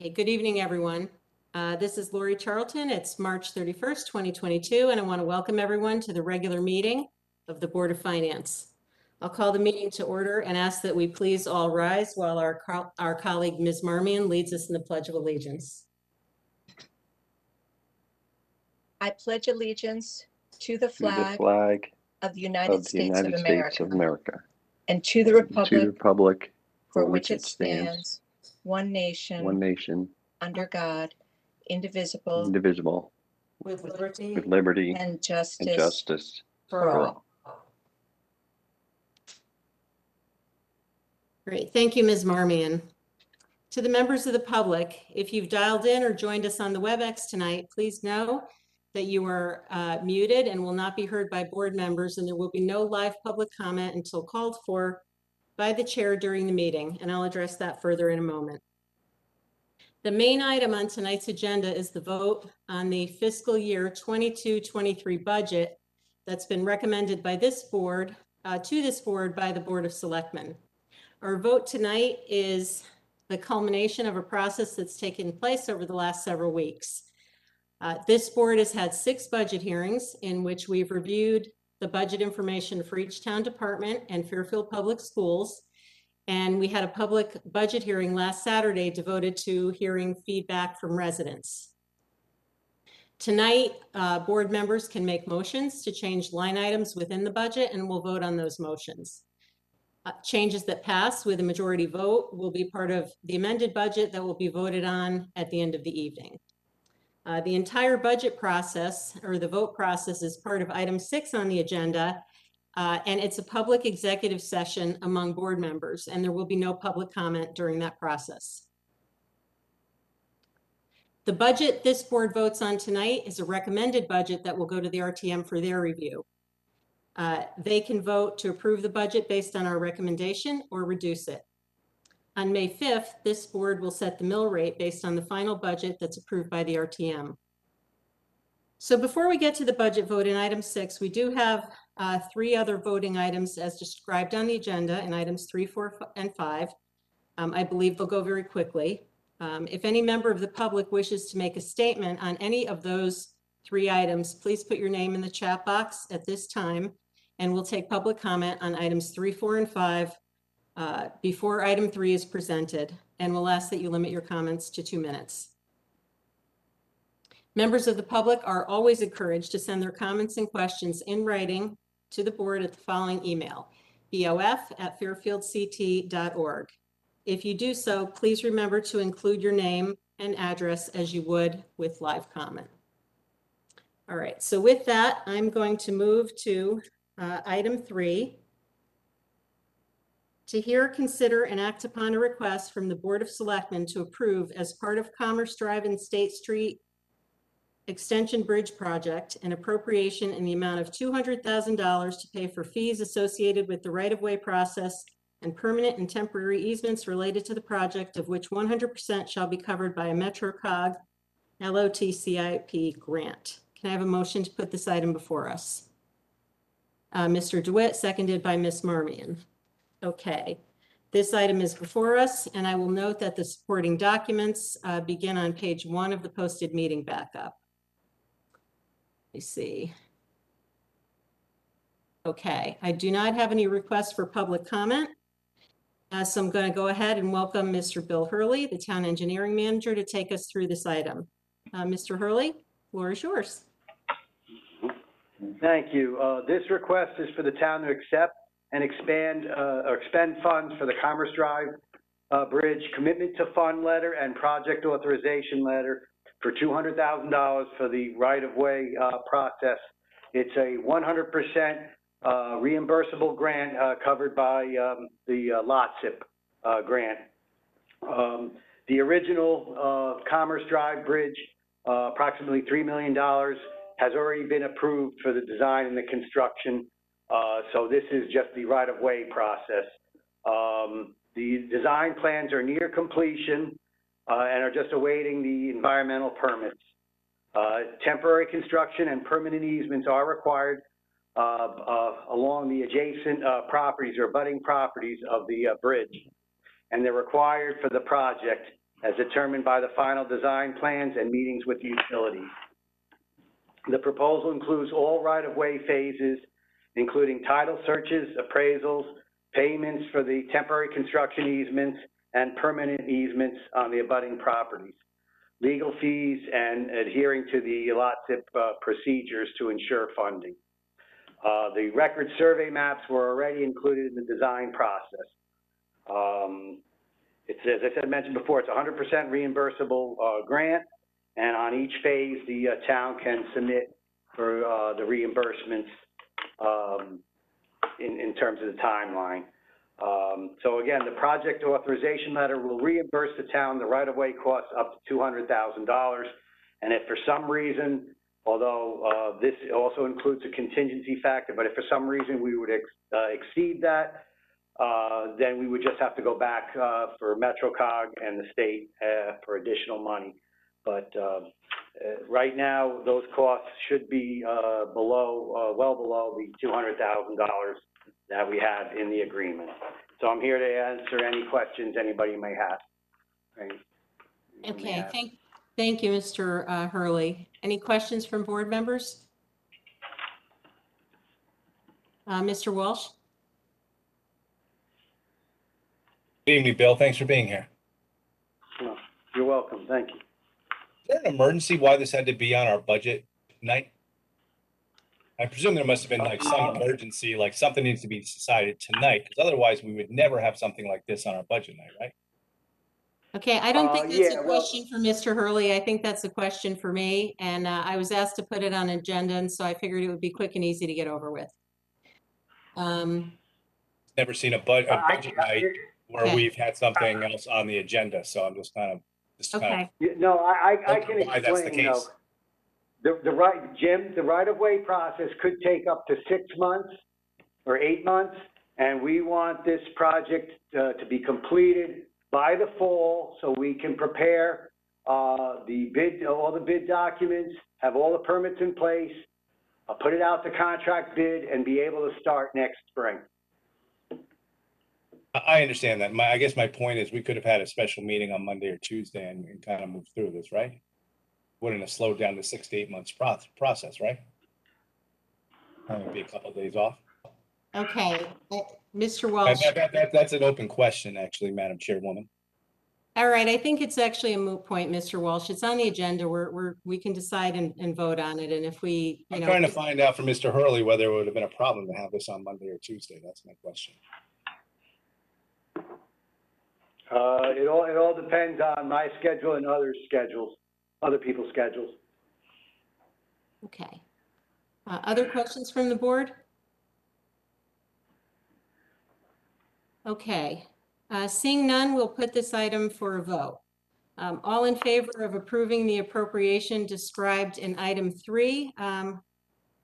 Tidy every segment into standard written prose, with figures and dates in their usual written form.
Hey, good evening, everyone. This is Lori Charlton. It's March 31st, 2022, and I want to welcome everyone to the regular meeting of the Board of Finance. I'll call the meeting to order and ask that we please all rise while our colleague, Ms. Marmion, leads us in the Pledge of Allegiance. I pledge allegiance to the flag of the United States of America and to the republic for which it stands, one nation, under God, indivisible, With liberty and justice for all. Great. Thank you, Ms. Marmion. To the members of the public, if you've dialed in or joined us on the WebEx tonight, please know that you are muted and will not be heard by board members, and there will be no live public comment until called for by the chair during the meeting, and I'll address that further in a moment. The main item on tonight's agenda is the vote on the fiscal year 22-23 budget that's been recommended by this board, to this board by the Board of Selectmen. Our vote tonight is the culmination of a process that's taken place over the last several weeks. This board has had 6 budget hearings in which we've reviewed the budget information for each town department and Fairfield Public Schools. And we had a public budget hearing last Saturday devoted to hearing feedback from residents. Tonight, board members can make motions to change line items within the budget, and we'll vote on those motions. Changes that pass with a majority vote will be part of the amended budget that will be voted on at the end of the evening. The entire budget process, or the vote process, is part of item 6 on the agenda, and it's a public executive session among board members, and there will be no public comment during that process. The budget this board votes on tonight is a recommended budget that will go to the RTM for their review. They can vote to approve the budget based on our recommendation or reduce it. On May 5th, this board will set the mill rate based on the final budget that's approved by the RTM. So before we get to the budget vote in item 6, we do have 3 other voting items as described on the agenda in items 3, 4, and 5. I believe they'll go very quickly. If any member of the public wishes to make a statement on any of those 3 items, please put your name in the chat box at this time, and we'll take public comment on items 3, 4, and 5 before item 3 is presented, and we'll ask that you limit your comments to 2 minutes. Members of the public are always encouraged to send their comments and questions in writing to the board at the following email, bof@fairfieldct.org. If you do so, please remember to include your name and address as you would with live comment. All right, so with that, I'm going to move to item 3. To hear, consider, and act upon a request from the Board of Selectmen to approve as part of Commerce Drive and State Street Extension Bridge Project an appropriation in the amount of $200,000 to pay for fees associated with the right-of-way process and permanent and temporary easements related to the project, of which 100% shall be covered by a MetroCog LOTCIP grant. Can I have a motion to put this item before us? Mr. DeWitt, seconded by Ms. Marmion. Okay, this item is before us, and I will note that the supporting documents begin on page 1 of the posted meeting backup. Let me see. Okay, I do not have any requests for public comment, so I'm going to go ahead and welcome Mr. Bill Hurley, the Town Engineering Manager, to take us through this item. Mr. Hurley, the floor is yours. Thank you. This request is for the town to accept and expend funds for the Commerce Drive Bridge Commitment to Fund letter and project authorization letter for $200,000 for the right-of-way process. It's a 100% reimbursable grant covered by the LOTCIP grant. The original Commerce Drive Bridge, approximately $3 million, has already been approved for the design and the construction. So this is just the right-of-way process. The design plans are near completion and are just awaiting the environmental permits. Temporary construction and permanent easements are required along the adjacent properties or abutting properties of the bridge, and they're required for the project as determined by the final design plans and meetings with the utilities. The proposal includes all right-of-way phases, including title searches, appraisals, payments for the temporary construction easements, and permanent easements on the abutting properties, legal fees, and adhering to the lot zip procedures to ensure funding. The record survey maps were already included in the design process. It's, as I mentioned before, it's 100% reimbursable grant, and on each phase, the town can submit for the reimbursements in terms of the timeline. So again, the project authorization letter will reimburse the town the right-of-way costs up to $200,000, and if for some reason, although this also includes a contingency factor, but if for some reason we would exceed that, then we would just have to go back for MetroCog and the state for additional money. But right now, those costs should be well below the $200,000 that we have in the agreement. So I'm here to answer any questions anybody may have. Right? Okay, thank you, Mr. Hurley. Any questions from board members? Mr. Walsh? Good evening, Bill. Thanks for being here. Well, you're welcome. Thank you. Is there an emergency why this had to be on our budget night? I presume there must have been like some emergency, like something needs to be decided tonight, because otherwise we would never have something like this on our budget night, right? Okay, I don't think that's yeah, a question for Mr. Hurley. I think that's a question for me. And I was asked to put it on agenda, and so I figured it would be quick and easy to get over with. Never seen a budget night where Okay. we've had something else on the agenda, so I'm just kind of Okay. No, I can why that's the explain, case. Jim, the right-of-way process could take up to 6 months or 8 months, and we want this project to be completed by the fall so we can prepare all the bid documents, have all the permits in place, put it out to contract bid, and be able to start next spring. I understand that. I guess my point is we could have had a special meeting on Monday or Tuesday and kind of moved through this, right? Wouldn't have slowed down the 6 to 8 months process, right? Only be a couple of days off. Okay, Mr. Walsh. That's an open question, actually, Madam Chairwoman. All right, I think it's actually a moot point, Mr. Walsh. It's on the agenda. We can decide and vote on it. And if we, I'm trying to find out from Mr. Hurley whether it would have been a problem to have this on Monday or Tuesday. That's my question. It all depends on my schedule and others' schedules, other people's schedules. Okay. Other questions from the board? Okay. Seeing none, we'll put this item for a vote. All in favor of approving the appropriation described in item 3,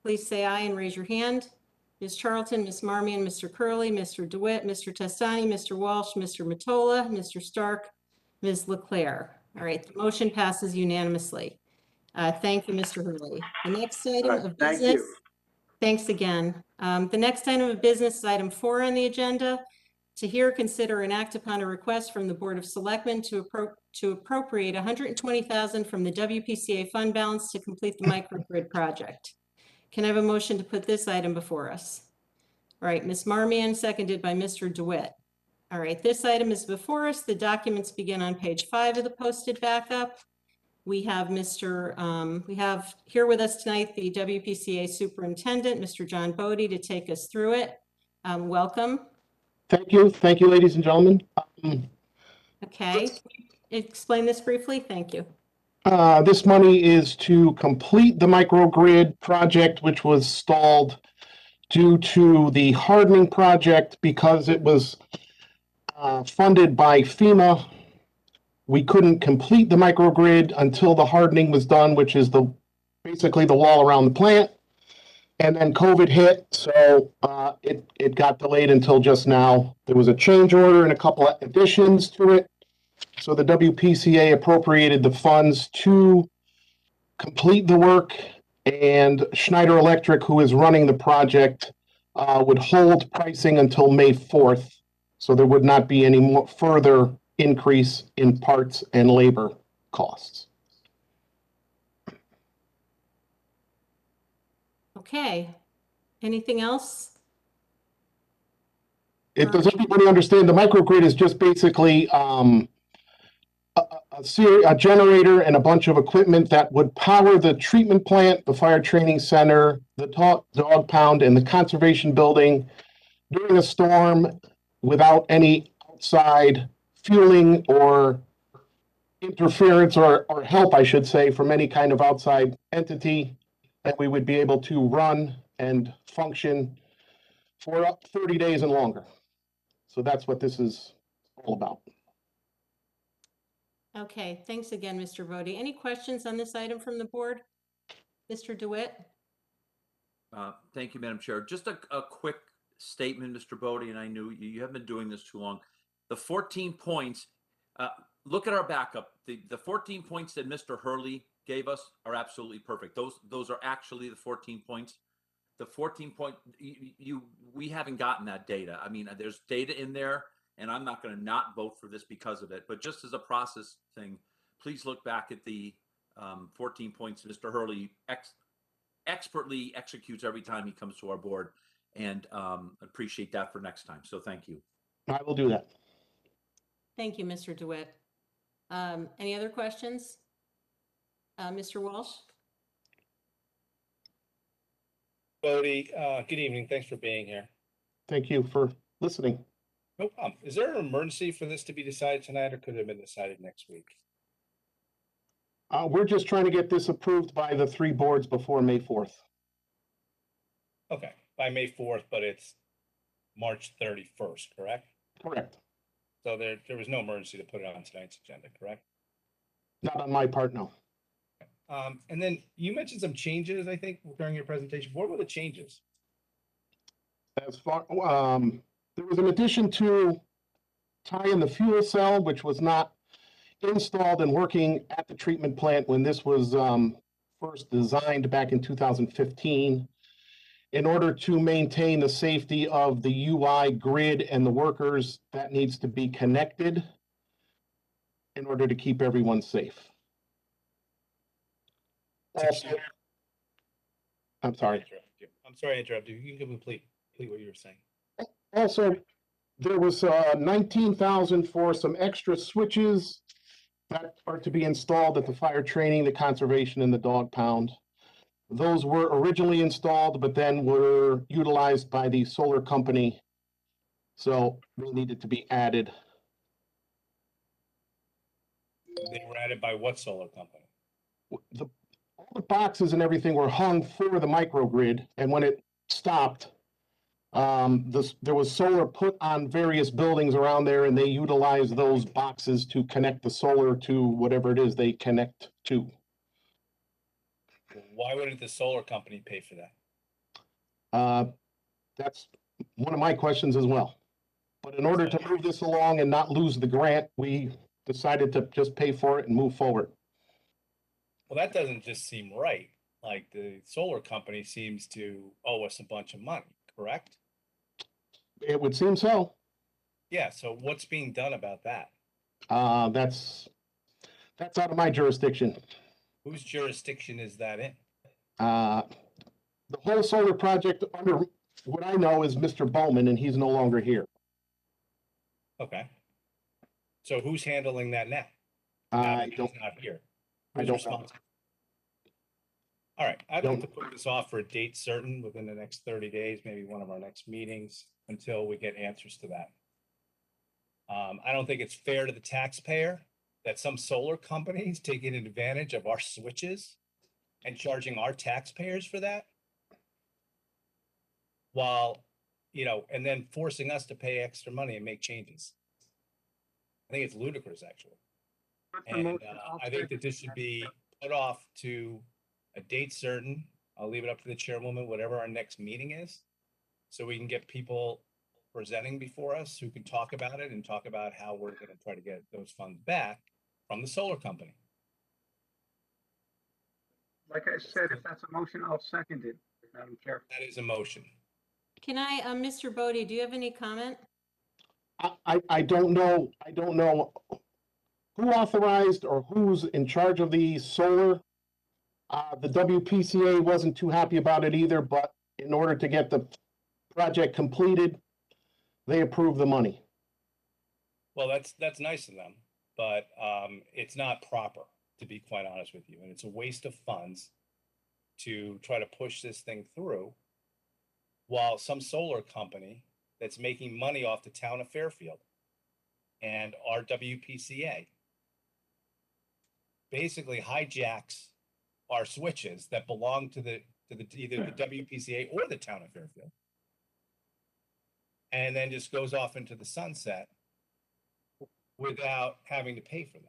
please say aye and raise your hand. Ms. Charlton, Ms. Marmion, Mr. Curley, Mr. DeWitt, Mr. Testani, Mr. Walsh, Mr. Mottola, Mr. Stark, Ms. LeClaire. All right, the motion passes unanimously. Thank you, Mr. Hurley. The next item of business. Thank you. Thanks again. The next item of business is item 4 on the agenda. To hear, consider, and act upon a request from the Board of Selectmen to appropriate $120,000 from the WPCA fund balance to complete the microgrid project. Can I have a motion to put this item before us? All right, Ms. Marmion, seconded by Mr. DeWitt. All right, this item is before us. The documents begin on page 5 of the posted backup. We have we have here with us tonight the WPCA Superintendent, Mr. John Bodie, to take us through it. Welcome. Thank you, ladies and gentlemen. Okay, explain this briefly. Thank you. This money is to complete the microgrid project, which was stalled due to the hardening project because it was funded by FEMA. We couldn't complete the microgrid until the hardening was done, which is basically the wall around the plant. And then COVID hit, so it got delayed until just now. There was a change order and a couple of additions to it. So the WPCA appropriated the funds to complete the work, and Schneider Electric, who is running the project, would hold pricing until May 4th. So there would not be any more further increase in parts and labor costs. Okay. Anything else? Does everybody understand? The microgrid is just basically a generator and a bunch of equipment that would power the treatment plant, the fire training center, the dog pound, and the conservation building during a storm without any outside fueling or interference or help, I should say, from any kind of outside entity. And we would be able to run and function for up 30 days and longer. So that's what this is all about. Okay, thanks again, Mr. Bodie. Any questions on this item from the board? Mr. DeWitt? Thank you, Madam Chair. Just a quick statement, Mr. Bodie, and I knew you haven't been doing this too long. The 14 points, look at our backup. The 14 points that Mr. Hurley gave us are absolutely perfect. Those are actually the 14 points. The 14 point, we haven't gotten that data. I mean, there's data in there, and I'm not going to not vote for this because of it. But just as a process thing, please look back at the 14 points Mr. Hurley expertly executes every time he comes to our board, and appreciate that for next time. So thank you. I will do that. Thank you, Mr. DeWitt. Any other questions? Mr. Walsh? Bodie, good evening. Thanks for being here. Thank you for listening. No problem. Is there an emergency for this to be decided tonight, or could it have been decided next week? We're just trying to get this approved by the 3 boards before May 4th. Okay, by May 4th, but it's March 31st, correct? Correct. So there was no emergency to put it on tonight's agenda, correct? Not on my part, no. And then you mentioned some changes, I think, during your presentation. What were the changes? As far, there was an addition to tie in the fuel cell, which was not installed and working at the treatment plant when this was first designed back in 2015. In order to maintain the safety of the UI grid and the workers, that needs to be connected in order to keep everyone safe. Also, I'm sorry. I'm sorry to interrupt you. You can complete what you were saying. Also, there was 19,000 for some extra switches that are to be installed at the fire training, the conservation, and the dog pound. Those were originally installed, but then were utilized by the solar company. So they needed to be added. They were added by what solar company? All the boxes and everything were hung for the microgrid, and when it stopped, there was solar put on various buildings around there, and they utilized those boxes to connect the solar to whatever it is they connect to. Why wouldn't the solar company pay for that? That's one of my questions as well. But in order to move this along and not lose the grant, we decided to just pay for it and move forward. Well, that doesn't just seem right. Like, the solar company seems to owe us a bunch of money, correct? It would seem so. Yeah, so what's being done about that? That's out of my jurisdiction. Whose jurisdiction is that in? The whole solar project, under what I know, is Mr. Bowman, and he's no longer here. Okay. So who's handling that now? Now I that he's don't. not here. I Who's don't know. responsible? All right, I'd like to put this off for a date certain within the next 30 days, maybe one of our next meetings, until we get answers to that. I don't think it's fair to the taxpayer that some solar companies taking advantage of our switches and charging our taxpayers for that, while, and then forcing us to pay extra money and make changes. I think it's ludicrous, actually. And I think that this should be put off to a date certain. I'll leave it up to the chairwoman, whatever our next meeting is, so we can get people presenting before us who can talk about it and talk about how we're going to try to get those funds back from the solar company. Like I said, if that's a motion, I'll second it, Madam Chair. That is a motion. Can I, Mr. Bodie, do you have any comment? I don't know who authorized or who's in charge of the solar. The WPCA wasn't too happy about it either, but in order to get the project completed, they approved the money. Well, that's nice of them, but it's not proper, to be quite honest with you. And it's a waste of funds to try to push this thing through while some solar company that's making money off the town of Fairfield and our WPCA basically hijacks our switches that belong to either the WPCA or the town of Fairfield, and then just goes off into the sunset without having to pay for them.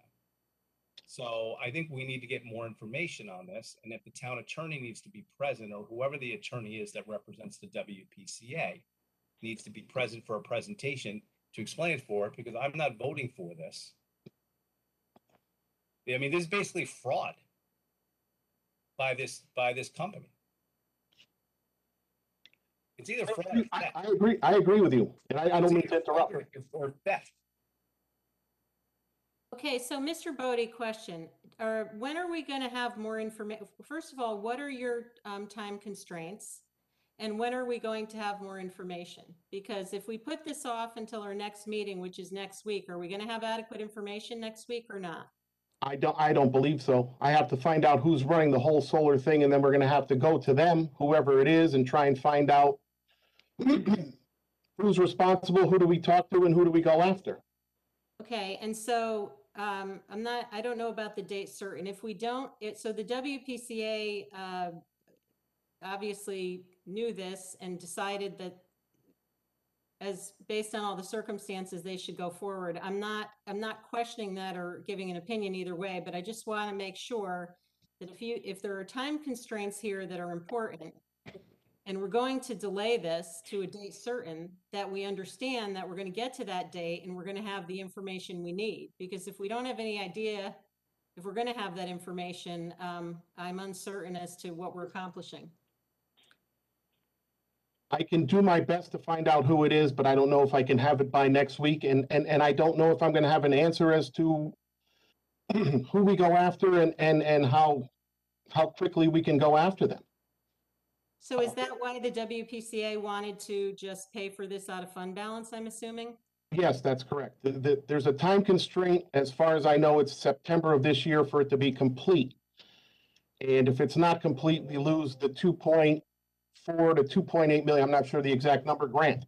So I think we need to get more information on this, and if the town attorney needs to be present, or whoever the attorney is that represents the WPCA needs to be present for a presentation to explain it for it, because I'm not voting for this. I mean, this is basically fraud by this company. It's either fraud or theft. I agree with you, and I don't mean to interrupt. Or theft. Okay, so Mr. Bodie, question, when are we going to have more information? First of all, what are your time constraints? And when are we going to have more information? Because if we put this off until our next meeting, which is next week, are we going to have adequate information next week or not? I don't believe so. I have to find out who's running the whole solar thing, and then we're going to have to go to them, whoever it is, and try and find out who's responsible, who do we talk to, and who do we go after. Okay, and so I don't know about the date certain. If we don't, so the WPCA obviously knew this and decided that, as based on all the circumstances, they should go forward. I'm not questioning that or giving an opinion either way, but I just want to make sure that if there are time constraints here that are important, and we're going to delay this to a date certain, that we understand that we're going to get to that date and we're going to have the information we need. Because if we don't have any idea if we're going to have that information, I'm uncertain as to what we're accomplishing. I can do my best to find out who it is, but I don't know if I can have it by next week. And I don't know if I'm going to have an answer as to who we go after and how quickly we can go after them. So is that why the WPCA wanted to just pay for this out of fund balance, I'm assuming? Yes, that's correct. There's a time constraint. As far as I know, it's September of this year for it to be complete. And if it's not complete, we lose the 2.4 to 2.8 million. I'm not sure the exact number grant.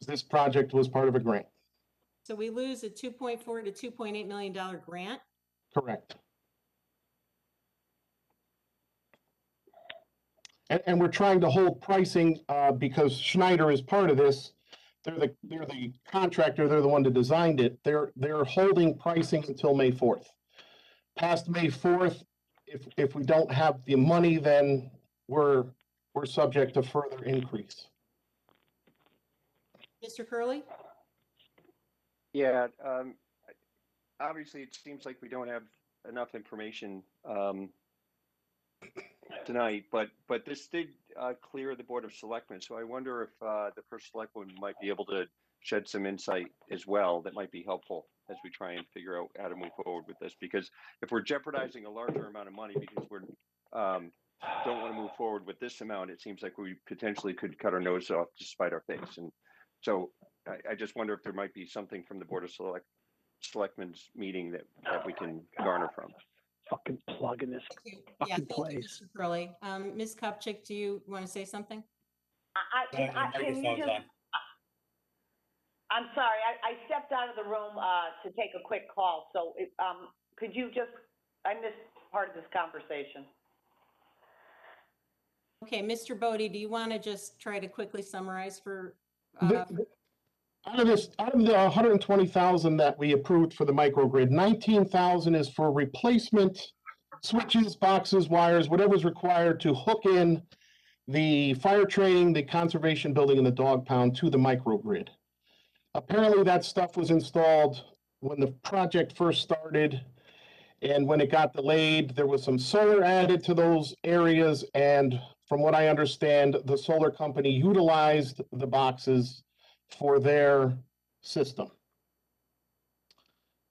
This project was part of a grant. So we lose a $2.4 to $2.8 million grant? Correct. And we're trying to hold pricing because Schneider is part of this. They're the contractor. They're the one that designed it. They're holding pricing until May 4th. Past May 4th, if we don't have the money, then we're subject to further increase. Mr. Curley? Yeah, obviously it seems like we don't have enough information tonight, but this did clear the Board of Selectmen. So I wonder if the first selectman might be able to shed some insight as well that might be helpful as we try and figure out how to move forward with this. Because if we're jeopardizing a larger amount of money because we're don't want to move forward with this amount, it seems like we potentially could cut our nose off to spite our face. And so I just wonder if there might be something from the Board of Selectmen's meeting that we can garner from. Fucking plug in this Yeah, fucking thank you, place. Mr. Curley. Ms. Kupchik, do you want to say something? Can you just, I'm sorry, I stepped out of the room to take a quick call, so could you just, I missed part of this conversation. Okay, Mr. Bodie, do you want to just try to quickly summarize for? Out of the 120,000 that we approved for the microgrid, 19,000 is for replacement switches, boxes, wires, whatever's required to hook in the fire training, the conservation building, and the dog pound to the microgrid. Apparently that stuff was installed when the project first started, and when it got delayed, there was some solar added to those areas, and from what I understand, the solar company utilized the boxes for their system.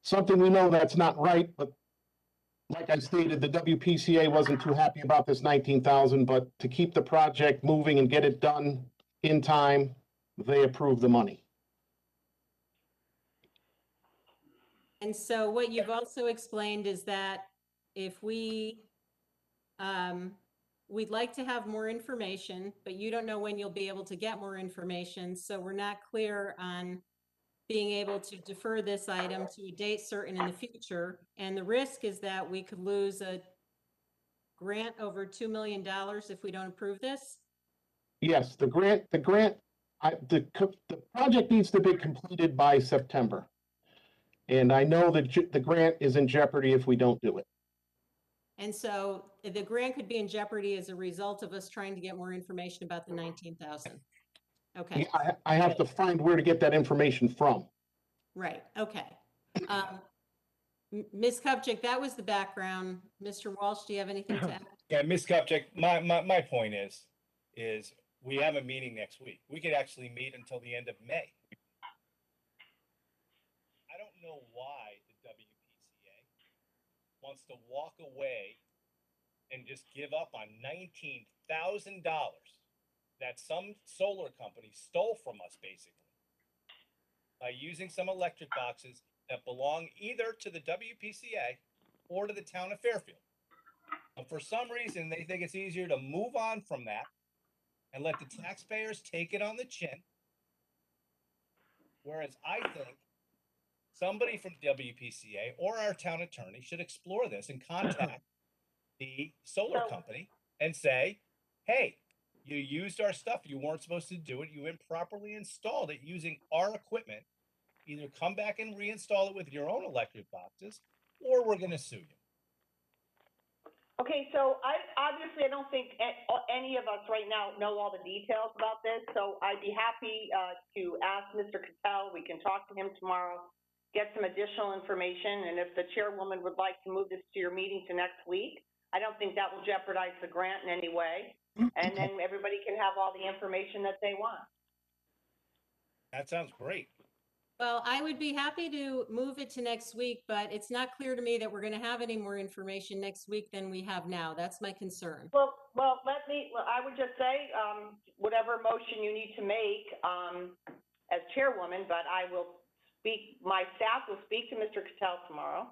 Something we know that's not right, but like I stated, the WPCA wasn't too happy about this 19,000, but to keep the project moving and get it done in time, they approved the money. And so what you've also explained is that if we'd like to have more information, but you don't know when you'll be able to get more information. So we're not clear on being able to defer this item to a date certain in the future. And the risk is that we could lose a grant over $2 million if we don't approve this. Yes, the project needs to be completed by September. And I know that the grant is in jeopardy if we don't do it. And so the grant could be in jeopardy as a result of us trying to get more information about the 19,000. Okay. I have to find where to get that information from. Right, okay. Ms. Kupchak, that was the background. Mr. Walsh, do you have anything to add? Yeah, Ms. Kupchak, my point is we have a meeting next week. We could actually meet until the end of May. I don't know why the WPCA wants to walk away and just give up on $19,000 that some solar company stole from us, basically, by using some electric boxes that belong either to the WPCA or to the town of Fairfield. And for some reason, they think it's easier to move on from that and let the taxpayers take it on the chin. Whereas I think somebody from WPCA or our town attorney should explore this and contact the solar company and say, hey, you used our stuff. You weren't supposed to do it. You improperly installed it using our equipment. Either come back and reinstall it with your own electric boxes, or we're going to sue you. Okay, so I don't think any of us right now know all the details about this, so I'd be happy to ask Mr. Cattell. We can talk to him tomorrow, get some additional information, and if the chairwoman would like to move this to your meeting to next week, I don't think that will jeopardize the grant in any way, and then everybody can have all the information that they want. That sounds great. Well, I would be happy to move it to next week, but it's not clear to me that we're going to have any more information next week than we have now. That's my concern. Well, I would just say, whatever motion you need to make as chairwoman, but my staff will speak to Mr. Cattell tomorrow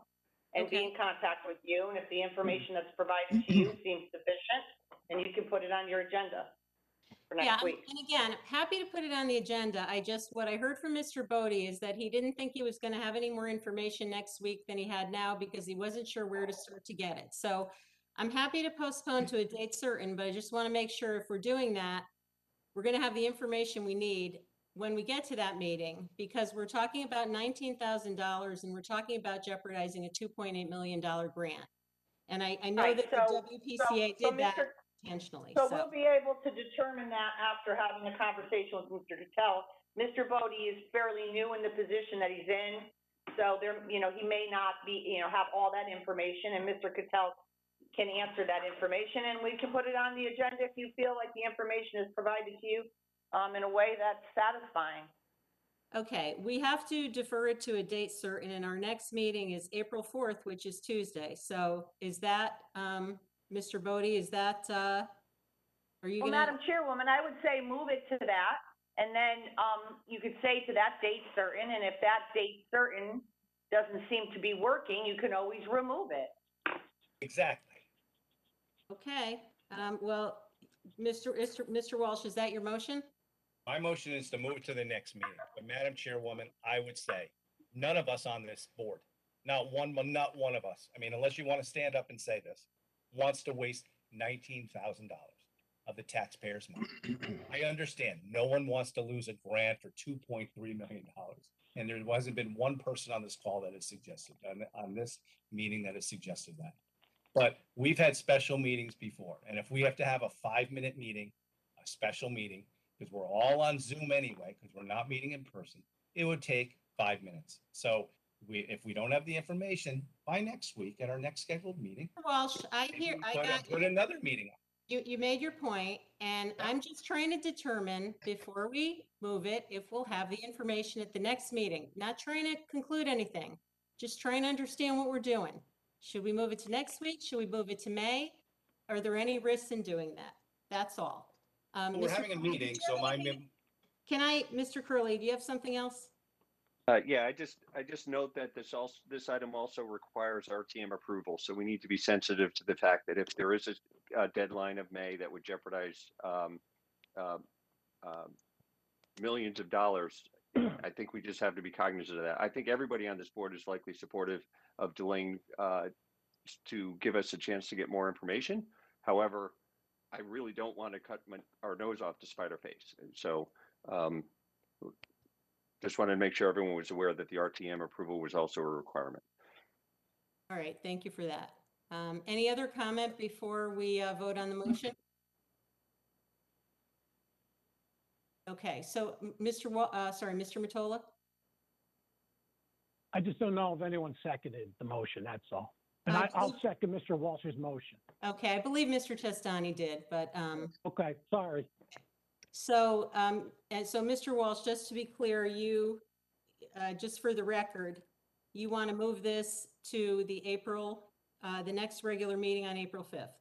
and be in contact with you. And if the information that's provided to you seems sufficient, then you can put it on your agenda for next week. And again, happy to put it on the agenda. What I heard from Mr. Bodie is that he didn't think he was going to have any more information next week than he had now because he wasn't sure where to start to get it. So I'm happy to postpone to a date certain, but I just want to make sure if we're doing that, we're going to have the information we need when we get to that meeting, because we're talking about $19,000 and we're talking about jeopardizing a $2.8 million grant. And I know that the WPCA did that intentionally. So we'll be able to determine that after having a conversation with Mr. Cattell. Mr. Bodie is fairly new in the position that he's in, so he may not be, have all that information, and Mr. Cattell can answer that information, and we can put it on the agenda if you feel like the information is provided to you in a way that's satisfying. Okay, we have to defer it to a date certain, and our next meeting is April 4th, which is Tuesday. So is that, Mr. Bodie, is that, are you Well, gonna? Madam Chairwoman, I would say move it to that, and then you could say to that date certain, and if that date certain doesn't seem to be working, you can always remove it. Exactly. Okay, well, Mr. Walsh, is that your motion? My motion is to move it to the next meeting. But Madam Chairwoman, I would say none of us on this board, not one of us, I mean, unless you want to stand up and say this, wants to waste $19,000 of the taxpayers' money. I understand no one wants to lose a grant for $2.3 million. And there hasn't been one person on this call that has suggested on this meeting that has suggested that. But we've had special meetings before. And if we have to have a 5-minute meeting, a special meeting, because we're all on Zoom anyway, because we're not meeting in person, it would take 5 minutes. So if we don't have the information by next week at our next scheduled meeting, Walsh, I put another meeting on. You made your point, and I'm just trying to determine before we move it, if we'll have the information at the next meeting. Not trying to conclude anything, just trying to understand what we're doing. Should we move it to next week? Should we move it to May? Are there any risks in doing that? That's all. We're Mr. having a meeting, so Can I, Mr. Curley, do you have something else? Yeah, I just note that this item also requires RTM approval, so we need to be sensitive to the fact that if there is a deadline of May that would jeopardize millions of dollars, I think we just have to be cognizant of that. I think everybody on this board is likely supportive of delaying to give us a chance to get more information. However, I really don't want to cut our nose off to spite our face. And so just wanted to make sure everyone was aware that the RTM approval was also a requirement. All right, thank you for that. Any other comment before we vote on the motion? Okay, so Mr. Mottola? I just don't know if anyone seconded the motion, that's all. And I'll second Mr. Walsh's motion. Okay, I believe Mr. Testani did, but Okay, sorry. so Mr. Walsh, just to be clear, you just for the record, you want to move this to the next regular meeting on April 5th?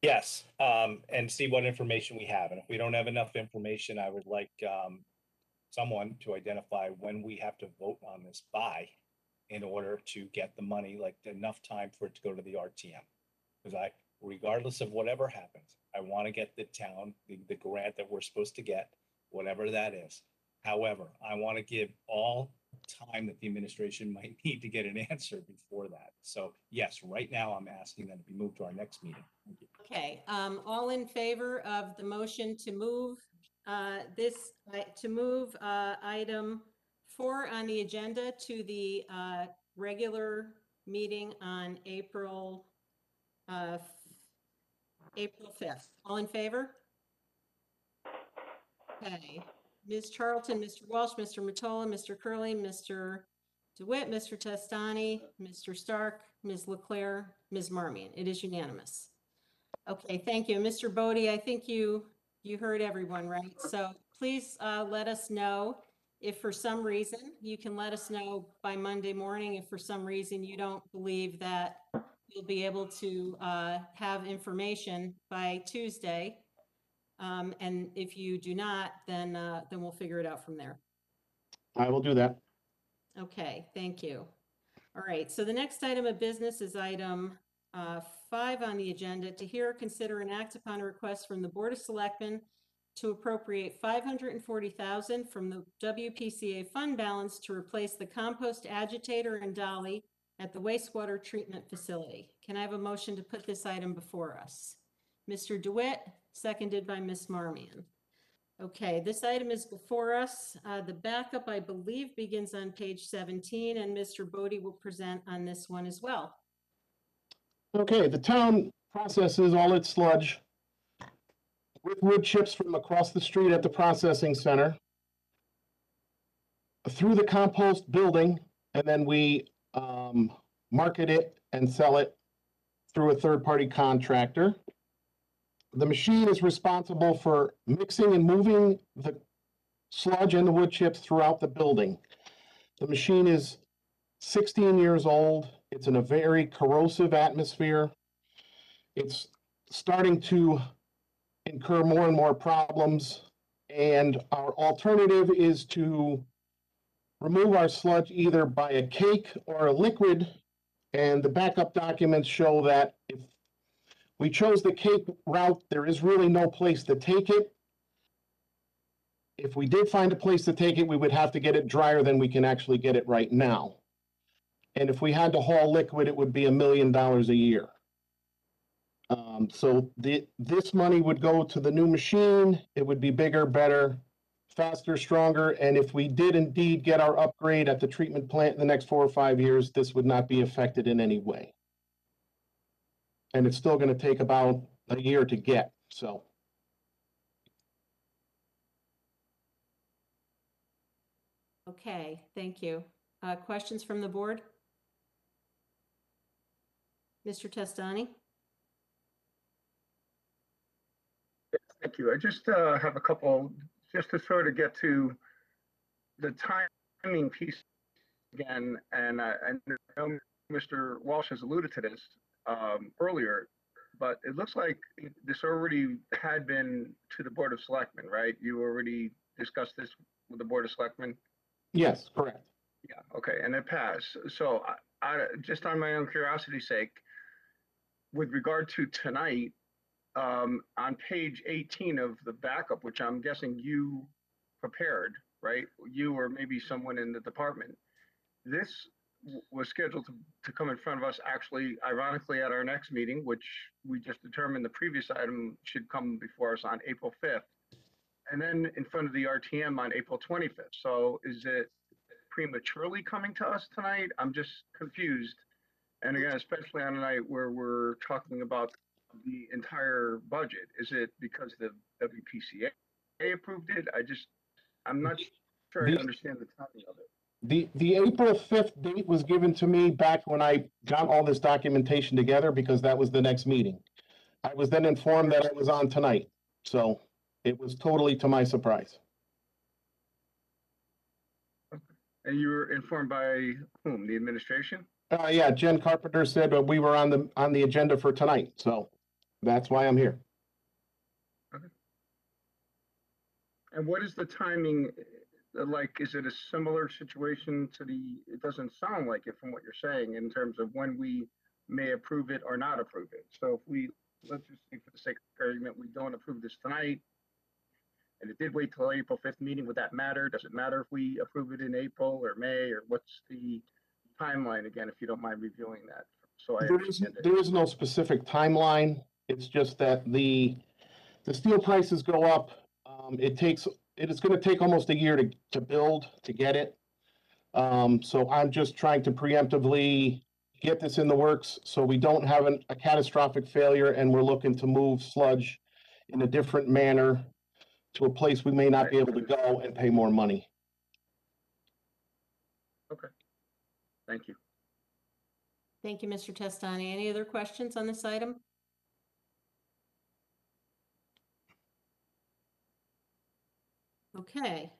yes, and see what information we have. And if we don't have enough information, I would like someone to identify when we have to vote on this by in order to get the money, like enough time for it to go to the RTM. Because regardless of whatever happens, I want to get the town, the grant that we're supposed to get, whatever that is. However, I want to give all time that the administration might need to get an answer before that. So yes, right now I'm asking that it be moved to our next meeting. Thank you. Okay, all in favor of the motion to move item 4 on the agenda to the regular meeting on April 5th. All in favor? Okay. Ms. Charlton, Mr. Walsh, Mr. Mottola, Mr. Curley, Mr. DeWitt, Mr. Testani, Mr. Stark, Ms. Leclerc, Ms. Marmion. It is unanimous. Okay, thank you. Mr. Bodie, I think you heard everyone, right? So please let us know if for some reason, you can let us know by Monday morning if for some reason you don't believe that you'll be able to have information by Tuesday. And if you do not, then we'll figure it out from there. I will do that. Okay, thank you. All right, so the next item of business is item 5 on the agenda, to hear, consider, and act upon a request from the Board of Selectmen to appropriate $540,000 from the WPCA fund balance to replace the compost agitator and dolly at the wastewater treatment facility. Can I have a motion to put this item before us? Mr. DeWitt, seconded by Ms. Marmion. Okay, this item is before us. The backup, I believe, begins on page 17, and Mr. Bodie will present on this one as well. Okay, the town processes all its sludge with wood chips from across the street at the processing center through the compost building, and then we market it and sell it through a third-party contractor. The machine is responsible for mixing and moving the sludge and the wood chips throughout the building. The machine is 16 years old. It's in a very corrosive atmosphere. It's starting to incur more and more problems, and our alternative is to remove our sludge either by a cake or a liquid, and the backup documents show that if we chose the cake route, there is really no place to take it. If we did find a place to take it, we would have to get it drier than we can actually get it right now. And if we had to haul liquid, it would be $1 million a year. So this money would go to the new machine. It would be bigger, better, faster, stronger. And if we did indeed get our upgrade at the treatment plant in the next 4 or 5 years, this would not be affected in any way. And it's still going to take about a year to get, so. Okay, thank you. Questions from the board? Mr. Testani? Thank you. I just have a couple, just to sort of get to the timing piece again, and I know Mr. Walsh has alluded to this earlier, but it looks like this already had been to the Board of Selectmen, right? You already discussed this with the Board of Selectmen? Yes, correct. Yeah, okay, and it passed. So I just on my own curiosity's sake, with regard to tonight, on page 18 of the backup, which I'm guessing you prepared, right? You or maybe someone in the department. This was scheduled to come in front of us actually, ironically, at our next meeting, which we just determined the previous item should come before us on April 5th. And then in front of the RTM on April 25th. So is it prematurely coming to us tonight? I'm just confused. And again, especially on a night where we're talking about the entire budget. Is it because the WPCA approved it? I'm not sure I understand the timing of it. The April 5th date was given to me back when I got all this documentation together because that was the next meeting. I was then informed that it was on tonight, so it was totally to my surprise. And you were informed by whom? The administration? Yeah, Jen Carpenter said we were on the agenda for tonight, so that's why I'm here. Okay. And what is the timing like? Is it a similar situation to it doesn't sound like it from what you're saying in terms of when we may approve it or not approve it. So if let's just say for the sake of argument, we don't approve this tonight, and it did wait till April 5th meeting, would that matter? Does it matter if we approve it in April or May, or what's the timeline again, if you don't mind reviewing that? So there is no specific timeline. It's just that the steel prices go up. It is going to take almost a year to build, to get it. So I'm just trying to preemptively get this in the works so we don't have a catastrophic failure, and we're looking to move sludge in a different manner to a place we may not be able to go and pay more money. Okay. Thank you. Thank you, Mr. Testani. Any other questions on this item? Okay.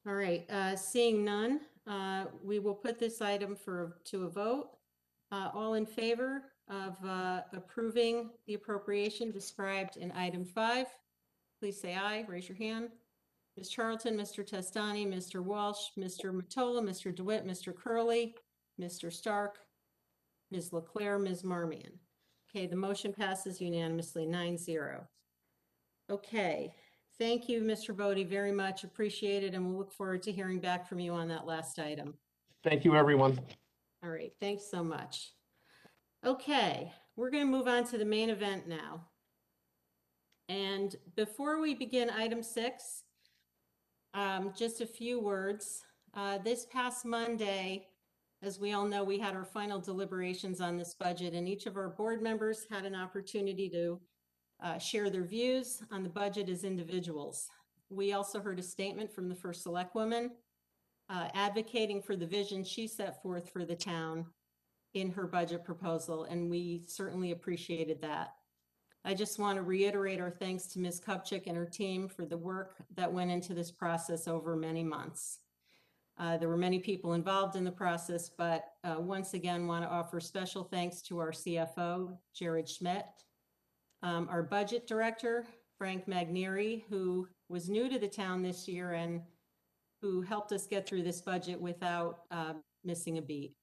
All right. Seeing none, we will put this item to a vote. All in favor of approving the appropriation described in item 5, please say aye. Raise your hand. Ms. Charlton, Mr. Testani, Mr. Walsh, Mr. Mottola, Mr. DeWitt, Mr. Curley, Mr. Stark, Ms. Leclerc, Ms. Marmion. Okay, the motion passes unanimously, 9-0. Okay, thank you, Mr. Bodie, very much appreciated, and we'll look forward to hearing back from you on that last item. Thank you, everyone. All right, thanks so much. Okay, we're going to move on to the main event now. And before we begin item 6, just a few words. This past Monday, as we all know, we had our final deliberations on this budget, and each of our board members had an opportunity to share their views on the budget as individuals. We also heard a statement from the first selectwoman advocating for the vision she set forth for the town in her budget proposal, and we certainly appreciated that. I just want to reiterate our thanks to Ms. Kupchik and her team for the work that went into this process over many months. There were many people involved in the process, but once again, want to offer special thanks to our CFO, Jared Schmidt, our budget director, Frank Magnieri, who was new to the town this year and who helped us get through this budget without missing a beat.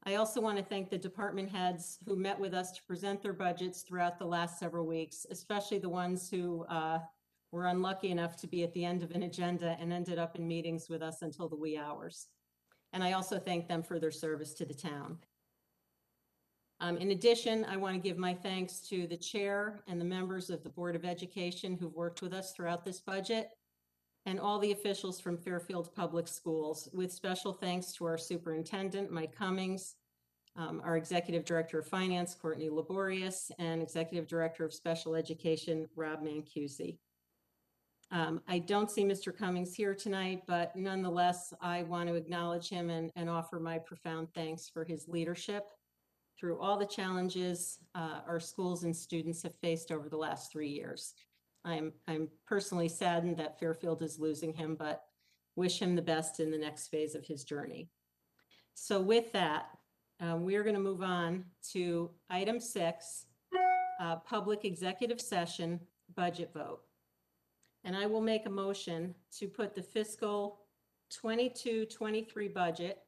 I also want to thank the department heads who met with us to present their budgets throughout the last several weeks, especially the ones who were unlucky enough to be at the end of an agenda and ended up in meetings with us until the wee hours. And I also thank them for their service to the town. In addition, I want to give my thanks to the chair and the members of the Board of Education who've worked with us throughout this budget, and all the officials from Fairfield Public Schools, with special thanks to our superintendent, Mike Cummings, our executive director of finance, Courtney Laborious, and executive director of special education, Rob Mancusi. I don't see Mr. Cummings here tonight, but nonetheless, I want to acknowledge him and offer my profound thanks for his leadership through all the challenges our schools and students have faced over the last 3 years. I'm personally saddened that Fairfield is losing him, but wish him the best in the next phase of his journey. So with that, we are going to move on to item 6, public executive session budget vote. And I will make a motion to put the fiscal 22-23 budget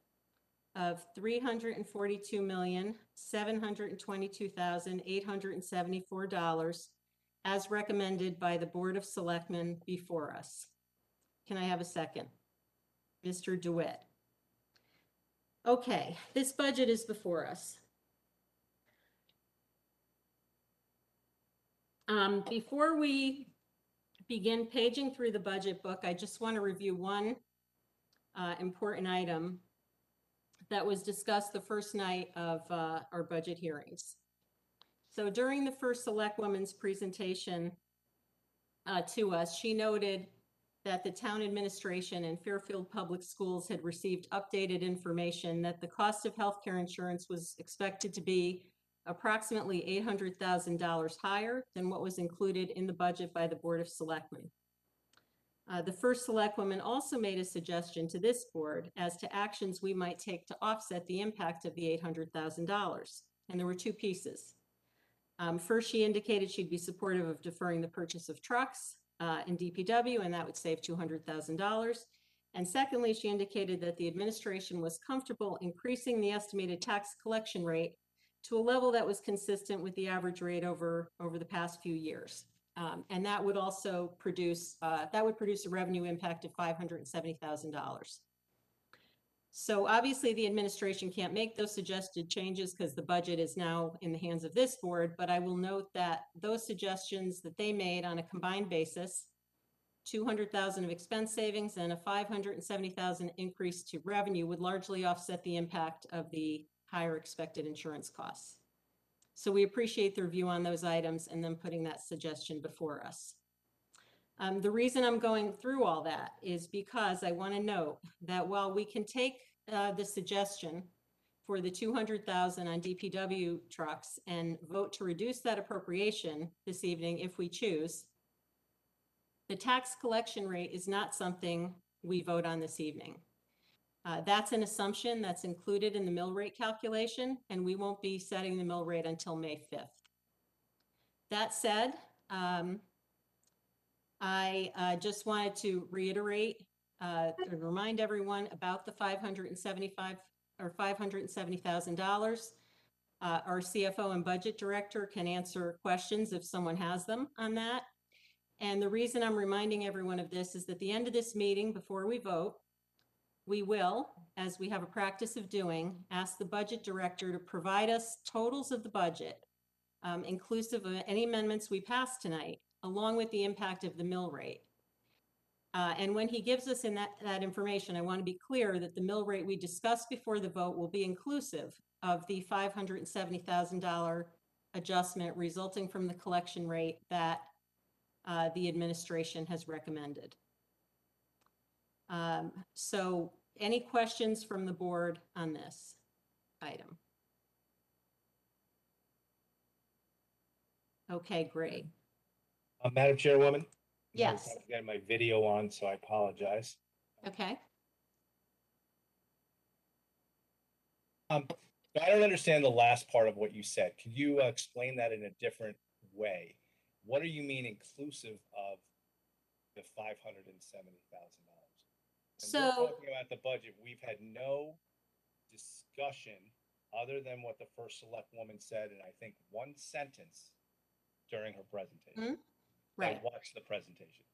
of $342,722,874 as recommended by the Board of Selectmen before us. Can I have a second? Mr. DeWitt. Okay, this budget is before us. Before we begin paging through the budget book, I just want to review one important item that was discussed the first night of our budget hearings. So during the first Selectwoman's presentation to us, she noted that the town administration and Fairfield Public Schools had received updated information that the cost of healthcare insurance was expected to be approximately $800,000 higher than what was included in the budget by the Board of Selectmen. The first Selectwoman also made a suggestion to this board as to actions we might take to offset the impact of the $800,000. And there were two pieces. First, she indicated she'd be supportive of deferring the purchase of trucks in DPW, and that would save $200,000. And secondly, she indicated that the administration was comfortable increasing the estimated tax collection rate to a level that was consistent with the average rate over the past few years. And that would also produce, a revenue impact of $570,000. So obviously the administration can't make those suggested changes because the budget is now in the hands of this board, but I will note that those suggestions that they made on a combined basis, $200,000 of expense savings and a $570,000 increase to revenue would largely offset the impact of the higher expected insurance costs. So we appreciate the review on those items and then putting that suggestion before us. The reason I'm going through all that is because I want to note that while we can take the suggestion for the $200,000 on DPW trucks and vote to reduce that appropriation this evening if we choose, the tax collection rate is not something we vote on this evening. That's an assumption that's included in the mill rate calculation, and we won't be setting the mill rate until May 5th. That said, I just wanted to reiterate and remind everyone about the $570,000. Our CFO and budget director can answer questions if someone has them on that. And the reason I'm reminding everyone of this is that at the end of this meeting, before we vote, we will, as we have a practice of doing, ask the budget director to provide us totals of the budget, inclusive of any amendments we pass tonight, along with the impact of the mill rate. And when he gives us that information, I want to be clear that the mill rate we discussed before the vote will be inclusive of the $570,000 adjustment resulting from the collection rate that the administration has recommended. So any questions from the board on this item? Okay, great. Madam Chairwoman? Yes. I got my video on, so I apologize. Okay. I don't understand the last part of what you said. Could you explain that in a different way? What do you mean inclusive of the $570,000? So we're talking about the budget. We've had no discussion other than what the first select woman said, and I think one sentence during her presentation. Right. I watched the presentation.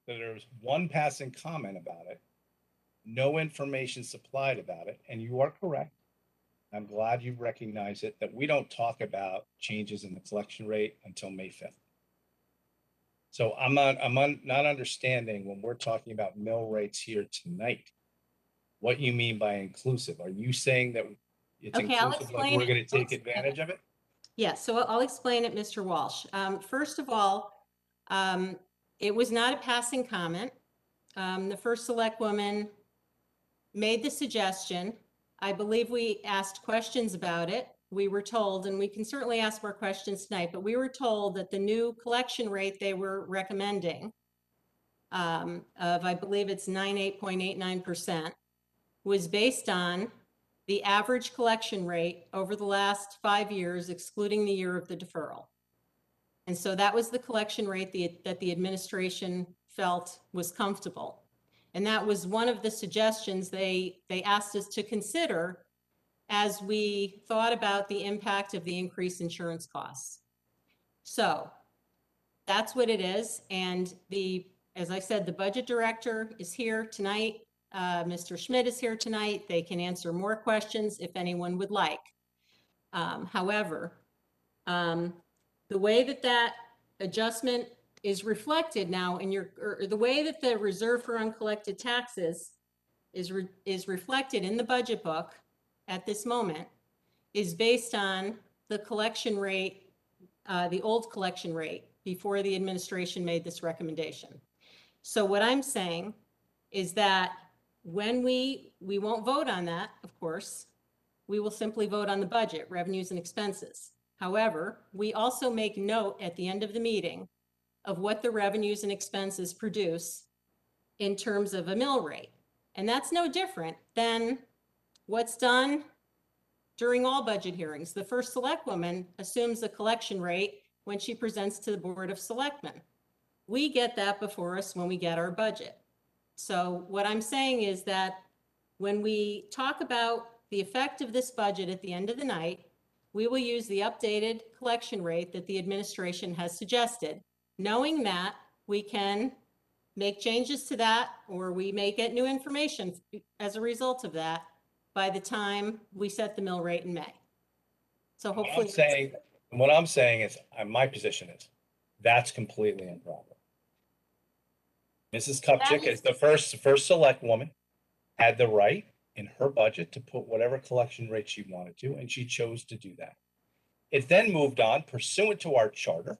So there was one passing comment about it, no information supplied about it, and you are correct. I'm glad you recognize it, that we don't talk about changes in the collection rate until May 5th. So I'm not understanding when we're talking about mill rates here tonight, what you mean by inclusive. Are you saying that it's Okay, I'll inclusive, like explain we're it. going to take advantage of it? Yeah, so I'll explain it, Mr. Walsh. First of all, it was not a passing comment. The first select woman made the suggestion. I believe we asked questions about it. we were told, and we can certainly ask more questions tonight, but we were told that the new collection rate they were recommending of, I believe it's 98.89%, was based on the average collection rate over the last 5 years, excluding the year of the deferral. And so that was the collection rate that the administration felt was comfortable. And that was one of the suggestions they asked us to consider as we thought about the impact of the increased insurance costs. So that's what it is. And as I said, the budget director is here tonight. Mr. Schmidt is here tonight. They can answer more questions if anyone would like. However, the way that adjustment is reflected now in or the way that the reserve for uncollected taxes is reflected in the budget book at this moment is based on the collection rate, the old collection rate before the administration made this recommendation. So what I'm saying is that when we won't vote on that, of course, we will simply vote on the budget, revenues and expenses. However, we also make note at the end of the meeting of what the revenues and expenses produce in terms of a mill rate. And that's no different than what's done during all budget hearings. The first selectwoman assumes a collection rate when she presents to the Board of Selectmen. We get that before us when we get our budget. So what I'm saying is that when we talk about the effect of this budget at the end of the night, we will use the updated collection rate that the administration has suggested, knowing that we can make changes to that, or we may get new information as a result of that by the time we set the mill rate in May. So hopefully. What I'm saying is, my position is, that's completely improper. Mrs. Kupchak, as the first select woman, had the right in her budget to put whatever collection rate she wanted to, and she chose to do that. It then moved on pursuant to our charter.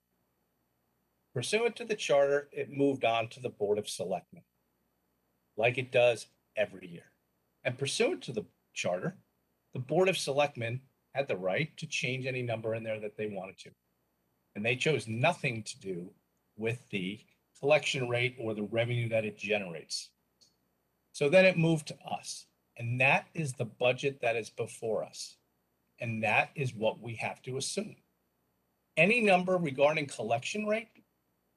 Pursuant to the charter, it moved on to the Board of Selectmen, like it does every year. And pursuant to the charter, the Board of Selectmen had the right to change any number in there that they wanted to. And they chose nothing to do with the collection rate or the revenue that it generates. So then it moved to us. And that is the budget that is before us. And that is what we have to assume. Any number regarding collection rate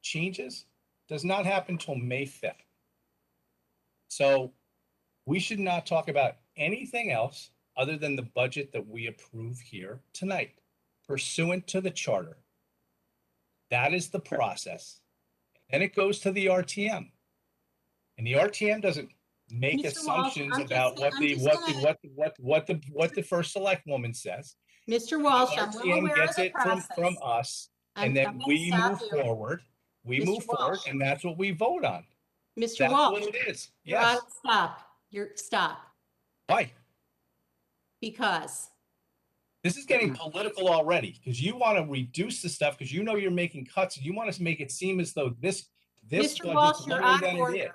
changes does not happen until May 5th. So we should not talk about anything else other than the budget that we approve here tonight, pursuant to the charter. That is the process. Then it goes to the RTM. And the RTM doesn't make Mr. assumptions Walsh, about what the first select woman says. Mr. Walsh, I'm well RTM aware of gets the it process. from us, and I'm then gonna we stop move you. forward. We Mr. move forward, Walsh. and that's what we vote on. Mr. That's Walsh, what it is. you're Yes. out of stop. Why? Because This is getting political already, because you want to reduce the stuff because you know you're making cuts, and you want us to make it seem as though this Mr. budget's Walsh, you're lower out than of it order. is.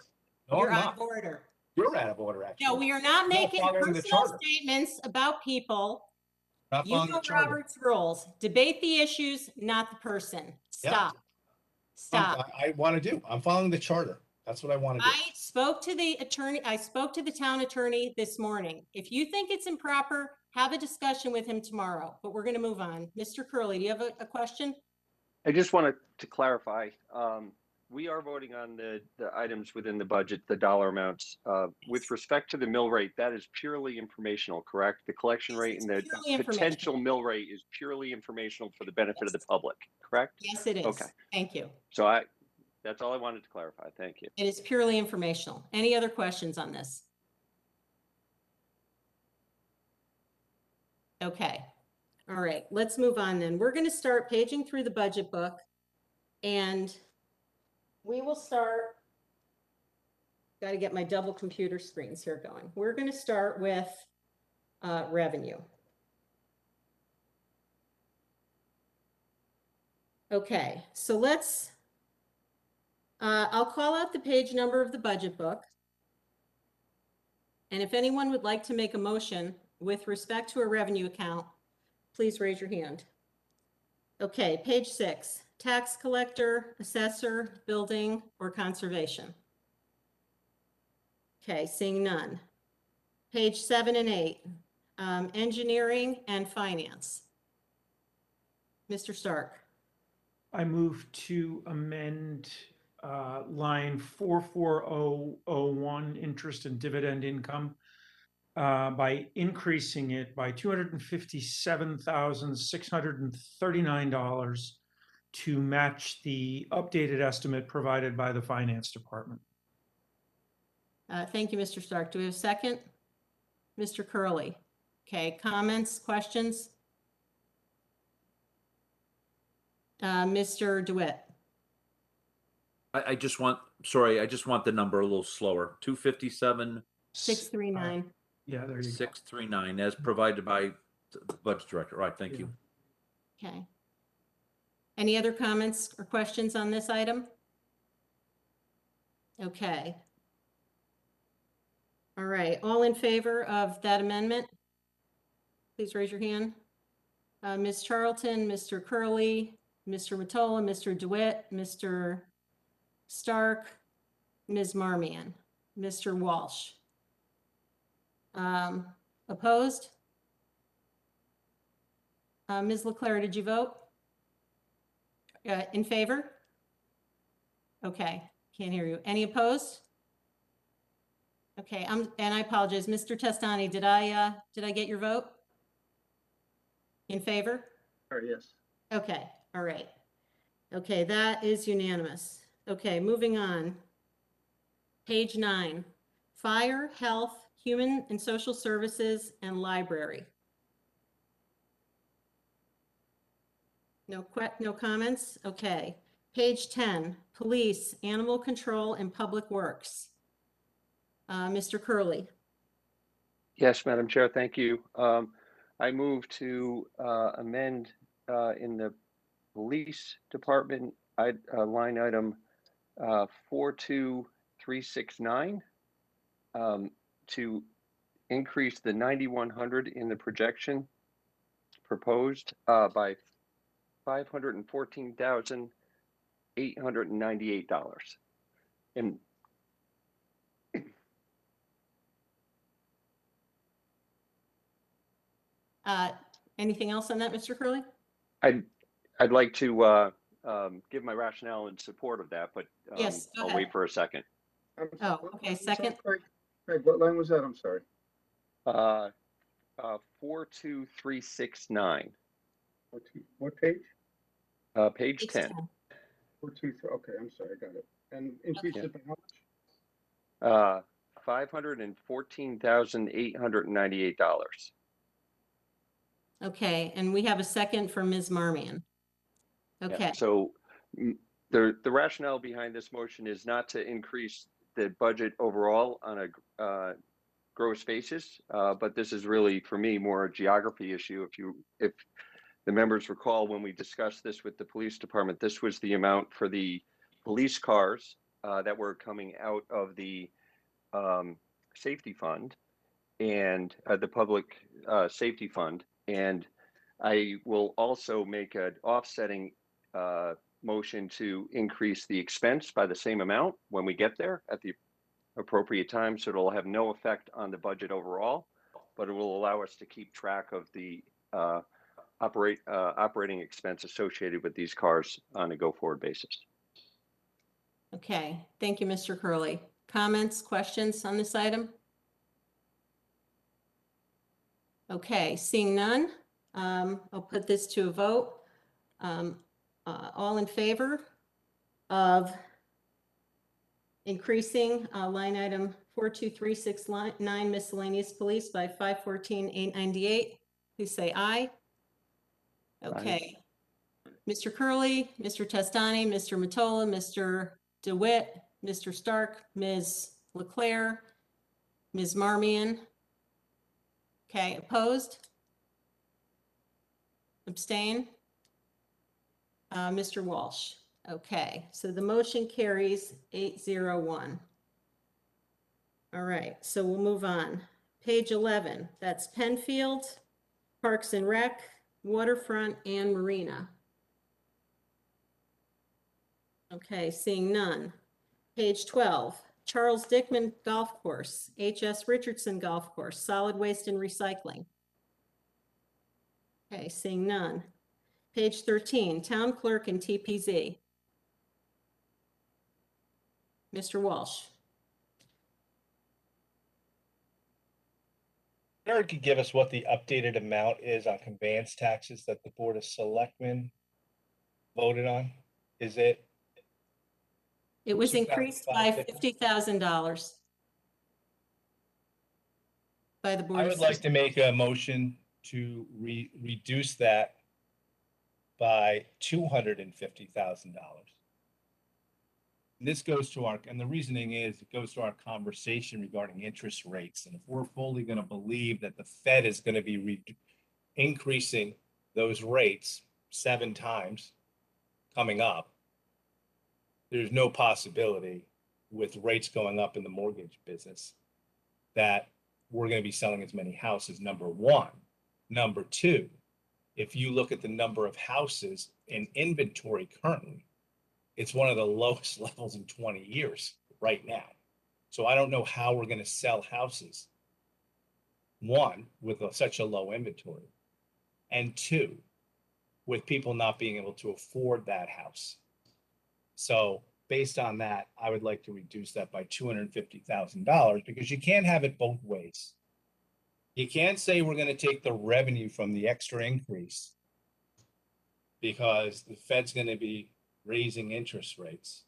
No, You're I'm out not. of order. You're out of order, actually. No, we are not You're making following the personal charter. statements about people. Not You following know the charter. Robert's rules. Debate the issues, not the person. Stop. Stop. I want to do. I'm following the charter. That's what I want to do. I spoke to the attorney. I spoke to the town attorney this morning. If you think it's improper, have a discussion with him tomorrow, but we're going to move on. Mr. Curley, do you have a question? I just wanted to clarify, we are voting on the items within the budget, the dollar amounts. With respect to the mill rate, that is purely informational, correct? The collection rate and the potential mill rate is purely informational for the benefit of the public, correct? Yes, it is. Okay. Thank you. So that's all I wanted to clarify. Thank you. It is purely informational. Any other questions on this? Okay. All right, let's move on then. We're going to start paging through the budget book, and we will start. Got to get my double computer screens here going. We're going to start with revenue. Okay, so let's, I'll call out the page number of the budget book. And if anyone would like to make a motion with respect to a revenue account, please raise your hand. Okay, page 6, tax collector, assessor, building, or conservation. Okay, seeing none. Page 7 and 8, engineering and finance. Mr. Stark. I move to amend line 44001, interest and dividend income, by increasing it by $257,639 to match the updated estimate provided by the finance department. Thank you, Mr. Stark. Do we have a second? Mr. Curley. Okay, comments, questions? Mr. DeWitt. I just want, sorry, I just want the number a little slower. 257. 639. Yeah, there you go. 639 as provided by the budget director. All right, thank you. Okay. Any other comments or questions on this item? Okay. All right, all in favor of that amendment? Please raise your hand. Ms. Charlton, Mr. Curley, Mr. Mottola, Mr. DeWitt, Mr. Stark, Ms. Marmion, Mr. Walsh. Opposed? Ms. Leclerc, did you vote? In favor? Okay, can't hear you. Any opposed? Okay, and I apologize, Mr. Testani, did I get your vote? In favor? Yes. Okay, all right. Okay, that is unanimous. Okay, moving on. Page 9, fire, health, human and social services, and library. No comments? Okay. Page 10, police, animal control, and public works. Mr. Curley. Yes, Madam Chair, thank you. I move to amend in the police department line item 42369 to increase the 9,100 in the projection proposed by $514,898. And Anything else on that, Mr. Curley? I'd like to give my rationale in support of that, but Yes, go I'll ahead. wait for a second. Oh, okay, second. Craig, what line was that? I'm sorry. 42369. What page? Page 10. 423. Okay, I'm sorry, I got it. And increase it by how much? $514,898. Okay, and we have a second from Ms. Marmion. Okay. Yeah, so the rationale behind this motion is not to increase the budget overall on a gross basis, but this is really, for me, more a geography issue. If the members recall, when we discussed this with the police department, this was the amount for the police cars that were coming out of the safety fund and the public safety fund. And I will also make an offsetting motion to increase the expense by the same amount when we get there at the appropriate time. So it'll have no effect on the budget overall, but it will allow us to keep track of the operating expense associated with these cars on a go-forward basis. Okay, thank you, Mr. Curley. Comments, questions on this item? Okay, seeing none, I'll put this to a vote. All in favor of increasing line item 42369 miscellaneous police by $514,898, please say aye. Okay. Aye. Mr. Curley, Mr. Testani, Mr. Mottola, Mr. DeWitt, Mr. Stark, Ms. Leclerc, Ms. Marmion. Okay, opposed? Abstain? Mr. Walsh. Okay, so the motion carries 801. All right, so we'll move on. Page 11, that's Penfield, Parks and Rec, waterfront, and marina? Okay, seeing none. Page 12, Charles Dickman Golf Course, H.S. Richardson Golf Course, solid waste and recycling. Okay, seeing none. Page 13, town clerk and TPZ. Mr. Walsh. Eric could give us what the updated amount is on conveyance taxes that the Board of Selectmen voted on. Is it? It was increased by $2,550? $50,000 by the Board I of would like to make a motion to reduce that by $250,000. This goes to our, and the reasoning is it goes to our conversation regarding interest rates. And if we're fully going to believe that the Fed is going to be increasing those rates 7 times coming up, there's no possibility with rates going up in the mortgage business that we're going to be selling as many houses, number one. Number two, if you look at the number of houses in inventory currently, it's one of the lowest levels in 20 years right now. So I don't know how we're going to sell houses, one, with such a low inventory, and two, with people not being able to afford that house. So based on that, I would like to reduce that by $250,000 because you can't have it both ways. You can't say we're going to take the revenue from the extra increase because the Fed's going to be raising interest rates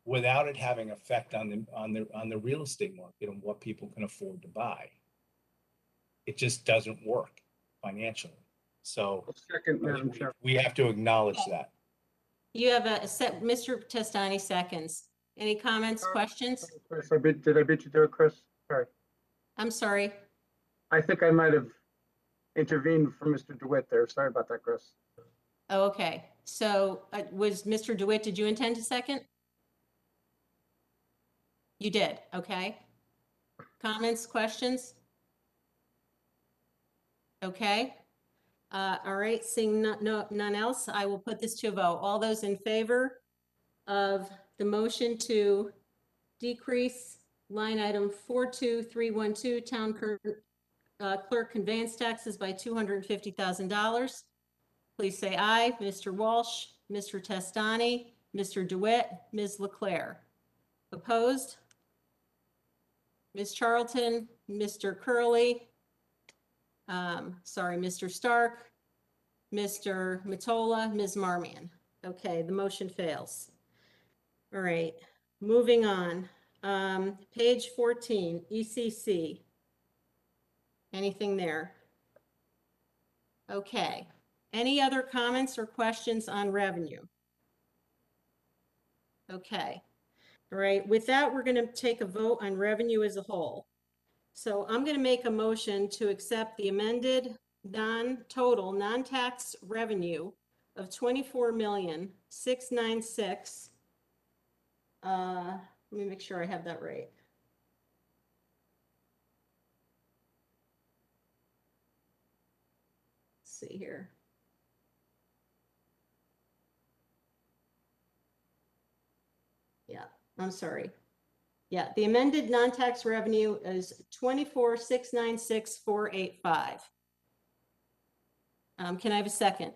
without it having effect on the real estate market and what people can afford to buy. It just doesn't work financially. So Second, Madam Chair. we have to acknowledge that. You have a set, Mr. Testani seconds. Any comments, questions? Chris, did I beat you to it, Chris? Sorry. I'm sorry. I think I might have intervened for Mr. DeWitt there. Sorry about that, Chris. Oh, okay. So was Mr. DeWitt, did you intend to second? You did, okay. Comments, questions? Okay. All right, seeing none else, I will put this to a vote. All those in favor of the motion to decrease line item 42312, town clerk conveyance taxes by $250,000, please say aye. Mr. Walsh, Mr. Testani, Mr. DeWitt, Ms. Leclerc. Opposed? Ms. Charlton, Mr. Curley, sorry, Mr. Stark, Mr. Mottola, Ms. Marmion. Okay, the motion fails. All right, moving on. Page 14, ECC. Anything there? Okay. Any other comments or questions on revenue? Okay. All right, with that, we're going to take a vote on revenue as a whole. So I'm going to make a motion to accept the amended total non-tax revenue of $24,696,000. Let me make sure I have that right. Let's see here. Yeah, I'm sorry. Yeah, the amended non-tax revenue is $24,696,485. Can I have a second?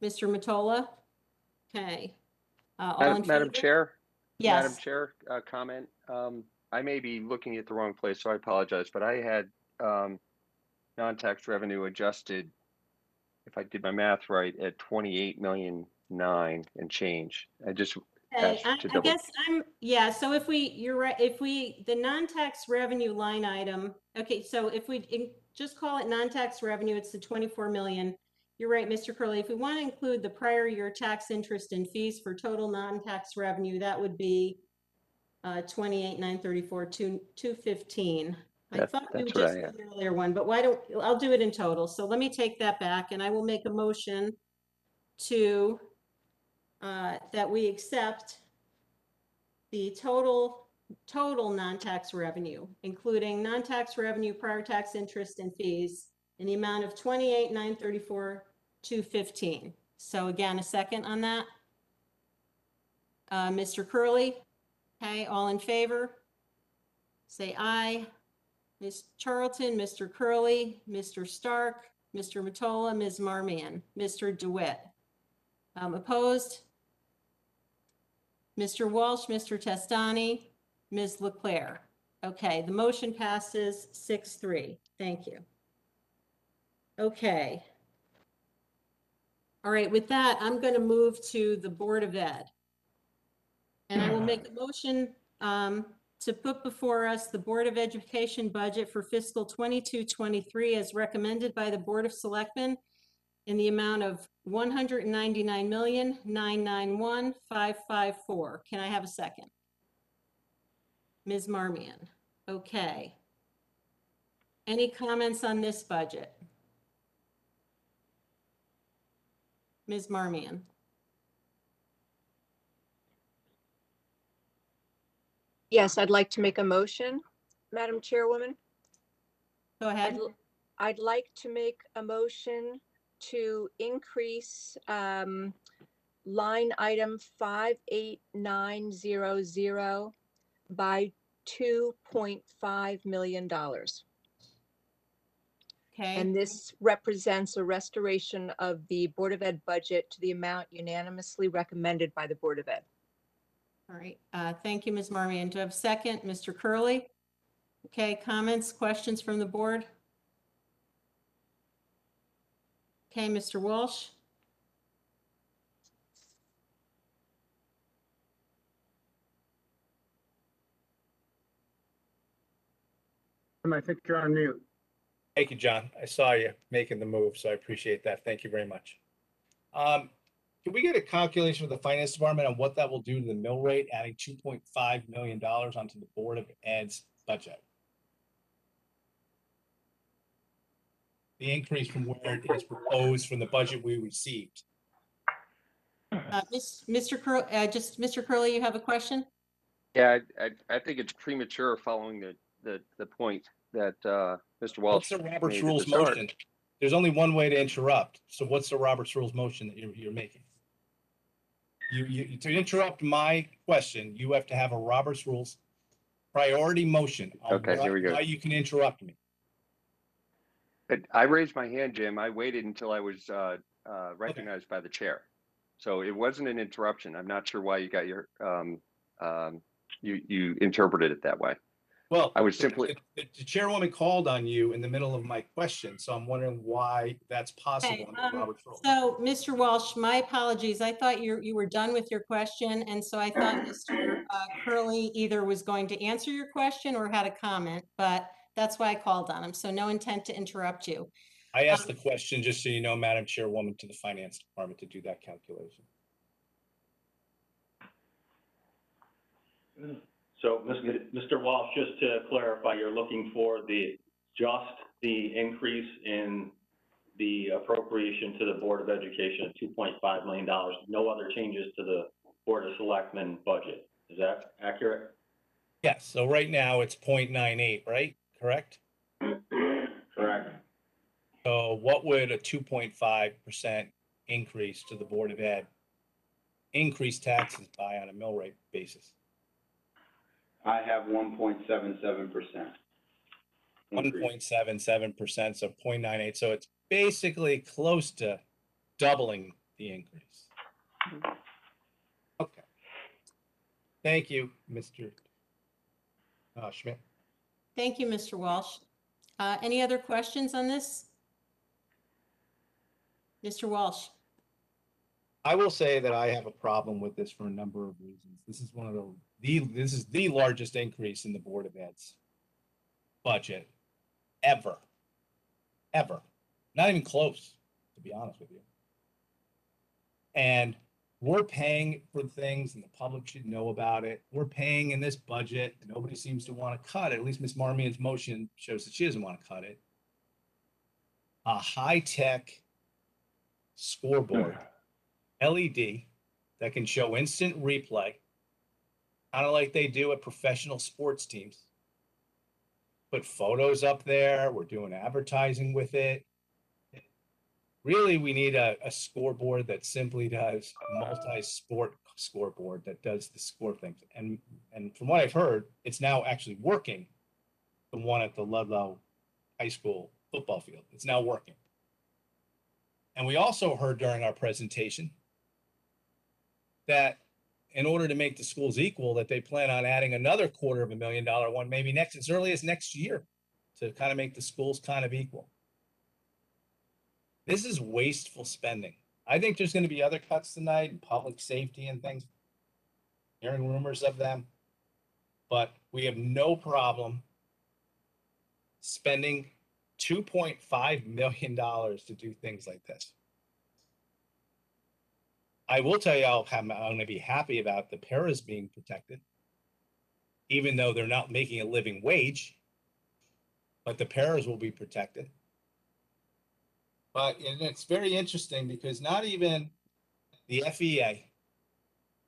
Mr. Mottola? Okay. All in Madam favor? Chair? Yes. Madam Chair, comment. I may be looking at the wrong place, so I apologize, but I had non-tax revenue adjusted, if I did my math right, at 28,000,009 and change. I just Okay, asked to I double. guess yeah, so if you're right, the non-tax revenue line item, okay, so if we just call it non-tax revenue, it's the 24 million. You're right, Mr. Curley. If we want to include the prior year tax, interest, and fees for total non-tax revenue, that would be 28,934, 215. I thought we would just do the earlier one, but I'll do it in total. So let me take that back, and I will make a motion to that we accept the total non-tax revenue, including non-tax revenue, prior tax, interest, and fees in the amount of $28,934,215. So again, a second on that. Mr. Curley, okay, all in favor? Say aye. Ms. Charlton, Mr. Curley, Mr. Stark, Mr. Mottola, Ms. Marmion, Mr. DeWitt. Opposed? Mr. Walsh, Mr. Testani, Ms. Leclerc. Okay, the motion passes 6-3. Thank you. Okay. All right, with that, I'm going to move to the Board of Ed. And I will make a motion to put before us the Board of Education budget for fiscal 22-23 as recommended by the Board of Selectmen in the amount of $199,991,554. Can I have a second? Ms. Marmion. Okay. Any comments on this budget? Ms. Marmion. Yes, I'd like to make a motion, Madam Chairwoman. Go ahead. I'd like to make a motion to increase line item 58900 by $2.5 million. Okay. And this represents a restoration of the Board of Ed budget to the amount unanimously recommended by the Board of Ed. All right. Thank you, Ms. Marmion. Do I have a second? Mr. Curley? Okay, comments, questions from the board? Okay, Mr. Walsh? I think you're on mute. Thank you, John. I saw you making the move, so I appreciate that. Thank you very much. Can we get a calculation for the finance department on what that will do to the mill rate, adding $2.5 million onto the Board of Ed's budget? The increase from where it is proposed from the budget we received. Mr. Curley, you have a question? Yeah, I think it's premature following the point that Mr. Walsh What's the Robert's made at Rules the start. motion? There's only one way to interrupt. So what's the Robert's Rules motion that you're making? You to interrupt my question, you have to have a Robert's Rules priority motion on Okay, here we go. why you can interrupt me. I raised my hand, Jim. I waited until I was recognized by the chair. So it wasn't an interruption. I'm not sure why you got your, you interpreted it that way. Well, I was simply. The chairwoman called on you in the middle of my question, so I'm wondering why that's possible Okay, under Robert's Rules. so Mr. Walsh, my apologies. I thought you were done with your question, and so I thought Mr. Curley either was going to answer your question or had a comment, but that's why I called on him. So no intent to interrupt you. I asked the question, just so you know, Madam Chairwoman, to the Finance Department to do that calculation. So, Mr. Walsh, just to clarify, you're looking for just the increase in the appropriation to the Board of Education of $2.5 million, no other changes to the Board of Selectmen budget. Is that accurate? Yes, so right now it's 0.98, right? Correct? Correct. So what would a 2.5% increase to the Board of Ed increase taxes by on a mill rate basis? I have 1.77%. 1.77%, so 0.98. So it's basically close to doubling the increase. Okay. Thank you, Mr. Schmidt. Thank you, Mr. Walsh. Any other questions on this? Mr. Walsh. I will say that I have a problem with this for a number of reasons. This is one of this is the largest increase in the Board of Ed's budget ever. Not even close, to be honest with you. And we're paying for things and the public should know about it. We're paying in this budget. Nobody seems to want to cut it. At least Ms. Marmion's motion shows that she doesn't want to cut it. A high-tech scoreboard, LED, that can show instant replay, kind of like they do at professional sports teams. put photos up there. We're doing advertising with it. Really, we need a scoreboard that simply does multi-sport scoreboard that does the score things. And from what I've heard, it's now actually working. The one at the Ludlow High School football field. It's now working. And we also heard during our presentation that in order to make the schools equal, that they plan on adding another $250,000 one, maybe as early as next year, to kind of make the schools kind of equal. This is wasteful spending. I think there's going to be other cuts tonight in public safety and things, hearing rumors of them, but we have no problem spending $2.5 million to do things like this. I will tell you, I'm going to be happy about the paras being protected, even though they're not making a living wage, but the paras will be protected. But it's very interesting because not even the FEA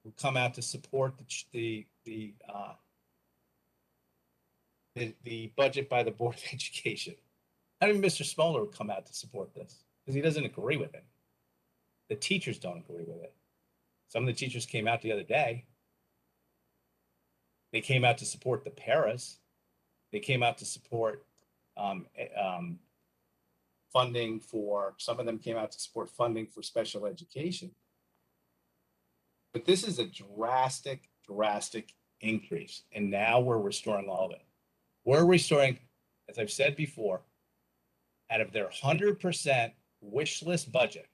will come out to support the budget by the Board of Education. Not even Mr. Smoller would come out to support this because he doesn't agree with it. The teachers don't agree with it. Some of the teachers came out the other day. They came out to support the paras. They came out to support funding for, some of them came out to support funding for special education. But this is a drastic increase. And now we're restoring all of it. We're restoring, as I've said before, out of their 100% wish list budget,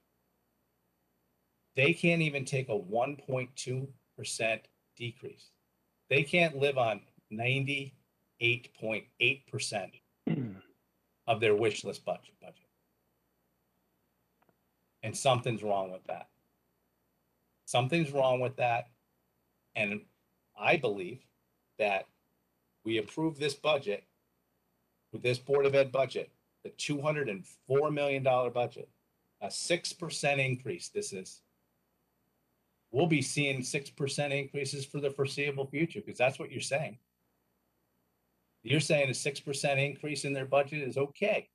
they can't even take a 1.2% decrease. They can't live on 98.8% of their wish list budget. And something's wrong with that. Something's wrong with that. And I believe that we approve this budget, with this Board of Ed budget, the $204 million budget, a 6% increase this is. We'll be seeing 6% increases for the foreseeable future because that's what you're saying. You're saying a 6% increase in their budget is okay.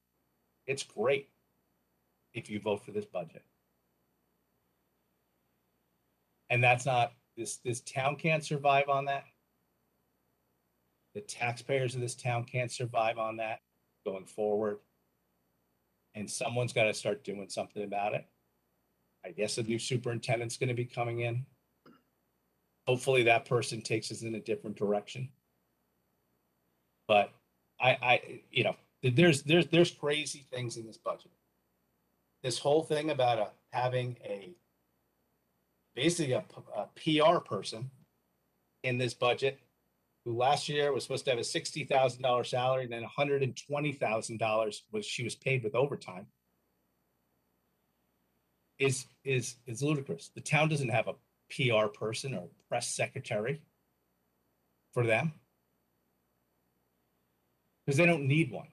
It's great if you vote for this budget. And that's not, this town can't survive on that. The taxpayers of this town can't survive on that going forward. And someone's got to start doing something about it. I guess a new superintendent's going to be coming in. Hopefully that person takes us in a different direction. But there's crazy things in this budget. This whole thing about having basically a PR person in this budget who last year was supposed to have a $60,000 salary and then $120,000 she was paid with overtime is ludicrous. The town doesn't have a PR person or press secretary for them because they don't need one.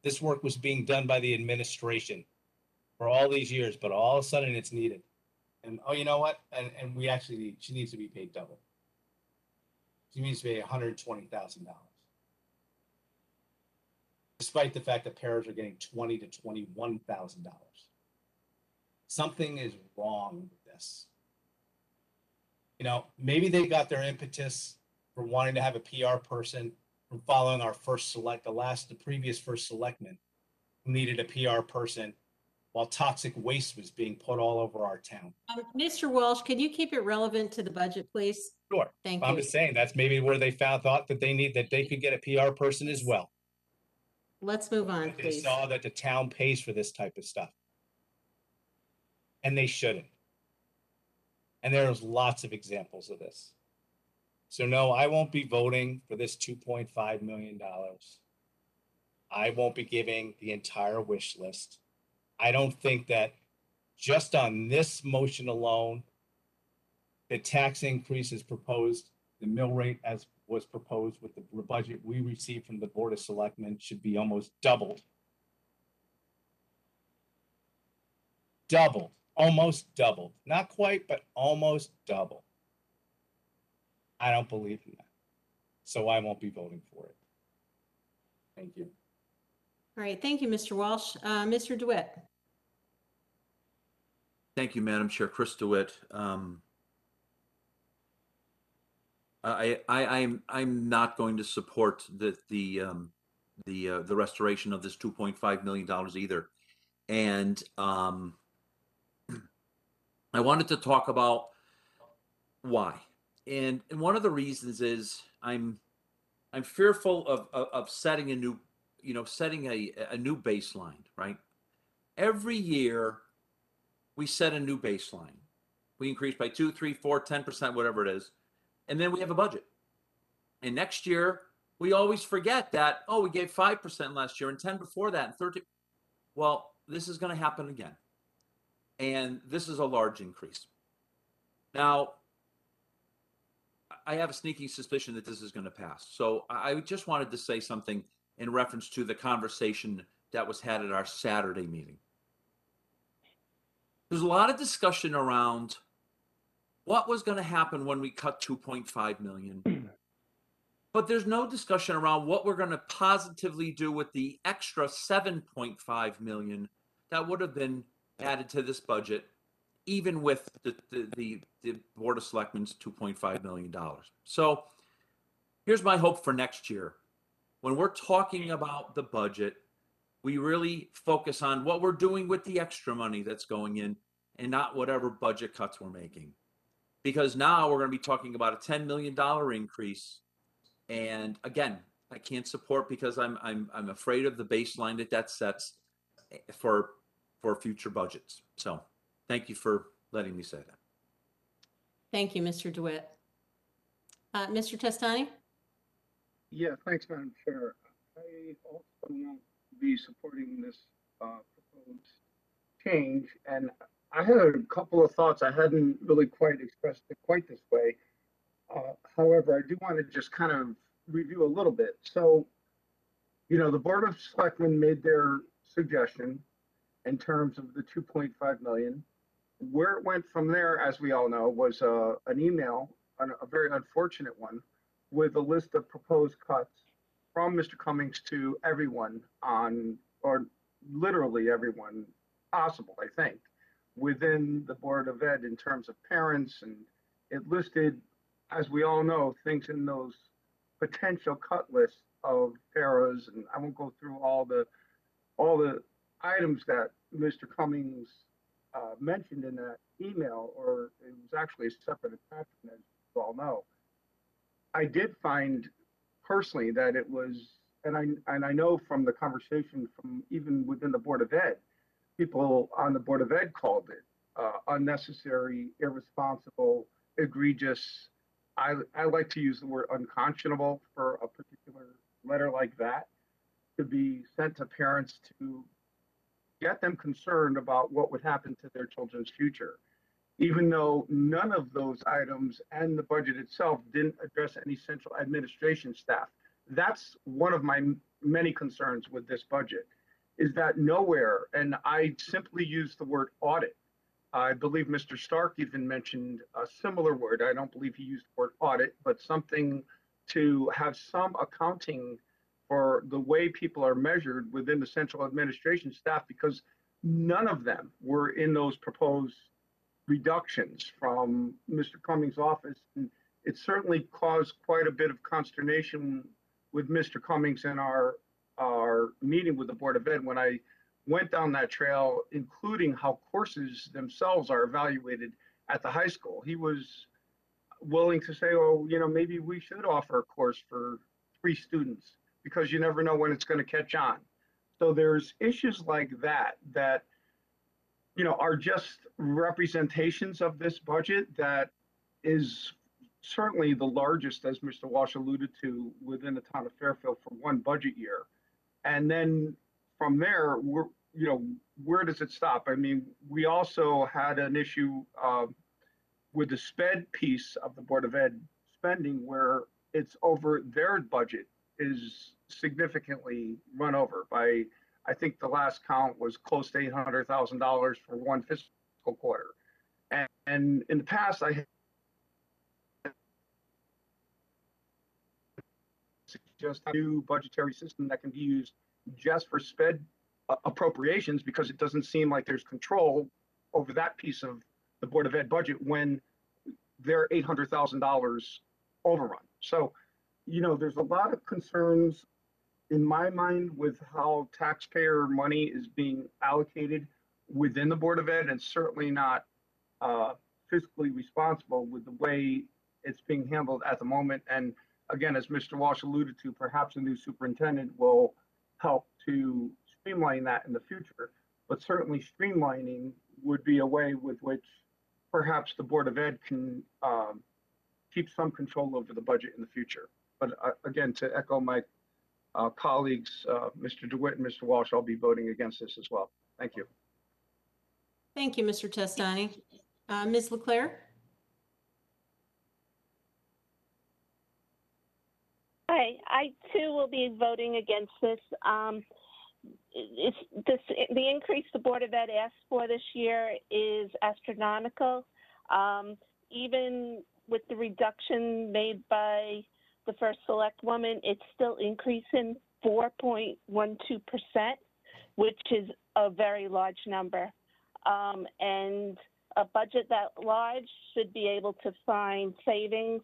This work was being done by the administration for all these years, but all of a sudden it's needed. And oh, you know what? And she needs to be paid double. She needs to pay $120,000. Despite the fact that paras are getting $20,000 to $21,000. Something is wrong with this. Maybe they got their impetus for wanting to have a PR person from following the previous first selectman who needed a PR person while toxic waste was being put all over our town. Mr. Walsh, can you keep it relevant to the budget, please? Sure. Thank I'm you. just saying that's maybe where they thought that they could get a PR person as well. Let's move on, They please. saw that the town pays for this type of stuff. And they shouldn't. And there's lots of examples of this. So no, I won't be voting for this $2.5 million. I won't be giving the entire wish list. I don't think that just on this motion alone, the tax increase is proposed, the mill rate as was proposed with the budget we received from the Board of Selectmen should be almost doubled. Doubled, almost doubled. Not quite, but almost double. I don't believe in that. So I won't be voting for it. Thank you. All right, thank you, Mr. Walsh. Mr. DeWitt. Thank you, Madam Chair. Chris DeWitt. I'm not going to support the restoration of this $2.5 million either. And I wanted to talk about why. And one of the reasons is I'm fearful of setting a new, setting a new baseline, right? Every year we set a new baseline. We increase by 2, 3, 4, 10%, whatever it is. And then we have a budget. And next year we always forget that, oh, we gave 5% last year and 10 before that and 13. Well, this is going to happen again. And this is a large increase. Now, I have a sneaking suspicion that this is going to pass. So I just wanted to say something in reference to the conversation that was had at our Saturday meeting. There's a lot of discussion around what was going to happen when we cut 2.5 million. But there's no discussion around what we're going to positively do with the extra 7.5 million that would have been added to this budget, even with the Board of Selectmen's $2.5 million. So here's my hope for next year. When we're talking about the budget, we really focus on what we're doing with the extra money that's going in and not whatever budget cuts we're making. Because now we're going to be talking about a $10 million increase. And again, I can't support because I'm afraid of the baseline that sets for future budgets. So thank you for letting me say that. Thank you, Mr. DeWitt. Mr. Testani? Yeah, thanks, Madam Chair. I also won't be supporting this proposed change, and I had a couple of thoughts. I hadn't really quite expressed it quite this way. However, I do want to just kind of review a little bit. So, the Board of Selectmen made their suggestion in terms of the 2.5 million. Where it went from there, as we all know, was an email, a very unfortunate one, with a list of proposed cuts from Mr. Cummings to everyone or literally everyone possible, I think, within the Board of Ed in terms of parents. And it listed, as we all know, things in those potential cut lists of paras, and I won't go through all the items that Mr. Cummings mentioned in that email, or it was actually a separate attachment, as you all know. I did find personally that it was, and I know from the conversation from even within the Board of Ed, people on the Board of Ed called it unnecessary, irresponsible, egregious. I like to use the word unconscionable for a particular letter like that to be sent to parents to get them concerned about what would happen to their children's future, even though none of those items and the budget itself didn't address any central administration staff. That's one of my many concerns with this budget, is that nowhere, and I simply use the word audit. I believe Mr. Stark even mentioned a similar word. I don't believe he used the word audit, but something to have some accounting for the way people are measured within the central administration staff, because none of them were in those proposed reductions from Mr. Cummings' office. And it certainly caused quite a bit of consternation with Mr. Cummings in our meeting with the Board of Ed when I went down that trail, including how courses themselves are evaluated at the high school. He was willing to say, oh, maybe we should offer a course for 3 students because you never know when it's going to catch on. So there's issues like that are just representations of this budget that is certainly the largest, as Mr. Walsh alluded to, within the town of Fairfield for one budget year. And then from there, where does it stop? I mean, we also had an issue with the SPED piece of the Board of Ed spending, where it's over, their budget is significantly run over by, I think the last count was close to $800,000 for one fiscal quarter. And in the past, I just a new budgetary system that can be used just for sped appropriations, because it doesn't seem like there's control over that piece of the Board of Ed budget when they're $800,000 overrun. So, there's a lot of concerns in my mind with how taxpayer money is being allocated within the Board of Ed, and certainly not fiscally responsible with the way it's being handled at the moment. And again, as Mr. Walsh alluded to, perhaps a new superintendent will help to streamline that in the future. But certainly streamlining would be a way with which perhaps the Board of Ed can keep some control over the budget in the future. But again, to echo my colleagues, Mr. DeWitt and Mr. Walsh, I'll be voting against this as well. Thank you. Thank you, Mr. Testani. Ms. LeClaire? Hi, I too will be voting against this. The increase the Board of Ed asked for this year is astronomical. Even with the reduction made by the first select woman, it's still increasing 4.12%, which is a very large number. And a budget that large should be able to find savings.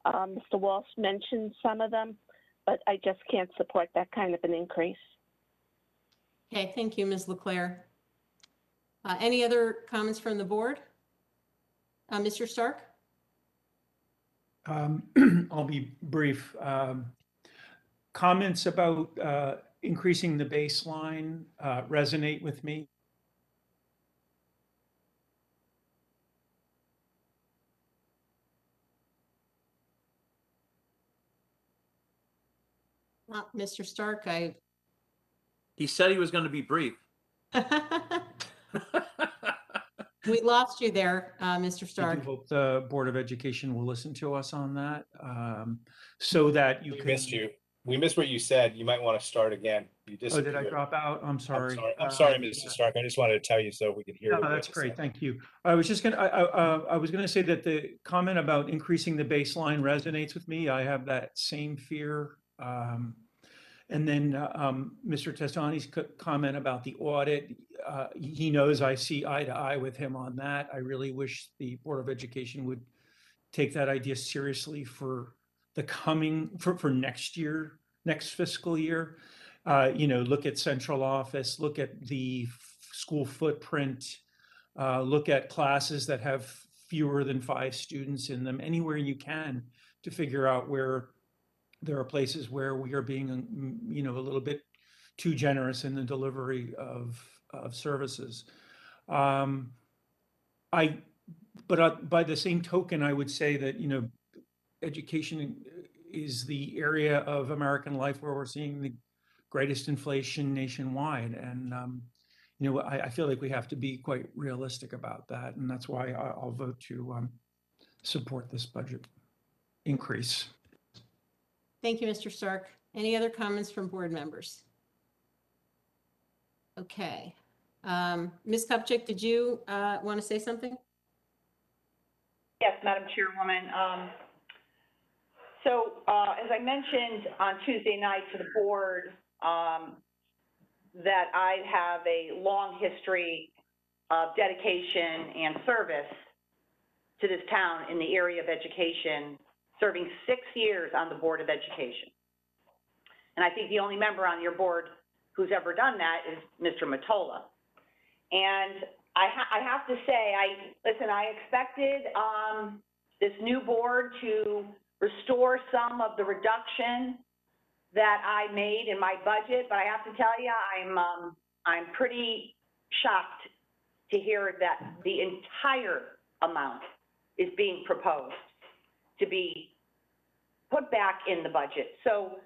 Mr. Walsh mentioned some of them, but I just can't support that kind of an increase. Okay, thank you, Ms. LeClaire. Any other comments from the board? Mr. Stark? I'll be brief. Comments about increasing the baseline resonate with me. Mr. Stark, He said he was going to be brief. we lost you there, Mr. I Stark. do hope the Board of Education will listen to us on that, so that you We can. missed you. We missed what you said. You might want to start again. You Oh, disappeared. did I drop out? I'm sorry. I'm sorry, Mr. Stark. I just wanted to tell you so we could hear. No, that's great. Thank you. I was just I was gonna say that the comment about increasing the baseline resonates with me. I have that same fear. And then Mr. Testani's comment about the audit, he knows I see eye to eye with him on that. I really wish the Board of Education would take that idea seriously for the coming, for next year, next fiscal year. Look at central office, look at the school footprint, look at classes that have fewer than 5 students in them, anywhere you can, to figure out where there are places where we are being, a little bit too generous in the delivery of services. But by the same token, I would say that, education is the area of American life where we're seeing the greatest inflation nationwide. And, I feel like we have to be quite realistic about that. And that's why I'll vote to support this budget increase. Thank you, Mr. Stark. Any other comments from board members? Okay. Ms. Kupchak, did you want to say something? Yes, Madam Chairwoman. As I mentioned on Tuesday night to the board, that I have a long history of dedication and service to this town in the area of education, serving 6 years on the Board of Education. And I think the only member on your board who's ever done that is Mr. Mottola. And I have to say, I expected this new board to restore some of the reduction that I made in my budget, but I have to tell you, I'm pretty shocked to hear that the entire amount is being proposed to be put back in the budget. So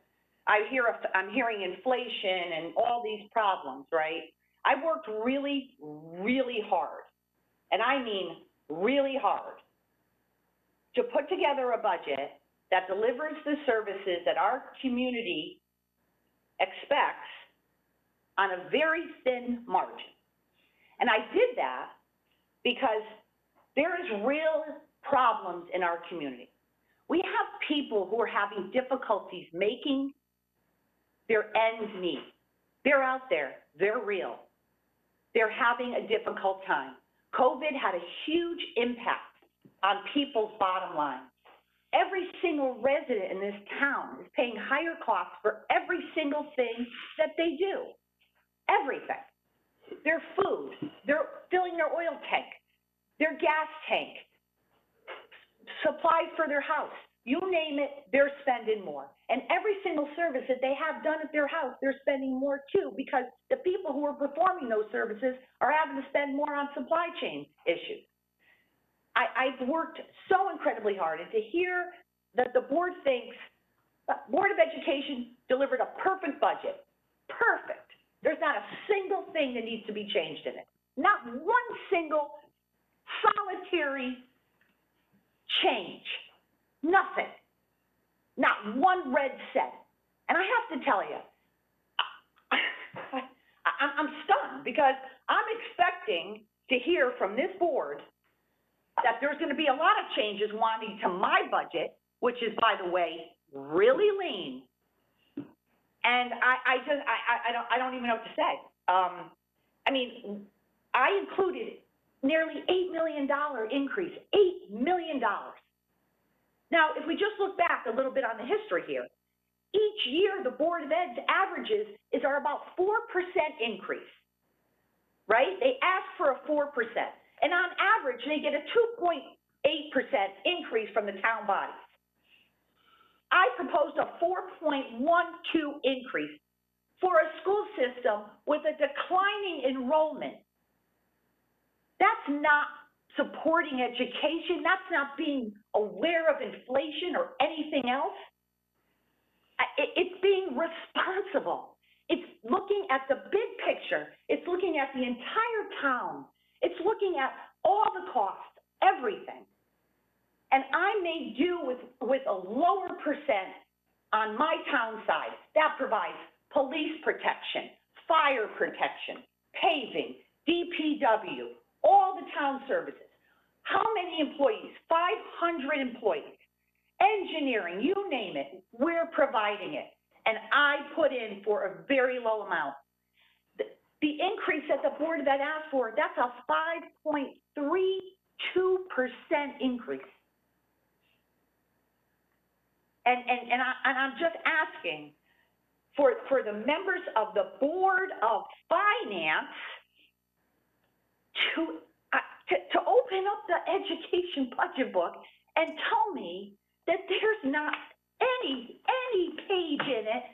I'm hearing inflation and all these problems, right? I worked really, really hard, and I mean really hard, to put together a budget that delivers the services that our community expects on a very thin margin. And I did that because there is real problems in our community. We have people who are having difficulties making their ends meet. They're out there, they're real. They're having a difficult time. COVID had a huge impact on people's bottom line. Every single resident in this town is paying higher costs for every single thing that they do. Everything. Their food, they're filling their oil tank, their gas tank, supplies for their house. You name it, they're spending more. And every single service that they have done at their house, they're spending more too, because the people who are performing those services are having to spend more on supply chain issues. I've worked so incredibly hard, and to hear that the board thinks, Board of Education delivered a perfect budget. Perfect. There's not a single thing that needs to be changed in it. Not one single solitary change. Nothing. Not one red cent. And I have to tell you, I'm stunned, because I'm expecting to hear from this board that there's going to be a lot of changes wanting to my budget, which is, by the way, really lean. And I don't even know what to say. I mean, I included nearly $8 million increase, $8 million. Now, if we just look back a little bit on the history here, each year the Board of Ed's averages are about 4% increase, right? They ask for a 4%. And on average, they get a 2.8% increase from the town bodies. I proposed a 4.12 increase for a school system with a declining enrollment. That's not supporting education. That's not being aware of inflation or anything else. It's being responsible. It's looking at the big picture. It's looking at the entire town. It's looking at all the costs, everything. And I may do with a lower percent on my town side. That provides police protection, fire protection, paving, DPW, all the town services. How many employees? 500 employees. Engineering, you name it, we're providing it. And I put in for a very low amount. The increase that the Board of Ed asked for, that's a 5.32% increase. And I'm just asking for the members of the Board of Finance to open up the education budget book and tell me that there's not any page in it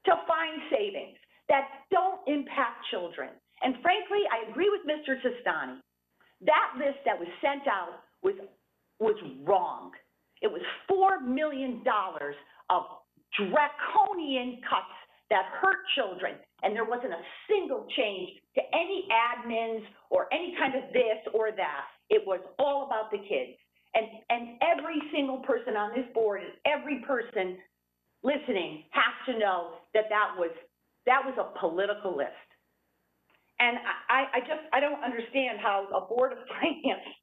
to find savings that don't impact children. And frankly, I agree with Mr. Testani. That list that was sent out was wrong. It was $4 million of draconian cuts that hurt children, and there wasn't a single change to any admins or any kind of this or that. It was all about the kids. And every single person on this board and every person listening has to know that was a political list. And I don't understand how a Board of Finance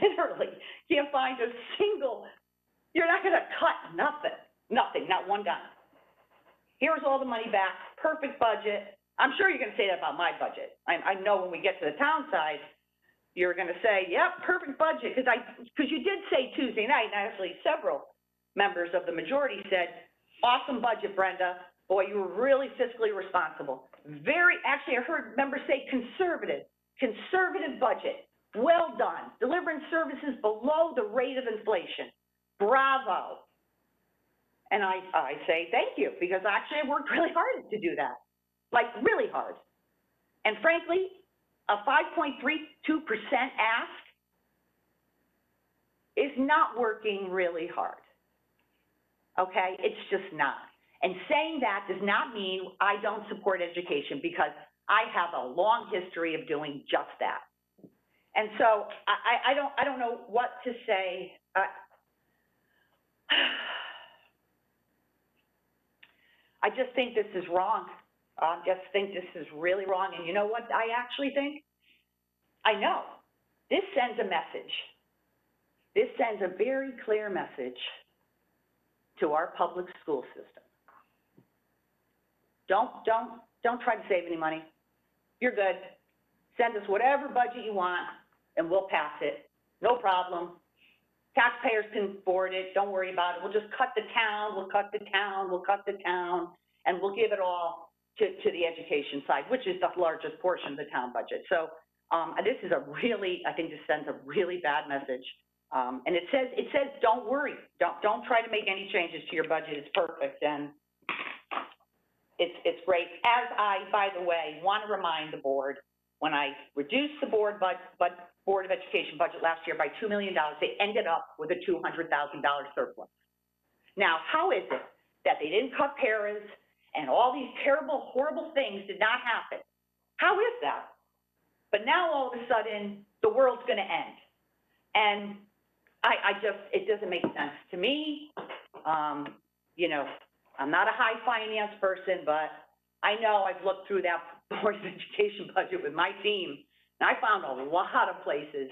literally can't find a single. You're not going to cut nothing, not one dime. Here's all the money back, perfect budget. I'm sure you're going to say that about my budget. I know when we get to the town side, you're going to say, yep, perfect budget, because you did say Tuesday night, and actually several members of the majority said, awesome budget, Brenda. Boy, you were really fiscally responsible. Actually, I heard members say conservative budget. Well done, delivering services below the rate of inflation. Bravo. And I say thank you, because actually I worked really hard to do that, like really hard. And frankly, a 5.32% ask is not working really hard, okay? It's just not. And saying that does not mean I don't support education, because I have a long history of doing just that. And so I don't know what to say. I just think this is wrong. I just think this is really wrong. And you know what I actually think? I know. This sends a message. This sends a very clear message to our public school system. Don't try to save any money. You're good. Send us whatever budget you want and we'll pass it. No problem. Taxpayers can afford it. Don't worry about it. We'll just cut the town, we'll cut the town, we'll cut the town, and we'll give it all to the education side, which is the largest portion of the town budget. So this is a really, I think this sends a really bad message. And it says, don't worry. Don't try to make any changes to your budget. It's perfect. And it's great. As I, by the way, want to remind the board, when I reduced the Board of Education budget last year by $2 million, they ended up with a $200,000 surplus. Now, how is it that they didn't cut paras and all these terrible, horrible things did not happen? How is that? But now all of a sudden, the world's going to end. And it doesn't make sense to me. You know, I'm not a high finance person, but I know I've looked through that Board of Education budget with my team, and I found a lot of places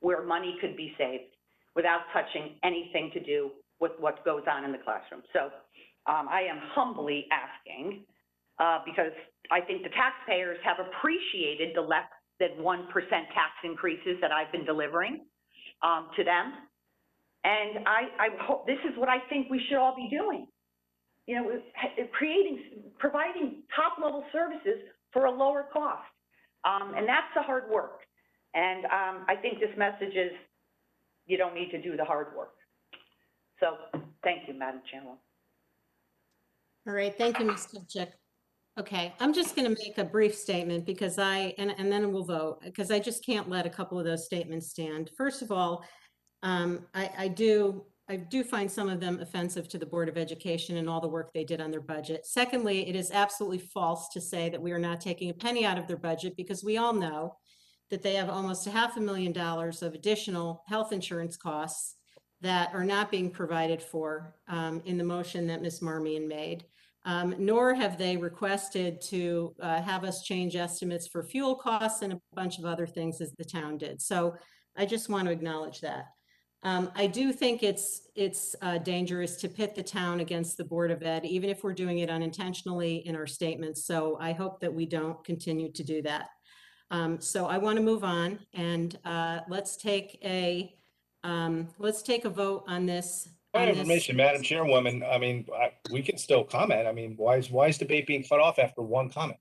where money could be saved without touching anything to do with what goes on in the classroom. So I am humbly asking, because I think the taxpayers have appreciated the less than 1% tax increases that I've been delivering to them. And I hope this is what I think we should all be doing. You know, providing top-level services for a lower cost. And that's the hard work. And I think this message is, you don't need to do the hard work. So thank you, Madam Chairman. All right, thank you, Ms. Kilchuk. Okay, I'm just going to make a brief statement because and then we'll vote, because I just can't let a couple of those statements stand. First of all, I do find some of them offensive to the Board of Education and all the work they did on their budget. Secondly, it is absolutely false to say that we are not taking a penny out of their budget, because we all know that they have almost $500,000 of additional health insurance costs that are not being provided for in the motion that Ms. Marmion made. Nor have they requested to have us change estimates for fuel costs and a bunch of other things as the town did. So I just want to acknowledge that. I do think it's dangerous to pit the town against the Board of Ed, even if we're doing it unintentionally in our statements. So I hope that we don't continue to do that. So I want to move on, and let's take a vote on this. Point of information, Madam Chairwoman, I mean, we can still comment. I mean, why is debate being cut off after one comment?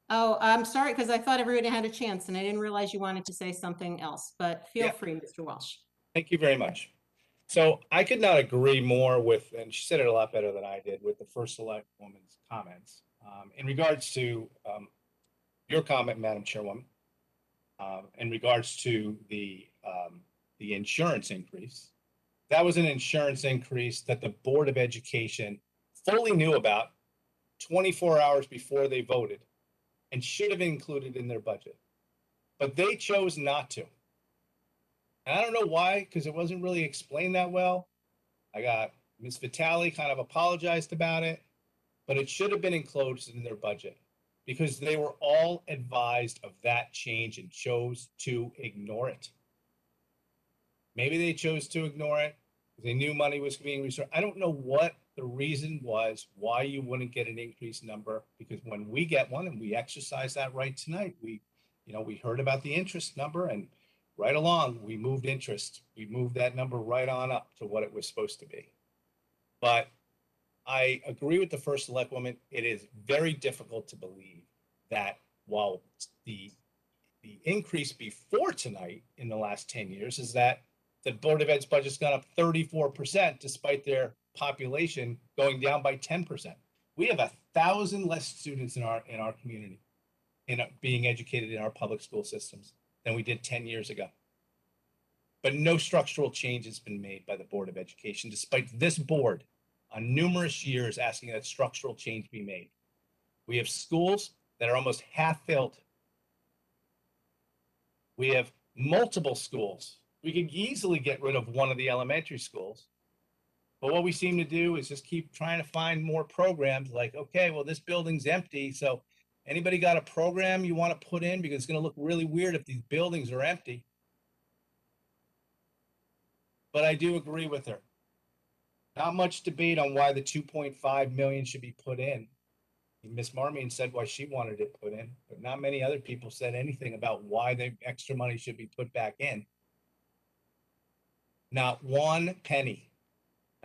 Oh, I'm sorry, because I thought everybody had a chance, and I didn't realize you wanted to say something else, but feel free, Mr. Walsh. Thank you very much. So I could not agree more with, and she said it a lot better than I did, with the first select woman's comments. In regards to your comment, Madam Chairwoman, in regards to the insurance increase, that was an insurance increase that the Board of Education fully knew about 24 hours before they voted and should have included in their budget. But they chose not to. And I don't know why, because it wasn't really explained that well. I got Ms. Vitale kind of apologized about it, but it should have been included in their budget because they were all advised of that change and chose to ignore it. Maybe they chose to ignore it because they knew money was being restored. I don't know what the reason was why you wouldn't get an increased number, because when we get one, and we exercise that right tonight, we heard about the interest number, and right along, we moved interest. We moved that number right on up to what it was supposed to be. But I agree with the first select woman. It is very difficult to believe that while the increase before tonight in the last 10 years is that the Board of Ed's budget's gone up 34% despite their population going down by 10%. We have 1,000 less students in our community being educated in our public school systems than we did 10 years ago. But no structural change has been made by the Board of Education, despite this board on numerous years asking that structural change be made. We have schools that are almost half filled. We have multiple schools. We could easily get rid of one of the elementary schools. But what we seem to do is just keep trying to find more programs like, okay, well, this building's empty, so anybody got a program you want to put in, because it's going to look really weird if these buildings are empty. But I do agree with her. Not much debate on why the 2.5 million should be put in. Miss Marmion said why she wanted it put in, but not many other people said anything about why the extra money should be put back in. Not one penny.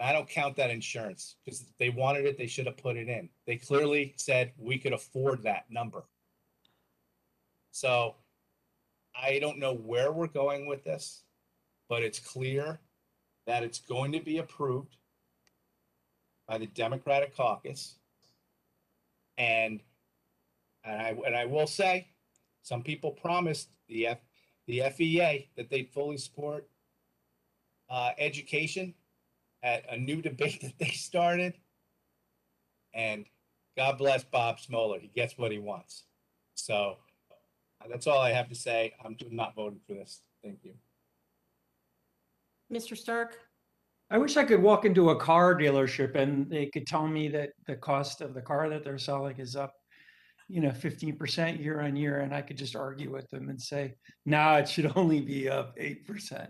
I don't count that insurance, because if they wanted it, they should have put it in. They clearly said we could afford that number. So I don't know where we're going with this, but it's clear that it's going to be approved by the Democratic caucus. And I will say, some people promised the FEA that they'd fully support education at a new debate that they started. And God bless Bob Smoller. He gets what he wants. So that's all I have to say. I'm not voting for this. Thank you. Mr. Stark? I wish I could walk into a car dealership and they could tell me that the cost of the car that they're selling is up, 15% year on year. And I could just argue with them and say, no, it should only be up 8%.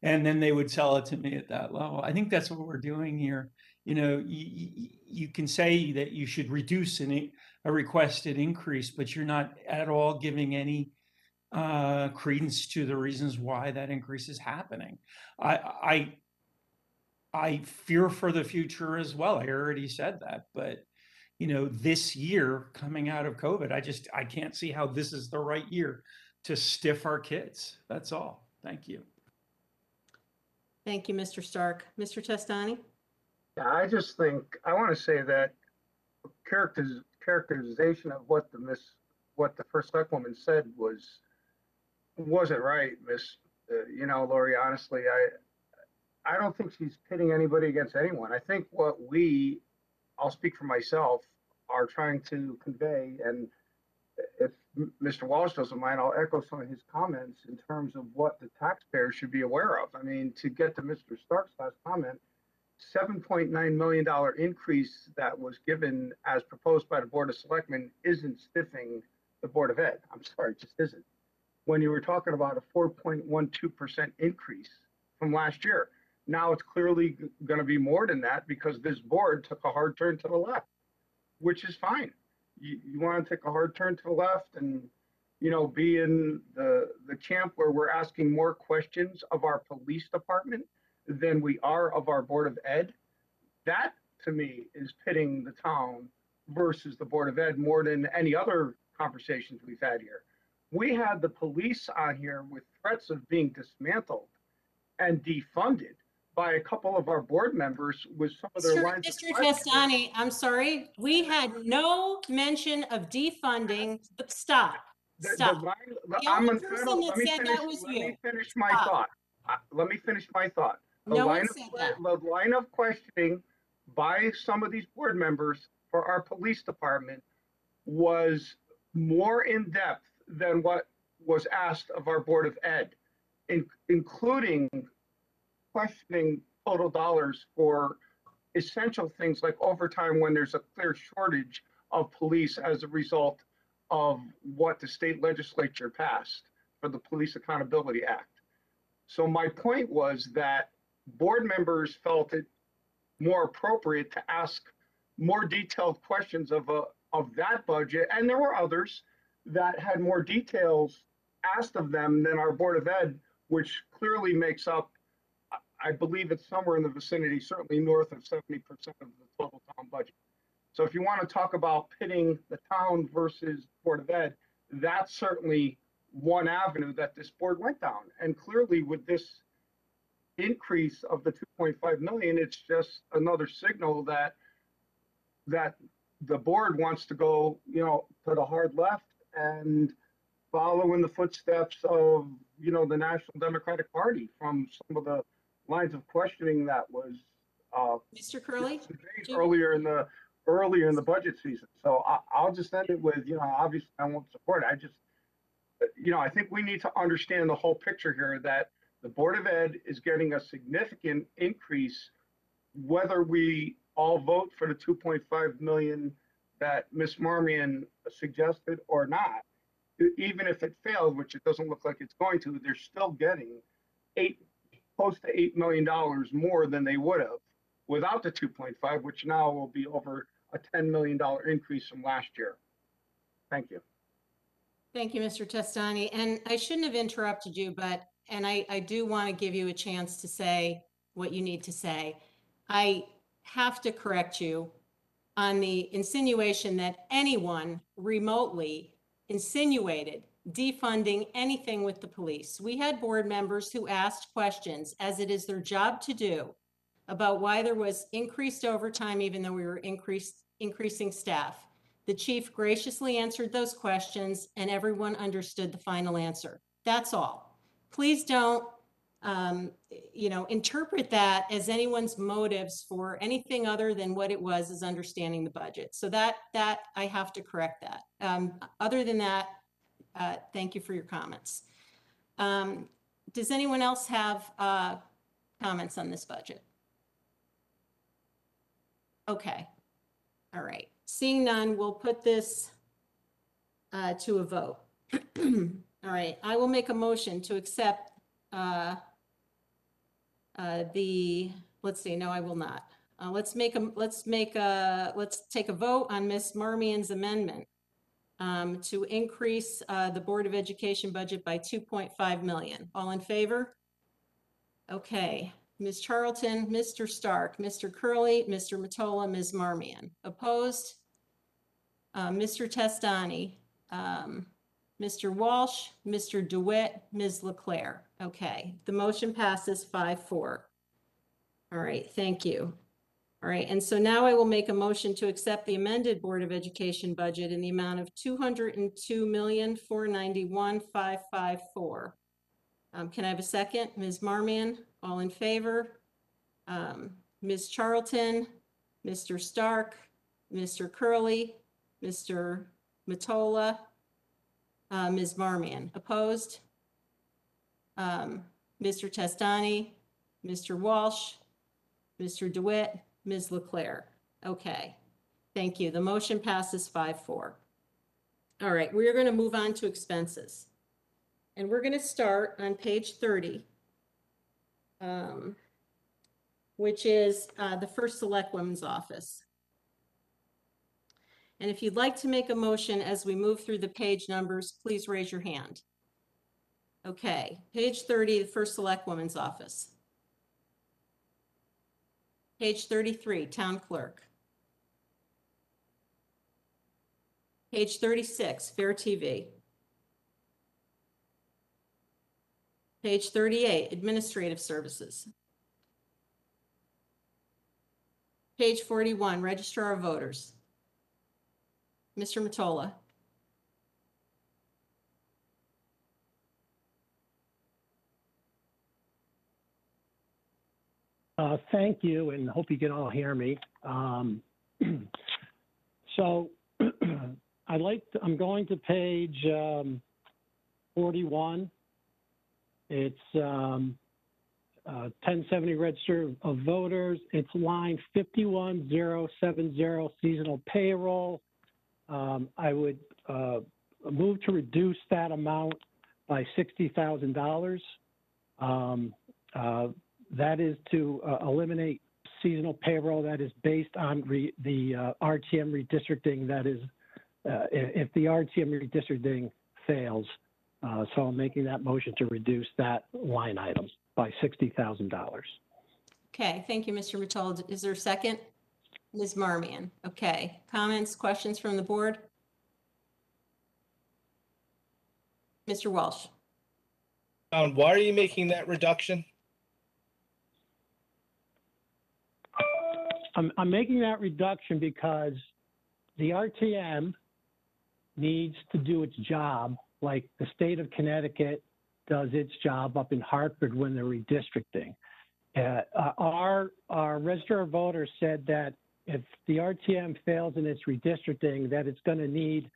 And then they would sell it to me at that level. I think that's what we're doing here. You can say that you should reduce a requested increase, but you're not at all giving any credence to the reasons why that increase is happening. I fear for the future as well. I already said that, but this year coming out of COVID, I can't see how this is the right year to stiff our kids. That's all. Thank you. Thank you, Mr. Stark. Mr. Testani? Yeah, I just think, I want to say that characterization of what the first selectwoman said wasn't right, Miss, Lori, honestly, I don't think she's pitting anybody against anyone. I think what I'll speak for myself, are trying to convey, and if Mr. Walsh doesn't mind, I'll echo some of his comments in terms of what the taxpayers should be aware of. I mean, to get to Mr. Stark's last comment, $7.9 million increase that was given as proposed by the Board of Selectmen isn't stiffing the Board of Ed. I'm sorry, it just isn't. When you were talking about a 4.12% increase from last year, now it's clearly going to be more than that because this board took a hard turn to the left, which is fine. You want to take a hard turn to the left and, be in the camp where we're asking more questions of our police department than we are of our Board of Ed. That, to me, is pitting the town versus the Board of Ed more than any other conversations we've had here. We had the police on here with threats of being dismantled and defunded by a couple of our board members with some of their lines. Mr. Testani, I'm sorry. We had no mention of defunding. Stop. Stop. The only person that said that was you. Let me finish my thought. Let me finish my thought. No one said that. The line of questioning by some of these board members for our police department was more in depth than what was asked of our Board of Ed, including questioning total dollars for essential things like overtime when there's a clear shortage of police as a result of what the state legislature passed for the Police Accountability Act. So my point was that board members felt it more appropriate to ask more detailed questions of that budget, and there were others that had more details asked of them than our Board of Ed, which clearly makes up, I believe it's somewhere in the vicinity, certainly north of 70% of the total town budget. So if you want to talk about pitting the town versus Board of Ed, that's certainly one avenue that this board went down. And clearly with this increase of the 2.5 million, it's just another signal that the board wants to go, to the hard left and follow in the footsteps of, the National Democratic Party from some of the lines of questioning that was Mr. Curley, earlier in the budget season. So I'll just end it with, obviously I won't support it. I think we need to understand the whole picture here, that the Board of Ed is getting a significant increase, whether we all vote for the 2.5 million that Ms. Marmion suggested or not. Even if it failed, which it doesn't look like it's going to, they're still getting close to $8 million more than they would have without the 2.5, which now will be over a $10 million increase from last year. Thank you. Thank you, Mr. Testani. And I shouldn't have interrupted you, but, and I do want to give you a chance to say what you need to say. I have to correct you on the insinuation that anyone remotely insinuated defunding anything with the police. We had board members who asked questions, as it is their job to do, about why there was increased overtime, even though we were increasing staff. The chief graciously answered those questions and everyone understood the final answer. That's all. Please don't, interpret that as anyone's motives for anything other than what it was is understanding the budget. So that I have to correct that. Other than that, thank you for your comments. Does anyone else have comments on this budget? Okay. All right. Seeing none, we'll put this to a vote. All right. I will make a motion to accept let's see, no, I will not. Let's take a vote on Ms. Marmion's amendment to increase the Board of Education budget by 2.5 million. All in favor? Okay. Ms. Charlton, Mr. Stark, Mr. Curley, Mr. Mottola, Ms. Marmion. Opposed? Mr. Testani, Mr. Walsh, Mr. DeWitt, Ms. LeClaire. Okay, the motion passes 5-4. All right, thank you. All right, and so now I will make a motion to accept the amended Board of Education budget in the amount of $202,491,554. Can I have a second? Ms. Marmion, all in favor? Ms. Charlton, Mr. Stark, Mr. Curley, Mr. Mottola, Ms. Marmion. Opposed? Mr. Testani, Mr. Walsh, Mr. DeWitt, Ms. LeClaire. Okay, thank you. The motion passes 5-4. All right, we're going to move on to expenses. And we're going to start on page 30, which is the First Select Women's Office. And if you'd like to make a motion as we move through the page numbers, please raise your hand. Okay, page 30, the First Select Women's Office. Page 33, Town Clerk. Page 36, FairTV. Page 38, Administrative Services. Page 41, Registrar of Voters. Mr. Mottola. Thank you, and hope you can all hear me. So I'm going to page 41. It's 1070 Register of Voters. It's line 51070 seasonal payroll. I would move to reduce that amount by $60,000. That is to eliminate seasonal payroll that is based on the RTM redistricting. That is, if the RTM redistricting fails. So I'm making that motion to reduce that line item by $60,000. Okay, thank you, Mr. Mottola. Is there a second? Ms. Marmion. Okay, comments, questions from the board? Mr. Walsh. Why are you making that reduction? I'm making that reduction because the RTM needs to do its job like the state of Connecticut does its job up in Hartford when they're redistricting. Our Register of Voters said that if the RTM fails in its redistricting, that it's going to need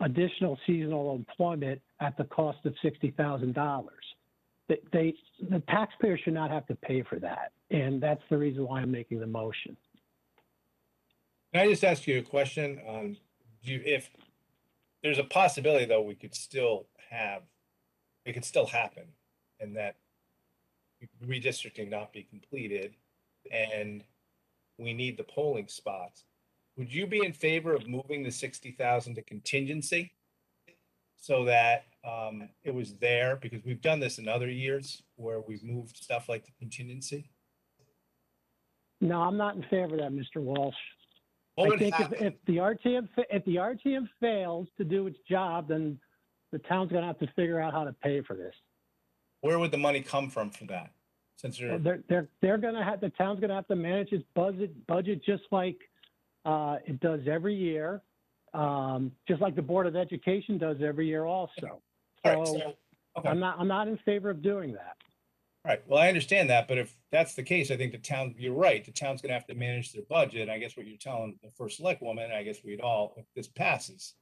additional seasonal employment at the cost of $60,000. The taxpayer should not have to pay for that, and that's the reason why I'm making the motion. Can I just ask you a question? If there's a possibility, though, it could still happen, and that redistricting not be completed, and we need the polling spots. would you be in favor of moving the 60,000 to contingency? So that it was there, because we've done this in other years where we've moved stuff like the contingency. No, I'm not in favor of that, Mr. Walsh. What I would think happen? if the RTM fails to do its job, then the town's gonna have to figure out how to pay for this. Where would the money come from for that? Since They're gonna have, the town's gonna have to manage its budget just like it does every year, just like the Board of Education does every year also. So okay. I'm not in favor of doing that. All right. Well, I understand that, but if that's the case, I think the town, you're right, the town's gonna have to manage their budget. I guess what you're telling the first select woman, I guess we'd all, if this passes.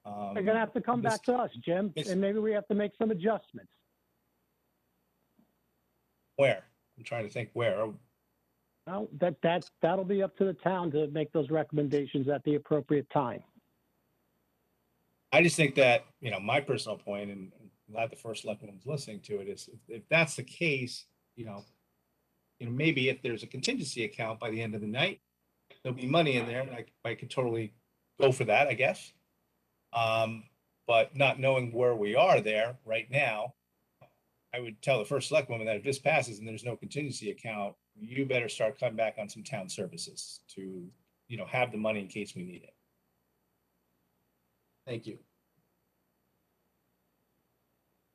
They're gonna have to come back to us, Jim, and maybe we have to make some adjustments. Where? I'm trying to think where. Well, that'll be up to the town to make those recommendations at the appropriate time. I just think that, you know, my personal point, and I'm glad the first select woman's listening to it, is if that's the case, you know, maybe if there's a contingency account by the end of the night, there'll be money in there, and I could totally go for that, I guess. But not knowing where we are there right now, I would tell the first select woman that if this passes and there's no contingency account, you better start cutting back on some town services to, you know, have the money in case we need it. Thank you.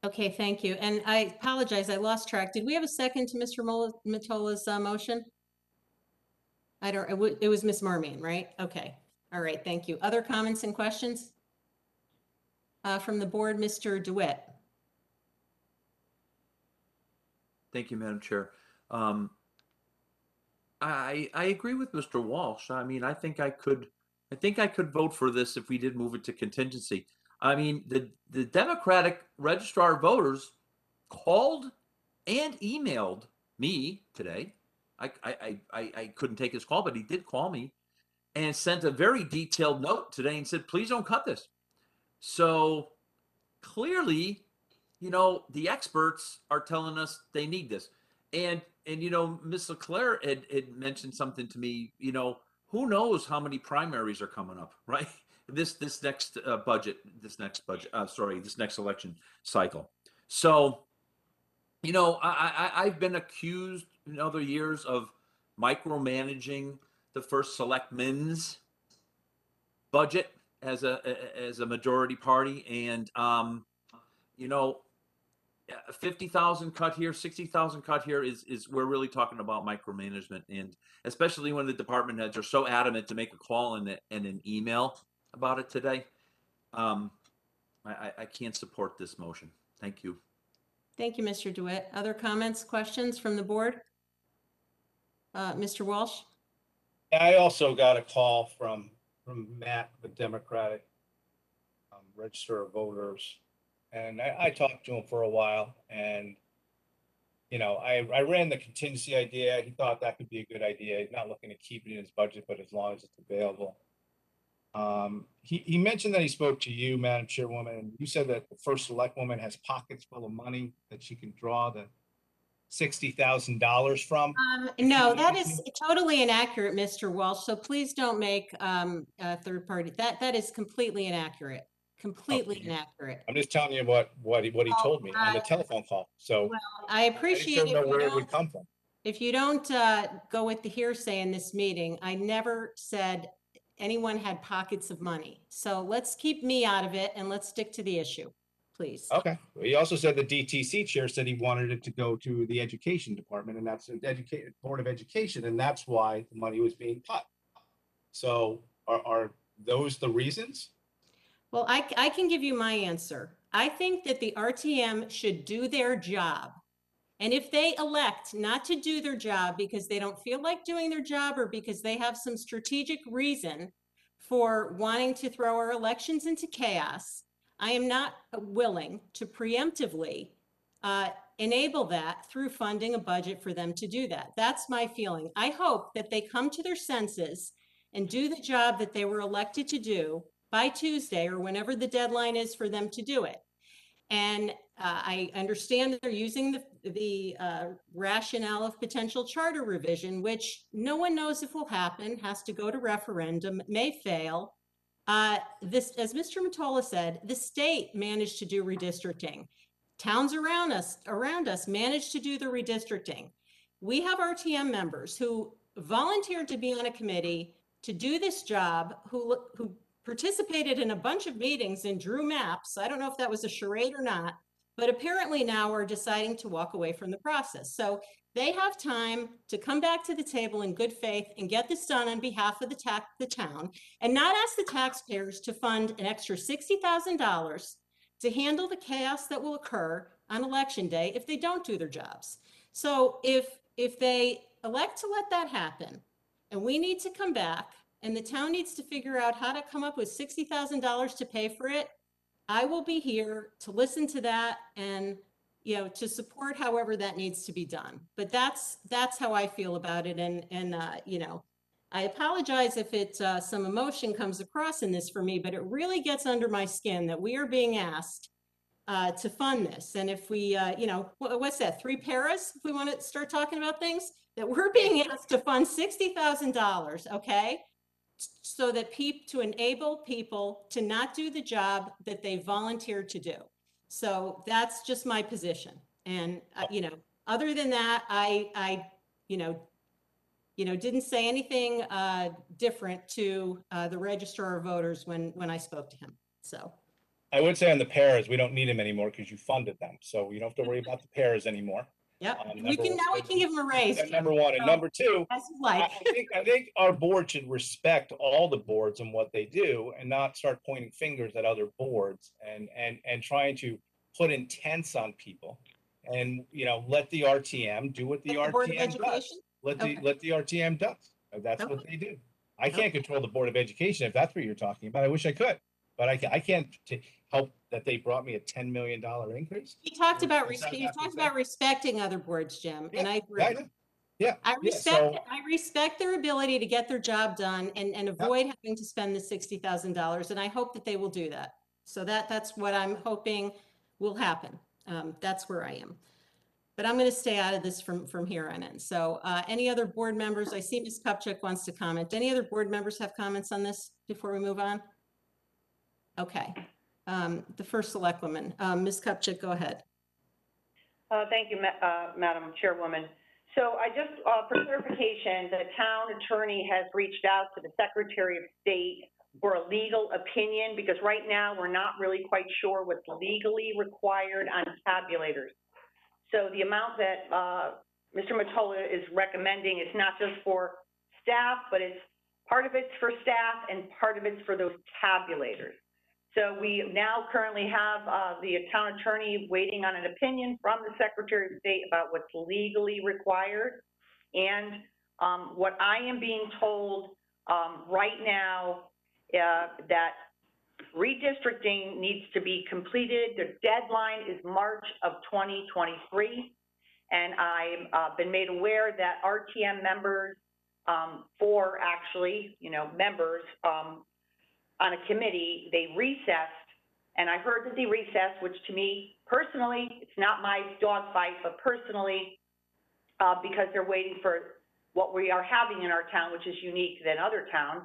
Okay, thank you. And I apologize, I lost track. Did we have a second to Mr. Matola's motion? It was Ms. Marmion, right? Okay. All right, thank you. Other comments and questions? From the board, Mr. DeWitt. Thank you, Madam Chair. I agree with Mr. Walsh. I mean, I think I could vote for this if we did move it to contingency. I mean, the Democratic Registrar of Voters called and emailed me today. I couldn't take his call, but he did call me and sent a very detailed note today and said, please don't cut this. So clearly, you know, the experts are telling us they need this. And you know, Ms. LeClaire had mentioned something to me, you know, who knows how many primaries are coming up, right? This next election cycle. So, you know, I've been accused in other years of micromanaging the first selectman's budget as a majority party, and you know, 50,000 cut here, 60,000 cut here is we're really talking about micromanagement, and especially when the department heads are so adamant to make a call and an email about it today. I can't support this motion. Thank you. Thank you, Mr. DeWitt. Other comments, questions from the board? Mr. Walsh? I also got a call from Matt, the Democratic Register of Voters. And I talked to him for a while, and, you know, I ran the contingency idea. He thought that could be a good idea. He's not looking to keep it in his budget, but as long as it's available. He mentioned that he spoke to you, Madam Chairwoman, and you said that the first select woman has pockets full of money that she can draw the $60,000 from. No, that is totally inaccurate, Mr. Walsh. So please don't make a third party. That is completely inaccurate. Completely inaccurate. I'm just telling you what he told me on the telephone call. So well, I appreciate I just don't know where it would come from. If you don't go with the hearsay in this meeting, I never said anyone had pockets of money. So let's keep me out of it and let's stick to the issue, please. Okay. Well, he also said the DTC chair said he wanted it to go to the education department, and that's the Board of Education, and that's why the money was being cut. So are those the reasons? Well, I can give you my answer. I think that the RTM should do their job. And if they elect not to do their job because they don't feel like doing their job or because they have some strategic reason for wanting to throw our elections into chaos, I am not willing to preemptively enable that through funding a budget for them to do that. That's my feeling. I hope that they come to their senses and do the job that they were elected to do by Tuesday or whenever the deadline is for them to do it. And I understand that they're using the rationale of potential charter revision, which no one knows if will happen, has to go to referendum, may fail. This, as Mr. Mottola said, the state managed to do redistricting. Towns around us managed to do the redistricting. We have RTM members who volunteered to be on a committee to do this job, who participated in a bunch of meetings and drew maps. I don't know if that was a charade or not, but apparently now are deciding to walk away from the process. So they have time to come back to the table in good faith and get this done on behalf of the town, and not ask the taxpayers to fund an extra $60,000 to handle the chaos that will occur on election day if they don't do their jobs. So if they elect to let that happen, and we need to come back, and the town needs to figure out how to come up with $60,000 to pay for it, I will be here to listen to that and, you know, to support however that needs to be done. But that's how I feel about it. And you know, I apologize if some emotion comes across in this for me, but it really gets under my skin that we are being asked to fund this. And if we, you know, what's that, 3 paras, if we want to start talking about things, that we're being asked to fund $60,000, okay? So that to enable people to not do the job that they volunteered to do. So that's just my position. And, you know, other than that, I you know, didn't say anything different to the registrar of voters when I spoke to him, so. I would say on the paras, we don't need them anymore because you funded them. So you don't have to worry about the paras anymore. Yep, we can give them a raise. Number one. And number two, as like. I think our board should respect all the boards and what they do and not start pointing fingers at other boards and trying to put intense on people. And, you know, let the RTM do what the RTM does. Let the RTM does. That's what they do. I can't control the Board of Education if that's what you're talking about. I wish I could, but I can't help that they brought me a $10 million increase. You talked about respecting other boards, Jim, and I agree. Yeah. I respect their ability to get their job done and avoid having to spend the $60,000, and I hope that they will do that. So that's what I'm hoping will happen. That's where I am. But I'm going to stay out of this from here on in. So any other board members? I see Ms. Kupchak wants to comment. Any other board members have comments on this before we move on? Okay. The first select woman, Ms. Kupchak, go ahead. Thank you, Madam Chairwoman. So I just, for clarification, the town attorney has reached out to the Secretary of State for a legal opinion, because right now we're not really quite sure what's legally required on tabulators. So the amount that Mr. Mottola is recommending is not just for staff, but part of it's for staff and part of it's for those tabulators. So we now currently have the town attorney waiting on an opinion from the Secretary of State about what's legally required. And what I am being told right now that redistricting needs to be completed. The deadline is March of 2023. And I've been made aware that RTM members, members, on a committee, they recessed, and I heard that they recessed, which to me, personally, it's not my dog fight, but personally, because they're waiting for what we are having in our town, which is unique than other towns.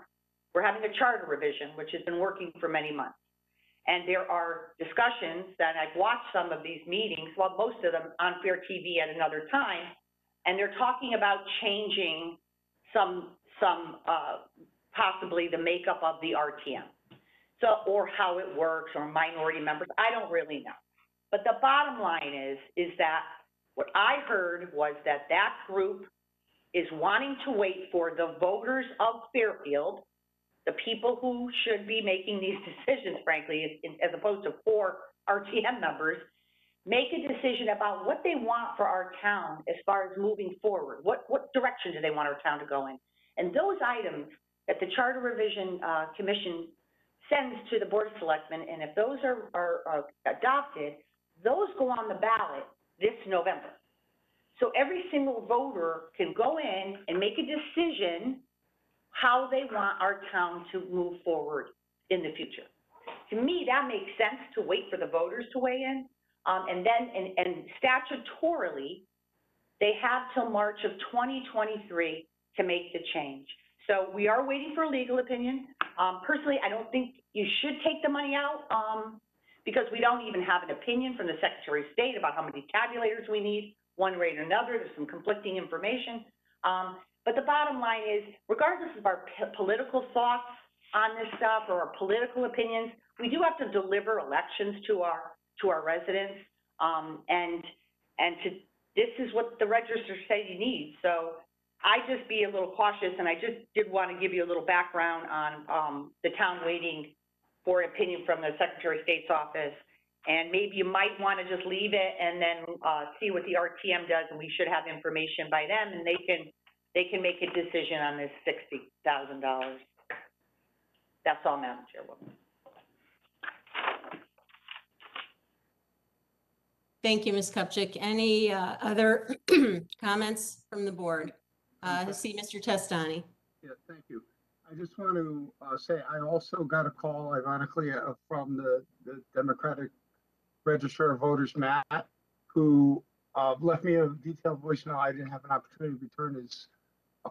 We're having a charter revision, which has been working for many months. And there are discussions that I've watched some of these meetings, well, most of them on FairTV at another time, and they're talking about changing possibly the makeup of the RTM, or how it works, or minority members. I don't really know. But the bottom line is that what I heard was that group is wanting to wait for the voters of Fairfield, the people who should be making these decisions, frankly, as opposed to 4 RTM members, make a decision about what they want for our town as far as moving forward. What direction do they want our town to go in? And those items that the Charter Revision Commission sends to the Board of Selectmen, and if those are adopted, those go on the ballot this November. So every single voter can go in and make a decision how they want our town to move forward in the future. To me, that makes sense to wait for the voters to weigh in, And then, and statutorily, they have till March of 2023 to make the change. So we are waiting for a legal opinion. Personally, I don't think you should take the money out because we don't even have an opinion from the Secretary of State about how many tabulators we need, one way or another. There's some conflicting information. But the bottom line is, regardless of our political thoughts on this stuff or our political opinions, we do have to deliver elections to our residents. This is what the register says you need. So I just be a little cautious, and I just did want to give you a little background on the town waiting for an opinion from the Secretary of State's office. And maybe you might want to just leave it and then see what the RTM does, and we should have information by them, and they can make a decision on this $60,000. That's all, Madam Chairwoman. Thank you, Ms. Kupchak. Any other comments from the board? See Mr. Testani. Yeah, thank you. I just want to say I also got a call, ironically, from the Democratic Register of Voters, Matt, who left me a detailed voicemail. I didn't have an opportunity to return his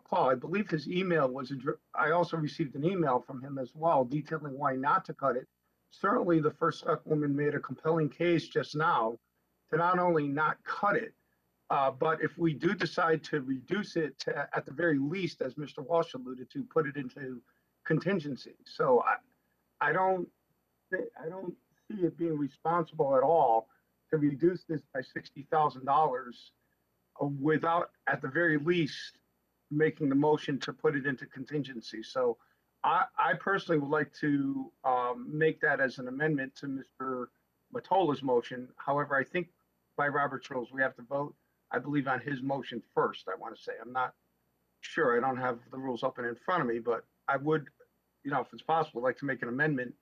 call. I believe his email was, I also received an email from him as well detailing why not to cut it. Certainly the first select woman made a compelling case just now to not only not cut it, but if we do decide to reduce it to, at the very least, as Mr. Walsh alluded to, put it into contingency. So I don't see it being responsible at all to reduce this by $60,000 without, at the very least, making the motion to put it into contingency. So I personally would like to make that as an amendment to Mr. Matola's motion. However, I think by Robert's rules, we have to vote, I believe, on his motion first, I want to say. I'm not sure. I don't have the rules open in front of me, but I would, if it's possible, like to make an amendment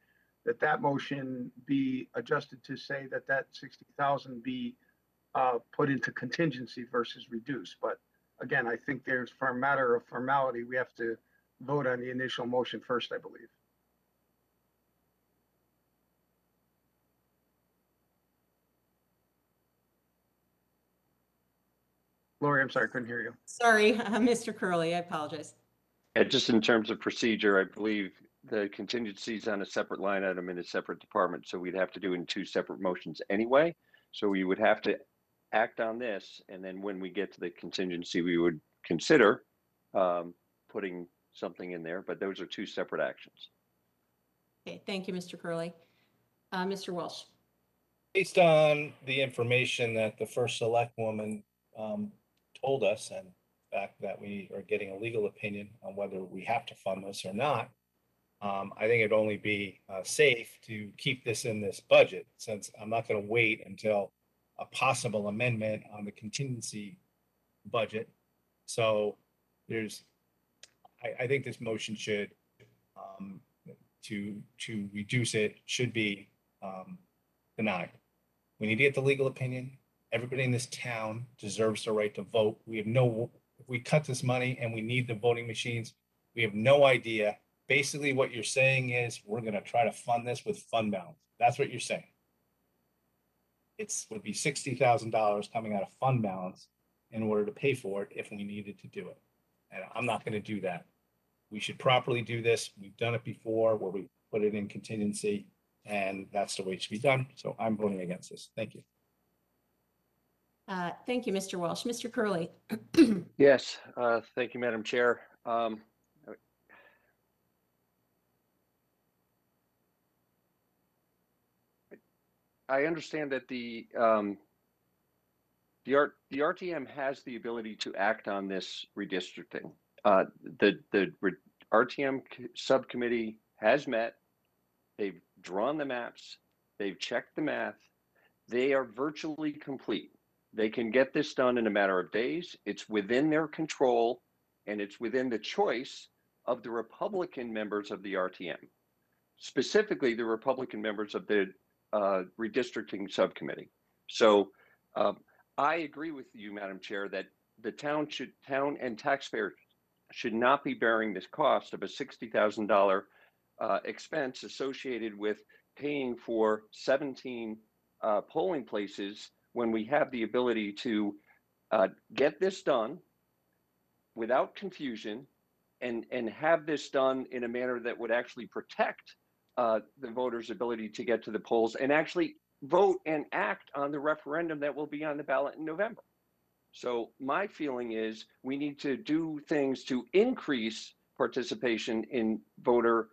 that motion be adjusted to say that 60,000 be put into contingency versus reduced. But again, I think there's, for a matter of formality, we have to vote on the initial motion first, I believe. Lori, I'm sorry, I couldn't hear you. Sorry, Mr. Curley, I apologize. And just in terms of procedure, I believe the contingency is on a separate line item in a separate department, so we'd have to do it in two separate motions anyway. So we would have to act on this, and then when we get to the contingency, we would consider putting something in there, but those are two separate actions. Okay, thank you, Mr. Curley. Mr. Walsh. Based on the information that the first select woman told us, and the fact that we are getting a legal opinion on whether we have to fund this or not, I think it'd only be safe to keep this in this budget, since I'm not going to wait until a possible amendment on the contingency budget. So I think this motion should, to reduce it, should be denied. We need to get the legal opinion. Everybody in this town deserves the right to vote. If we cut this money and we need the voting machines, we have no idea. Basically, what you're saying is we're going to try to fund this with fund balance. That's what you're saying. Would be $60,000 coming out of fund balance in order to pay for it if we needed to do it. And I'm not going to do that. We should properly do this. We've done it before where we put it in contingency, and that's the way it should be done. So I'm voting against this. Thank you. Thank you, Mr. Walsh. Mr. Curley. Yes, thank you, Madam Chair. I understand that the RTM has the ability to act on this redistricting. The RTM subcommittee has met. They've drawn the maps. They've checked the math. They are virtually complete. They can get this done in a matter of days. It's within their control, and it's within the choice of the Republican members of the RTM, specifically the Republican members of the redistricting subcommittee. So I agree with you, Madam Chair, that the town and taxpayers should not be bearing this cost of a $60,000 expense associated with paying for 17 polling places when we have the ability to get this done without confusion and have this done in a manner that would actually protect the voters' ability to get to the polls and actually vote and act on the referendum that will be on the ballot in November. So my feeling is we need to do things to increase participation in voter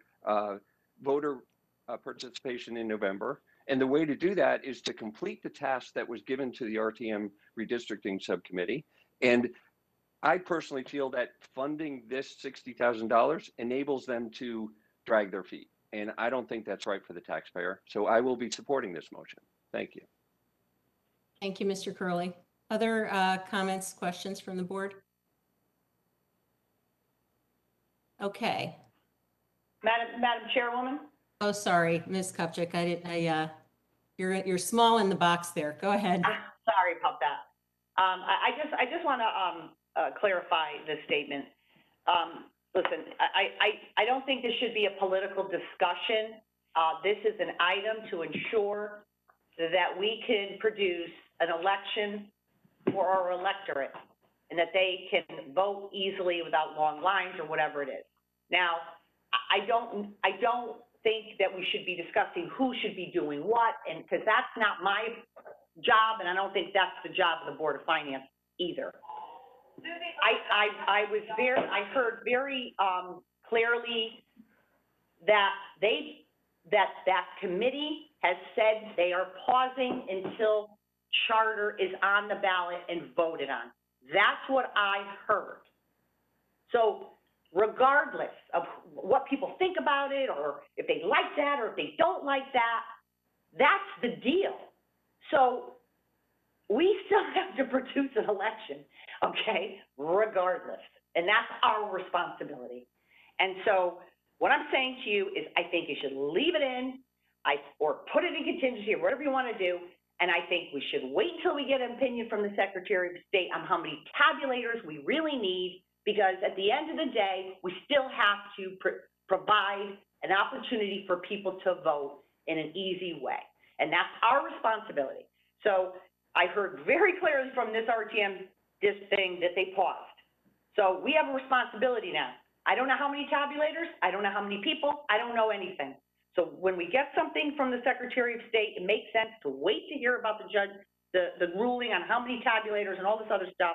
participation in November. And the way to do that is to complete the task that was given to the RTM redistricting subcommittee. And I personally feel that funding this $60,000 enables them to drag their feet. And I don't think that's right for the taxpayer. So I will be supporting this motion. Thank you. Thank you, Mr. Curley. Other comments, questions from the board? Okay. Madam Chairwoman? Oh, sorry, Ms. Kupchak. You're small in the box there. Go ahead. Sorry about that. I just want to clarify this statement. Listen, I don't think this should be a political discussion. This is an item to ensure that we can produce an election for our electorate and that they can vote easily without long lines or whatever it is. Now, I don't think that we should be discussing who should be doing what, and because that's not my job, and I don't think that's the job of the Board of Finance either. I heard very clearly that that committee has said they are pausing until charter is on the ballot and voted on. That's what I heard. So regardless of what people think about it, or if they like that, or if they don't like that, that's the deal. So we still have to produce an election, okay, regardless. And that's our responsibility. And so what I'm saying to you is I think you should leave it in, or put it in contingency, or whatever you want to do. And I think we should wait until we get an opinion from the Secretary of State on how many tabulators we really need, because at the end of the day, we still have to provide an opportunity for people to vote in an easy way. And that's our responsibility. So I heard very clearly from this RTM, this thing, that they paused. So we have a responsibility now. I don't know how many tabulators, I don't know how many people, I don't know anything. So when we get something from the Secretary of State, it makes sense to wait to hear about the judge, the ruling on how many tabulators and all this other stuff,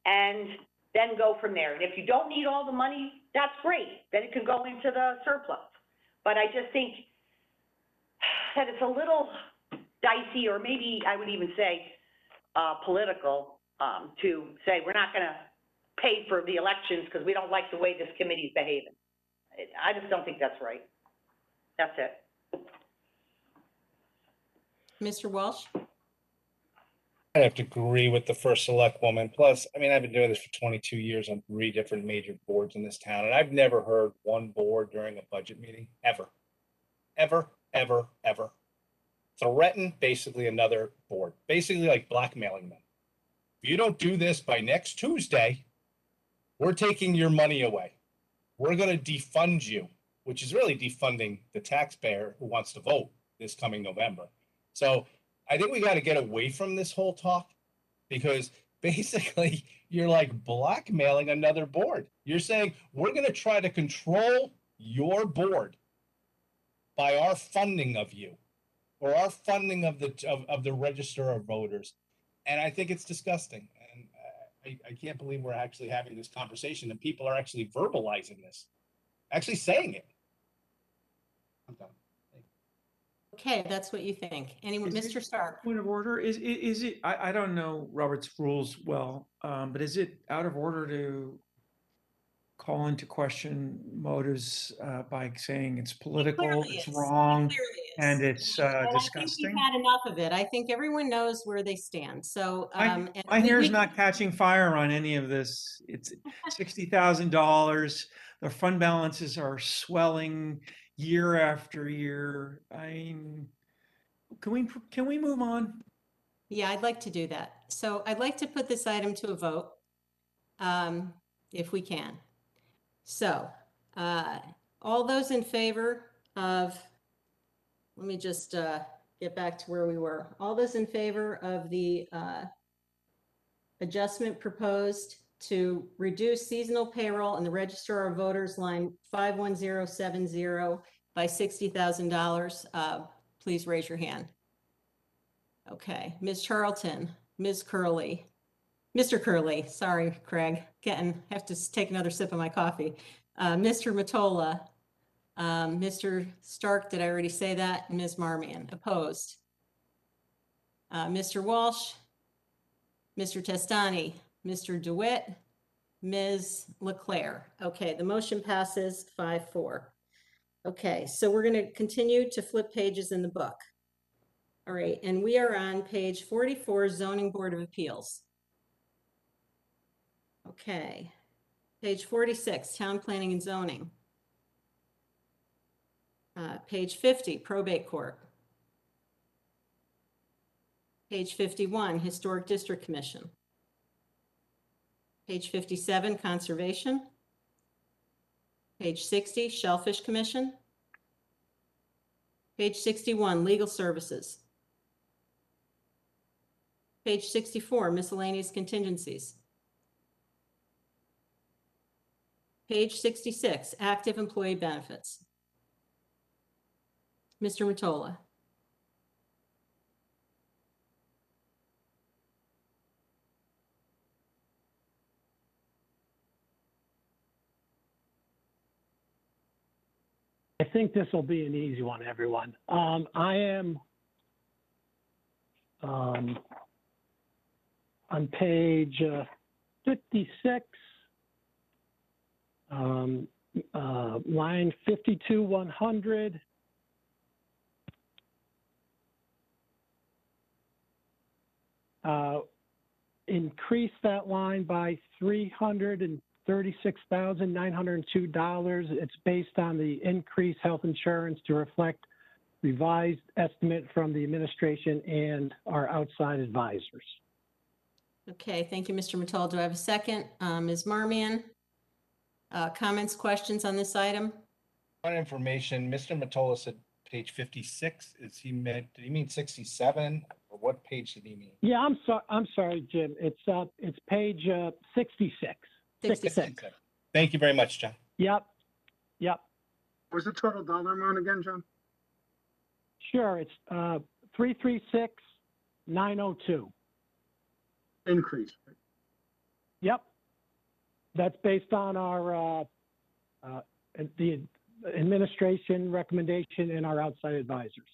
and then go from there. And if you don't need all the money, that's great. Then it can go into the surplus. But I just think that it's a little dicey, or maybe I would even say political, to say we're not going to pay for the elections because we don't like the way this committee's behaving. I just don't think that's right. That's it. Mr. Walsh? I have to agree with the first select woman. Plus, I mean, I've been doing this for 22 years on 3 different major boards in this town, and I've never heard one board during a budget meeting, ever, threaten basically another board, basically like blackmailing them. If you don't do this by next Tuesday, we're taking your money away. We're going to defund you, which is really defunding the taxpayer who wants to vote this coming November. So I think we got to get away from this whole talk, because basically you're like blackmailing another board. You're saying we're going to try to control your board by our funding of you, or our funding of the register of voters. And I think it's disgusting. And I can't believe we're actually having this conversation and people are actually verbalizing this, actually saying it. I'm done. Okay, that's what you think. Anyone, Mr. Stark? Point of order, is it, I don't know Robert's rules well, but is it out of order to call into question motives by saying it's political, it's wrong, and it's And disgusting? I think we've had enough of it. I think everyone knows where they stand. So my hair's not catching fire on any of this. It's $60,000. The fund balances are swelling year after year. Can we move on? Yeah, I'd like to do that. So I'd like to put this item to a vote, if we can. So all those in favor of, let me just get back to where we were. All those in favor of the adjustment proposed to reduce seasonal payroll in the Register of Voters line 51070 by $60,000, please raise your hand. Okay, Ms. Charlton, Ms. Curley, Mr. Curley, sorry, Craig, have to take another sip of my coffee. Mr. Mottola, Mr. Stark, did I already say that? Ms. Marmion, opposed. Mr. Walsh, Mr. Testani, Mr. DeWitt, Ms. Leclerc. Okay, the motion passes 5-4. Okay, so we're going to continue to flip pages in the book. All right, and we are on page 44, Zoning Board of Appeals. Okay, page 46, Town Planning and Zoning. Page 50, Probate Court. Page 51, Historic District Commission. Page 57, Conservation. Page 60, Shellfish Commission. Page 61, Legal Services. Page 64, Miscellaneous Contingencies. Page 66, Active Employee Benefits. Mr. Mottola. I think this will be an easy one, everyone. I am on page 56, line 52-100. Increase that line by $336,902. It's based on the increased health insurance to reflect revised estimate from the administration and our outside advisors. Okay, thank you, Mr. Mottola. Do I have a second? Ms. Marmion, comments, questions on this item? On information, Mr. Mottola said page 56. Did he mean 67? Or what page did he mean? Yeah, I'm sorry, Jim. It's page 66. 66. Thank you very much, John. Yep. What was the total dollar amount again, John? Sure, it's 336,902. Increase. Yep. That's based on our the administration recommendation and our outside advisors.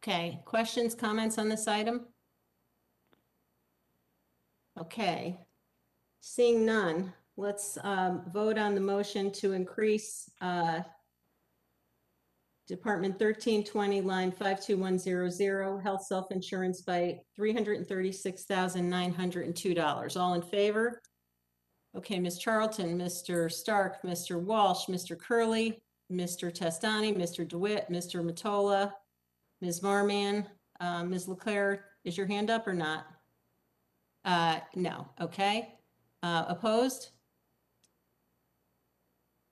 Okay, questions, comments on this item? Okay, seeing none, let's vote on the motion to increase Department 1320, line 52100, health self-insurance by $336,902. All in favor? Okay, Ms. Charlton, Mr. Stark, Mr. Walsh, Mr. Curley, Mr. Testani, Mr. DeWitt, Mr. Mottola, Ms. Marmion, Ms. Leclerc, is your hand up or not? No, okay. Opposed?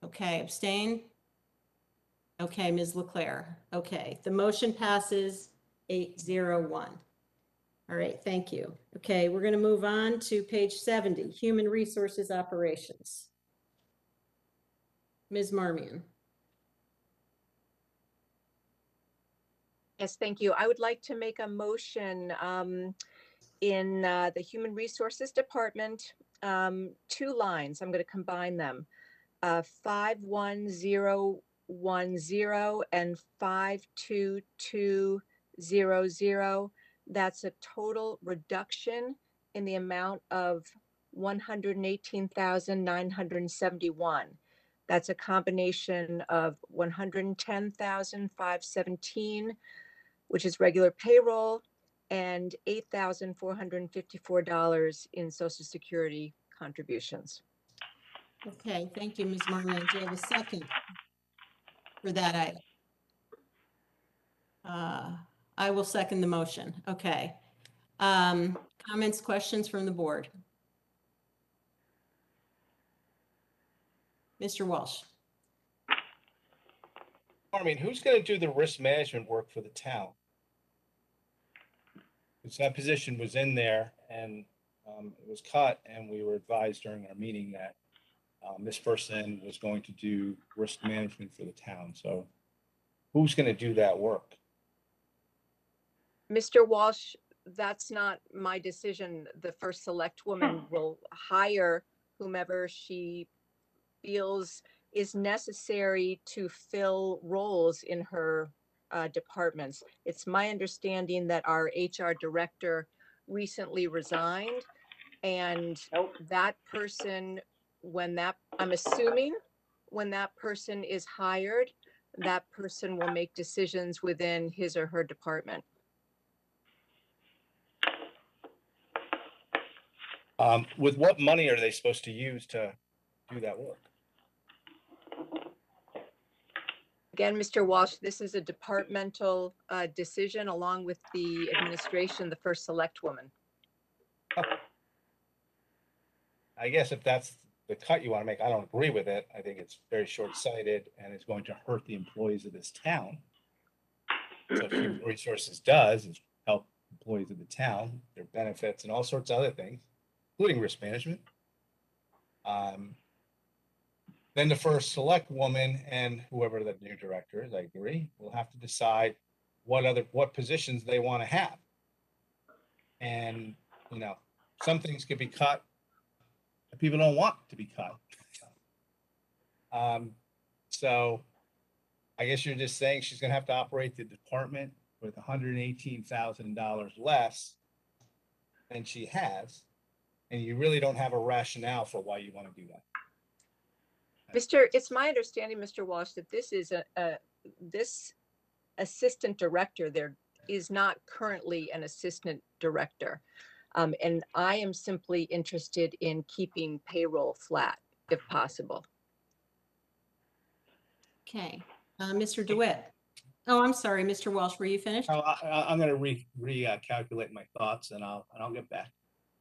Okay, abstain? Okay, Ms. Leclerc. Okay, the motion passes 801. All right, thank you. Okay, we're going to move on to page 70, Human Resources Operations. Ms. Marmion. Yes, thank you. I would like to make a motion in the Human Resources Department, 2 lines. I'm going to combine them. 51010 and 52200. That's a total reduction in the amount of $118,971. That's a combination of $110,517, which is regular payroll, and $8,454 in Social Security contributions. Okay, thank you, Ms. Marmion. Do you have a second for that item? I will second the motion. Okay. Comments, questions from the board? Mr. Walsh. I mean, who's going to do the risk management work for the town? Because that position was in there and it was cut, and we were advised during our meeting that this person was going to do risk management for the town. So who's going to do that work? Mr. Walsh, that's not my decision. The first select woman will hire whomever she feels is necessary to fill roles in her departments. It's my understanding that our HR director recently resigned, and that person, I'm assuming when that person is hired, that person will make decisions within his or her department. With what money are they supposed to use to do that work? Again, Mr. Walsh, this is a departmental decision along with the administration, the first select woman. I guess if that's the cut you want to make, I don't agree with it. I think it's very short-sighted and it's going to hurt the employees of this town. So if Human Resources does is help employees of the town, their benefits and all sorts of other things, including risk management. Then the first select woman and whoever the new director is, I agree, will have to decide what positions they want to have. And, you know, some things could be cut that people don't want to be cut. So I guess you're just saying she's going to have to operate the department with $118,000 less than she has. And you really don't have a rationale for why you want to do that. It's my understanding, Mr. Walsh, that this is this assistant director, there is not currently an assistant director. And I am simply interested in keeping payroll flat if possible. Okay, Mr. DeWitt. Oh, I'm sorry, Mr. Walsh, were you finished? Oh, I'm going to recalculate my thoughts and I'll get back.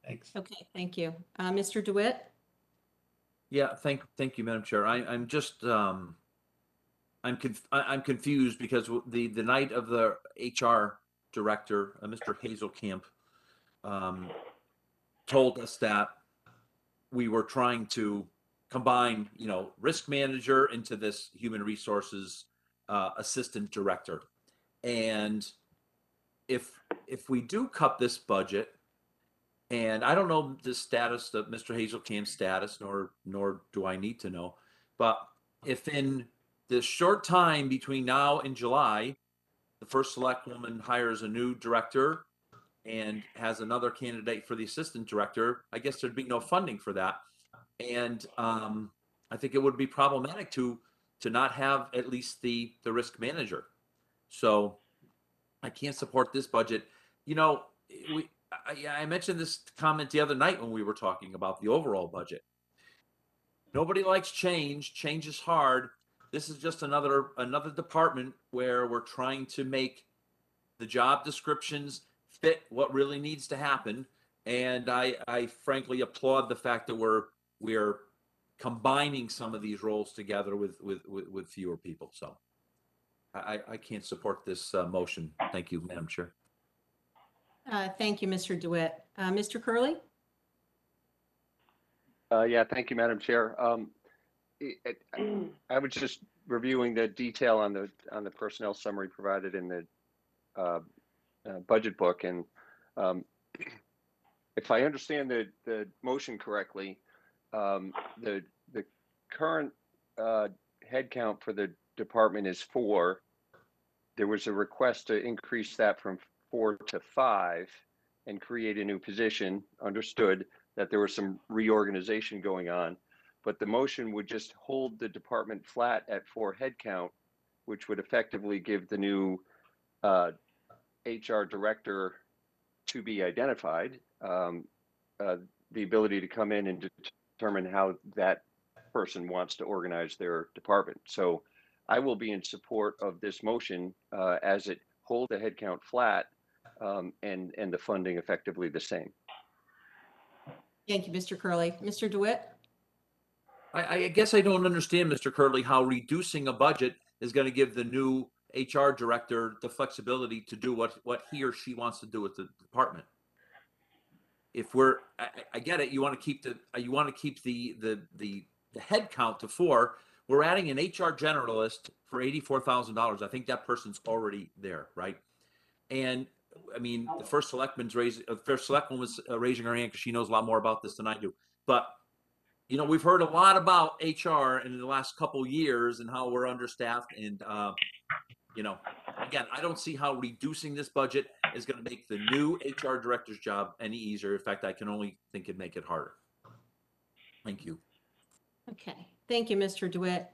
Thanks. Okay, thank you. Mr. DeWitt? Yeah, thank you, Madam Chair. I'm just I'm confused because the night of the HR director, Mr. Hazelkamp, told us that we were trying to combine, you know, risk manager into this human resources assistant director. And if we do cut this budget, and I don't know the status of Mr. Hazelkamp's status, nor do I need to know, but if in the short time between now and July, the first select woman hires a new director and has another candidate for the assistant director, I guess there'd be no funding for that. And I think it would be problematic to not have at least the risk manager. So I can't support this budget. You know, I mentioned this comment the other night when we were talking about the overall budget. Nobody likes change. Change is hard. This is just another department where we're trying to make the job descriptions fit what really needs to happen. And I frankly applaud the fact that we're combining some of these roles together with fewer people. So I can't support this motion. Thank you, Madam Chair. Thank you, Mr. DeWitt. Mr. Curley? Yeah, thank you, Madam Chair. I was just reviewing the detail on the personnel summary provided in the budget book, and if I understand the motion correctly, the current headcount for the department is 4. There was a request to increase that from 4 to 5 and create a new position. Understood that there was some reorganization going on, but the motion would just hold the department flat at 4 headcount, which would effectively give the new HR director to be identified the ability to come in and determine how that person wants to organize their department. So I will be in support of this motion as it hold the headcount flat and the funding effectively the same. Thank you, Mr. Curley. Mr. DeWitt? I guess I don't understand, Mr. Curley, how reducing a budget is going to give the new HR director the flexibility to do what he or she wants to do with the department. If we're, I get it, you want to keep the head count to 4. We're adding an HR generalist for $84,000. I think that person's already there, right? And I mean, the first selectman was raising her hand because she knows a lot more about this than I do. But you know, we've heard a lot about HR in the last couple of years and how we're understaffed. And you know, again, I don't see how reducing this budget is going to make the new HR director's job any easier. In fact, I can only think it'd make it harder. Thank you. Okay, thank you, Mr. DeWitt.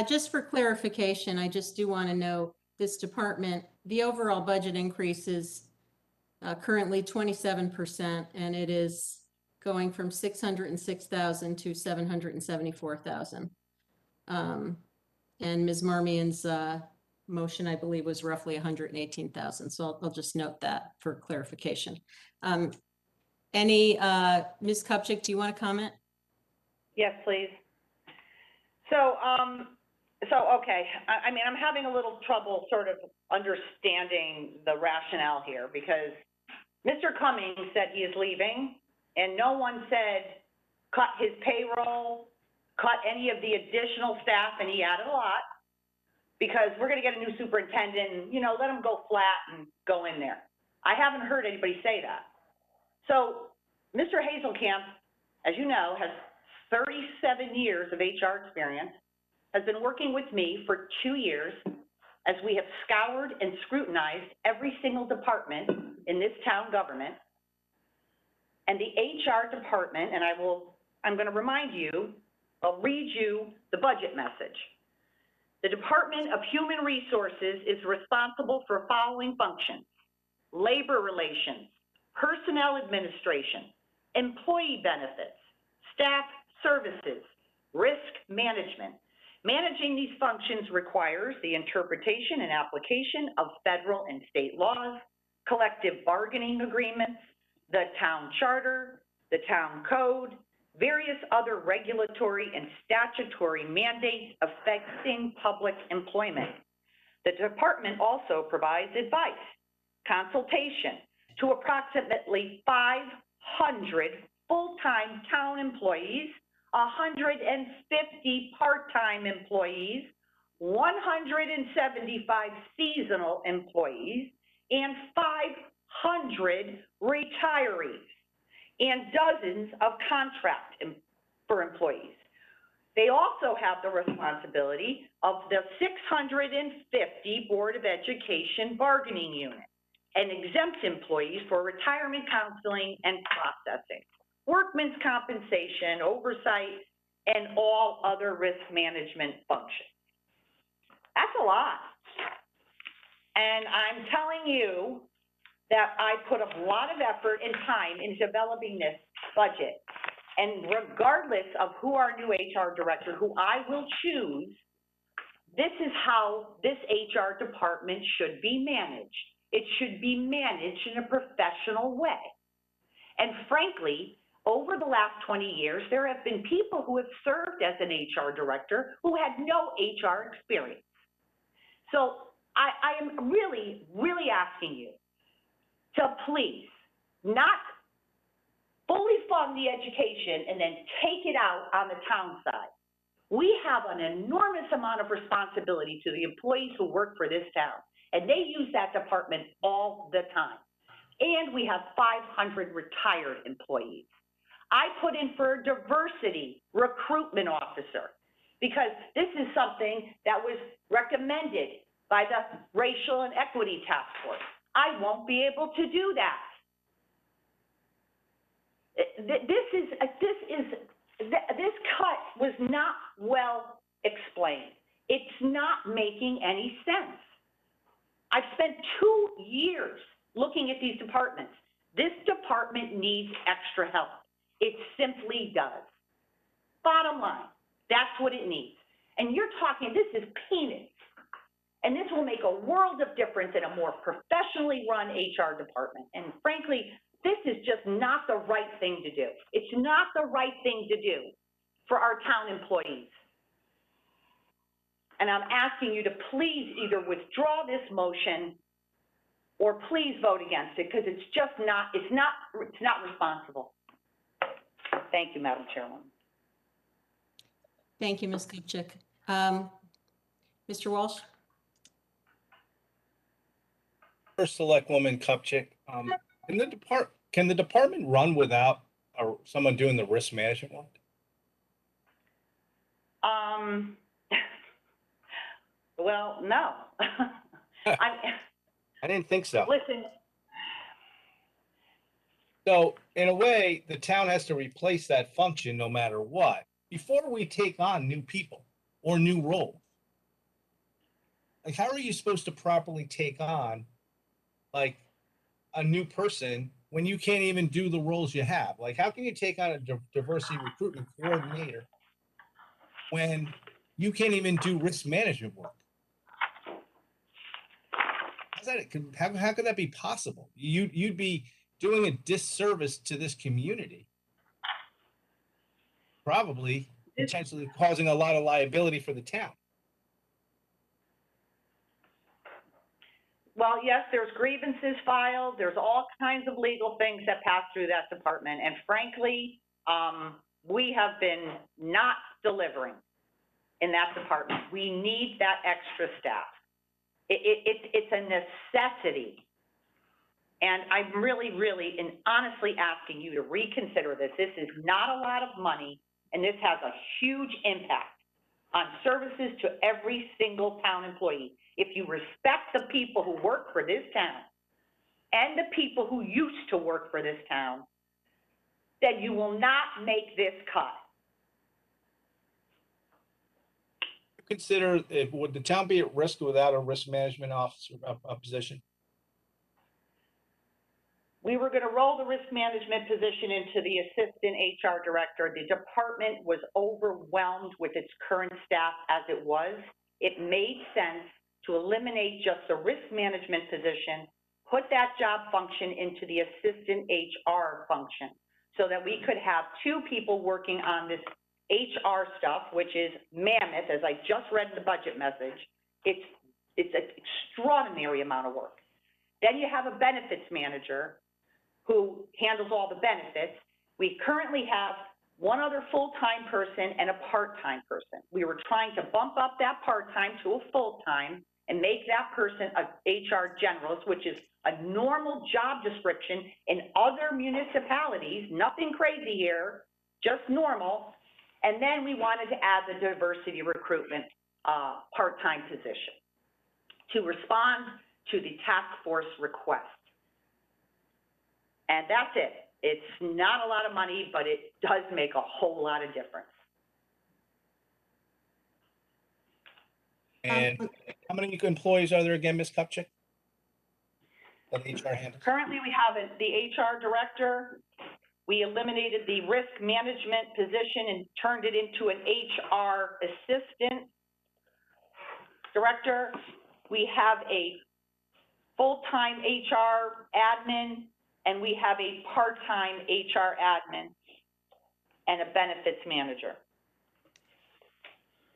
Just for clarification, I just do want to know this department, the overall budget increase is currently 27%, and it is going from 606,000 to 774,000. And Ms. Marmion's motion, I believe, was roughly 118,000. So I'll just note that for clarification. Ms. Kupchak, do you want to comment? Yes, please. So, okay, I mean, I'm having a little trouble sort of understanding the rationale here because Mr. Cummings said he is leaving and no one said cut his payroll, cut any of the additional staff, and he added a lot because we're going to get a new superintendent and, you know, let him go flat and go in there. I haven't heard anybody say that. So Mr. Hazelkamp, as you know, has 37 years of HR experience, has been working with me for 2 years as we have scoured and scrutinized every single department in this town government. And the HR department, and I'm going to remind you, I'll read you the budget message. The Department of Human Resources is responsible for following functions: labor relations, personnel administration, employee benefits, staff services, risk management. Managing these functions requires the interpretation and application of federal and state laws, collective bargaining agreements, the town charter, the town code, various other regulatory and statutory mandates affecting public employment. The department also provides advice, consultation to approximately 500 full-time town employees, 150 part-time employees, 175 seasonal employees, and 500 retirees, and dozens of contract for employees. They also have the responsibility of the 650 Board of Education bargaining unit and exempt employees for retirement counseling and processing, workman's compensation, oversight, and all other risk management functions. That's a lot. And I'm telling you that I put a lot of effort and time in developing this budget. And regardless of who our new HR director, who I will choose, this is how this HR department should be managed. It should be managed in a professional way. And frankly, over the last 20 years, there have been people who have served as an HR director who had no HR experience. So I am really, really asking you to please not fully fund the education and then take it out on the town side. We have an enormous amount of responsibility to the employees who work for this town, and they use that department all the time. And we have 500 retired employees. I put in for a diversity recruitment officer because this is something that was recommended by the Racial and Equity Task Force. I won't be able to do that. This cut was not well explained. It's not making any sense. I've spent 2 years looking at these departments. This department needs extra help. It simply does. Bottom line, that's what it needs. And you're talking, this is peanuts. And this will make a world of difference in a more professionally run HR department. And frankly, this is just not the right thing to do. It's not the right thing to do for our town employees. And I'm asking you to please either withdraw this motion or please vote against it, because it's just not, it's not responsible. Thank you, Madam Chairwoman. Thank you, Ms. Kupchak. Mr. Walsh? First Selectwoman Kupchak, can the department run without someone doing the risk management work? Well, no. I didn't think so. Listen. So in a way, the town has to replace that function no matter what, before we take on new people or new roles. Like, how are you supposed to properly take on like a new person when you can't even do the roles you have? Like, how can you take on a diversity recruitment coordinator when you can't even do risk management work? How could that be possible? You'd be doing a disservice to this community, probably potentially causing a lot of liability for the town. Well, yes, there's grievances filed. There's all kinds of legal things that pass through that department. And frankly, we have been not delivering in that department. We need that extra staff. It's a necessity. And I'm really, really, and honestly asking you to reconsider this. This is not a lot of money, and this has a huge impact on services to every single town employee. If you respect the people who work for this town and the people who used to work for this town, then you will not make this cut. Consider, would the town be at risk without a risk management officer position? We were going to roll the risk management position into the assistant HR director. The department was overwhelmed with its current staff as it was. It made sense to eliminate just the risk management position, put that job function into the assistant HR function so that we could have two people working on this HR stuff, which is mammoth, as I just read in the budget message. It's an extraordinary amount of work. Then you have a benefits manager who handles all the benefits. We currently have one other full-time person and a part-time person. We were trying to bump up that part-time to a full-time and make that person a HR generalist, which is a normal job description in other municipalities, nothing crazy here, just normal. And then we wanted to add the diversity recruitment part-time position to respond to the task force request. And that's it. It's not a lot of money, but it does make a whole lot of difference. And how many employees are there again, Ms. Kupchak? That HR handles? Currently, we have the HR director. We eliminated the risk management position and turned it into an HR assistant director. We have a full-time HR admin, and we have a part-time HR admin and a benefits manager.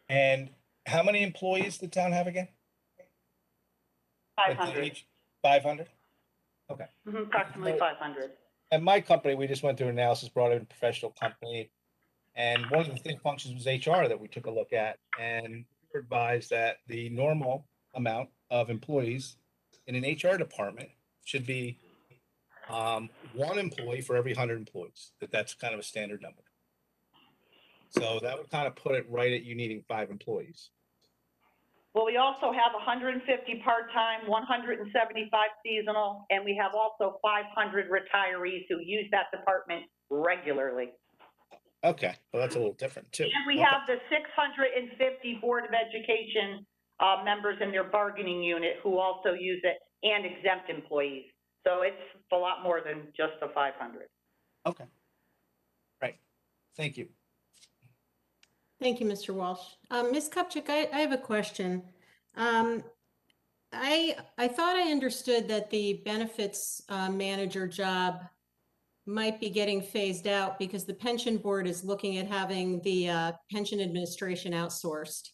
And how many employees does the town have again? 500. 500? Okay. Approximately 500. At my company, we just went through an analysis, brought in a professional company. And one of the functions was HR that we took a look at. And we were advised that the normal amount of employees in an HR department should be one employee for every 100 employees. That's kind of a standard number. So that would kind of put it right at you needing 5 employees. Well, we also have 150 part-time, 175 seasonal, and we have also 500 retirees who use that department regularly. Okay, well, that's a little different too. And we have the 650 Board of Education members in their bargaining unit who also use it, and exempt employees. So it's a lot more than just the 500. Okay. Right. Thank you. Thank you, Mr. Walsh. Ms. Kupchak, I have a question. I thought I understood that the benefits manager job might be getting phased out because the pension board is looking at having the pension administration outsourced.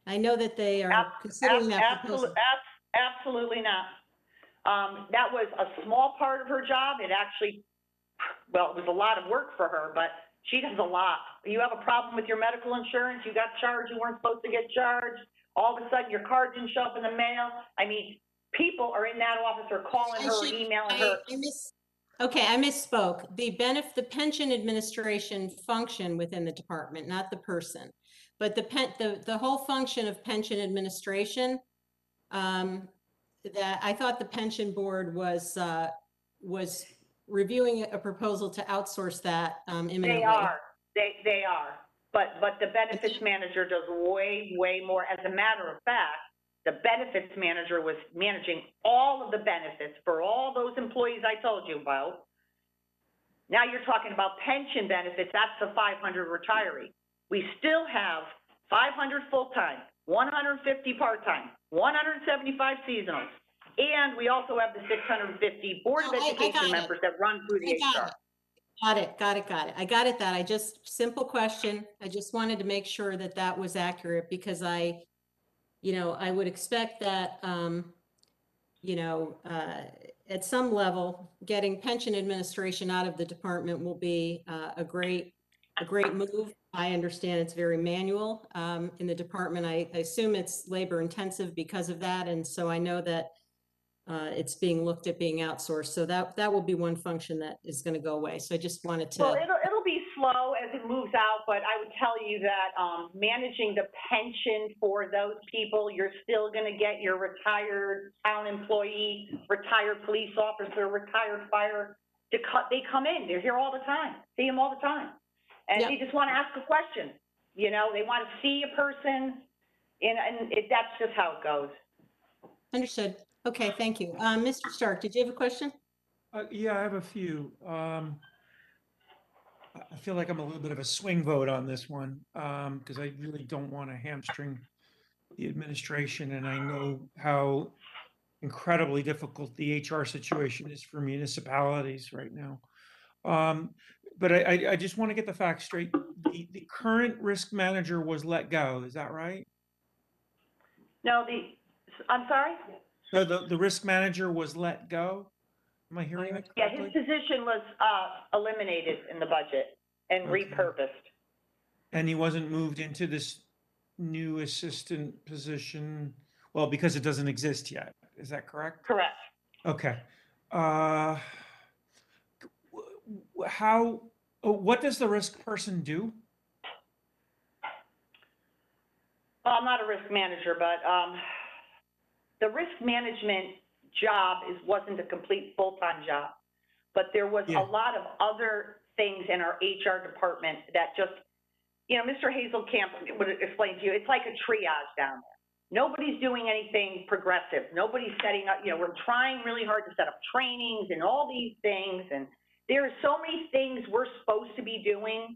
I know that they are considering that proposal. Absolutely not. That was a small part of her job. It actually, well, it was a lot of work for her, but she does a lot. You have a problem with your medical insurance, you got charged, you weren't supposed to get charged. All of a sudden, your card didn't show up in the mail. I mean, people are in that office or calling her or emailing her. Okay, I misspoke. The pension administration function within the department, not the person. But the whole function of pension administration, that I thought the pension board was reviewing a proposal to outsource that imminently. They are. But the benefits manager does way, way more. As a matter of fact, the benefits manager was managing all of the benefits for all those employees I told you about. Now you're talking about pension benefits, that's the 500 retiree. We still have 500 full-time, 150 part-time, 175 seasonals, and we also have the 650 Board of Education members that run through the HR. Got it. I got it that simple question. I just wanted to make sure that that was accurate because I would expect that, at some level, getting pension administration out of the department will be a great move. I understand it's very manual in the department. I assume it's labor intensive because of that. And so I know that it's being looked at being outsourced. So that will be one function that is going to go away. So I just wanted to. Well, it'll be slow as it moves out, but I would tell you that managing the pension for those people, you're still going to get your retired town employee, retired police officer, retired fire. They come in, they're here all the time, see them all the time. And they just want to ask a question. They want to see a person, and that's just how it goes. Understood. Okay, thank you. Mr. Stark, did you have a question? Yeah, I have a few. I feel like I'm a little bit of a swing vote on this one because I really don't want to hamstring the administration, and I know how incredibly difficult the HR situation is for municipalities right now. But I just want to get the facts straight. The current risk manager was let go. Is that right? No, I'm sorry? So the risk manager was let go? Am I hearing that correctly? Yeah, his position was eliminated in the budget and repurposed. And he wasn't moved into this new assistant position, well, because it doesn't exist yet. Is that correct? Correct. Okay. What does the risk person do? Well, I'm not a risk manager, but the risk management job wasn't a complete full-time job, but there was a lot of other things in our HR department that just, Mr. Hazelkamp would explain to you, it's like a triage down there. Nobody's doing anything progressive. Nobody's setting up, we're trying really hard to set up trainings and all these things. And there are so many things we're supposed to be doing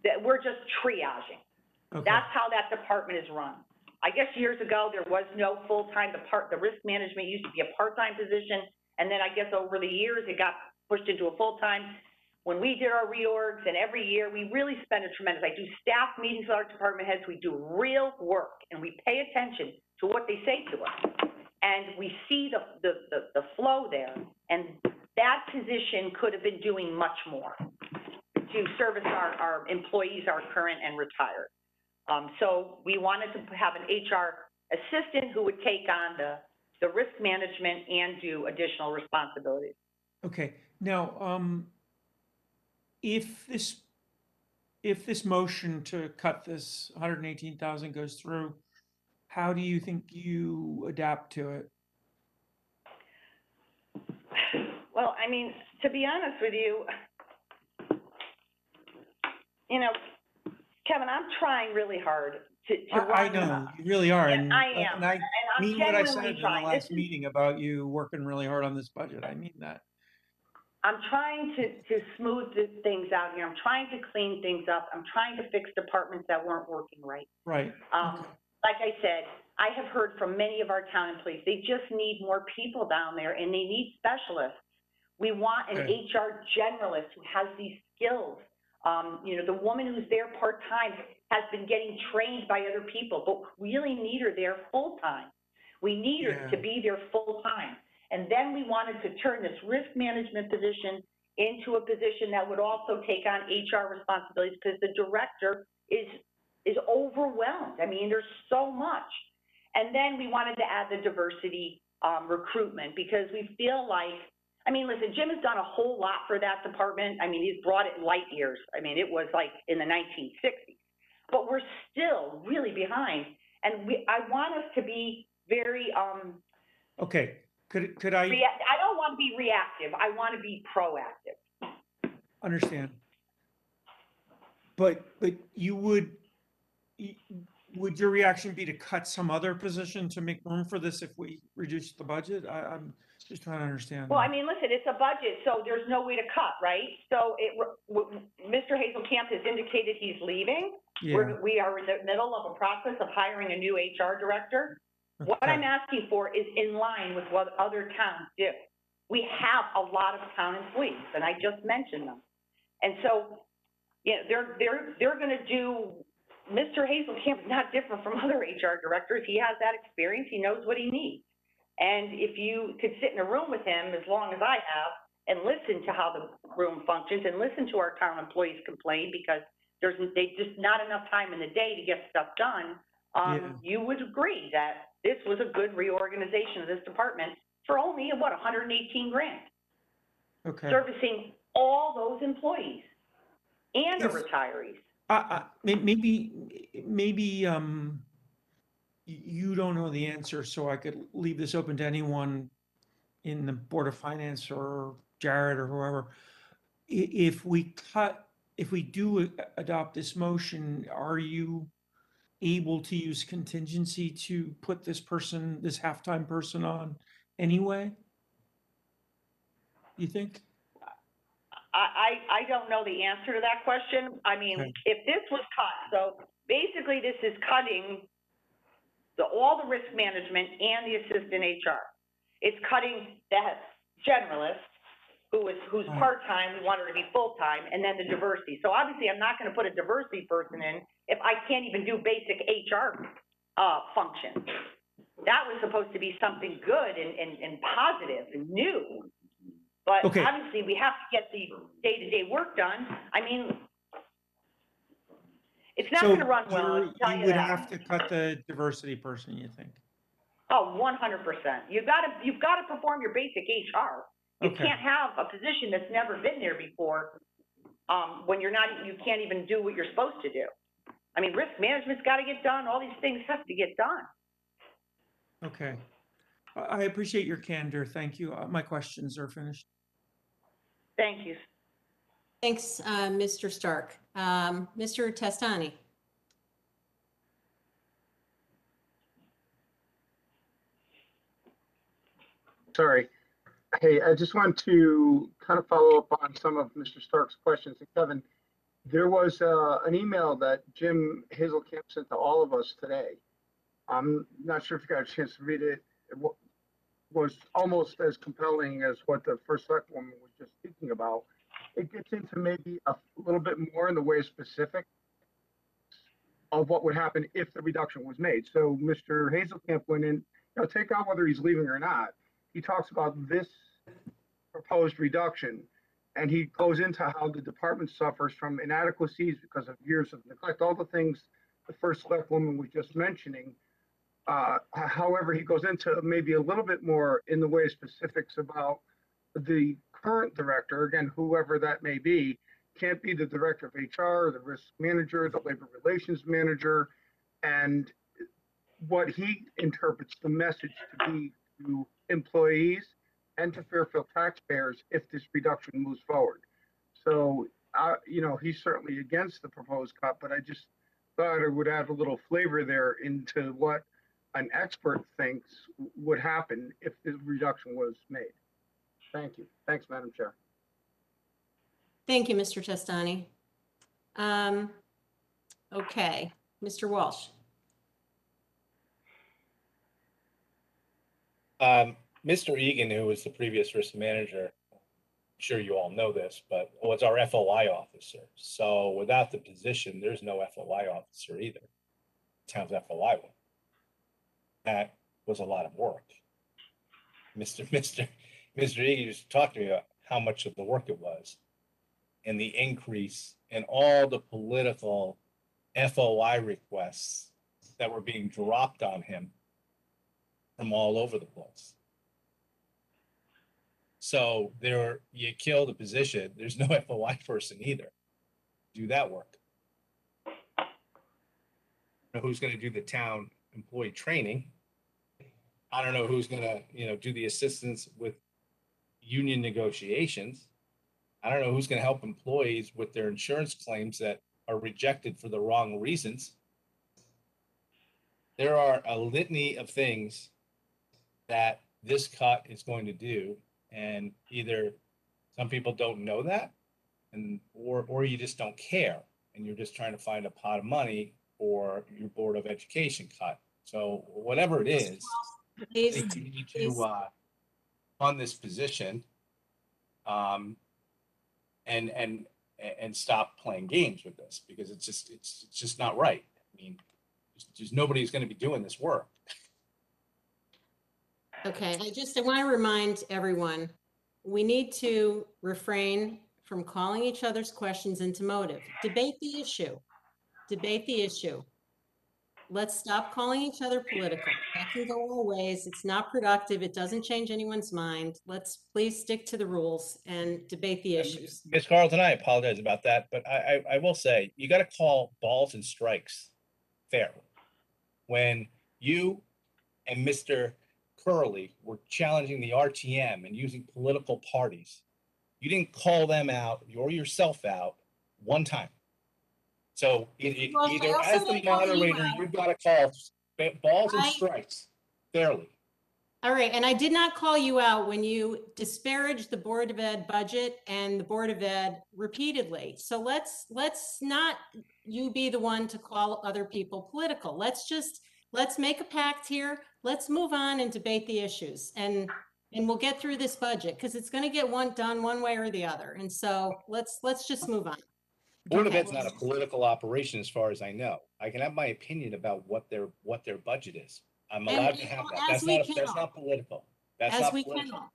that we're just triaging. Okay. That's how that department is run. I guess years ago, there was no full-time, the risk management used to be a part-time position. And then I guess over the years, it got pushed into a full-time. When we did our reorgs and every year, we really spend a tremendous, I do staff meetings with our department heads. We do real work and we pay attention to what they say to us. And we see the flow there. And that position could have been doing much more to service our employees, our current and retired. So we wanted to have an HR assistant who would take on the risk management and do additional responsibilities. Okay. Now, if this motion to cut this 118,000 goes through, how do you think you adapt to it? Well, I mean, to be honest with you, Kevin, I'm trying really hard to I know, you really are. And I am. And I mean what I said in the last meeting meeting about you working really hard on this budget. I mean that. I'm trying to smooth things out here. I'm trying to clean things up. I'm trying to fix departments that weren't working right. Right. Like I said, I have heard from many of our town employees, they just need more people down there and they need specialists. We want an HR generalist who has these skills. The woman who's there part-time, has been getting trained by other people, but we really need her there full-time. We need her to be there full-time. And then we wanted to turn this risk management position into a position that would also take on HR responsibilities, because the director is overwhelmed. I mean, there's so much. And then we wanted to add the diversity recruitment, because we feel like, I mean, listen, Jim has done a whole lot for that department. I mean, he's brought it light years. I mean, it was like in the 1960s, but we're still really behind. And I want us to be very, Okay, could I I don't want to be reactive. I want to be proactive. understand? But you would your reaction be to cut some other position to make room for this if we reduce the budget? I'm just trying to understand. Well, I mean, listen, it's a budget, so there's no way to cut, right? So Mr. Hazelkamp has indicated he's leaving. Yeah. We are in the middle of a process of hiring a new HR director. Okay. What I'm asking for is in line with what other towns do. We have a lot of town employees, and I just mentioned them. And so, yeah, they're going to do. Mr. Hazelkamp is not different from other HR directors. He has that experience. He knows what he needs. And if you could sit in a room with him as long as I have and listen to how the room functions and listen to our town employees complain, because there's just not enough time in the day to get stuff done, you would agree that this was a good reorganization of this department for only, what, $118 grand. Okay. Servicing all those employees and the retirees. Maybe you don't know the answer, so I could leave this open to anyone in the Board of Finance or Jared or whoever. If we do adopt this motion, are you able to use contingency to put this halftime person on anyway? You think? I don't know the answer to that question. I mean, if this was cut, so basically this is cutting all the risk management and the assistant HR. It's cutting that generalist who's part-time, we want her to be full-time, and then the diversity. So obviously I'm not going to put a diversity person in if I can't even do basic HR function. That was supposed to be something good and positive and new. But obviously we have to get the day-to-day work done. I mean, it's not going to run well, I'll tell you would that. have to cut the diversity person, you think? Oh, 100%. You've got to perform your basic HR. You can't have a position that's never been there before when you can't even do what you're supposed to do. I mean, risk management's got to get done. All these things have to get done. Okay. I appreciate your candor. Thank you. My questions are finished. Thank you. Thanks, Mr. Stark. Mr. Testani. Sorry. Hey, I just want to kind of follow up on some of Mr. Stark's questions. And Kevin, there was an email that Jim Hazelkamp sent to all of us today. I'm not sure if you got a chance to read it. It was almost as compelling as what the first select woman was just speaking about. It gets into maybe a little bit more in the way specific of what would happen if the reduction was made. So Mr. Hazelkamp went in, take out whether he's leaving or not. He talks about this proposed reduction, and he goes into how the department suffers from inadequacies because of years of neglect, all the things the first select woman was just mentioning. However, he goes into maybe a little bit more in the way of specifics about the current director, again, whoever that may be, can't be the director of HR, the risk manager, the labor relations manager, and what he interprets the message to be to employees and to Fairfield taxpayers if this reduction moves forward. So, he's certainly against the proposed cut, but I just thought it would add a little flavor there into what an expert thinks would happen if the reduction was made. Thank you. Thanks, Madam Chair. Thank you, Mr. Testani. Okay, Mr. Walsh. Mr. Egan, who was the previous risk manager, sure you all know this, but was our FOI officer. So without the position, there's no FOI officer either. Town's FOI one. That was a lot of work. Mr. Iggy just talked to me about how much of the work it was and the increase in all the political FOI requests that were being dropped on him from all over the place. So you kill the position. There's no FOI person either. Do that work. Who's going to do the town employee training? I don't know who's going to, do the assistance with union negotiations. I don't know who's going to help employees with their insurance claims that are rejected for the wrong reasons. There are a litany of things that this cut is going to do, and either some people don't know that, or you just don't care, and you're just trying to find a pot of money for your Board of Education cut. So whatever it is, I think you need to fund this position, and stop playing games with this, because it's just not right. I mean, just nobody's going to be doing this work. Okay, I want to remind everyone, we need to refrain from calling each other's questions into motive. Debate the issue. Debate the issue. Let's stop calling each other political. That can go all ways. It's not productive. It doesn't change anyone's mind. Let's please stick to the rules and debate the issues. Ms. Carlton, I apologize about that, but I will say, you got to call balls and strikes fair. When you and Mr. Curley were challenging the RTM and using political parties, you didn't call them out or yourself out one time. So either as the moderator, you've got to call balls and strikes fairly. All right, and I did not call you out when you disparaged the Board of Ed budget and the Board of Ed repeatedly. So let's not you be the one to call other people political. Let's make a pact here. Let's move on and debate the issues, and we'll get through this budget, because it's going to get done one way or the other. And so let's just move on. Board of Ed's not a political operation, as far as I know. I can have my opinion about what their budget is. I'm allowed to have that. That's not political. That's not political.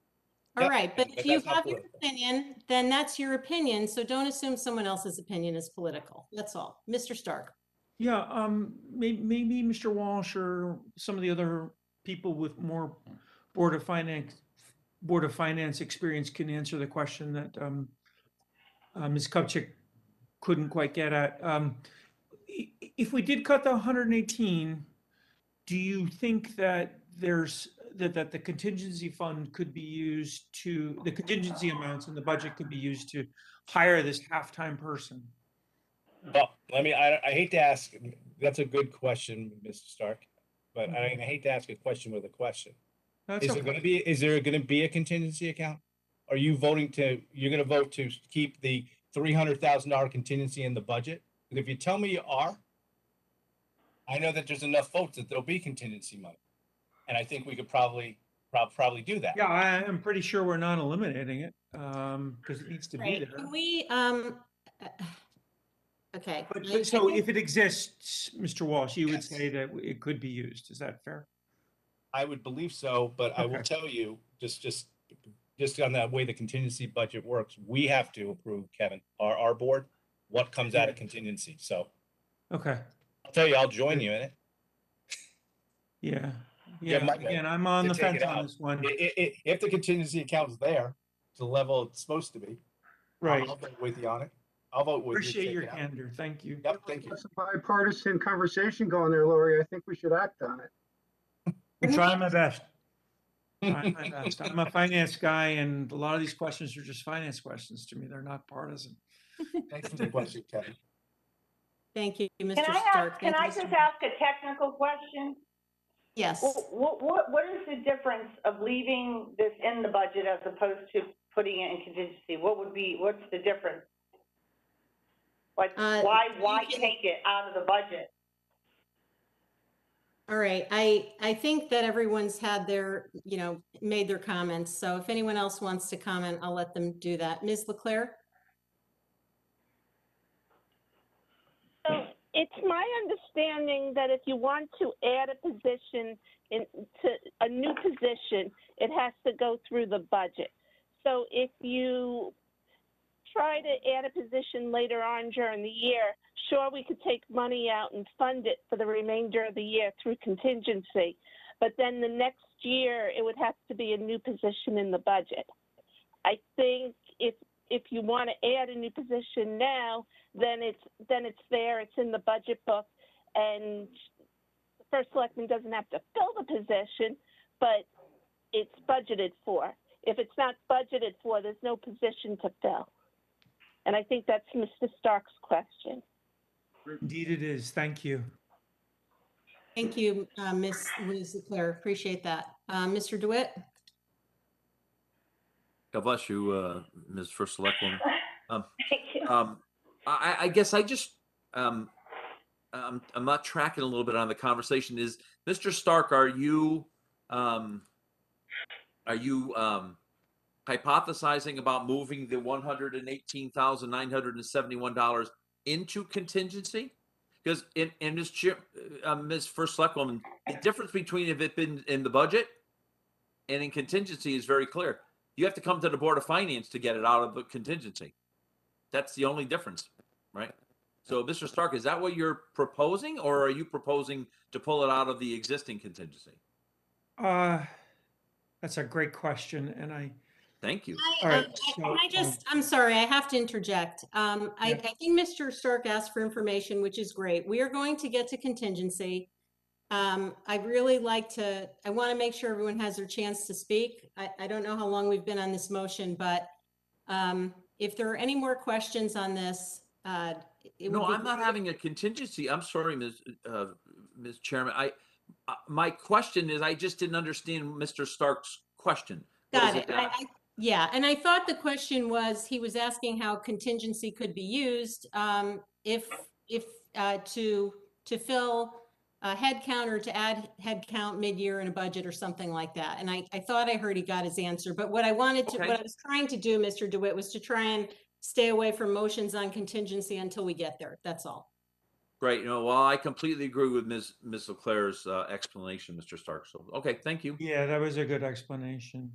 All right, but if you have your opinion, then that's your opinion. So don't assume someone else's opinion is political. That's all. Mr. Stark. Yeah, maybe Mr. Walsh or some of the other people with more Board of Finance experience can answer the question that Ms. Kupchak couldn't quite get at. If we did cut the 118, do you think that that the contingency fund could be used to, the contingency amounts in the budget could be used to hire this half-time person? Well, I hate to ask, that's a good question, Mr. Stark, but I hate to ask a question with a question. That's Is there going to be a contingency account? Are you you're going to vote to keep the $300,000 contingency in the budget? Because if you tell me you are, I know that there's enough votes that there'll be contingency money. And I think we could probably do that. Yeah, I am pretty sure we're not eliminating it, because it needs to be there. Can we, okay. But so if it exists, Mr. Walsh, you would say that it could be used. Is that fair? I would believe so, but I will tell you, just on that way the contingency budget works, we have to approve, Kevin, our board, what comes out of contingency. So okay, I'll tell you, I'll join you in it. Yeah. Again, I'm on the fence on this one. If the contingency account's there to the level it's supposed to be, right, I'll vote with you on it. I'll vote with you. Appreciate your candor. Thank you. Yep, thank you. There's a bipartisan conversation going there, Lori. I think we should act on it. I'm trying my best. I'm a finance guy, and a lot of these questions are just finance questions to me. They're not partisan. Thanks for the question, Kevin. Thank you, Mr. Can Stark. I just ask a technical question? Yes. What is the difference of leaving this in the budget as opposed to putting it in contingency? What's the difference? Like, why take it out of the budget? All right, I think that everyone's had their, made their comments. So if anyone else wants to comment, I'll let them do that. Ms. Leclerc? So it's my understanding that if you want to add a position to a new position, it has to go through the budget. So if you try to add a position later on during the year, sure, we could take money out and fund it for the remainder of the year through contingency. But then the next year, it would have to be a new position in the budget. I think if you want to add a new position now, then it's there, it's in the budget book, and the first selectman doesn't have to fill the position, but it's budgeted for. If it's not budgeted for, there's no position to fill. And I think that's Mr. Stark's question. Indeed it is. Thank you. Thank you, Ms. Leclerc. Appreciate that. Mr. DeWitt? God bless you, Ms. First Selectwoman. Thank you. I guess I just, I'm not tracking a little bit on the conversation. Is Mr. Stark, are you hypothesizing about moving the $118,971 into contingency? Because in Ms. First Selectwoman, the difference between if it been in the budget and in contingency is very clear. You have to come to the Board of Finance to get it out of the contingency. That's the only difference, right? So, Mr. Stark, is that what you're proposing, or are you proposing to pull it out of the existing contingency? That's a great question, and Thank you. All right, I'm sorry, I have to interject. I think Mr. Stark asked for information, which is great. We are going to get to contingency. I want to make sure everyone has their chance to speak. I don't know how long we've been on this motion, but if there are any more questions on this, No, I'm not having a contingency. I'm sorry, Ms. Chairman. My question is, I just didn't understand Mr. Stark's question. Got it. Yeah, and I thought the question was, he was asking how contingency could be used if to fill a head count or to add head count mid-year in a budget or something like that. And I thought I heard he got his answer, but what I was trying to do, Mr. DeWitt, was to try and stay away from motions on contingency until we get there. That's all. Great. Well, I completely agree with Ms. Leclerc's explanation, Mr. Stark. So, okay, thank you. yeah, that was a good explanation.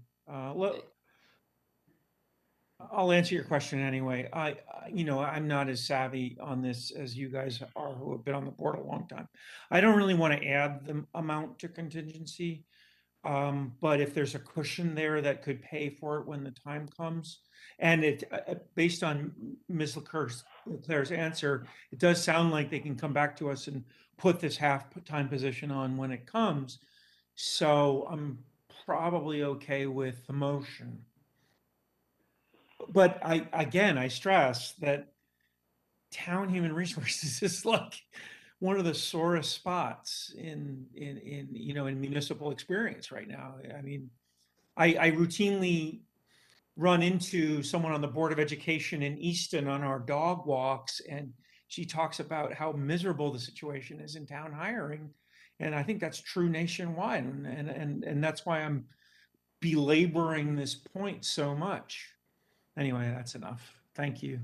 I'll answer your question anyway. I'm not as savvy on this as you guys are, who have been on the board a long time. I don't really want to add the amount to contingency, but if there's a cushion there that could pay for it when the time comes, and it based on Ms. Leclerc's answer, it does sound like they can come back to us and put this half-time position on when it comes. So I'm probably okay with the motion. But I stress that town human resources is like one of the sorest spots in municipal experience right now. I mean, I routinely run into someone on the Board of Education in Easton on our dog walks, and she talks about how miserable the situation is in town hiring. And I think that's true nationwide. And that's why I'm belaboring this point so much. Anyway, that's enough. Thank you.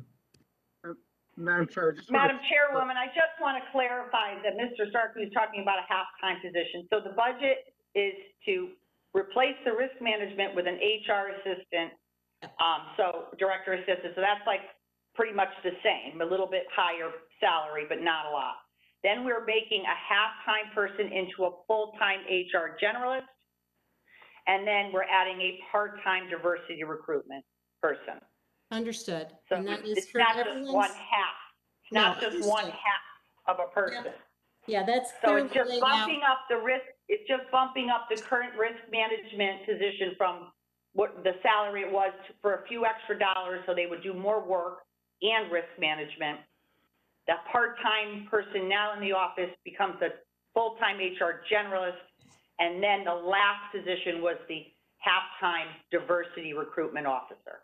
Madam Chair. Madam Chairwoman, I just want to clarify that Mr. Stark was talking about a half-time position. So the budget is to replace the risk management with an HR assistant, so director assistant. So that's like pretty much the same, a little bit higher salary, but not a lot. Then we're making a half-time person into a full-time HR generalist. And then we're adding a part-time diversity recruitment person. Understood. So And that it's not just one half. It's not just one half of a person. Yeah, that's so it's just laid bumping out. up the risk. It's just bumping up the current risk management position from what the salary it was for a few extra dollars, so they would do more work and risk management. That part-time person now in the office becomes a full-time HR generalist. And then the last position was the half-time diversity recruitment officer.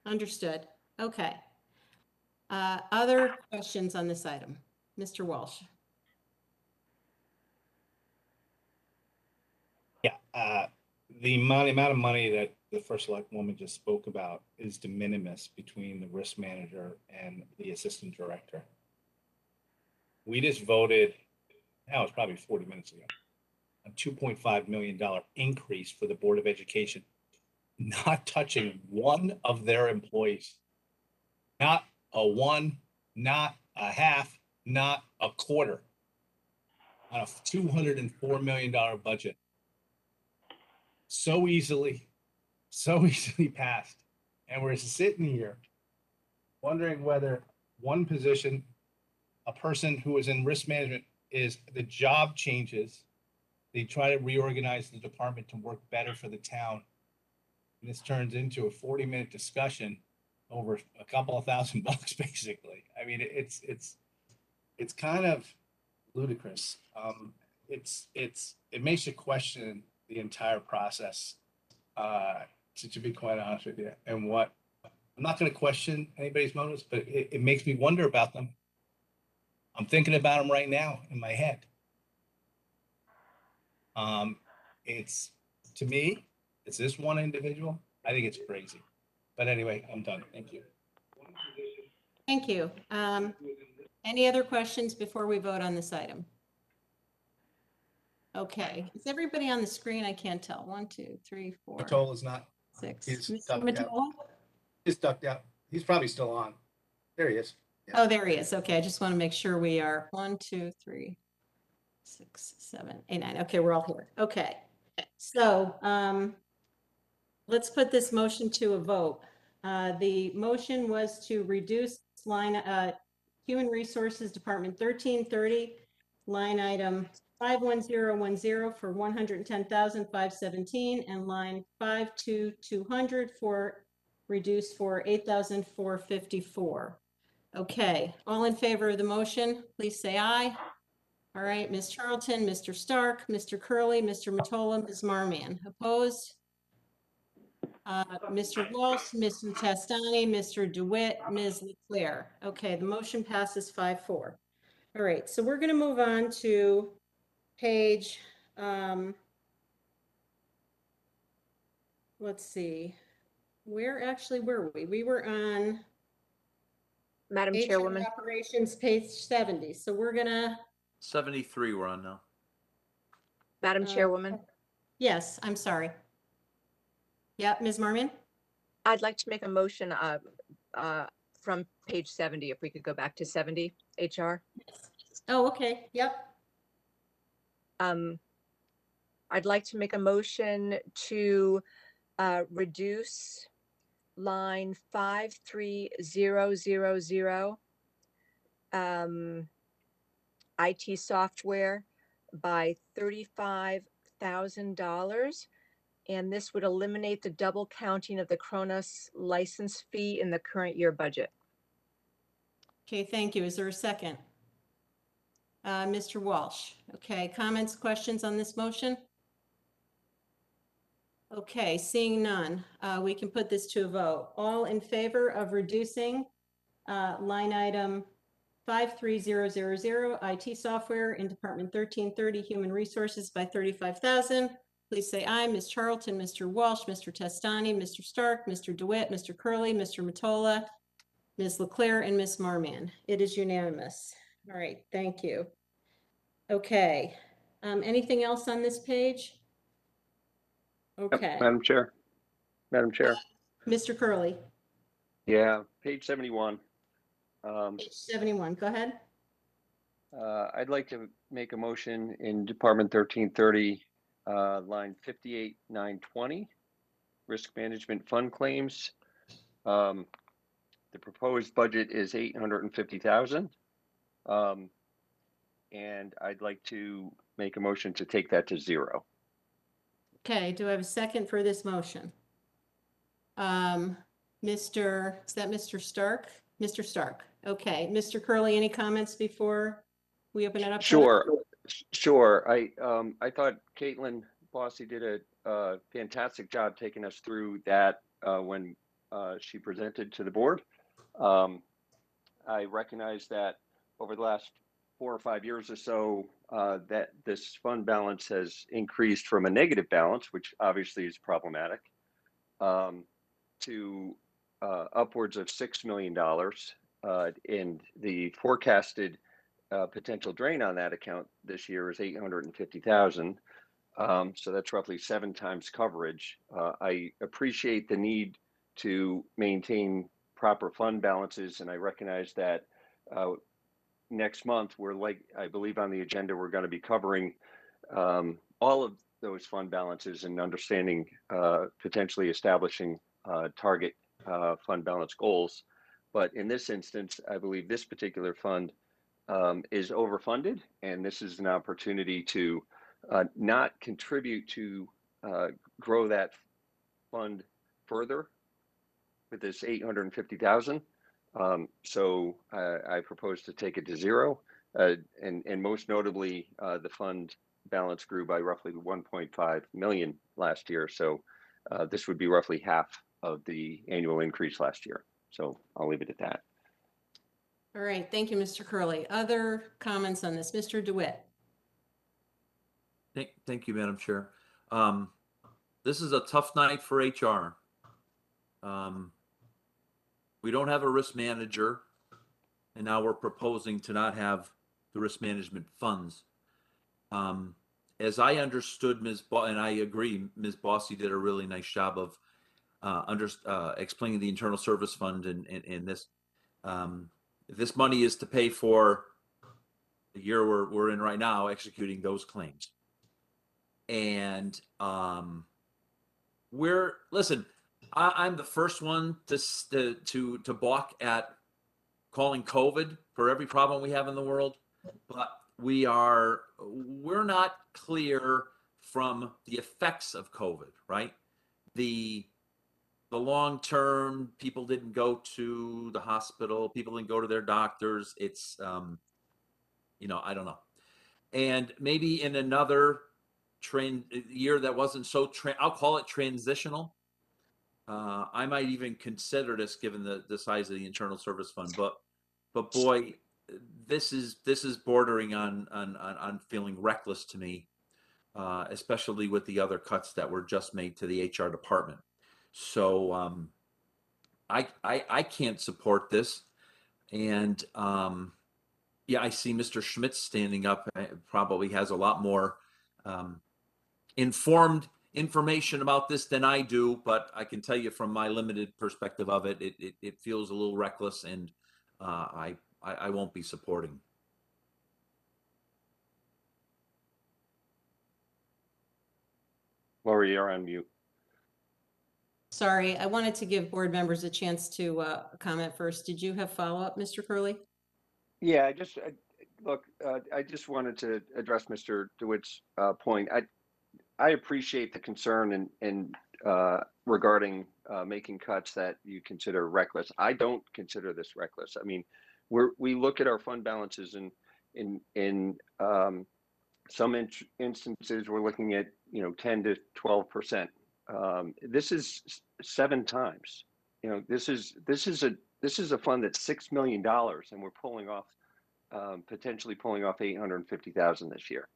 Understood. Okay. Other questions on this item? Mr. Walsh. the amount of money that the first select woman just spoke about is de minimis between the risk manager and the assistant director. We just voted, now it's probably 40 minutes ago, a $2.5 million increase for the Board of Education, not touching one of their employees. Not a one, not a half, not a quarter on a $204 million budget. So easily passed. And we're sitting here wondering whether one position, a person who is in risk management, is the job changes. They try to reorganize the department to work better for the town. And this turns into a 40-minute discussion over a couple of $1,000, basically. I mean, it's kind of ludicrous. It makes you question the entire process, to be quite honest with you. And what, I'm not going to question anybody's motives, but it makes me wonder about them. I'm thinking about them right now in my head. It's, to me, it's this one individual. I think it's crazy. But anyway, I'm done. Thank you. Thank you. Any other questions before we vote on this item? Okay, is everybody on the screen? I can't tell. 1, 2, 3, 4. Matola's not. 6. He's Mr. ducked out. Matola? He's ducked out. He's probably still on. There he is. Yeah. Oh, there he is. Okay, I just want to make sure we are 1, 2, 3, 6, 7, 8, 9. Okay, we're all here. Okay, so let's put this motion to a vote. The motion was to reduce line Human Resources Department 1330, line item 51010 for $110,517, and line 52200 for reduced for $8,454. Okay, all in favor of the motion, please say aye. All right, Ms. Charlton, Mr. Stark, Mr. Curley, Mr. Matola, Ms. Marmion. Opposed? Mr. Walsh, Mr. Testani, Mr. DeWitt, Ms. Leclerc. Okay, the motion passes 5-4. All right, so we're going to move on to page, let's see, where actually were we? We were on Madam HR Chairwoman, Operations, page 70. So we're going to, 73 we're on now. Madam Chairwoman, yes, I'm sorry. Yeah, Ms. Marmion? I'd like to make a motion from page 70, if we could go back to 70, HR. Oh, okay, yep. I'd like to make a motion to reduce line 53000, IT software, by $35,000. And this would eliminate the double counting of the Kronos license fee in the current year budget. Okay, thank you. Is there a second? Mr. Walsh. Okay, comments, questions on this motion? Okay, seeing none, we can put this to a vote. All in favor of reducing line item 53000, IT software in Department 1330, Human Resources, by $35,000, please say aye. Ms. Charlton, Mr. Walsh, Mr. Testani, Mr. Stark, Mr. DeWitt, Mr. Curley, Mr. Matola, Ms. Leclerc, and Ms. Marmion. It is unanimous. All right, thank you. Okay, anything else on this page? Okay. Yep, Madam Chair. Mr. Curley. Yeah, page 71. Page 71, go ahead. I'd like to make a motion in Department 1330, line 58920, risk management fund claims. The proposed budget is $850,000. And I'd like to make a motion to take that to zero. Okay, do I have a second for this motion? Is that Mr. Stark? Mr. Stark. Okay, Mr. Curley, any comments before we open it up? Sure. I thought Caitlin Bossy did a fantastic job taking us through that when she presented to the board. I recognize that over the last 4 or 5 years or so, that this fund balance has increased from a negative balance, which obviously is problematic, to upwards of $6 million. And the forecasted potential drain on that account this year is $850,000. So that's roughly 7 times coverage. I appreciate the need to maintain proper fund balances, and I recognize that next month I believe on the agenda we're going to be covering all of those fund balances and understanding potentially establishing target fund balance goals. But in this instance, I believe this particular fund is overfunded, and this is an opportunity to not contribute to grow that fund further with this $850,000. So I propose to take it to zero, and most notably, the fund balance grew by roughly 1.5 million last year. So this would be roughly half of the annual increase last year. So I'll leave it at that. All right, thank you, Mr. Curley. Other comments on this? Mr. DeWitt. Thank you, Madam Chair. This is a tough night for HR. We don't have a risk manager, and now we're proposing to not have the risk management funds. As I understood, and I agree, Ms. Bossy did a really nice job of explaining the internal service fund and this. This money is to pay for the year we're in right now, executing those claims. And listen, I'm the first one to balk at calling COVID for every problem we have in the world, but we're not clear from the effects of COVID, right? The long term, people didn't go to the hospital, people didn't go to their doctors. It's I don't know. And maybe in another year that wasn't so I'll call it transitional. I might even consider this given the size of the internal service fund, but boy, this is bordering on feeling reckless to me, especially with the other cuts that were just made to the HR department. So I can't support this, and yeah, I see Mr. Schmidt standing up. Probably has a lot more informed information about this than I do, but I can tell you from my limited perspective of it, it feels a little reckless, and I won't be supporting. Lori, you're on mute. Sorry, I wanted to give board members a chance to comment first. Did you have follow-up, Mr. Curley? Yeah, I just wanted to address Mr. DeWitt's point. I appreciate the concern and regarding making cuts that you consider reckless. I don't consider this reckless. I mean, we look at our fund balances in some instances we're looking at 10 to 12%. This is 7 times. This is a fund that's $6 million, and we're pulling off potentially pulling off $850,000 this year.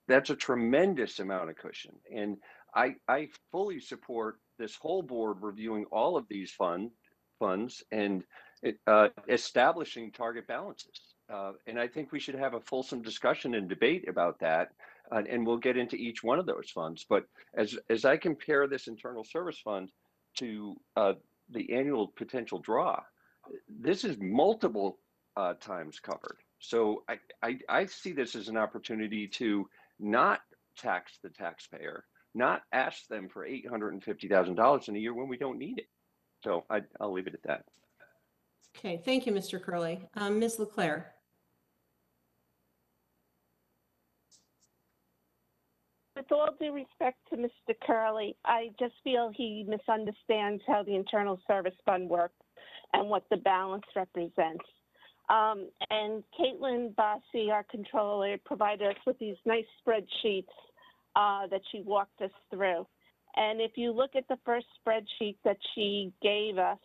That's a tremendous amount of cushion, and I fully support this whole board reviewing all of these funds and establishing target balances. And I think we should have a fulsome discussion and debate about that, and we'll get into each one of those funds. But as I compare this internal service fund to the annual potential draw, this is multiple times covered. So I see this as an opportunity to not tax the taxpayer, not ask them for $850,000 in a year when we don't need it. So I'll leave it at that. Okay, thank you, Mr. Curley. Ms. LeClaire. With all due respect to Mr. Curley, I just feel he misunderstands how the internal service fund works and what the balance represents. And Caitlin Bossy, our controller, provided us with these nice spreadsheets that she walked us through. And if you look at the first spreadsheet that she gave us,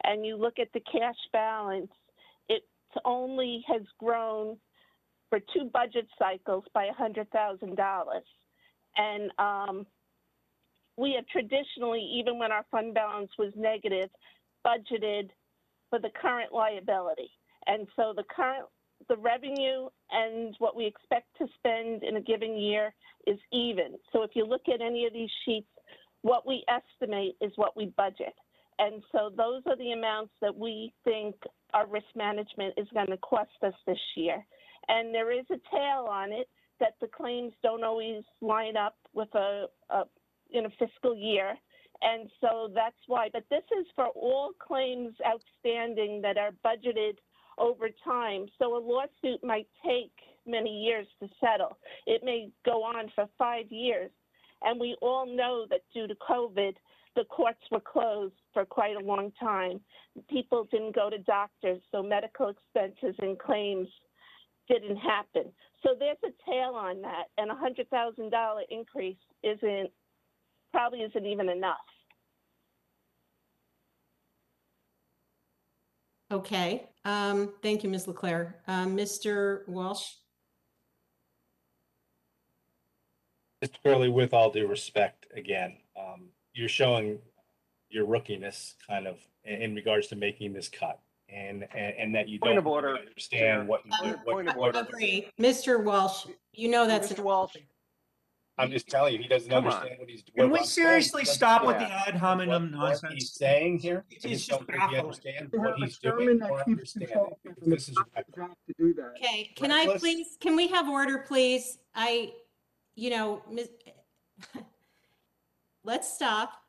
and you look at the cash balance, only has grown for 2 budget cycles by $100,000. And we have traditionally, even when our fund balance was negative, budgeted for the current liability. And so the revenue and what we expect to spend in a given year is even. So if you look at any of these sheets, what we estimate is what we budget. And so those are the amounts that we think our risk management is going to cost us this year. And there is a tail on it that the claims don't always line up with in a fiscal year. And so that's why, but this is for all claims outstanding that are budgeted over time. So a lawsuit might take many years to settle. It may go on for 5 years. And we all know that due to COVID, the courts were closed for quite a long time. People didn't go to doctors, so medical expenses and claims didn't happen. So there's a tail on that, and a $100,000 increase probably isn't even enough. Okay, thank you, Ms. LeClaire. Mr. Walsh? Mr. Curley, with all due respect, again, you're showing your rookiness kind of in regards to making this cut, and that you Point don't of order, really understand Chair. what you do. Point of order. Agree. Mr. Walsh, you know that's. Mr. Walsh, I'm just telling you, he doesn't Come on. understand what he's. Can what we I'm saying. seriously He doesn't stop with understand the ad hominem what nonsense? he's saying here. I It's just just don't think he baffling. understands we what have a he's doing chairman or that keeps understanding. control, Because and this it's is not his job to do that. Okay, can we have order, please? Let's stop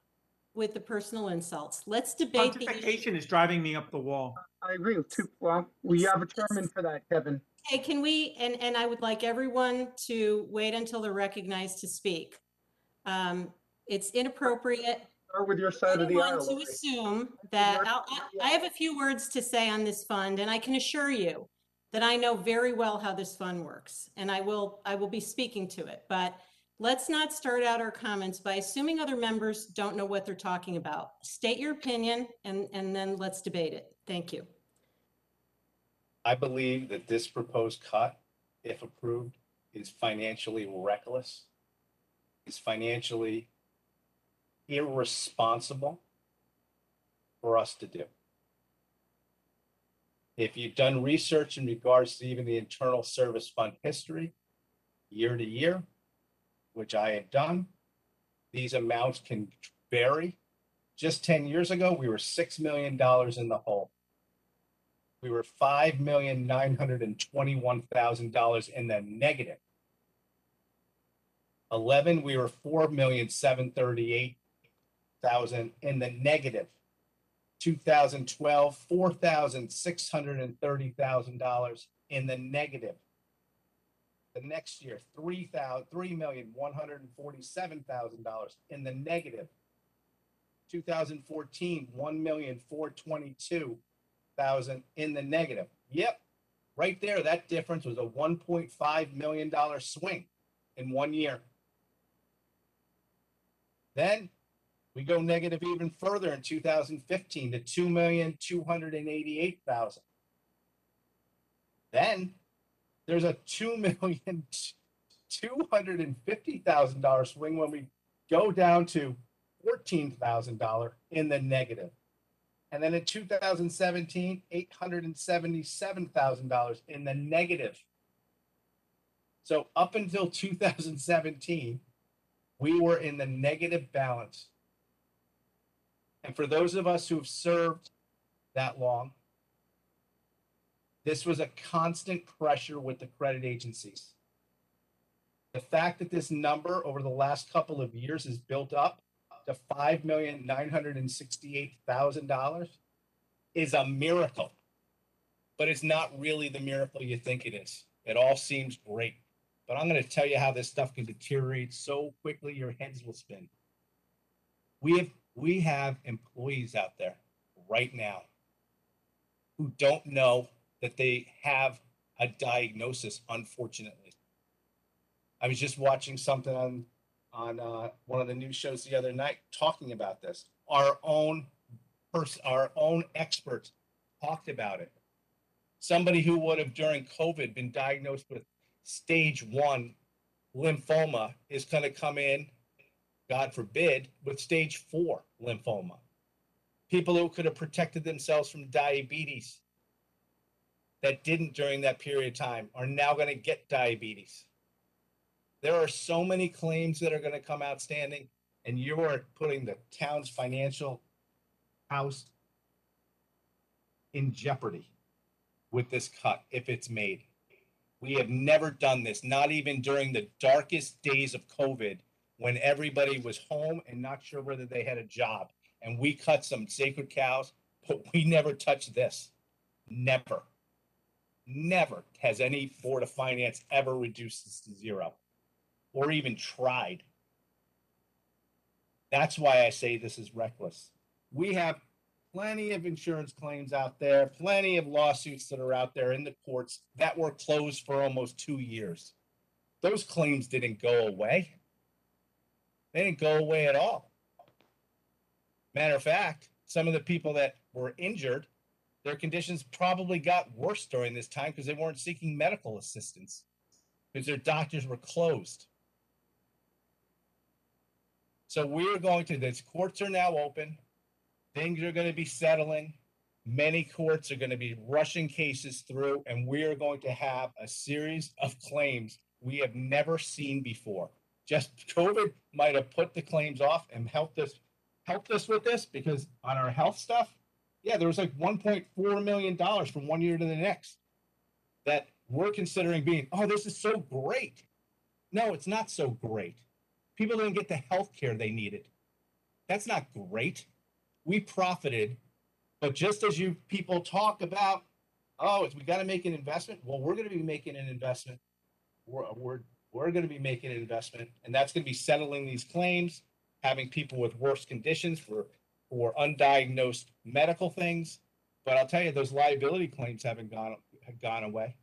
with the personal insults. Let's debate the issue. Pontification is driving me up the wall. I agree with you. Well, we have a chairman for that, Kevin. Okay, can we, and I would like everyone to wait until they're recognized to speak. It's inappropriate. Start with your side of the I aisle. want to assume that I have a few words to say on this fund, and I can assure you that I know very well how this fund works, and I will be speaking to it. But let's not start out our comments by assuming other members don't know what they're talking about. State your opinion, and then let's debate it. Thank you. I believe that this proposed cut, if approved, is financially reckless, is financially irresponsible for us to do. If you've done research in regards to even the internal service fund history, year to year, which I have done, these amounts can vary. Just 10 years ago, we were $6 million in the hole. We were $5,921,000 in the negative. 11, we were $4,738,000 in the negative. 2012, $4,630,000 in the negative. The next year, $3,147,000 in the negative. 2014, $1,422,000 in the negative. Yep, right there, that difference was a $1.5 million swing in 1 year. Then we go negative even further in 2015 to $2,288,000. Then there's a $2,250,000 swing when we go down to $14,000 in the negative. And then in 2017, $877,000 in the negative. So up until 2017, we were in the negative balance. And for those of us who have served that long, this was a constant pressure with the credit agencies. The fact that this number over the last couple of years is built up to $5,968,000 is a miracle, but it's not really the miracle you think it is. It all seems great, but I'm going to tell you how this stuff can deteriorate so quickly your heads will spin. We have employees out there right now who don't know that they have a diagnosis, unfortunately. I was just watching something on one of the news shows the other night talking about this. Our own experts talked about it. Somebody who would have during COVID been diagnosed with stage 1 lymphoma is going to come in, God forbid, with stage 4 lymphoma. People who could have protected themselves from diabetes that didn't during that period of time are now going to get diabetes. There are so many claims that are going to come outstanding, and you are putting the town's financial house in jeopardy with this cut if it's made. We have never done this, not even during the darkest days of COVID when everybody was home and not sure whether they had a job. And we cut some sacred cows, but we never touched this. Never. Never has any Board of Finance ever reduced this to zero or even tried. That's why I say this is reckless. We have plenty of insurance claims out there, plenty of lawsuits that are out there in the courts that were closed for almost 2 years. Those claims didn't go away. They didn't go away at all. Matter of fact, some of the people that were injured, their conditions probably got worse during this time because they weren't seeking medical assistance because their doctors were closed. So we're going to, the courts are now open. Things are going to be settling. Many courts are going to be rushing cases through, and we are going to have a series of claims we have never seen before. Just COVID might have put the claims off and helped us with this, because on our health stuff, yeah, there was like $1.4 million from one year to the next that we're considering being, oh, this is so great. No, it's not so great. People didn't get the health care they needed. That's not great. We profited, but just as you people talk about, oh, we got to make an investment. Well, we're going to be making an investment. We're going to be making an investment, and that's going to be settling these claims, having people with worse conditions for undiagnosed medical things. But I'll tell you, those liability claims have gone away.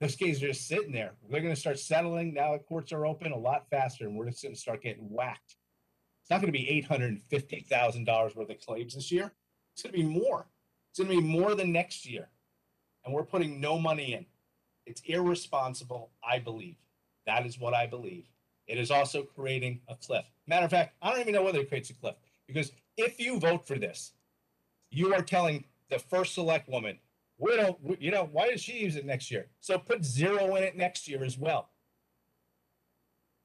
Those cases are just sitting there. They're going to start settling. Now the courts are open a lot faster, and we're just going to start getting whacked. It's not going to be $850,000 worth of claims this year. It's going to be more. It's going to be more than next year. And we're putting no money in. It's irresponsible, I believe. That is what I believe. It is also creating a cliff. Matter of fact, I don't even know whether it creates a cliff, because if you vote for this, you are telling the first select woman, why does she use it next year? So put 0 in it next year as well.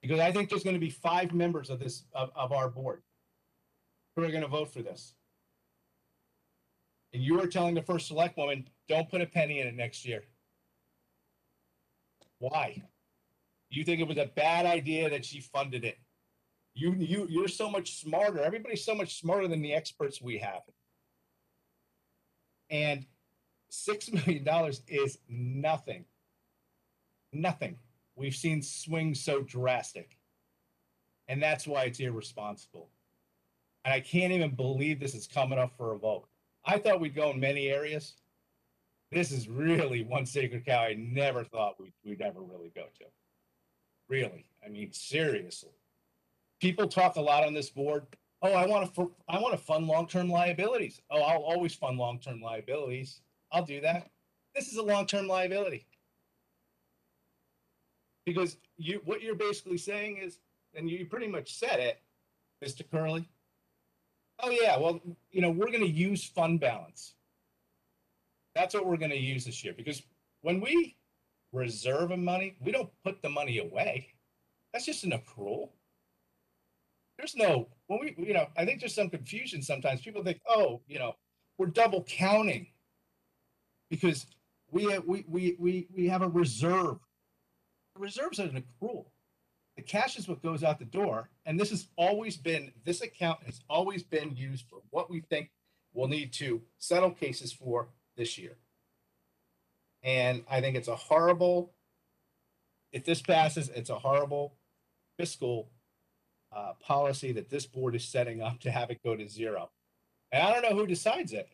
Because I think there's going to be 5 members of this of our board who are going to vote for this. And you are telling the first select woman, don't put a penny in it next year. Why? You think it was a bad idea that she funded it? You're so much smarter. Everybody's so much smarter than the experts we have. And $6 million is nothing. Nothing. We've seen swings so drastic. And that's why it's irresponsible. And I can't even believe this is coming up for a vote. I thought we'd go in many areas. This is really one sacred cow I never thought we'd ever really go to. Really. I mean, seriously. People talk a lot on this board. Oh, I want to fund long-term liabilities. Oh, I'll always fund long-term liabilities. I'll do that. This is a long-term liability. Because what you're basically saying is, and you pretty much said it, Mr. Curley. Oh yeah, well, we're going to use fund balance. That's what we're going to use this year, because when we reserve money, we don't put the money away. That's just an accrual. There's no, I think there's some confusion sometimes. People think, oh, we're double counting because we have a reserve. The reserves are an accrual. The cash is what goes out the door, and this account has always been used for what we think we'll need to settle cases for this year. And I think it's if this passes, it's a horrible fiscal policy that this board is setting up to have it go to 0. And I don't know who decides it.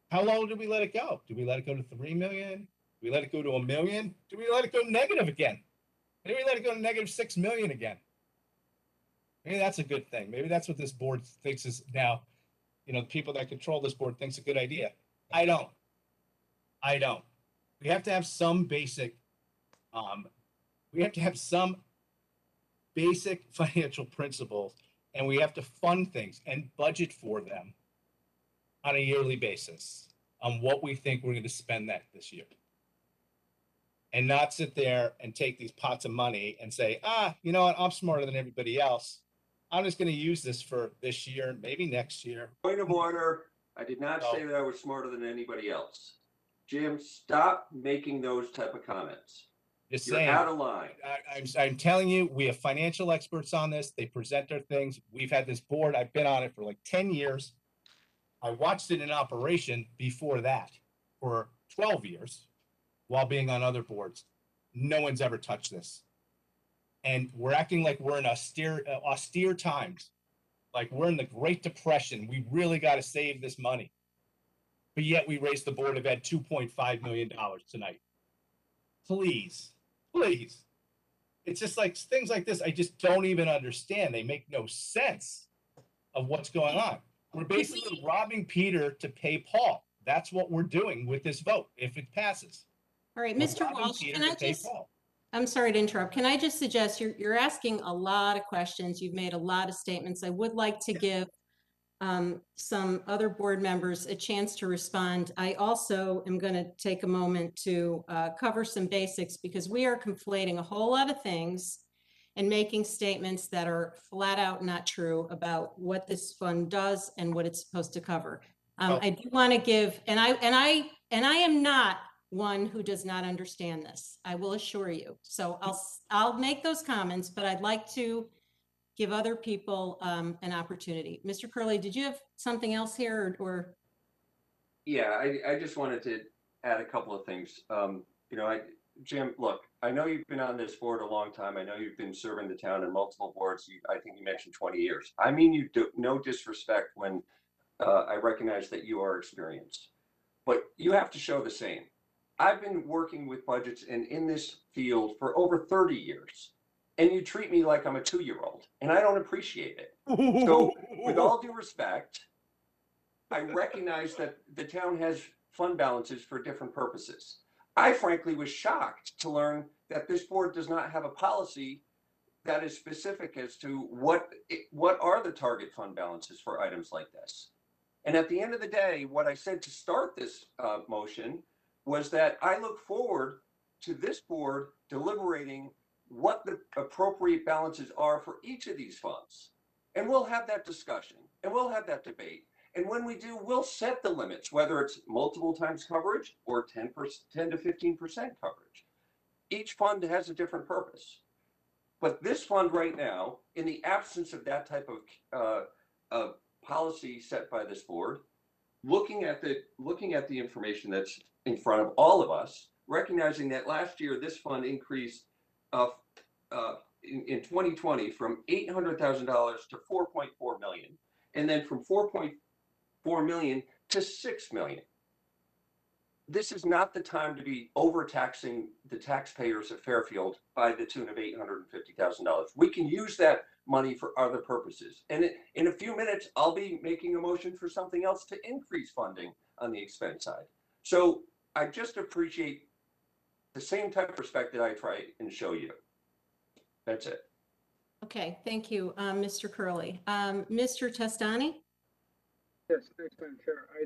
How long do we let it go? Do we let it go to 3 million? Do we let it go to 1 million? Do we let it go negative again? Maybe we let it go to negative 6 million again. Maybe that's a good thing. Maybe that's what this board thinks is now, the people that control this board thinks a good idea. I don't. I don't. We have to have some basic, we have to have some basic financial principles, and we have to fund things and budget for them on a yearly basis on what we think we're going to spend that this year. And not sit there and take these pots of money and say, you know what, I'm smarter than everybody else. I'm just going to use this for this year, maybe next year. Point of order. I did not say that I was smarter than anybody else. Jim, stop making those type of comments. Just You're saying, out of line. I'm telling you, we have financial experts on this. They present their things. We've had this board. I've been on it for like 10 years. I watched it in operation before that for 12 years while being on other boards. No one's ever touched this. And we're acting like we're in austere times, like we're in the Great Depression. We really got to save this money. But yet we raised the Board of Ed $2.5 million tonight. Please. It's just like things like this, I just don't even understand. They make no sense of what's going on. We're basically robbing Peter to pay Paul. That's what we're doing with this vote, if it passes. All right, Mr. Walsh, I'm sorry to interrupt. Can I just suggest you're asking a lot of questions. You've made a lot of statements. I would like to give some other board members a chance to respond. I also am going to take a moment to cover some basics because we are conflating a whole lot of things and making statements that are flat out not true about what this fund does and what it's supposed to cover. I do want to give, and I am not one who does not understand this. I will assure you. So I'll make those comments, but I'd like to give other people an opportunity. Mr. Curley, did you have something else here or? Yeah, I just wanted to add a couple of things. Jim, look, I know you've been on this board a long time. I know you've been serving the town in multiple boards. I think you mentioned 20 years. I mean, you do no disrespect when I recognize that you are experienced, but you have to show the same. I've been working with budgets and in this field for over 30 years, and you treat me like I'm a 2-year-old, and I don't appreciate it. So with all due respect, I recognize that the town has fund balances for different purposes. I frankly was shocked to learn that this board does not have a policy that is specific as to what are the target fund balances for items like this. And at the end of the day, what I said to start this motion was that I look forward to this board deliberating what the appropriate balances are for each of these funds. And we'll have that discussion and we'll have that debate. And when we do, we'll set the limits, whether it's multiple times coverage or 10 to 15% coverage. Each fund has a different purpose. But this fund right now, in the absence of that type of policy set by this board, looking at the information that's in front of all of us, recognizing that last year this fund increased in 2020 from $800,000 to $4.4 million, and then from $4.4 million to $6 million. This is not the time to be overtaxing the taxpayers of Fairfield by the tune of $850,000. We can use that money for other purposes. And in a few minutes, I'll be making a motion for something else to increase funding on the expense side. So I just appreciate the same type of respect that I try and show you. That's it. Okay, thank you, Mr. Curley. Mr. Testani? Yes, thanks, Madam Chair. I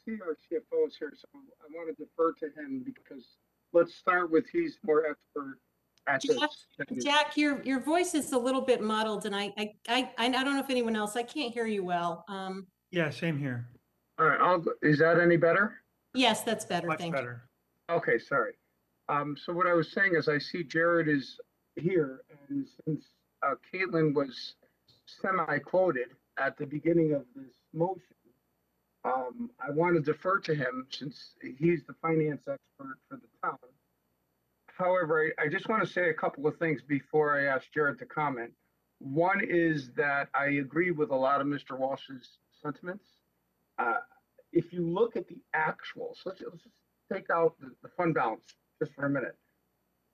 see our CFOs here, so I want to defer to him because let's start with he's more expert at this. Jack, your voice is a little bit muddled, and I don't know if anyone else, I can't hear you well. Yeah, same here. All right, is that any better? Yes, that's better. Much Thank better. you. Okay, sorry. So what I was saying is I see Jared is here, and since Caitlin was semi-quoted at the beginning of this motion, I want to defer to him since he's the finance expert for the town. However, I just want to say a couple of things before I ask Jared to comment. One is that I agree with a lot of Mr. Walsh's sentiments. If you look at the actuals, let's just take out the fund balance just for a minute.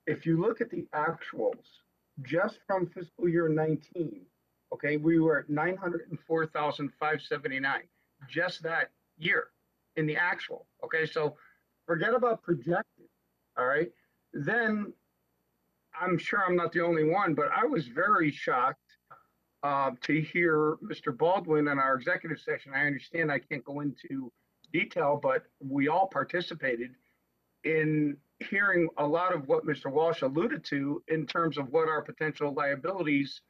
If you look at the actuals, just from fiscal year 19, okay, we were at 904,579, just that year in the actual. Okay, so forget about projected, all right? Then I'm sure I'm not the only one, but I was very shocked to hear Mr. Baldwin in our executive session. I understand I can't go into detail, but we all participated in hearing a lot of what Mr. Walsh alluded to in terms of what our potential liabilities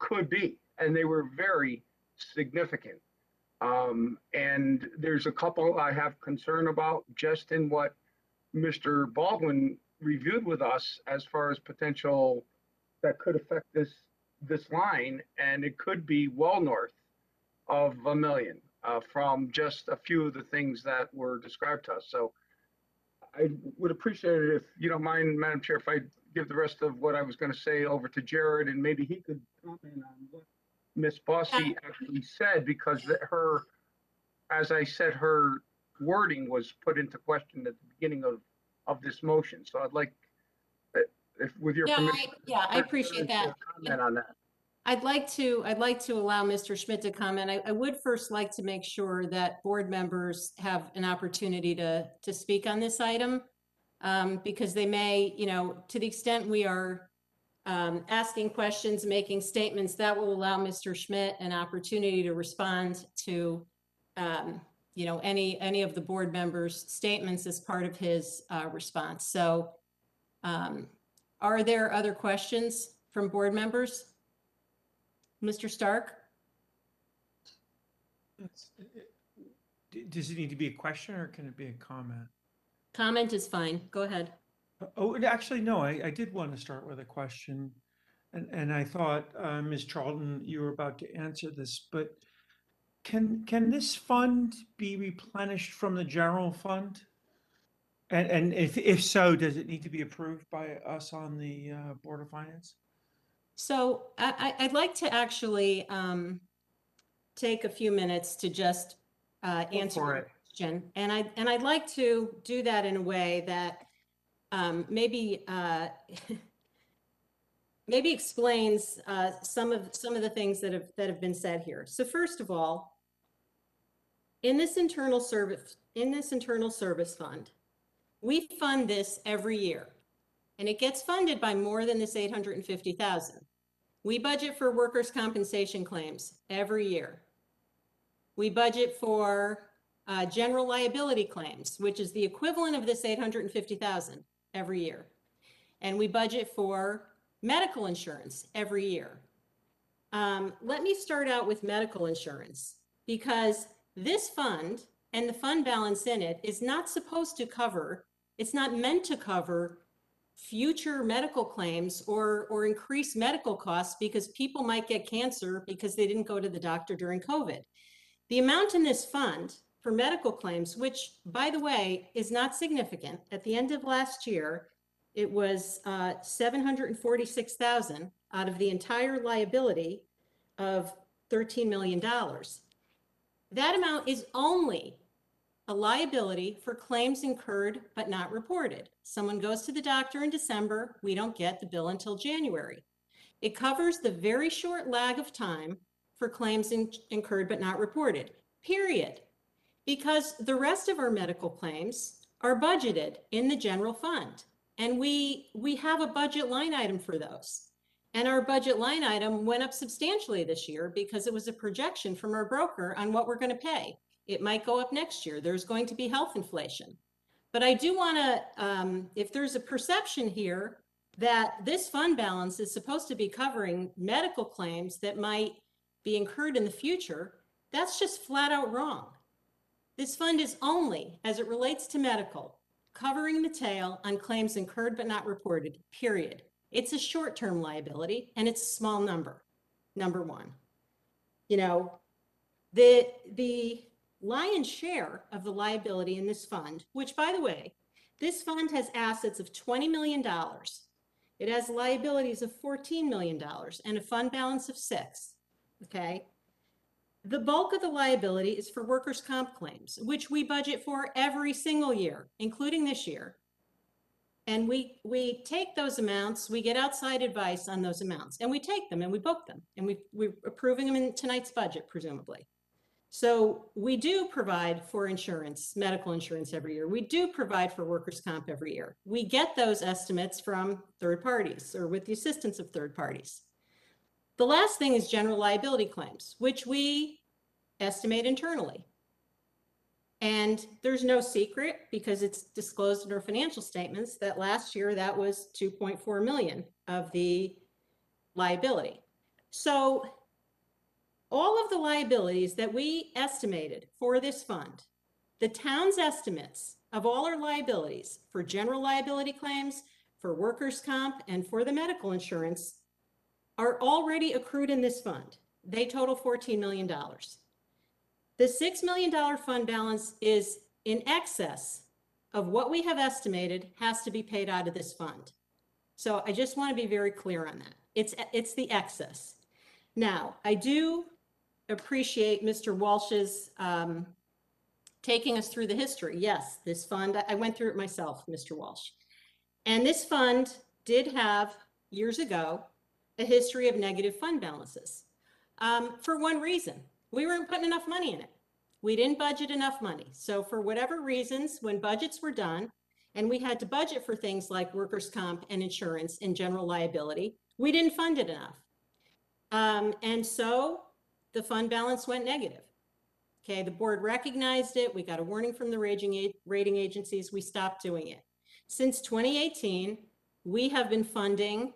could be. And they were very significant. And there's a couple I have concern about just in what Mr. Baldwin reviewed with us as far as potential that could affect this line, and it could be well north of $1 million from just a few of the things that were described to us. So I would appreciate it if you don't mind, Madam Chair, if I give the rest of what I was going to say over to Jared, and maybe he could comment on what Ms. Bossy actually said, because her, as I said, her wording was put into question at the beginning of this motion. So I'd like, if with your permission, I appreciate that. Comment on that. I'd like to allow Mr. Schmidt to comment. I would first like to make sure that board members have an opportunity to speak on this item, because they may, to the extent we are asking questions, making statements, that will allow Mr. Schmidt an opportunity to respond to, any of the board members' statements as part of his response. So, are there other questions from board members? Mr. Stark? Does it need to be a question or can it be a comment? Comment is fine. Go ahead. Oh, actually, no, I did want to start with a question. And I thought, Ms. Charlton, you were about to answer this, but can this fund be replenished from the general fund? And if so, does it need to be approved by us on the Board of Finance? So I'd like to actually take a few minutes to just answer your question. And I'd like to do that in a way that maybe explains some of the things that have been said here. So first of all, in this internal service fund, we fund this every year, and it gets funded by more than this $850,000. We budget for workers' compensation claims every year. We budget for general liability claims, which is the equivalent of this $850,000 every year. And we budget for medical insurance every year. Let me start out with medical insurance, because this fund and the fund balance in it is not supposed to cover, it's not meant to cover future medical claims or increase medical costs because people might get cancer because they didn't go to the doctor during COVID. The amount in this fund for medical claims, which, by the way, is not significant. At the end of last year, it was $746,000 out of the entire liability of $13 million. That amount is only a liability for claims incurred but not reported. Someone goes to the doctor in December, we don't get the bill until January. It covers the very short lag of time for claims incurred but not reported, period. Because the rest of our medical claims are budgeted in the general fund, and we have a budget line item for those. And our budget line item went up substantially this year because it was a projection from our broker on what we're going to pay. It might go up next year. There's going to be health inflation. But I do want to, if there's a perception here that this fund balance is supposed to be covering medical claims that might be incurred in the future, that's just flat out wrong. This fund is only, as it relates to medical, covering the tail on claims incurred but not reported, period. It's a short-term liability, and it's a small number, number one. The lion's share of the liability in this fund, which, by the way, this fund has assets of $20 million. It has liabilities of $14 million and a fund balance of $6 million, okay? The bulk of the liability is for workers' comp claims, which we budget for every single year, including this year. And we take those amounts, we get outside advice on those amounts, and we take them and we book them, and we're approving them in tonight's budget, presumably. So we do provide for insurance, medical insurance every year. We do provide for workers' comp every year. We get those estimates from third parties or with the assistance of third parties. The last thing is general liability claims, which we estimate internally. And there's no secret, because it's disclosed in our financial statements, that last year that was 2.4 million of the liability. So all of the liabilities that we estimated for this fund, the town's estimates of all our liabilities for general liability claims, for workers' comp, and for the medical insurance are already accrued in this fund. They total $14 million. The $6 million fund balance is in excess of what we have estimated has to be paid out of this fund. So I just want to be very clear on that. It's the excess. Now, I do appreciate Mr. Walsh's taking us through the history. Yes, this fund, I went through it myself, Mr. Walsh. And this fund did have, years ago, a history of negative fund balances. For one reason, we weren't putting enough money in it. We didn't budget enough money. So for whatever reasons, when budgets were done, and we had to budget for things like workers' comp and insurance and general liability, we didn't fund it enough. And so the fund balance went negative. Okay, the board recognized it. We got a warning from the rating agencies. We stopped doing it. Since 2018, we have been funding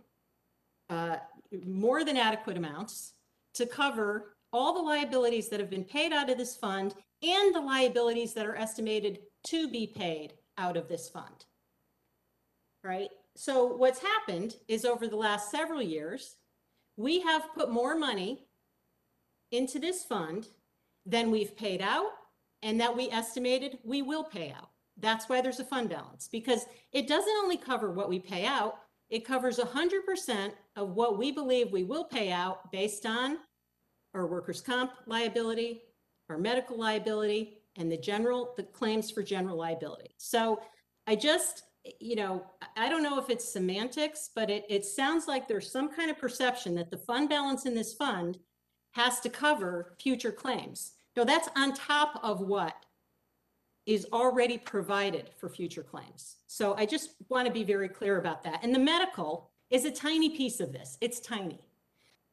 more than adequate amounts to cover all the liabilities that have been paid out of this fund and the liabilities that are estimated to be paid out of this fund, right? So what's happened is over the last several years, we have put more money into this fund than we've paid out and that we estimated we will pay out. That's why there's a fund balance, because it doesn't only cover what we pay out, it covers 100% of what we believe we will pay out based on our workers' comp liability, our medical liability, and the claims for general liability. So I just, I don't know if it's semantics, but it sounds like there's some kind of perception that the fund balance in this fund has to cover future claims. No, that's on top of what is already provided for future claims. So I just want to be very clear about that. And the medical is a tiny piece of this. It's tiny.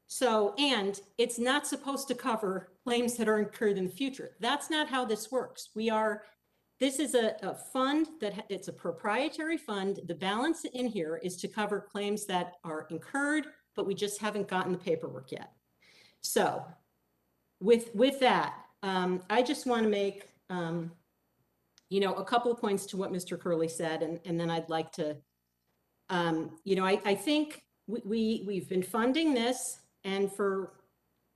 So, and it's not supposed to cover claims that are incurred in the future. That's not how this works. This is a fund it's a proprietary fund. The balance in here is to cover claims that are incurred, but we just haven't gotten the paperwork yet. So with that, I just want to make, a couple of points to what Mr. Curley said, and then I'd like to, I think we've been funding this, and for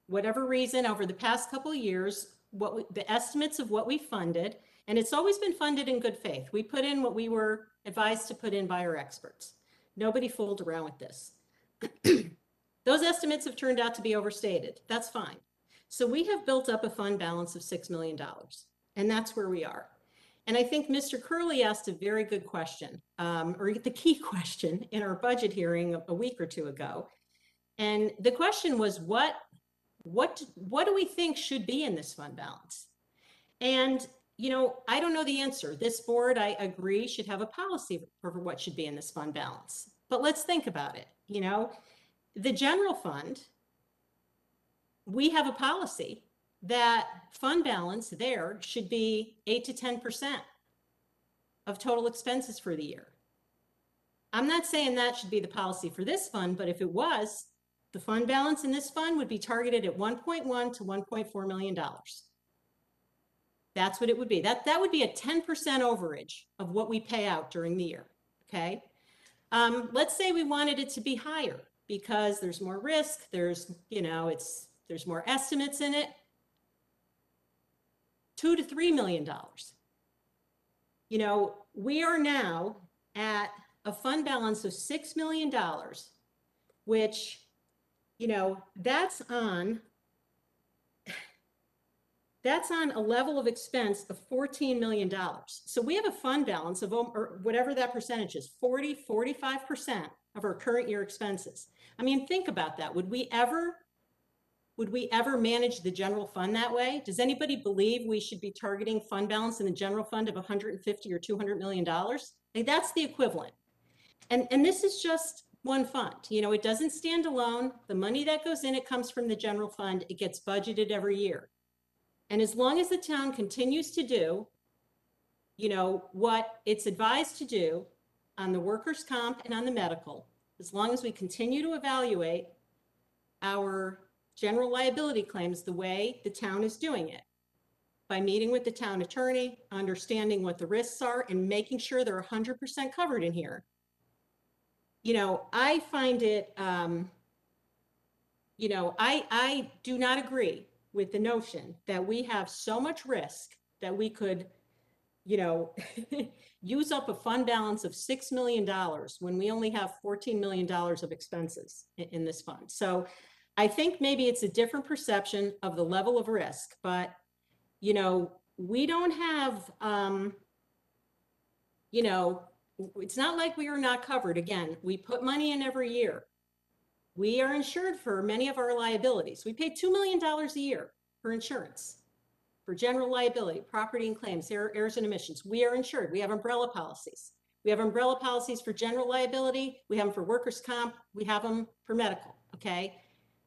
whatever reason, over the past couple of years, the estimates of what we funded, and it's always been funded in good faith. We put in what we were advised to put in by our experts. Nobody fooled around with this. Those estimates have turned out to be overstated. That's fine. So we have built up a fund balance of $6 million, and that's where we are. And I think Mr. Curley asked a very good question, or the key question in our budget hearing a week or two ago. And the question was, what do we think should be in this fund balance? And, I don't know the answer. This board, I agree, should have a policy for what should be in this fund balance. But let's think about it. The general fund, we have a policy that fund balance there should be 8 to 10% of total expenses for the year. I'm not saying that should be the policy for this fund, but if it was, the fund balance in this fund would be targeted at $1.1 to $1.4 million. That's what it would be. That would be a 10% overage of what we pay out during the year, okay? Let's say we wanted it to be higher because there's more risk, there's more estimates in it. $2 to $3 million. We are now at a fund balance of $6 million, which, that's on a level of expense of $14 million. So we have a fund balance of, or whatever that percentage is, 45% of our current year expenses. I mean, think about that. Would we ever would we ever manage the general fund that way? Does anybody believe we should be targeting fund balance in the general fund of 150 or $200 million? Like, that's the equivalent. And this is just one fund. You know, it doesn't stand alone. The money that goes in, it comes from the general fund. It gets budgeted every year. And as long as the town continues to do, you know, what it's advised to do on the workers' comp and on the medical, as long as we continue to evaluate our general liability claims the way the town is doing it, by meeting with the town attorney, understanding what the risks are, and making sure they're 100% covered in here. You know, I find it, you know, I do not agree with the notion that we have so much risk that we could, you know, use up a fund balance of $6 million when we only have $14 million of expenses in this fund. So I think maybe it's a different perception of the level of risk, but, you know, we don't have, you know, it's not like we are not covered. Again, we put money in every year. We are insured for many of our liabilities. We pay $2 million a year for insurance, for general liability, property and claims, errors and omissions. We are insured. We have umbrella policies. We have umbrella policies for general liability. We have them for workers' comp. We have them for medical, okay?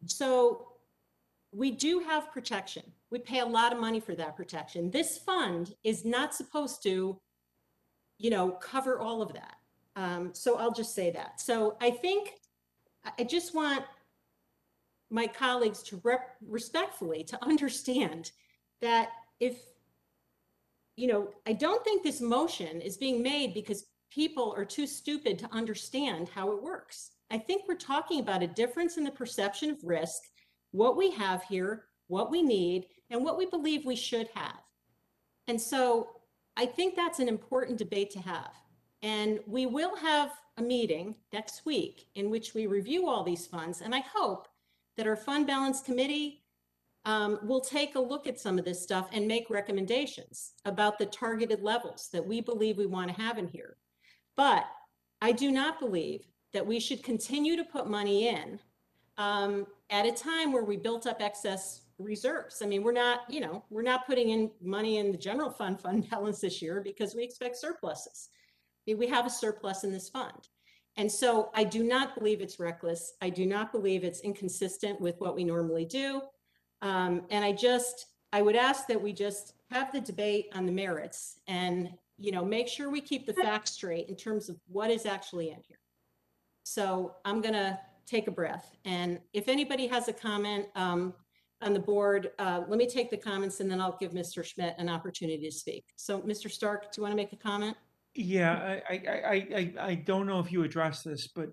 So we do have protection. We pay a lot of money for that protection. This fund is not supposed to, you know, cover all of that. So I'll just say that. So I think I just want my colleagues to respectfully to understand that if, you know, I don't think this motion is being made because people are too stupid to understand how it works. I think we're talking about a difference in the perception of risk, what we have here, what we need, and what we believe we should have. And so I think that's an important debate to have. And we will have a meeting next week in which we review all these funds. And I hope that our fund balance committee will take a look at some of this stuff and make recommendations about the targeted levels that we believe we want to have in here. But I do not believe that we should continue to put money in at a time where we built up excess reserves. I mean, we're not, you know, we're not putting in money in the general fund balance this year because we expect surpluses. I mean, we have a surplus in this fund. And so I do not believe it's reckless. I do not believe it's inconsistent with what we normally do. And I would ask that we just have the debate on the merits and, you know, make sure we keep the facts straight in terms of what is actually in here. So I'm going to take a breath. And if anybody has a comment on the board, let me take the comments and then I'll give Mr. Schmidt an opportunity to speak. So Mr. Stark, do you want to make a comment? Yeah, I don't know if you addressed this, but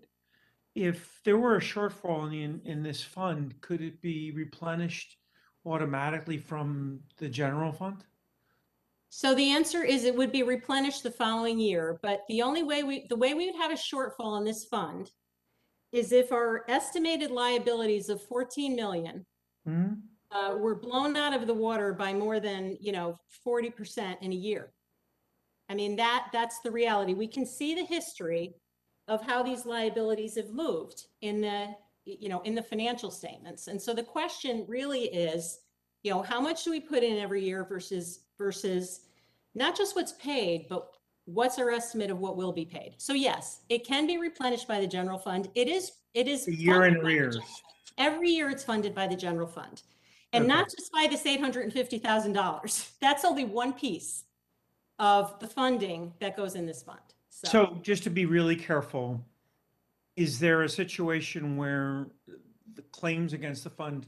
if there were a shortfall in this fund, could it be replenished automatically from the general fund? So the answer is it would be replenished the following year, but the way we would have a shortfall in this fund is if our estimated liabilities of 14 million were blown out of the water by more than, you know, 40% in a year. I mean, that's the reality. We can see the history of how these liabilities have moved in the, you know, in the financial statements. And so the question really is, you know, how much do we put in every year versus not just what's paid, but what's our estimate of what will be paid? So yes, it can be replenished by the general fund. It is A year in arrears. Every year it's funded by the general fund. And not just by this $850,000. That's only one piece of the funding that goes in this fund. So just to be really careful, is there a situation where the claims against the fund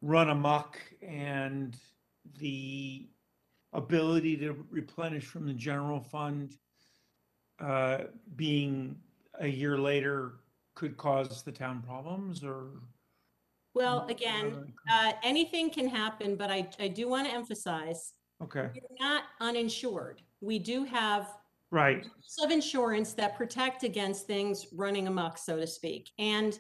run amok and the ability to replenish from the general fund being a year later could cause the town problems? Or well, again, anything can happen, but I do want to emphasize, we're not uninsured. We do have of insurance that protect against things running amok, so to speak. And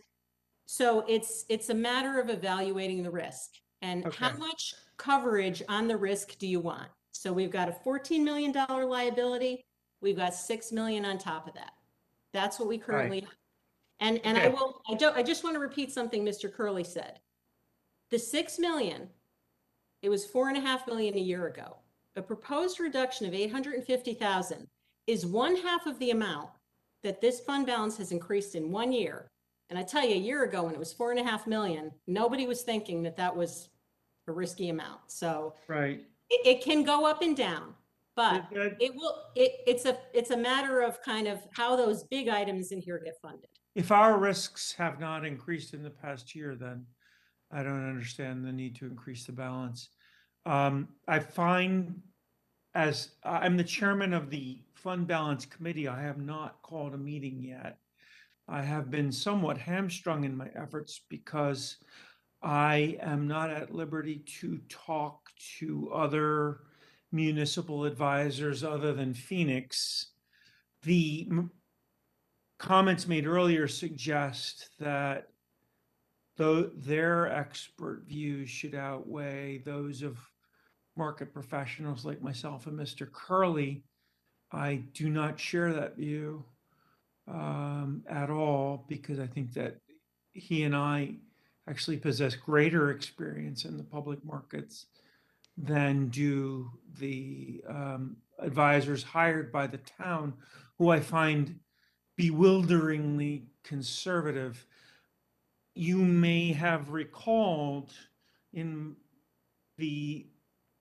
so it's a matter of evaluating the risk and how much coverage on the risk do you want? So we've got a $14 million liability. We've got $6 million on top of that. That's what we currently have. And Okay. I just want to repeat something Mr. Curley said. The 6 million, it was 4.5 million a year ago. A proposed reduction of 850,000 is 1/2 of the amount that this fund balance has increased in 1 year. And I tell you, a year ago, when it was 4.5 million, nobody was thinking that that was a risky amount. So Right. it can go up and down, but That- it's a matter of kind of how those big items in here get funded. If our risks have not increased in the past year, then I don't understand the need to increase the balance. I find, as I'm the chairman of the fund balance committee, I have not called a meeting yet. I have been somewhat hamstrung in my efforts because I am not at liberty to talk to other municipal advisors other than Phoenix. The comments made earlier suggest that though their expert views should outweigh those of market professionals like myself and Mr. Curley. I do not share that view at all, because I think that he and I actually possess greater experience in the public markets than do the advisors hired by the town, who I find bewilderingly conservative. You may have recalled in the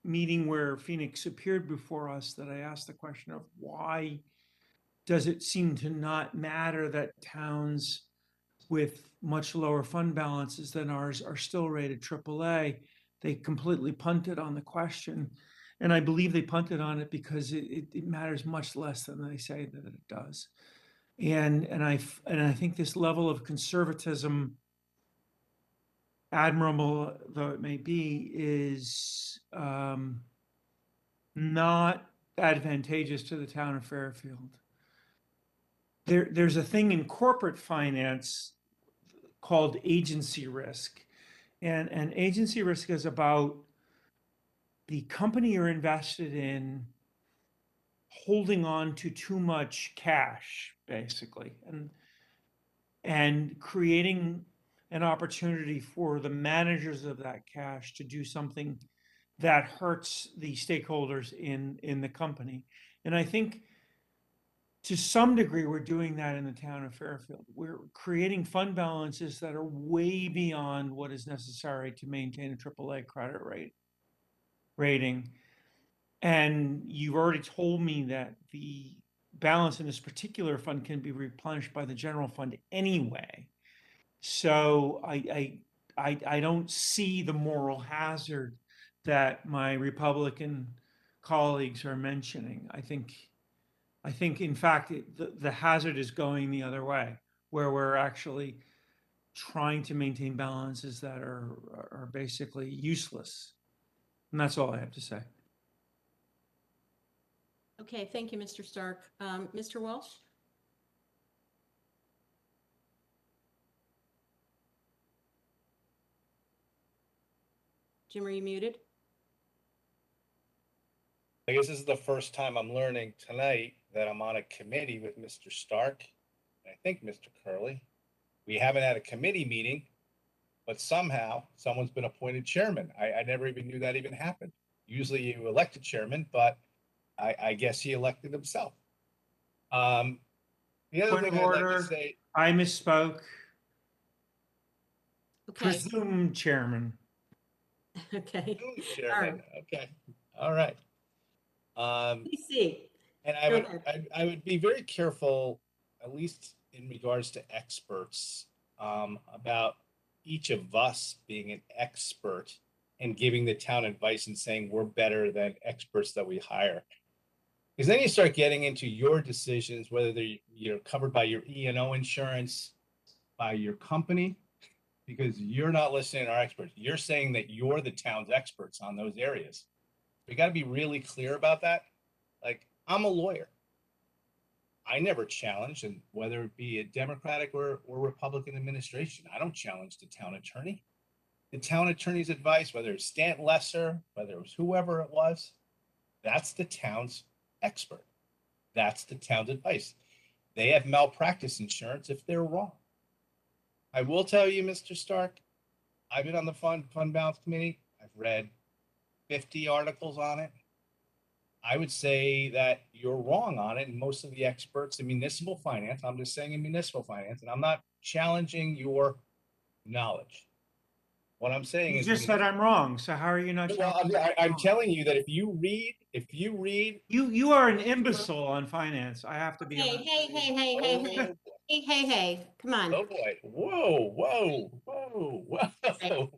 meeting where Phoenix appeared before us that I asked the question of why does it seem to not matter that towns with much lower fund balances than ours are still rated AAA? They completely punted on the question. And I believe they punted on it because it matters much less than they say that it does. And I think this level of conservatism, admirable though it may be, is not advantageous to the town of Fairfield. There's a thing in corporate finance called agency risk. And agency risk is about the company you're invested in holding on to too much cash, basically, and creating an opportunity for the managers of that cash to do something that hurts the stakeholders in the company. And I think to some degree, we're doing that in the town of Fairfield. We're creating fund balances that are way beyond what is necessary to maintain a AAA credit rating. And you've already told me that the balance in this particular fund can be replenished by the general fund anyway. So I don't see the moral hazard that my Republican colleagues are mentioning. I think in fact, the hazard is going the other way, where we're actually trying to maintain balances that are basically useless. And that's all I have to say. Okay, thank you, Mr. Stark. Mr. Walsh? Jim, are you muted? I guess this is the first time I'm learning tonight that I'm on a committee with Mr. Stark, and I think Mr. Curley. We haven't had a committee meeting, but somehow someone's been appointed chairman. I never even knew that even happened. Usually you elect a chairman, but I guess he elected himself. The other Point thing of I'd like order, to say, I misspoke. Okay. Presumed chairman. Okay. chairman. Okay. All right. PC. And I would be very careful, at least in regards to experts, about each of us being an expert and giving the town advice and saying we're better than experts that we hire. Because then you start getting into your decisions, whether you're covered by your E&O insurance, by your company, because you're not listening to our experts. You're saying that you're the town's experts on those areas. We got to be really clear about that. Like, I'm a lawyer. I never challenge, and whether it be a Democratic or Republican administration, I don't challenge the town attorney. The town attorney's advice, whether it's Stanton Lesser, whether it was whoever it was, that's the town's expert. That's the town's advice. They have malpractice insurance if they're wrong. I will tell you, Mr. Stark, I've been on the fund balance committee. I've read 50 articles on it. I would say that you're wrong on it, and most of the experts in municipal finance, I'm just saying in municipal finance, and I'm not challenging your knowledge. What I'm saying You is just said I'm wrong, so how are you not? well, I'm telling you that if you read, you are an imbecile on finance. I have to be honest. Hey, come on. Oh boy, whoa. Right.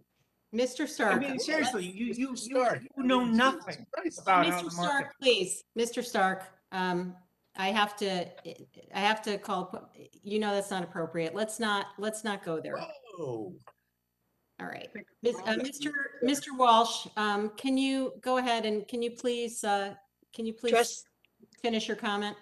Mr. Stark. I mean, seriously, you know Jesus nothing Christ. about how Mr. the Stark, market. please, Mr. Stark, I have to call, you know, that's not appropriate. Let's not go there. Whoa. All right. Mr. Walsh, can you go ahead and can you please finish your comment?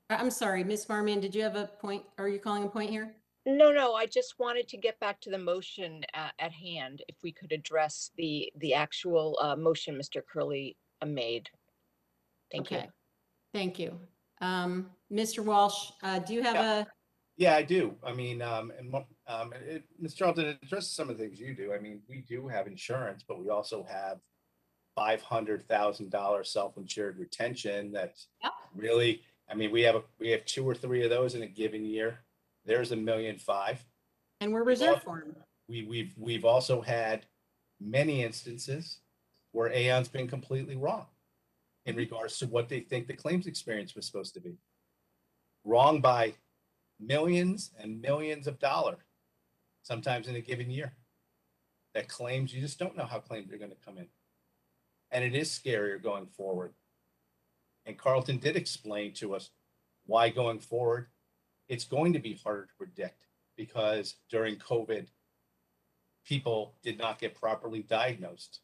I'm sorry, Ms. Marmion, did you have a point? Are you calling a point here? No, I just wanted to get back to the motion at hand, if we could address the actual motion Mr. Curley made. Thank you. Thank you. Mr. Walsh, do you have a? Yeah, I do. I mean, Ms. Charlton, it addresses some of the things you do. I mean, we do have insurance, but we also have $500,000 self-insured retention. That's really, I mean, we have 2 or 3 of those in a given year. There's $1.5 million. And we're reserved for them. We've also had many instances where Aon's been completely wrong in regards to what they think the claims experience was supposed to be. Wrong by millions and millions of dollars, sometimes in a given year. That claims, you just don't know how claims are going to come in. And it is scarier going forward. And Carlton did explain to us why going forward, it's going to be harder to predict because during COVID, people did not get properly diagnosed.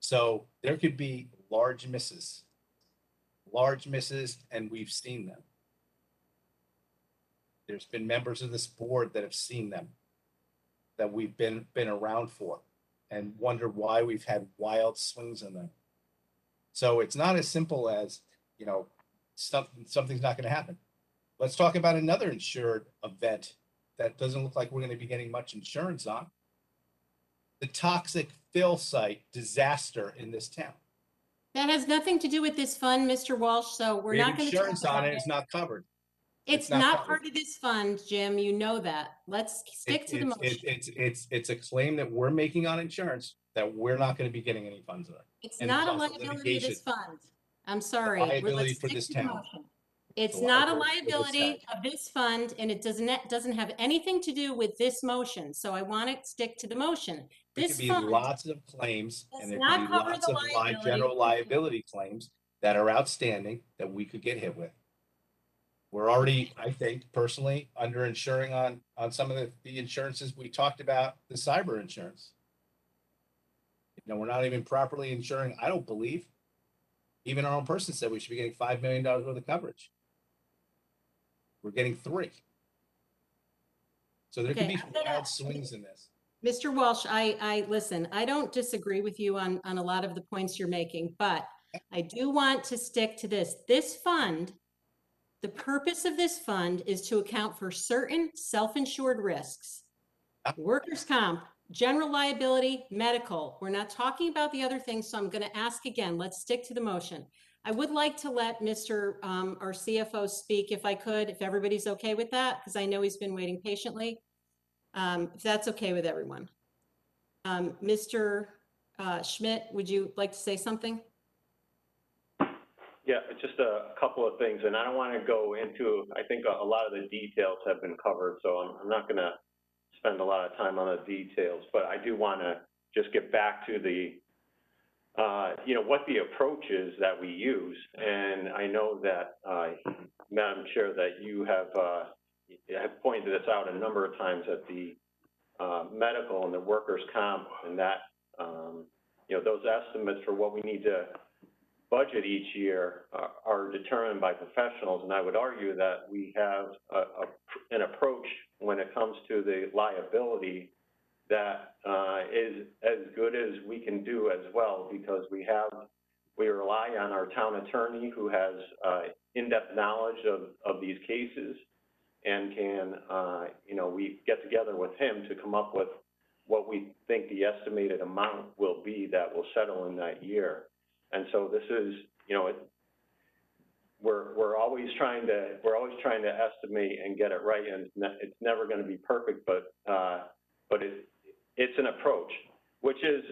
So there could be large misses, and we've seen them. There's been members of this board that have seen them, that we've been around for, and wonder why we've had wild swings in them. So it's not as simple as, you know, something's not going to happen. Let's talk about another insured event that doesn't look like we're going to be getting much insurance on. The toxic fill site disaster in this town. That has nothing to do with this fund, Mr. Walsh, so we're not going to talk insurance about on it. It's not covered. It's not part of this fund, Jim. You know that. Let's stick to the motion. It's a claim that we're making on insurance that we're not going to be getting any funds on. It's not a liability of this fund. I'm sorry. Liability for this town. It's not a liability of this fund, and it doesn't have anything to do with this motion. So I want to stick to the motion. There could be lots of claims, and there could be lots of general liability claims that are outstanding that we could get hit with. We're already, I think, personally underinsuring on some of the insurances we talked about, the cyber insurance. You know, we're not even properly insuring, I don't believe. Even our own person said we should be getting $5 million worth of coverage. We're getting 3. So there could be wild swings in this. Mr. Walsh, I listen, I don't disagree with you on a lot of the points you're making, but I do want to stick to this. This fund, the purpose of this fund is to account for certain self-insured risks. Workers' comp, general liability, medical. We're not talking about the other things, so I'm going to ask again. Let's stick to the motion. I would like to let Mr. Our CFO speak if I could, if everybody's okay with that, because I know he's been waiting patiently. If that's okay with everyone. Mr. Schmidt, would you like to say something? Yeah, just a couple of things, and I don't want to go into, I think a lot of the details have been covered, so I'm not going to spend a lot of time on the details, but I do want to just get back to the, you know, what the approach is that we use. And I know that, Madam Chair, that you have pointed this out a number of times at the medical and the workers' comp, and that, you know, those estimates for what we need to budget each year are determined by professionals, and I would argue that we have an approach when it comes to the liability that is as good as we can do as well, because we rely on our town attorney who has in-depth knowledge of these cases, and can, we get together with him to come up with what we think the estimated amount will be that will settle in that year. And so this is, we're always trying to estimate and get it right, and it's never going to be perfect, but it's an approach, which is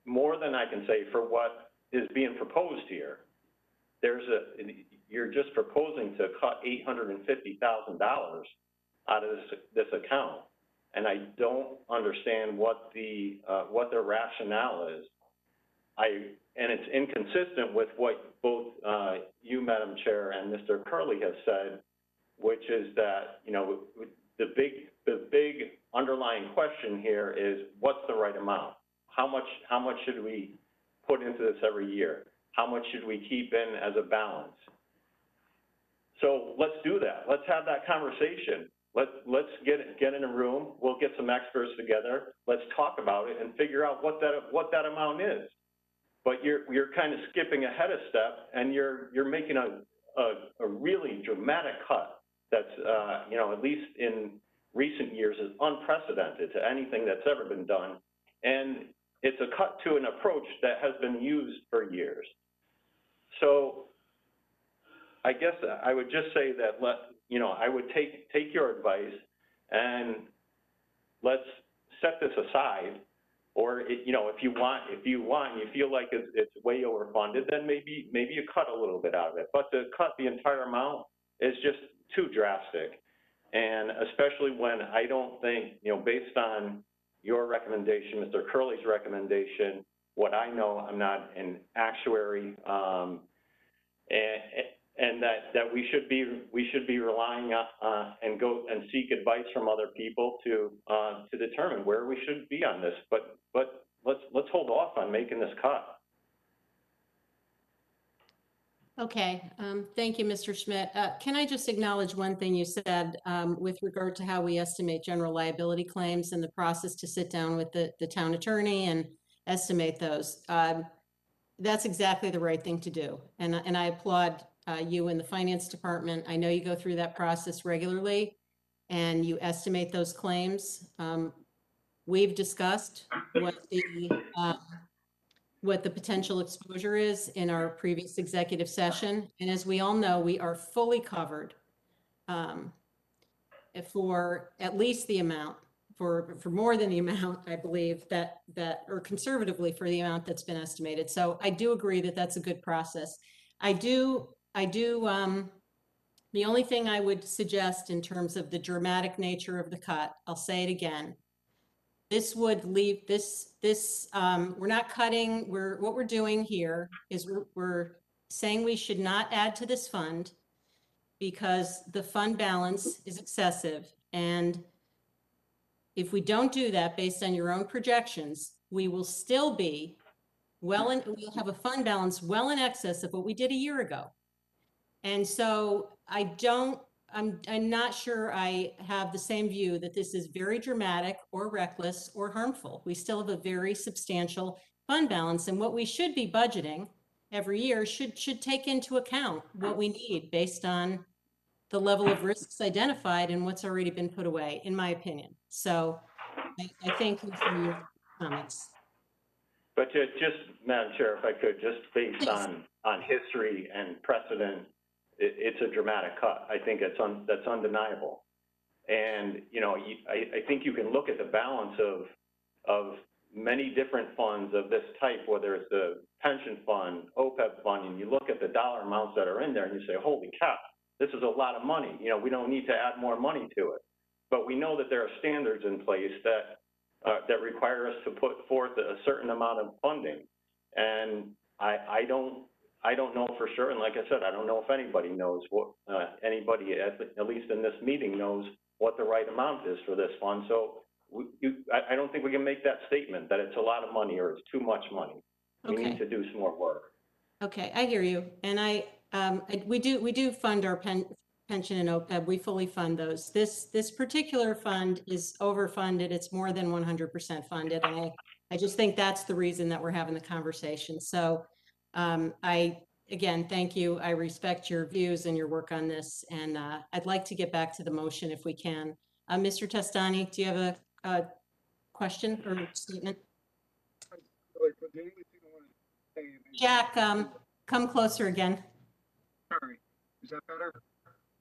more than I can say for what is being proposed here. You're just proposing to cut $850,000 out of this account, and I don't understand what the rationale is. And it's inconsistent with what both you, Madam Chair, and Mr. Curley have said, which is that the big underlying question here is what's the right amount? How much should we put into this every year? How much should we keep in as a balance? So let's do that. Let's have that conversation. Let's get in a room. We'll get some experts together. Let's talk about it and figure out what that amount is. But you're kind of skipping ahead a step, and you're making a really dramatic cut that's at least in recent years is unprecedented to anything that's ever been done, and it's a cut to an approach that has been used for years. So I guess I would just say that I would take your advice and let's set this aside. Or if you want, and you feel like it's way overfunded, then maybe you cut a little bit out of it. But to cut the entire amount is just too drastic, and especially when I don't think, based on your recommendation, Mr. Curley's recommendation, what I know, I'm not an actuary, and that we should be relying on and go and seek advice from other people to determine where we should be on this. But let's hold off on making this cut. Okay, thank you, Mr. Schmidt. Can I just acknowledge one thing you said with regard to how we estimate general liability claims and the process to sit down with the town attorney and estimate those? That's exactly the right thing to do, and I applaud you in the finance department. I know you go through that process regularly and you estimate those claims. We've discussed what the potential exposure is in our previous executive session. And as we all know, we are fully covered for at least the amount, for more than the amount, I believe, or conservatively for the amount that's been estimated. So I do agree that that's a good process. The only thing I would suggest in terms of the dramatic nature of the cut, I'll say it again. This would leave we're not cutting, what we're doing here is we're saying we should not add to this fund because the fund balance is excessive. And if we don't do that based on your own projections, we will still be we'll have a fund balance well in excess of what we did a year ago. And so I'm not sure I have the same view that this is very dramatic or reckless or harmful. We still have a very substantial fund balance, and what we should be budgeting every year should take into account what we need based on the level of risks identified and what's already been put away, in my opinion. So I thank you for your comments. But just, Madam Chair, if I could, just based on history and precedent, it's a dramatic cut. I think that's undeniable. And, I think you can look at the balance of many different funds of this type, whether it's the pension fund, OPEB fund, and you look at the dollar amounts that are in there and you say, holy cow, this is a lot of money. We don't need to add more money to it. But we know that there are standards in place that require us to put forth a certain amount of funding. And I don't know for sure. And like I said, I don't know if anybody knows what, anybody, at least in this meeting, knows what the right amount is for this fund. So I don't think we can make that statement that it's a lot of money or it's too much money. We need to do some more work. Okay, I hear you. And we do fund our pension and OPEB. We fully fund those. This particular fund is overfunded. It's more than 100% funded. And I just think that's the reason that we're having the conversation. So I again, thank you. I respect your views and your work on this, and I'd like to get back to the motion if we can. Mr. Testani, do you have a question or statement? Jack, come closer again. Sorry, is that better?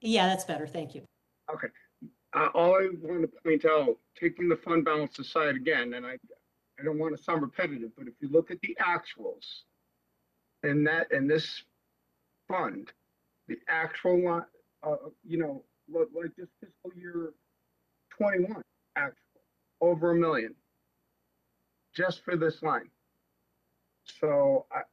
Yeah, that's better. Thank you. Okay. All I wanted to point out, taking the fund balance aside again, and I don't want to sound repetitive, but if you look at the actuals in this fund, the actual line, like this fiscal year 21, actual, over $1 million, just for this line. So I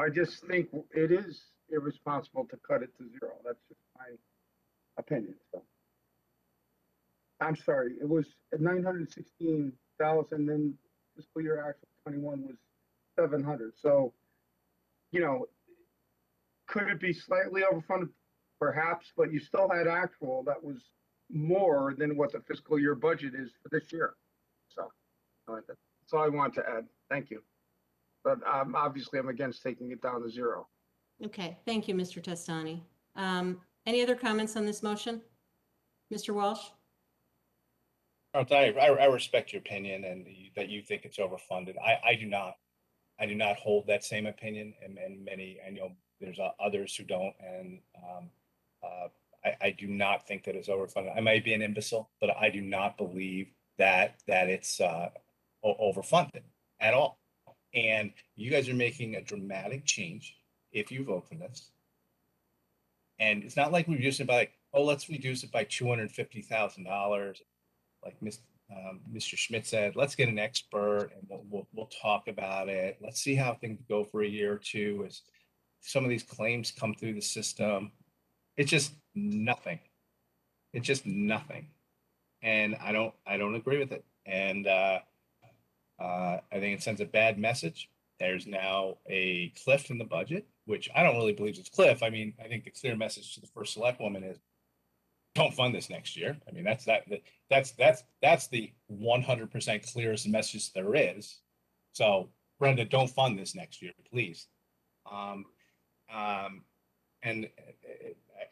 just think it is irresponsible to cut it to zero. That's just my opinion. So I'm sorry, it was 916,000, then fiscal year actual 21 was 700. So, could it be slightly overfunded? Perhaps, but you still had actual that was more than what the fiscal year budget is for this year. So that's all I want to add. Thank you. But obviously I'm against taking it down to zero. Okay, thank you, Mr. Testani. Any other comments on this motion? Mr. Walsh? I respect your opinion and that you think it's overfunded. I do not. I do not hold that same opinion, and many, I know there's others who don't, and I do not think that it's overfunded. I might be an imbecile, but I do not believe that it's overfunded at all. And you guys are making a dramatic change if you vote for this. And it's not like we reduce it by let's reduce it by $250,000. Like Mr. Schmidt said, let's get an expert and we'll talk about it. Let's see how things go for a year or two as some of these claims come through the system. It's just nothing. It's just nothing. And I don't agree with it. And I think it sends a bad message. There's now a cliff in the budget, which I don't really believe it's cliff. I mean, I think the clear message to the first select woman is don't fund this next year. I mean, that's the 100% clearest message there is. So Brenda, don't fund this next year, please. And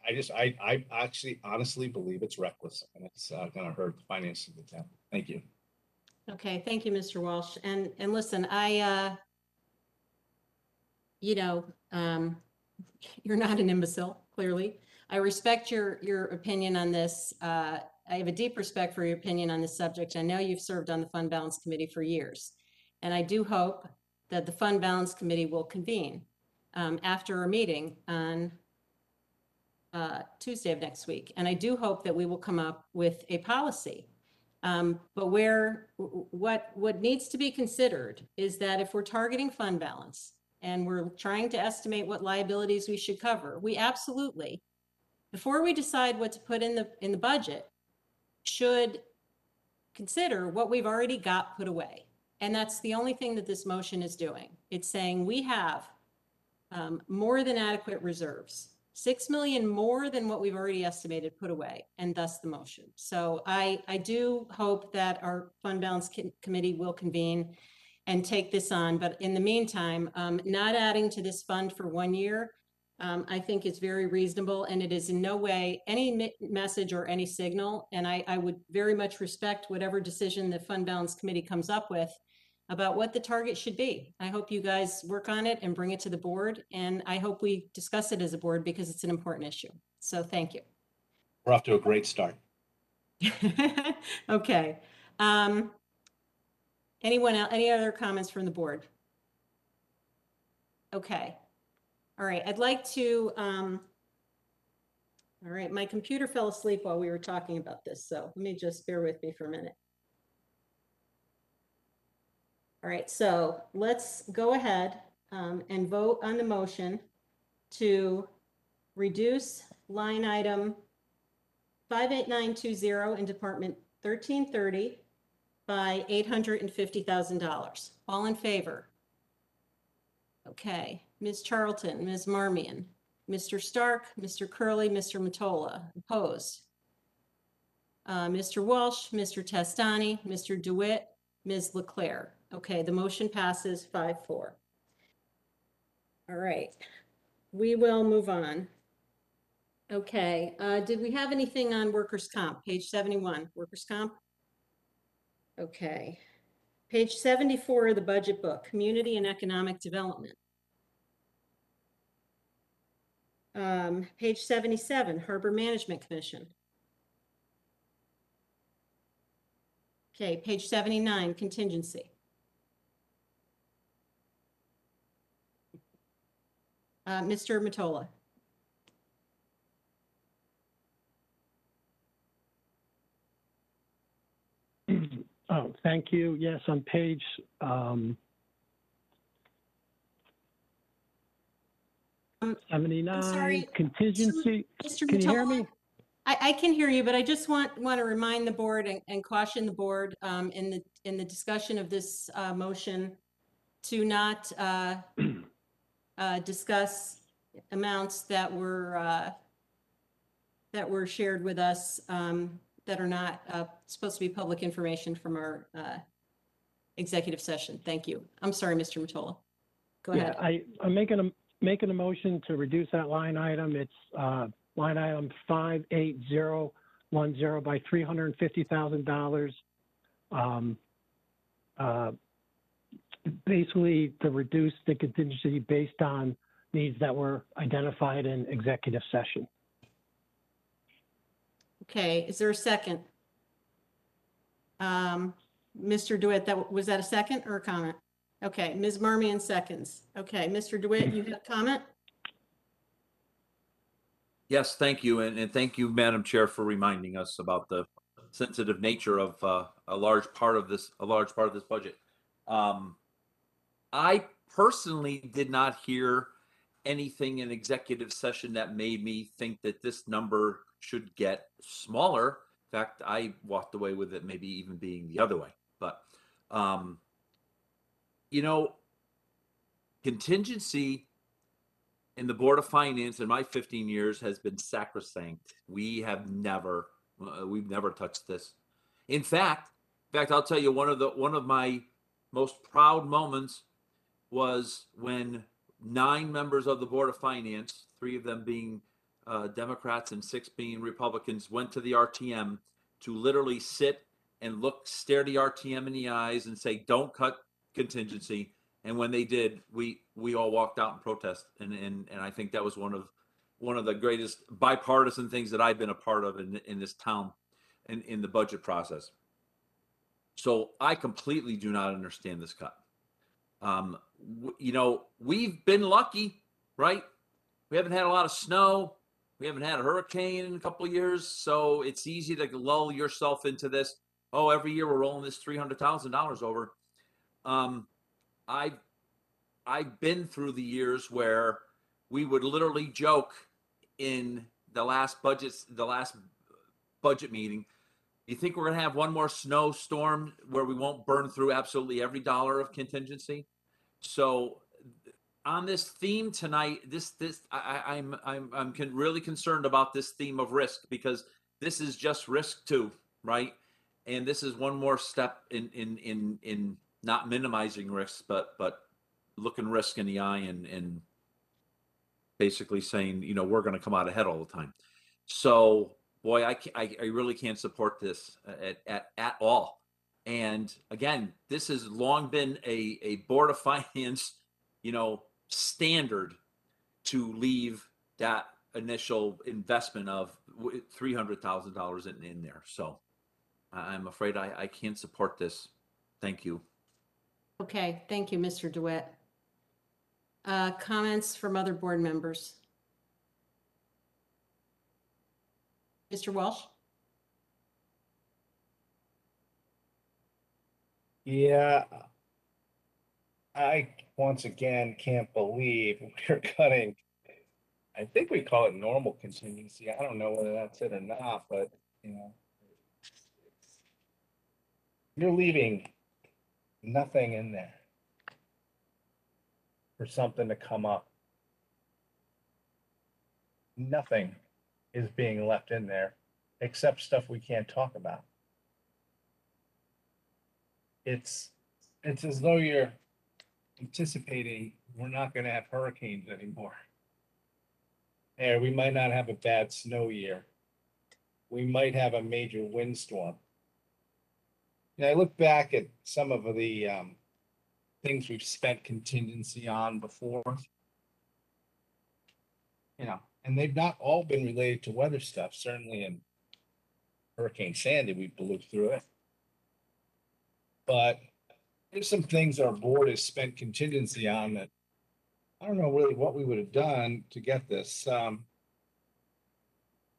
I actually honestly believe it's reckless and it's going to hurt the finances of the town. Thank you. Okay, thank you, Mr. Walsh. And listen, you're not an imbecile, clearly. I respect your opinion on this. I have a deep respect for your opinion on this subject. I know you've served on the Fund Balance Committee for years. And I do hope that the Fund Balance Committee will convene after our meeting on Tuesday of next week. And I do hope that we will come up with a policy. But what needs to be considered is that if we're targeting fund balance and we're trying to estimate what liabilities we should cover, we absolutely, before we decide what to put in the budget, should consider what we've already got put away. And that's the only thing that this motion is doing. It's saying we have more than adequate reserves. 6 million more than what we've already estimated put away, and thus the motion. So I do hope that our Fund Balance Committee will convene and take this on. But in the meantime, not adding to this fund for 1 year, I think is very reasonable, and it is in no way any message or any signal. And I would very much respect whatever decision the Fund Balance Committee comes up with about what the target should be. I hope you guys work on it and bring it to the board. And I hope we discuss it as a board because it's an important issue. So thank you. We're off to a great start. Okay. Anyone else, any other comments from the board? Okay. All right. I'd like to, all right. My computer fell asleep while we were talking about this. So let me just bear with me for a minute. All right, so let's go ahead and vote on the motion to reduce line item 58920 in Department 1330 by $850,000. All in favor? Okay, Ms. Charlton, Ms. Marmion, Mr. Stark, Mr. Curley, Mr. Mottola. Opposed? Mr. Walsh, Mr. Testani, Mr. DeWitt, Ms. LeClaire. Okay, the motion passes 5-4. All All right, we will move on. Okay, did we have anything on workers' comp? Page 71, workers' comp? Okay. Page 74 of the budget book, community and economic development. Page 77, Harbor Management Commission. Okay, page 79, contingency. Mr. Mottola. Oh, thank you. Yes, on page 79, I'm sorry, contingency. Mr. Can you hear Mottola? me? I can hear you, but I just want to remind the board and caution the board in the discussion of this motion to not discuss amounts that were shared with us that are not supposed to be public information from our executive session. Thank you. I'm sorry, Mr. Mottola. Go ahead. I'm making a motion to reduce that line item. It's line item 58010 by $350,000. Basically to reduce the contingency based on needs that were identified in executive session. Okay, is there a second? Mr. DeWitt, was that a second or a comment? Okay, Ms. Marmion seconds. Okay, Mr. DeWitt, you have a comment? Yes, thank you. And thank you, Madam Chair, for reminding us about the sensitive nature of a large part of this budget. I personally did not hear anything in executive session that made me think that this number should get smaller. In fact, I walked away with it maybe even being the other way. But, you know, contingency in the Board of Finance in my 15 years has been sacrosanct. We've never touched this. In fact, I'll tell you one of my most proud moments was when 9 members of the Board of Finance, 3 of them being Democrats and 6 being Republicans, went to the RTM to literally sit and stare the RTM in the eyes and say, "Don't cut contingency." And when they did, we all walked out in protest. And I think that was one of the greatest bipartisan things that I've been a part of in this town in the budget process. So I completely do not understand this cut. You know, we've been lucky, right? We haven't had a lot of snow. We haven't had a hurricane in a couple of years. So it's easy to lull yourself into this. Oh, every year we're rolling this $300,000 over. I've been through the years where we would literally joke in the last budget meeting. You think we're going to have one more snowstorm where we won't burn through absolutely every dollar of contingency? So on this theme tonight, I'm really concerned about this theme of risk, because this is just risk too, right? And this is one more step in not minimizing risks, but looking risk in the eye and basically saying, you know, we're going to come out ahead all the time. So, boy, I really can't support this at all. And again, this has long been a Board of Finance, you know, standard to leave that initial investment of $300,000 in there. So I'm afraid I can't support this. Thank you. Okay, thank you, Mr. DeWitt. Comments from other board members? Mr. Walsh? Yeah, I once again can't believe we're cutting. I think we call it normal contingency. I don't know whether that's it or not, but you know, you're leaving nothing in there for something to come up. Nothing is being left in there except stuff we can't talk about. It's as though you're anticipating we're not gonna have hurricanes anymore. And we might not have a bad snow year. We might have a major windstorm. And I look back at some of the things we've spent contingency on before. And they've not all been related to weather stuff. Certainly in Hurricane Sandy, we blew through it. But there's some things our board has spent contingency on that I don't know really what we would have done to get this.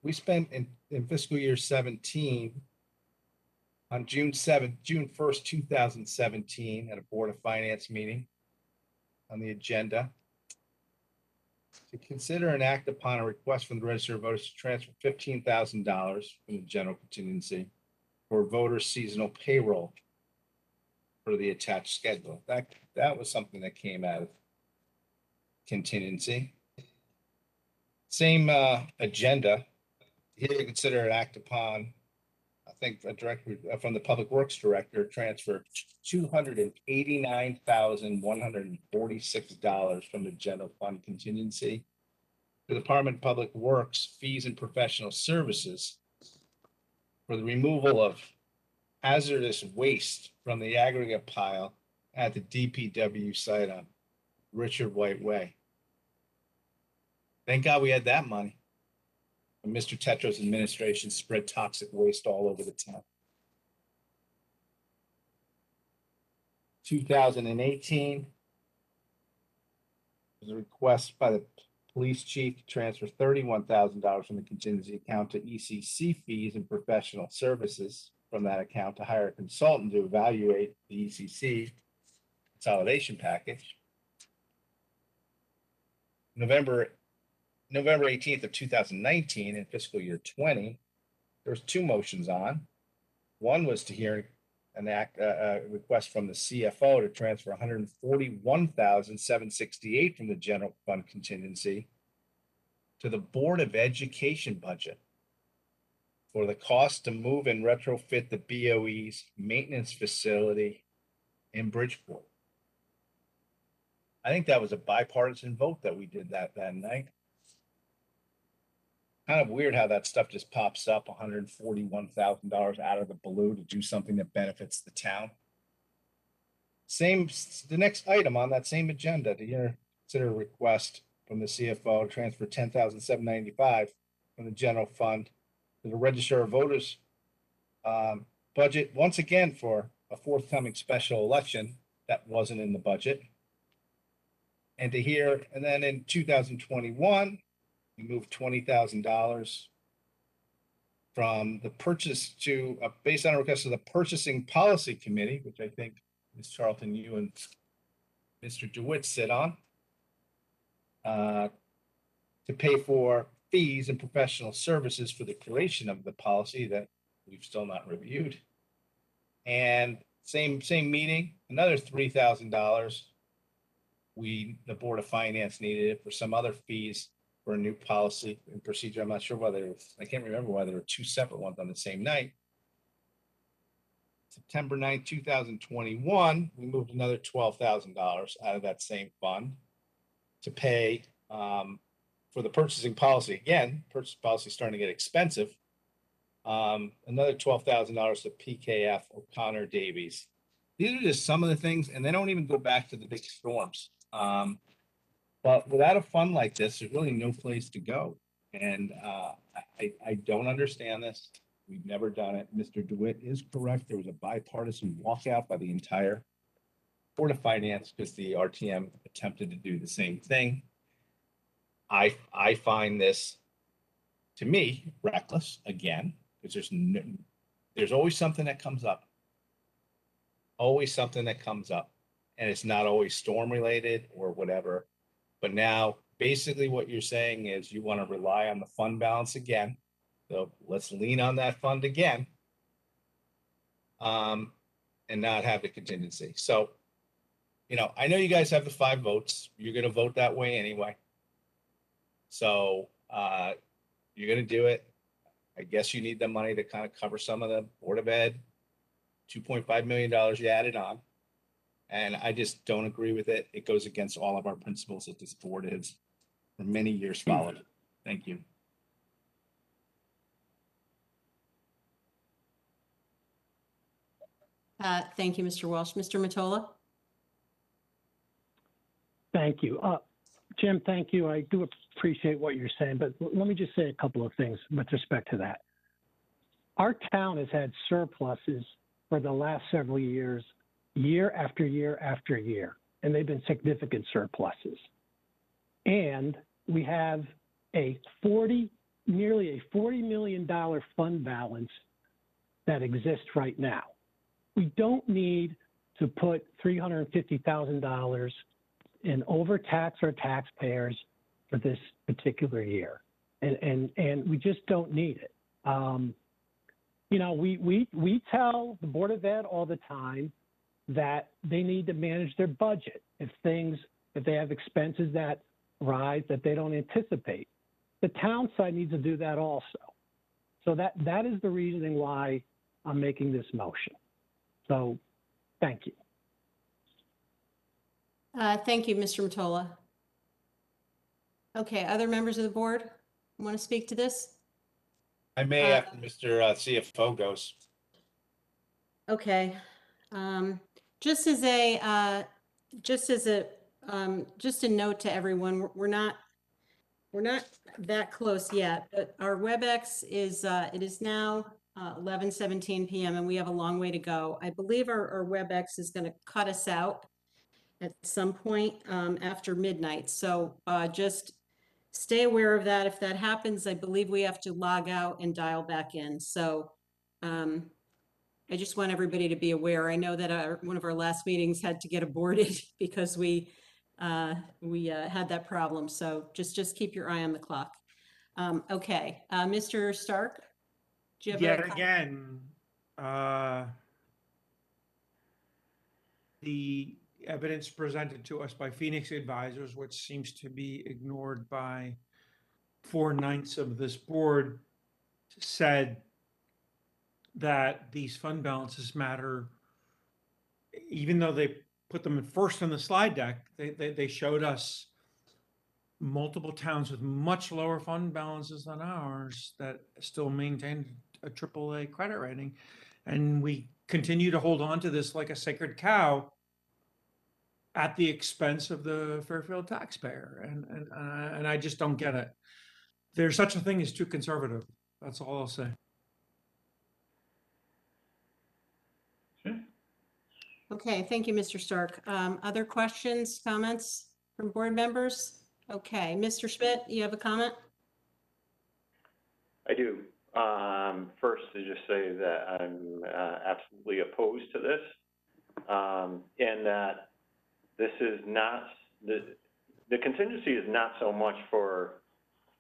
We spent in fiscal year 17 on June 1st, 2017 at a Board of Finance meeting on the agenda to consider and act upon a request from the register of voters to transfer $15,000 from the general contingency for voter seasonal payroll for the attached schedule. That was something that came out of contingency. Same agenda. Here to consider and act upon, I think, a director from the Public Works Director transfer $289,146 from the general fund contingency to the Department of Public Works fees and professional services for the removal of hazardous waste from the aggregate pile at the DPW site on Richard White Way. Thank God we had that money. And Mr. Tetro's administration spread toxic waste all over the town. 2018 was a request by the police chief to transfer $31,000 from the contingency account to ECC fees and professional services from that account to hire a consultant to evaluate the ECC consolidation package. November 18th of 2019 in fiscal year 20, there was two motions on. One was to hear an request from the CFO to transfer $141,768 from the general fund contingency to the Board of Education budget for the cost to move and retrofit the BOE's maintenance facility in Bridgeport. I think that was a bipartisan vote that we did that night. Kind of weird how that stuff just pops up, $141,000 out of the blue to do something that benefits the town. The next item on that same agenda to consider a request from the CFO to transfer $10,795 from the general fund to the Register of Voters budget, once again for a forthcoming special election that wasn't in the budget. And then in 2021, we moved $20,000 from the purchase to, based on a request of the Purchasing Policy Committee, which I think, Ms. Charlton, you and Mr. DeWitt sit on, to pay for fees and professional services for the creation of the policy that we've still not reviewed. And same meeting, another $3,000. The Board of Finance needed it for some other fees for a new policy and procedure. I'm not sure I can't remember whether there were two separate ones on the same night. September 9th, 2021, we moved another $12,000 out of that same fund to pay for the purchasing policy. Again, purchase policy is starting to get expensive. Another $12,000 to PKF O'Connor Davies. These are just some of the things, and they don't even go back to the big storms. But without a fund like this, there's really no place to go. And I don't understand this. We've never done it. Mr. DeWitt is correct. There was a bipartisan walkout by the entire Board of Finance because the RTM attempted to do the same thing. I find this, to me, reckless again, because there's always something that comes up. Always something that comes up. And it's not always storm related or whatever. But now, basically what you're saying is you want to rely on the fund balance again. So let's lean on that fund again and not have the contingency. So, I know you guys have the 5 votes. You're going to vote that way anyway. So you're going to do it. I guess you need the money to kind of cover some of the Board of Ed, $2.5 million you added on. And I just don't agree with it. It goes against all of our principles that this board has for many years followed. Thank you. Thank you, Mr. Walsh. Mr. Mottola? Thank you. Jim, thank you. I do appreciate what you're saying, but let me just say a couple of things with respect to that. Our town has had surpluses for the last several years, year after year after year, and they've been significant surpluses. And we have nearly a $40 million fund balance that exists right now. We don't need to put $350,000 in overtax our taxpayers for this particular year. And we just don't need it. You know, we tell the Board of Ed all the time that they need to manage their budget if they have expenses that rise that they don't anticipate. The town side needs to do that also. So that is the reasoning why I'm making this motion. So thank you. Thank you, Mr. Mottola. Okay, other members of the board want to speak to this? I may after Mr. CFO goes. Okay. Just a note to everyone, we're not that close yet, but our WebEx is, it is now 11:17 p.m. and we have a long way to go. I believe our WebEx is going to cut us out at some point after midnight. So just stay aware of that. If that happens, I believe we have to log out and dial back in. So I just want everybody to be aware. I know that one of our last meetings had to get aborted because we had that problem. So just keep your eye on the clock. Okay, Mr. Stark, do you have Yet again, the evidence presented to us by Phoenix Advisors, which seems to be ignored by 4/9 of this board, said that these fund balances matter, even though they put them first on the slide deck. They showed us multiple towns with much lower fund balances than ours that still maintain a AAA credit rating. And we continue to hold on to this like a sacred cow at the expense of the Fairfield taxpayer. And I just don't get it. There's such a thing as too conservative. That's all I'll say. Okay, thank you, Mr. Stark. Other questions, comments from board members? Okay, Mr. Schmidt, you have a comment? I do. First, to just say that I'm absolutely opposed to this, and that this is not, the contingency is not so much for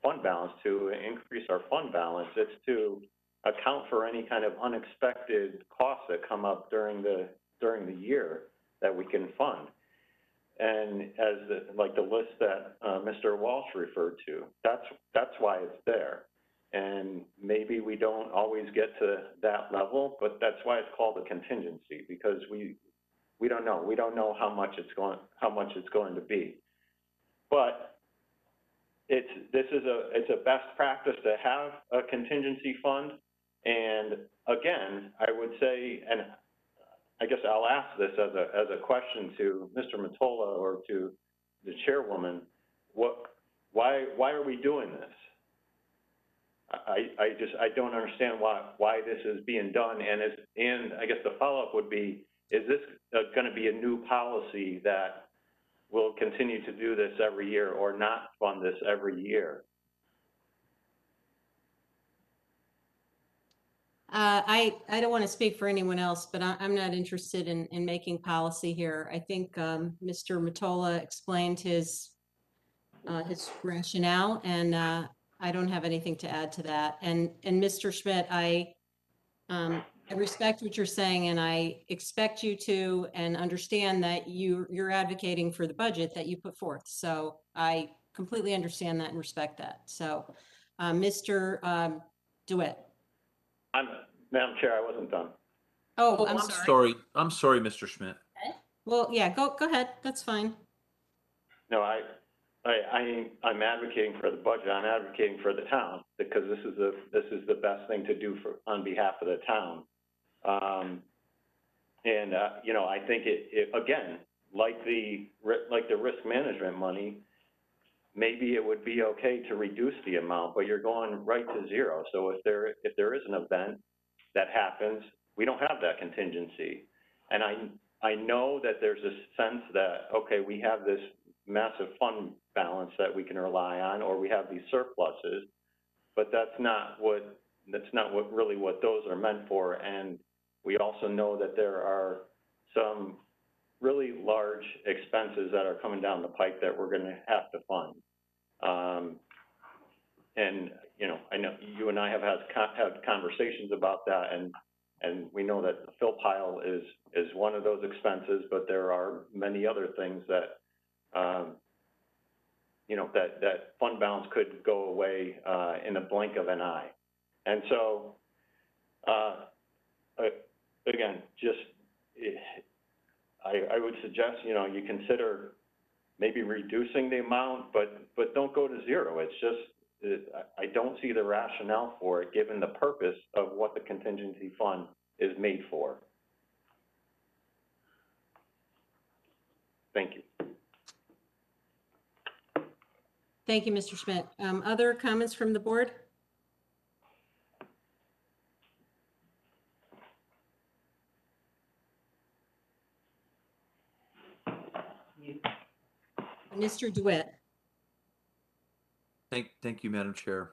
fund balance, to increase our fund balance. It's to account for any kind of unexpected costs that come up during the year that we can fund. And as like the list that Mr. Walsh referred to, that's why it's there. And maybe we don't always get to that level, but that's why it's called a contingency, because we don't know. We don't know how much it's going to be. But it's a best practice to have a contingency fund. And again, I would say, and I guess I'll ask this as a question to Mr. Mottola or to the chairwoman, why are we doing this? I don't understand why this is being done. And I guess the follow-up would be, is this going to be a new policy that will continue to do this every year or not fund this every year? I don't want to speak for anyone else, but I'm not interested in making policy here. I think Mr. Mottola explained his rationale, and I don't have anything to add to that. And Mr. Schmidt, I respect what you're saying, and I expect you to and understand that you're advocating for the budget that you put forth. So I completely understand that and respect that. So Mr. DeWitt. Madam Chair, I wasn't done. Oh, I'm sorry. I'm sorry, Mr. Schmidt. Okay. Well, yeah, go ahead. That's fine. No, I'm advocating for the budget. I'm advocating for the town because this is the best thing to do on behalf of the town. You know, I think it again, like the risk management money, maybe it would be okay to reduce the amount, but you're going right to zero. So if there is an event that happens, we don't have that contingency. And I know that there's a sense that, okay, we have this massive fund balance that we can rely on, or we have these surpluses, but that's not really what those are meant for. And we also know that there are some really large expenses that are coming down the pike that we're going to have to fund. And you know, I know you and I have had conversations about that, and we know that the fill pile is one of those expenses, but there are many other things that you know, that fund balance could go away in a blink of an eye. And so again, just I would suggest, you know, you consider maybe reducing the amount, but don't go to zero. It's just, I don't see the rationale for it, given the purpose of what the contingency fund is made for. Thank you. Thank you, Mr. Schmidt. Other comments from the board? Mr. DeWitt. Thank you, Madam Chair.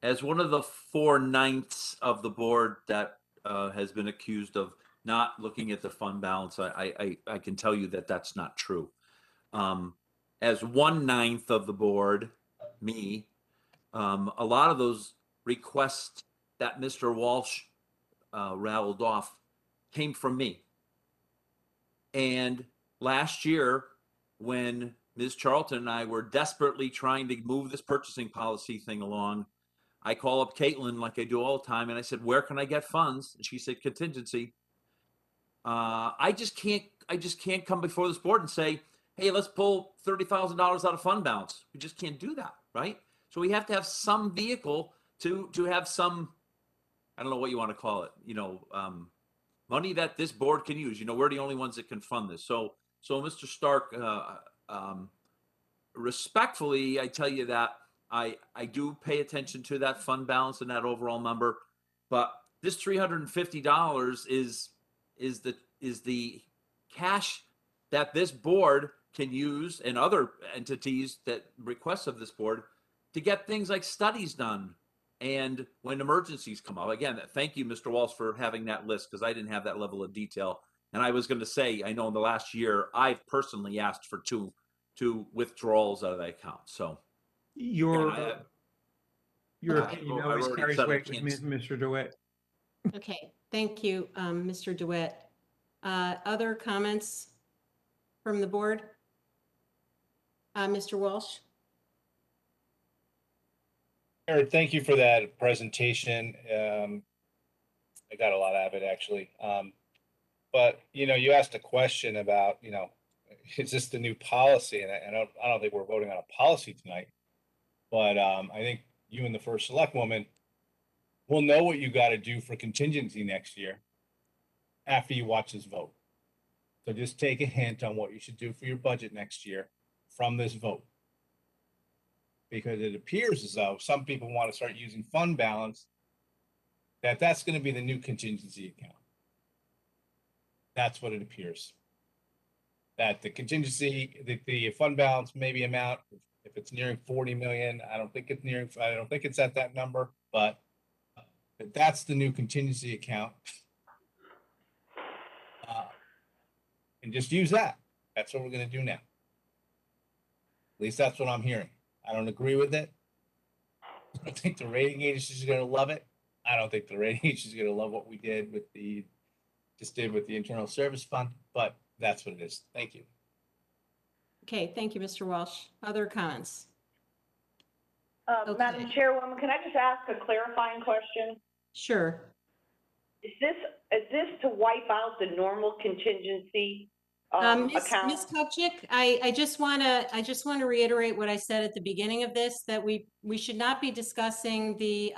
As one of the 4/9 of the board that has been accused of not looking at the fund balance, I can tell you that that's not true. As 1/9 of the board, me, a lot of those requests that Mr. Walsh rattled off came from me. And last year, when Ms. Charlton and I were desperately trying to move this purchasing policy thing along, I call up Caitlin like I do all the time, and I said, "Where can I get funds?" And she said, "Contingency." I just can't come before this board and say, "Hey, let's pull $30,000 out of fund balance." We just can't do that, right? So we have to have some vehicle to have some, I don't know what you want to call it, you know, money that this board can use. You know, we're the only ones that can fund this. So Mr. Stark, respectfully, I tell you that I do pay attention to that fund balance and that overall number, but this $350 is the cash that this board can use, and other entities that request of this board, to get things like studies done. And when emergencies come up, again, thank you, Mr. Walsh, for having that list, because I didn't have that level of detail. And I was going to say, I know in the last year, I've personally asked for two withdrawals out of that account. So Your I opinion always already carries said I weight with can't- Mr. DeWitt. Okay, thank you, Mr. DeWitt. Other comments from the board? Mr. Walsh? Eric, thank you for that presentation. I got a lot out of it, actually. But you know, you asked a question about, you know, is this the new policy? And I don't think we're voting on a policy tonight. But I think you and the first select woman will know what you got to do for contingency next year after you watch this vote. So just take a hint on what you should do for your budget next year from this vote. Because it appears as though some people want to start using fund balance, that's going to be the new contingency account. That's what it appears. That the contingency, the fund balance maybe amount, if it's nearing 40 million, I don't think it's at that number, but that's the new contingency account. And just use that. That's what we're going to do now. At least that's what I'm hearing. I don't agree with it. I don't think the rating agencies are going to love it. I don't think the rating agencies are going to love what we did with the Internal Service Fund, but that's what it is. Thank you. Okay, thank you, Mr. Walsh. Other comments? Madam Chairwoman, can I just ask a clarifying question? Sure. Is this to wipe out the normal contingency Ms. account? Kupchak, I just want to reiterate what I said at the beginning of this, that we should not be discussing the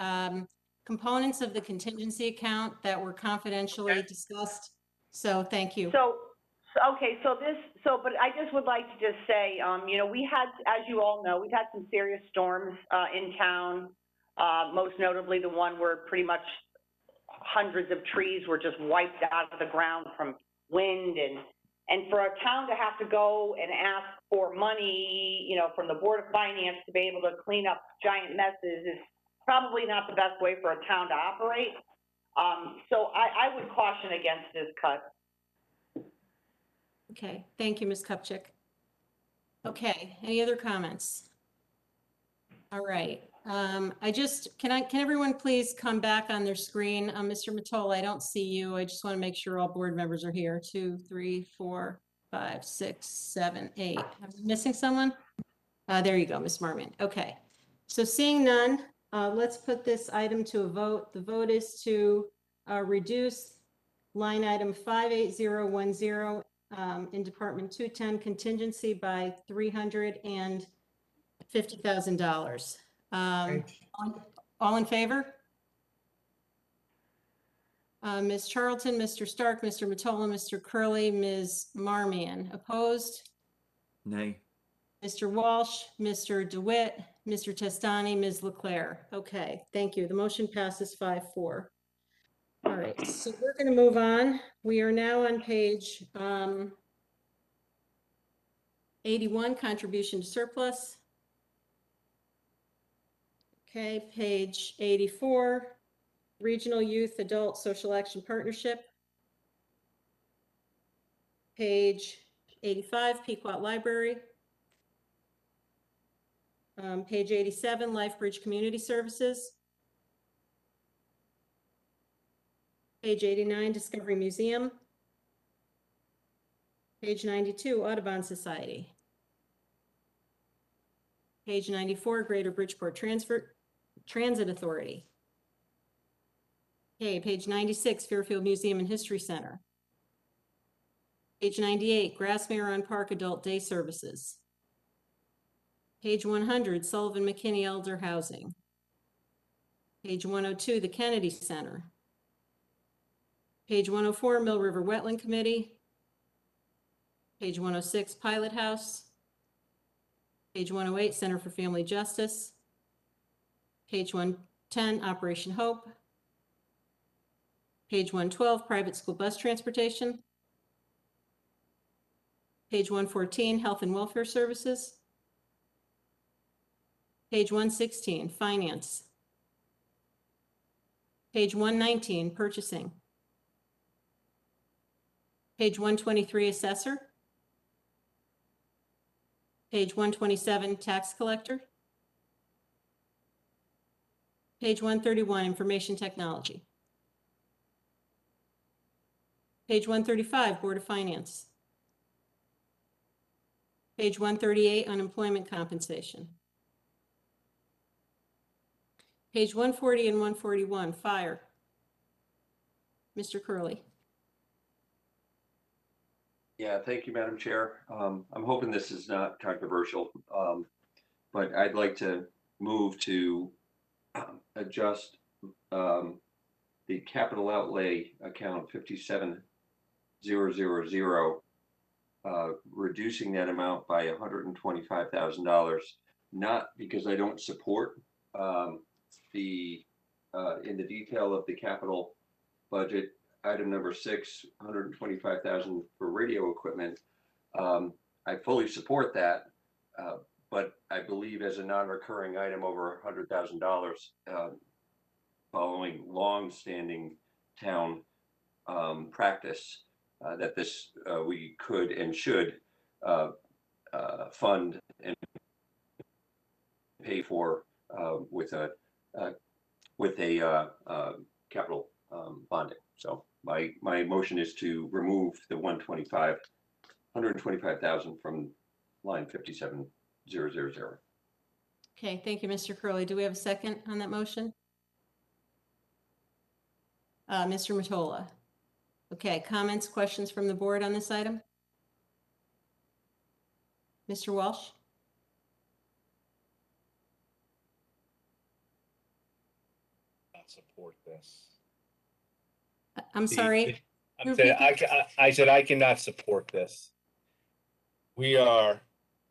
components of the contingency account that were confidentially discussed. So thank you. Okay, but I just would like to just say, you know, we had, as you all know, we've had some serious storms in town. Most notably the one where pretty much hundreds of trees were just wiped out of the ground from wind, and for a town to have to go and ask for money, you know, from the Board of Finance to be able to clean up giant messes is probably not the best way for a town to operate. So I would caution against this cut. Okay, thank you, Ms. Kupchak. Okay, any other comments? All right, can everyone please come back on their screen? Mr. Mottola, I don't see you. I just want to make sure all board members are here. 2, 3, 4, 5, 6, 7, 8. Am I missing someone? There you go, Ms. Marmion. Okay, so seeing none, let's put this item to a vote. The vote is to reduce line item 58010 in Department 210 contingency by $350,000. All in favor? Ms. Charlton, Mr. Stark, Mr. Mottola, Mr. Curley, Ms. Marmion. Opposed? Nay. Mr. Walsh, Mr. DeWitt, Mr. Testani, Ms. Leclerc. Okay, thank you. The motion passes 5-4. All right, so we're going to move on. We are now on page 81, contribution to surplus. Okay, page 84, Regional Youth Adult Social Action Partnership. Page 85, Pequot Library. Page 87, LifeBridge Community Services. Page 89, Discovery Museum. Page 92, Audubon Society. Page 94, Greater Bridgeport Transit Authority. Okay, page 96, Fairfield Museum and History Center. Page 98, Grassmere Park Adult Day Services. Page 100, Sullivan McKinney Elder Housing. Page 102, the Kennedy Center. Page 104, Mill River Wetland Committee. Page 106, Pilot House. Page 108, Center for Family Justice. Page 110, Operation Hope. Page 112, Private School Bus Transportation. Page 114, Health and Welfare Services. Page 116, Finance. Page 119, Purchasing. Page 123, Assessor. Page 127, Tax Collector. Page 131, Information Technology. Page 135, Board of Finance. Page 138, Unemployment Compensation. Page 140 and 141, Fire. Mr. Curley. Yeah, thank you, Madam Chair. I'm hoping this is not controversial, but I'd like to move to adjust the capital outlay account 57000, reducing that amount by $125,000, not because I don't support in the detail of the capital budget, item number 6, $125,000 for radio equipment. I fully support that, but I believe as a non-recurring item over $100,000, following long-standing town practice, that this we could and should fund and pay for with a capital bonding. So my motion is to remove the $125,000 from line 57000. Okay, thank you, Mr. Curley. Do we have a second on that motion? Mr. Mottola. Okay, comments, questions from the board on this item? Mr. Walsh? Not support this. I'm sorry. I said I cannot support this. We are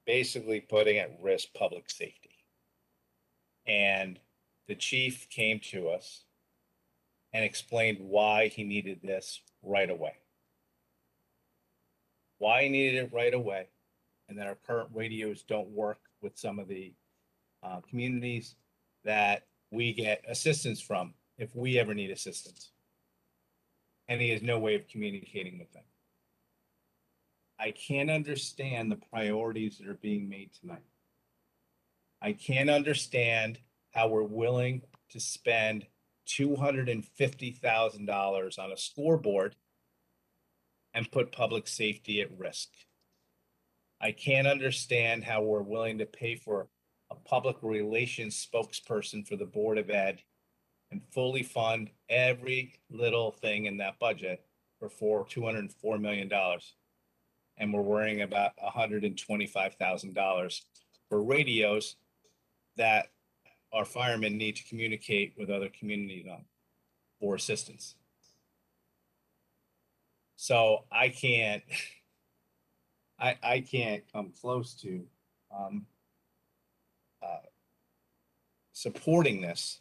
basically putting at risk public safety. And the chief came to us and explained why he needed this right away. Why he needed it right away, and that our current radios don't work with some of the communities that we get assistance from if we ever need assistance. And he has no way of communicating with them. I can't understand the priorities that are being made tonight. I can't understand how we're willing to spend $250,000 on a scoreboard and put public safety at risk. I can't understand how we're willing to pay for a public relations spokesperson for the Board of Ed and fully fund every little thing in that budget for $204 million. And we're worrying about $125,000 for radios that our firemen need to communicate with other communities on for assistance. So I can't come close to supporting this.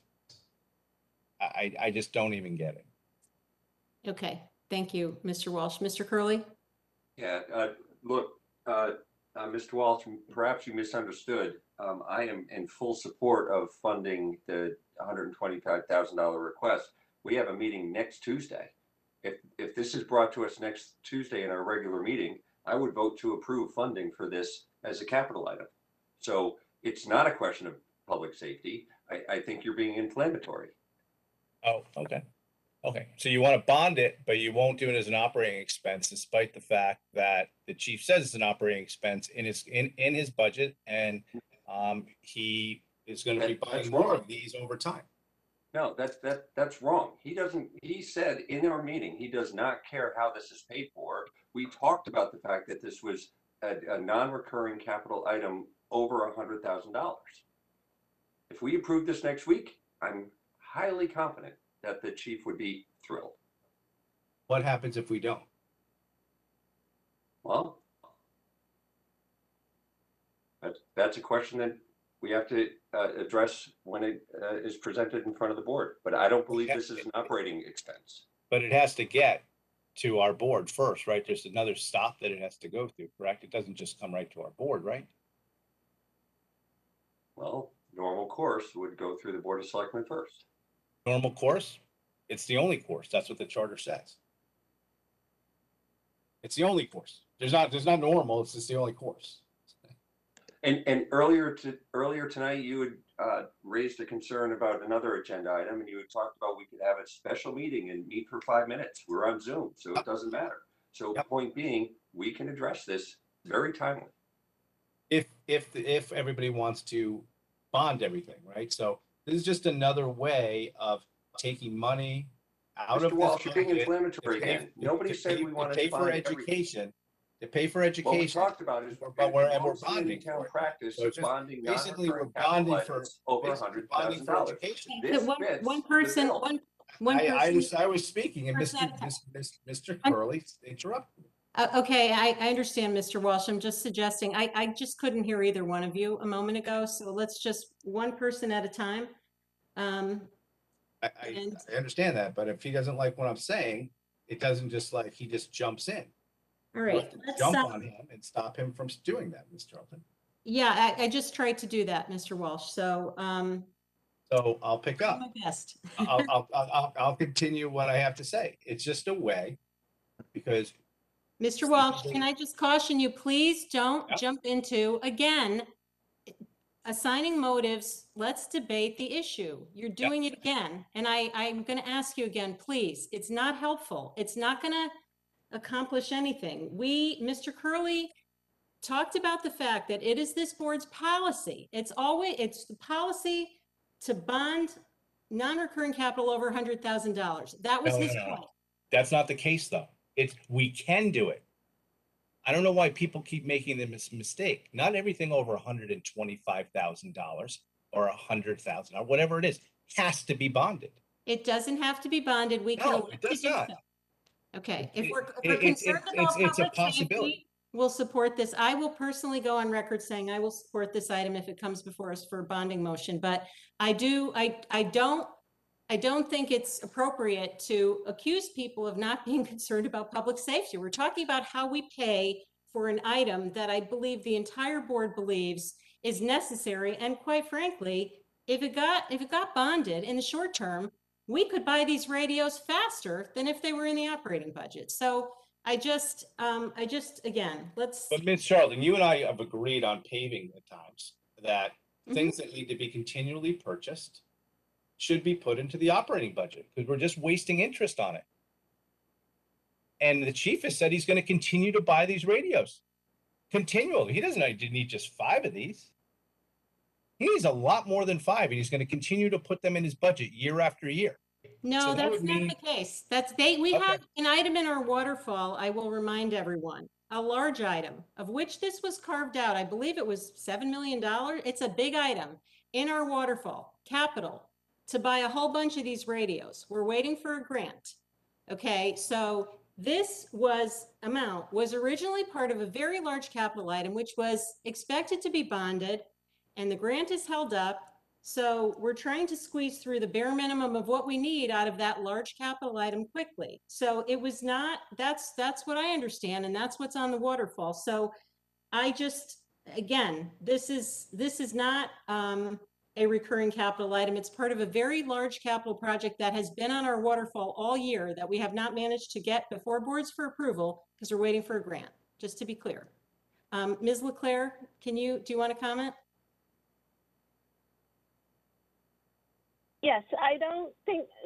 I just don't even get it. Okay, thank you, Mr. Walsh. Mr. Curley? Yeah, look, Mr. Walsh, perhaps you misunderstood. I am in full support of funding the $125,000 request. We have a meeting next Tuesday. If this is brought to us next Tuesday in our regular meeting, I would vote to approve funding for this as a capital item. So it's not a question of public safety. I think you're being inflammatory. Oh, okay. Okay, so you want to bond it, but you won't do it as an operating expense, despite the fact that the chief says it's an operating expense in his budget, and he is going to be buying more of these over time. No, that's wrong. He said in our meeting, he does not care how this is paid for. We talked about the fact that this was a non-recurring capital item over $100,000. If we approve this next week, I'm highly confident that the chief would be thrilled. What happens if we don't? Well, that's a question that we have to address when it is presented in front of the board. But I don't believe this is an operating expense. But it has to get to our board first, right? There's another stop that it has to go through, correct? It doesn't just come right to our board, right? Well, normal course would go through the Board of Selectmen first. Normal course? It's the only course. That's what the charter says. It's the only course. There's not normal. It's just the only course. And earlier tonight, you had raised a concern about another agenda item, and you had talked about we could have a special meeting and meet for 5 minutes. We're on Zoom, so it doesn't matter. So point being, we can address this very timely. If everybody wants to bond everything, right? So this is just another way of taking money out of Mr. Walsh, this you're being budget inflammatory again. Nobody said we wanted to for bond education. To pay for education. What we talked about is we're bonding town for it. practice So just bonding basically we're non-recurring capital bonding for items over $100,000. This fits One the person, bill. one person. I was speaking and Mr. Curley interrupted. Okay, I understand, Mr. Walsh. I'm just suggesting, I just couldn't hear either one of you a moment ago, so let's just one person at a time. I understand that, but if he doesn't like what I'm saying, it doesn't just like he just jumps in. All right, let's jump on him and stop him from doing that, Mr. Charlton. Yeah, I just tried to do that, Mr. Walsh. So so I'll pick up. My best. I'll continue what I have to say. It's just a way, because Mr. Walsh, can I just caution you, please don't jump into, again, assigning motives. Let's debate the issue. You're doing it again. And I'm going to ask you again, please. It's not helpful. It's not going to accomplish anything. Mr. Curley talked about the fact that it is this board's policy. It's the policy to bond non-recurring capital over $100,000. That was his point. That's not the case, though. We can do it. I don't know why people keep making this mistake. Not everything over $125,000 or $100,000 or whatever it is has to be bonded. It doesn't have to be bonded. We can No, elect it to does do not. so. Okay, if we're It's concerned about it's a public possibility. safety, we'll support this. I will personally go on record saying I will support this item if it comes before us for a bonding motion. But I don't think it's appropriate to accuse people of not being concerned about public safety. We're talking about how we pay for an item that I believe the entire board believes is necessary. And quite frankly, if it got bonded in the short term, we could buy these radios faster than if they were in the operating budget. So again, let's. But Ms. Charlton, you and I have agreed on paving at times that things that need to be continually purchased should be put into the operating budget because we're just wasting interest on it. And the chief has said he's going to continue to buy these radios continually. He doesn't need just 5 of these. He needs a lot more than 5, and he's going to continue to put them in his budget year after year. No, So that's not the case. We Okay. have an item in our waterfall, I will remind everyone, a large item of which this was carved out. I believe it was $7 million. It's a big item in our waterfall capital to buy a whole bunch of these radios. We're waiting for a grant. Okay, so this amount was originally part of a very large capital item, which was expected to be bonded, and the grant is held up. So we're trying to squeeze through the bare minimum of what we need out of that large capital item quickly. So it was not, that's what I understand, and that's what's on the waterfall. So again, this is not a recurring capital item. It's part of a very large capital project that has been on our waterfall all year that we have not managed to get before boards for approval because we're waiting for a grant, just to be clear. Ms. LeClaire, do you want to comment? Yes, I don't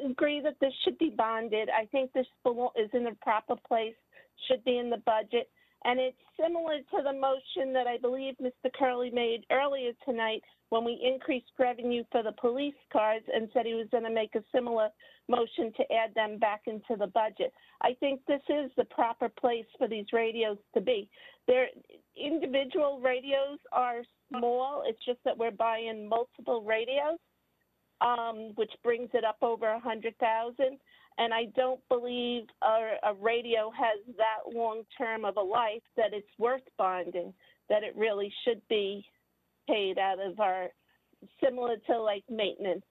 agree that this should be bonded. I think this is in the proper place, should be in the budget. And it's similar to the motion that I believe Mr. Curley made earlier tonight when we increased revenue for the police cars and said he was going to make a similar motion to add them back into the budget. I think this is the proper place for these radios to be. Individual radios are small. It's just that we're buying multiple radios, which brings it up over 100,000. And I don't believe a radio has that long term of a life that it's worth bonding, that it really should be paid out of our, similar to like maintenance,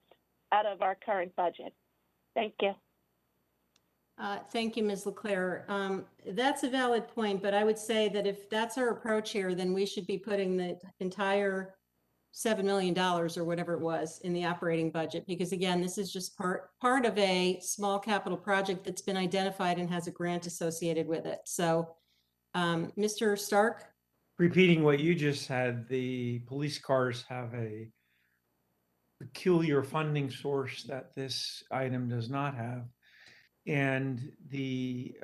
out of our current budget. Thank you. Thank you, Ms. LeClaire. That's a valid point, but I would say that if that's our approach here, then we should be putting the entire $7 million or whatever it was in the operating budget, because again, this is just part of a small capital project that's been identified and has a grant associated with it. So, Mr. Stark? Repeating what you just said, the police cars have a peculiar funding source that this item does not have. And the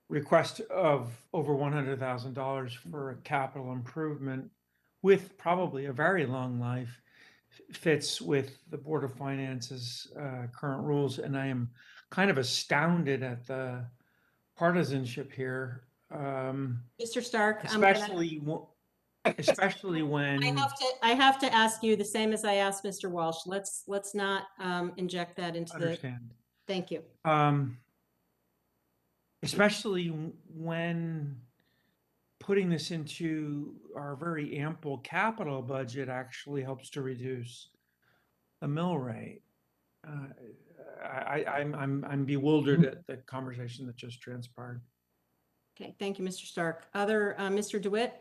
request of over $100,000 for a capital improvement with probably a very long life fits with the Board of Finance's current rules. And I am kind of astounded at the partisanship here. Mr. Stark, especially when I have to ask you the same as I asked Mr. Walsh. Let's not inject that into understand. Thank you. Especially when putting this into our very ample capital budget actually helps to reduce the mill rate. I'm bewildered at the conversation that just transpired. Okay, thank you, Mr. Stark. Mr. DeWitt?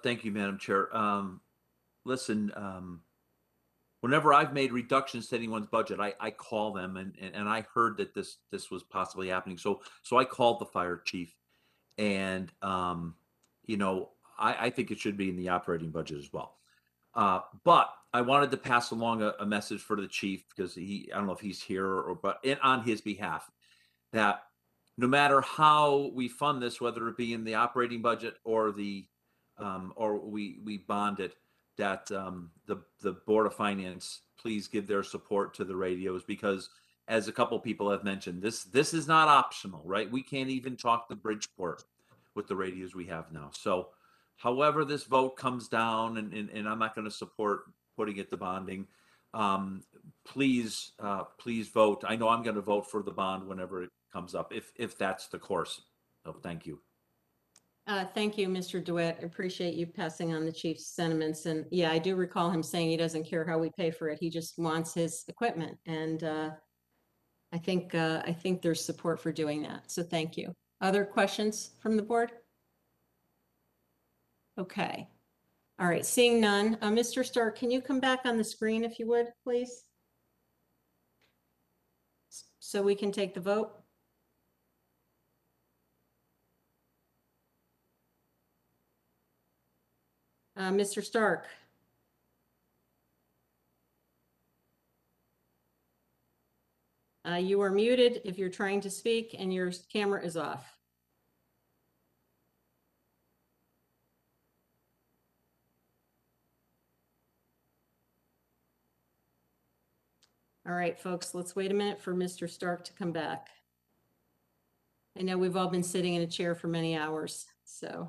Thank you, Madam Chair. Listen, whenever I've made reductions to anyone's budget, I call them, and I heard that this was possibly happening. So I called the fire chief, and I think it should be in the operating budget as well. But I wanted to pass along a message for the chief, because I don't know if he's here but on his behalf, that no matter how we fund this, whether it be in the operating budget or the or we bond it, that the Board of Finance please give their support to the radios, because as a couple people have mentioned, this is not optional, right? We can't even talk to Bridgeport with the radios we have now. So however this vote comes down, and I'm not going to support putting it to bonding, please vote. I know I'm going to vote for the bond whenever it comes up, if that's the course. So thank you. Thank you, Mr. DeWitt. I appreciate you passing on the chief's sentiments. And yeah, I do recall him saying he doesn't care how we pay for it. He just wants his equipment. And I think there's support for doing that. So thank you. Other questions from the board? Okay. All right, seeing none. Mr. Stark, can you come back on the screen if you would, please? So we can take the vote. Mr. Stark. You are muted if you're trying to speak and your camera is off. All right, folks, let's wait a minute for Mr. Stark to come back. I know we've all been sitting in a chair for many hours, so.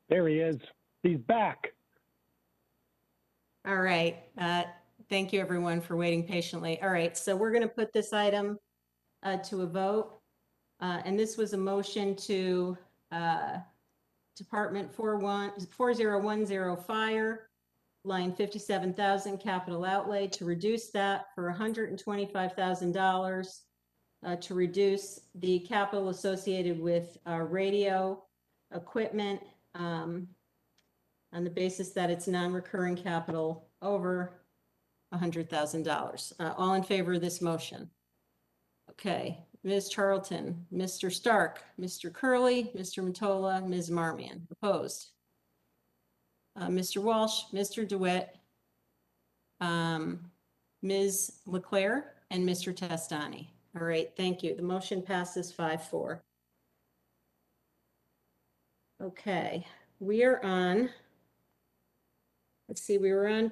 There he is. He's back. All right. Thank you, everyone, for waiting patiently. All right, so we're going to put this item to a vote. And this was a motion to Department 4010 Fire, line 57,000 capital outlay, to reduce that for $125,000 to reduce the capital associated with radio equipment on the basis that it's non-recurring capital over $100,000. All in favor of this motion? Okay, Ms. Charlton, Mr. Stark, Mr. Curley, Mr. Mottola, Ms. Marmion. Opposed? Mr. Walsh, Mr. DeWitt, Ms. Leclerc, and Mr. Testani. All right, thank you. The motion passes 5-4. Okay, we are on, let's see, we're on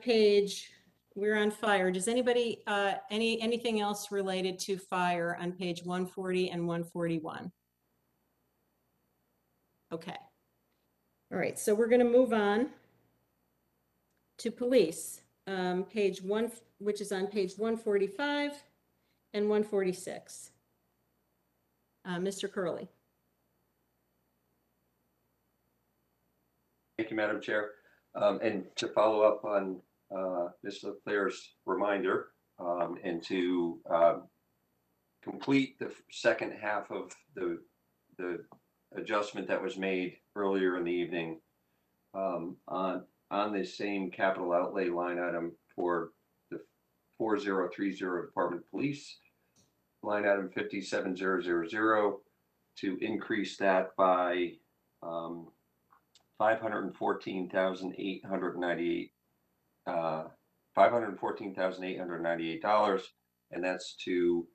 fire. Does anybody, anything else related to fire on page 140 and 141? Okay. All right, so we're going to move on to police, page 1, which is on page 145 and 146. Mr. Curley. Thank you, Madam Chair. And to follow up on Ms. Leclerc's reminder, and to complete the second half of the adjustment that was made earlier in the evening, on the same capital outlay line item for the 4030 Department of Police, line item 57000, to increase that by $514,898, $514,898, and that's to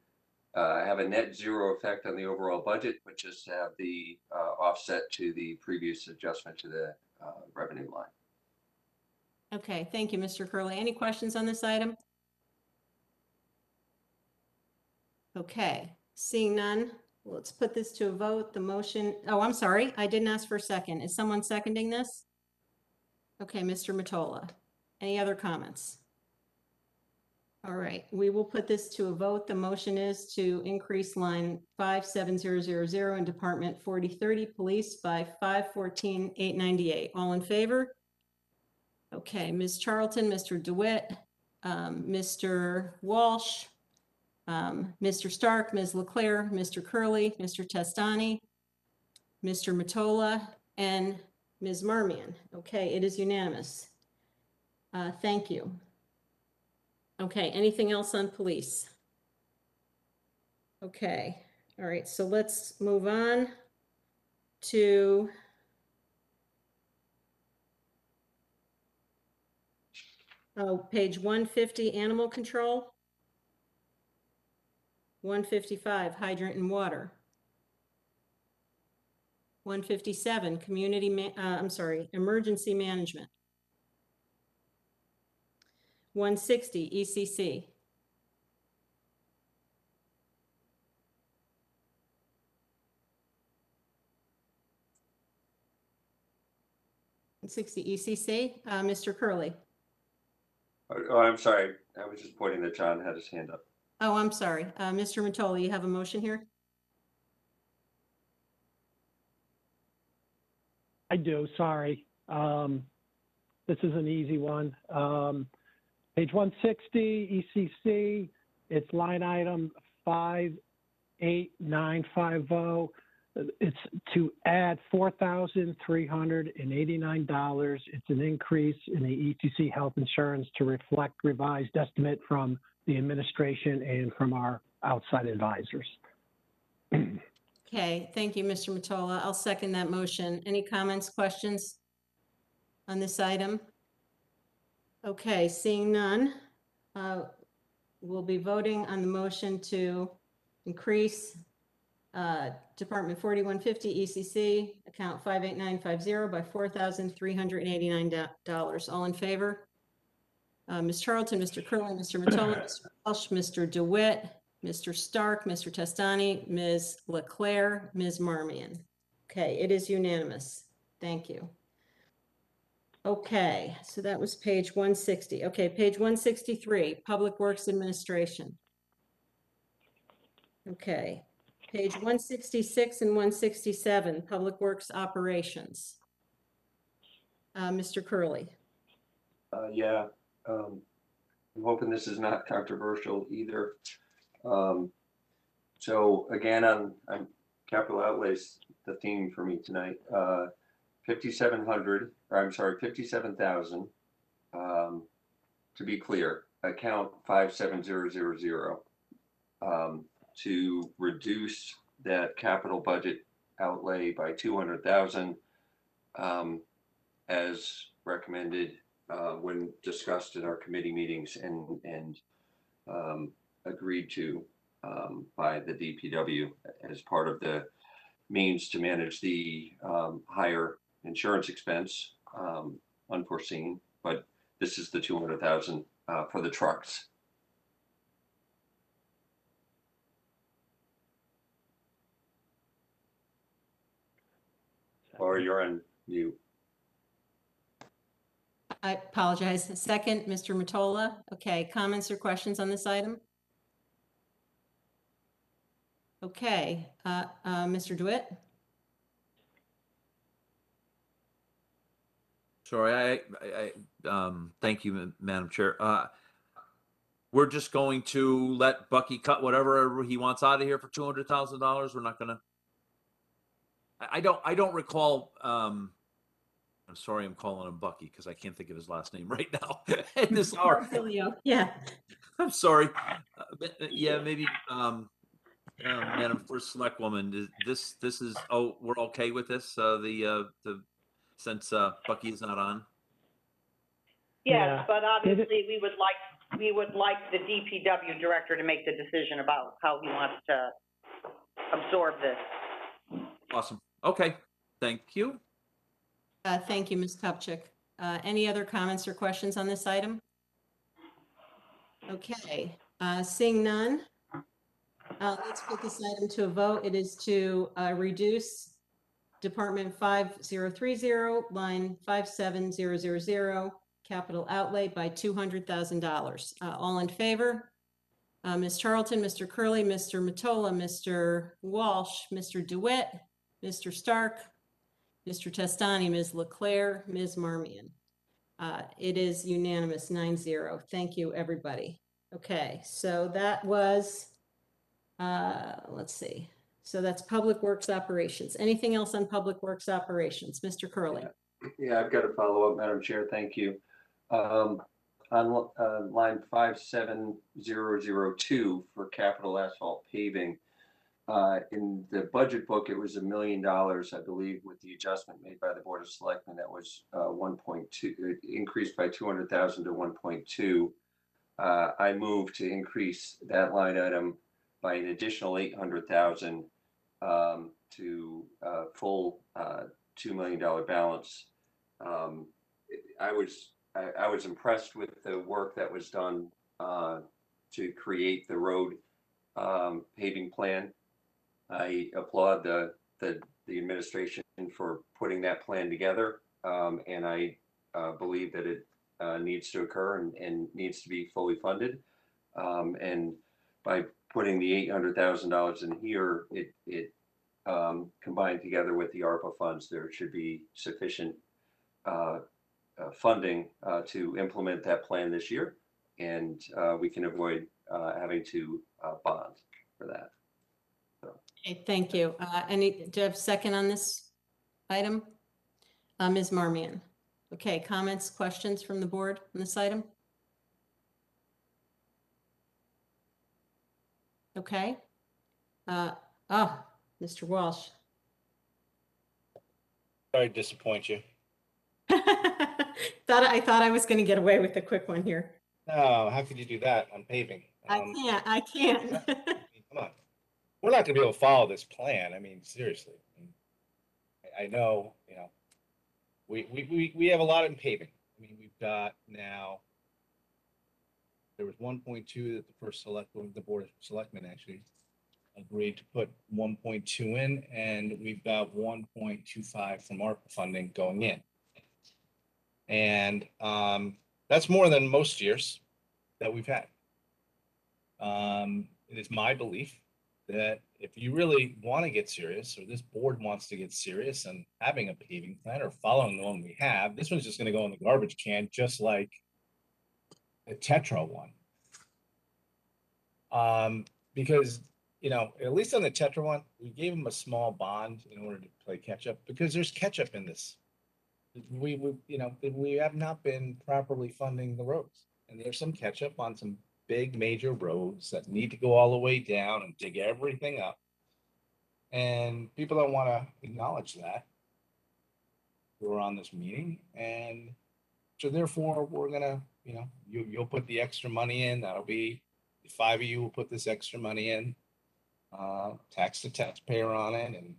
have a net zero effect on the overall budget, but just have the offset to the previous adjustment to the revenue line. Okay, thank you, Mr. Curley. Any questions on this item? Okay, seeing none, let's put this to a vote. The motion, oh, I'm sorry, I didn't ask for a second. Is someone seconding this? Okay, Mr. Mottola. Any other comments? All right, we will put this to a vote. The motion is to increase line 57000 in Department 4030 Police by $514,898. All in favor? Okay, Ms. Charlton, Mr. DeWitt, Mr. Walsh, Mr. Stark, Ms. Leclerc, Mr. Curley, Mr. Testani, Mr. Mottola, and Ms. Marmion. Okay, it is unanimous. Thank you. Okay, anything else on police? Okay, all right, so let's move on to page 150, animal control. 155, hydrant and water. 157, emergency management. 160, ECC. 160, ECC. Mr. Curley. Oh, I'm sorry. I was just pointing that John had his hand up. Oh, I'm sorry. Mr. Mottola, you have a motion here? I do, sorry. This is an easy one. Page 160, ECC, it's line item 58950. It's to add $4,389. It's an increase in the ECC health insurance to reflect revised estimate from the administration and from our outside advisors. Okay, thank you, Mr. Mottola. I'll second that motion. Any comments, questions on this item? Okay, seeing none, we'll be voting on the motion to increase Department 4150 ECC, account 58950 by $4,389. All in favor? Ms. Charlton, Mr. Curley, Mr. Mottola, Mr. Walsh, Mr. DeWitt, Mr. Stark, Mr. Testani, Ms. Leclerc, Ms. Marmion. Okay, it is unanimous. Thank you. Okay, so that was page 160. Okay, page 163, Public Works Administration. Okay, page 166 and 167, Public Works Operations. Mr. Curley. Yeah, I'm hoping this is not controversial either. So again, on capital outlays, the theme for me tonight, 5,700, or I'm sorry, 57,000. To be clear, account 57000. To reduce that capital budget outlay by 200,000, as recommended when discussed at our committee meetings and agreed to by the DPW as part of the means to manage the higher insurance expense, unforeseen, but this is the 200,000 for the trucks. Or you're on mute. I apologize. Second, Mr. Mottola. Okay, comments or questions on this item? Okay, Mr. DeWitt. Sorry, thank you, Madam Chair. We're just going to let Bucky cut whatever he wants out of here for $200,000. We're not gonna. I don't recall. I'm sorry, I'm calling him Bucky because I can't think of his last name right now in this hour. Yeah. I'm sorry. Yeah, maybe. Madam First Selectwoman, this is. Oh, we're okay with this. Since Bucky is not on. Yes, Yeah. but obviously we would like the DPW director to make the decision about how he wants to absorb this. Awesome. Okay. Thank you. Thank you, Ms. Kupchak. Any other comments or questions on this item? Okay, seeing none, let's put this item to a vote. It is to reduce Department 5030, line 57000, capital outlay by $200,000. All in favor? Ms. Charlton, Mr. Curley, Mr. Mottola, Mr. Walsh, Mr. DeWitt, Mr. Stark, Mr. Testani, Ms. Leclerc, Ms. Marmion. It is unanimous, 9-0. Thank you, everybody. Okay, so that was, let's see. So that's Public Works Operations. Anything else on Public Works Operations? Mr. Curley? Yeah, I've got a follow-up, Madam Chair. Thank you. On line 57002 for capital asphalt paving, in the budget book, it was $1 million, I believe, with the adjustment made by the Board of Selectmen. That was 1.2, it increased by 200,000 to 1.2. I moved to increase that line item by an additional 800,000 to full $2 million balance. I was impressed with the work that was done to create the road paving plan. I applaud the administration for putting that plan together, and I believe that it needs to occur and needs to be fully funded. And by putting the $800,000 in here, it combined together with the ARPA funds, there should be sufficient funding to implement that plan this year, and we can avoid having to bond for that. So. Okay, thank you. Do you have a second on this item? Ms. Marmion. Okay, comments, questions from the board on this item? Okay. Mr. Walsh. Sorry to disappoint you. I thought I was going to get away with a quick one here. No, how could you do that on paving? I can't. Come on. We're not going to be able to follow this plan. I mean, seriously. I know, you know, we have a lot in paving. I mean, we've got now, there was 1.2 that the Board of Selectmen actually agreed to put 1.2 in, and we've got 1.25 from ARPA funding going in. And that's more than most years that we've had. It is my belief that if you really want to get serious, or this board wants to get serious and having a paving plan or following the one we have, this one's just going to go in the garbage can, just like the Tetra one. Because, you know, at least on the Tetra one, we gave them a small bond in order to play catch up, because there's catch up in this. We have not been properly funding the roads, and there's some catch up on some big major roads that need to go all the way down and dig everything up. And people don't want to acknowledge that. We're on this meeting, and so therefore we're gonna, you know, you'll put the extra money in. That'll be the 5 of you will put this extra money in, tax the taxpayer on it, and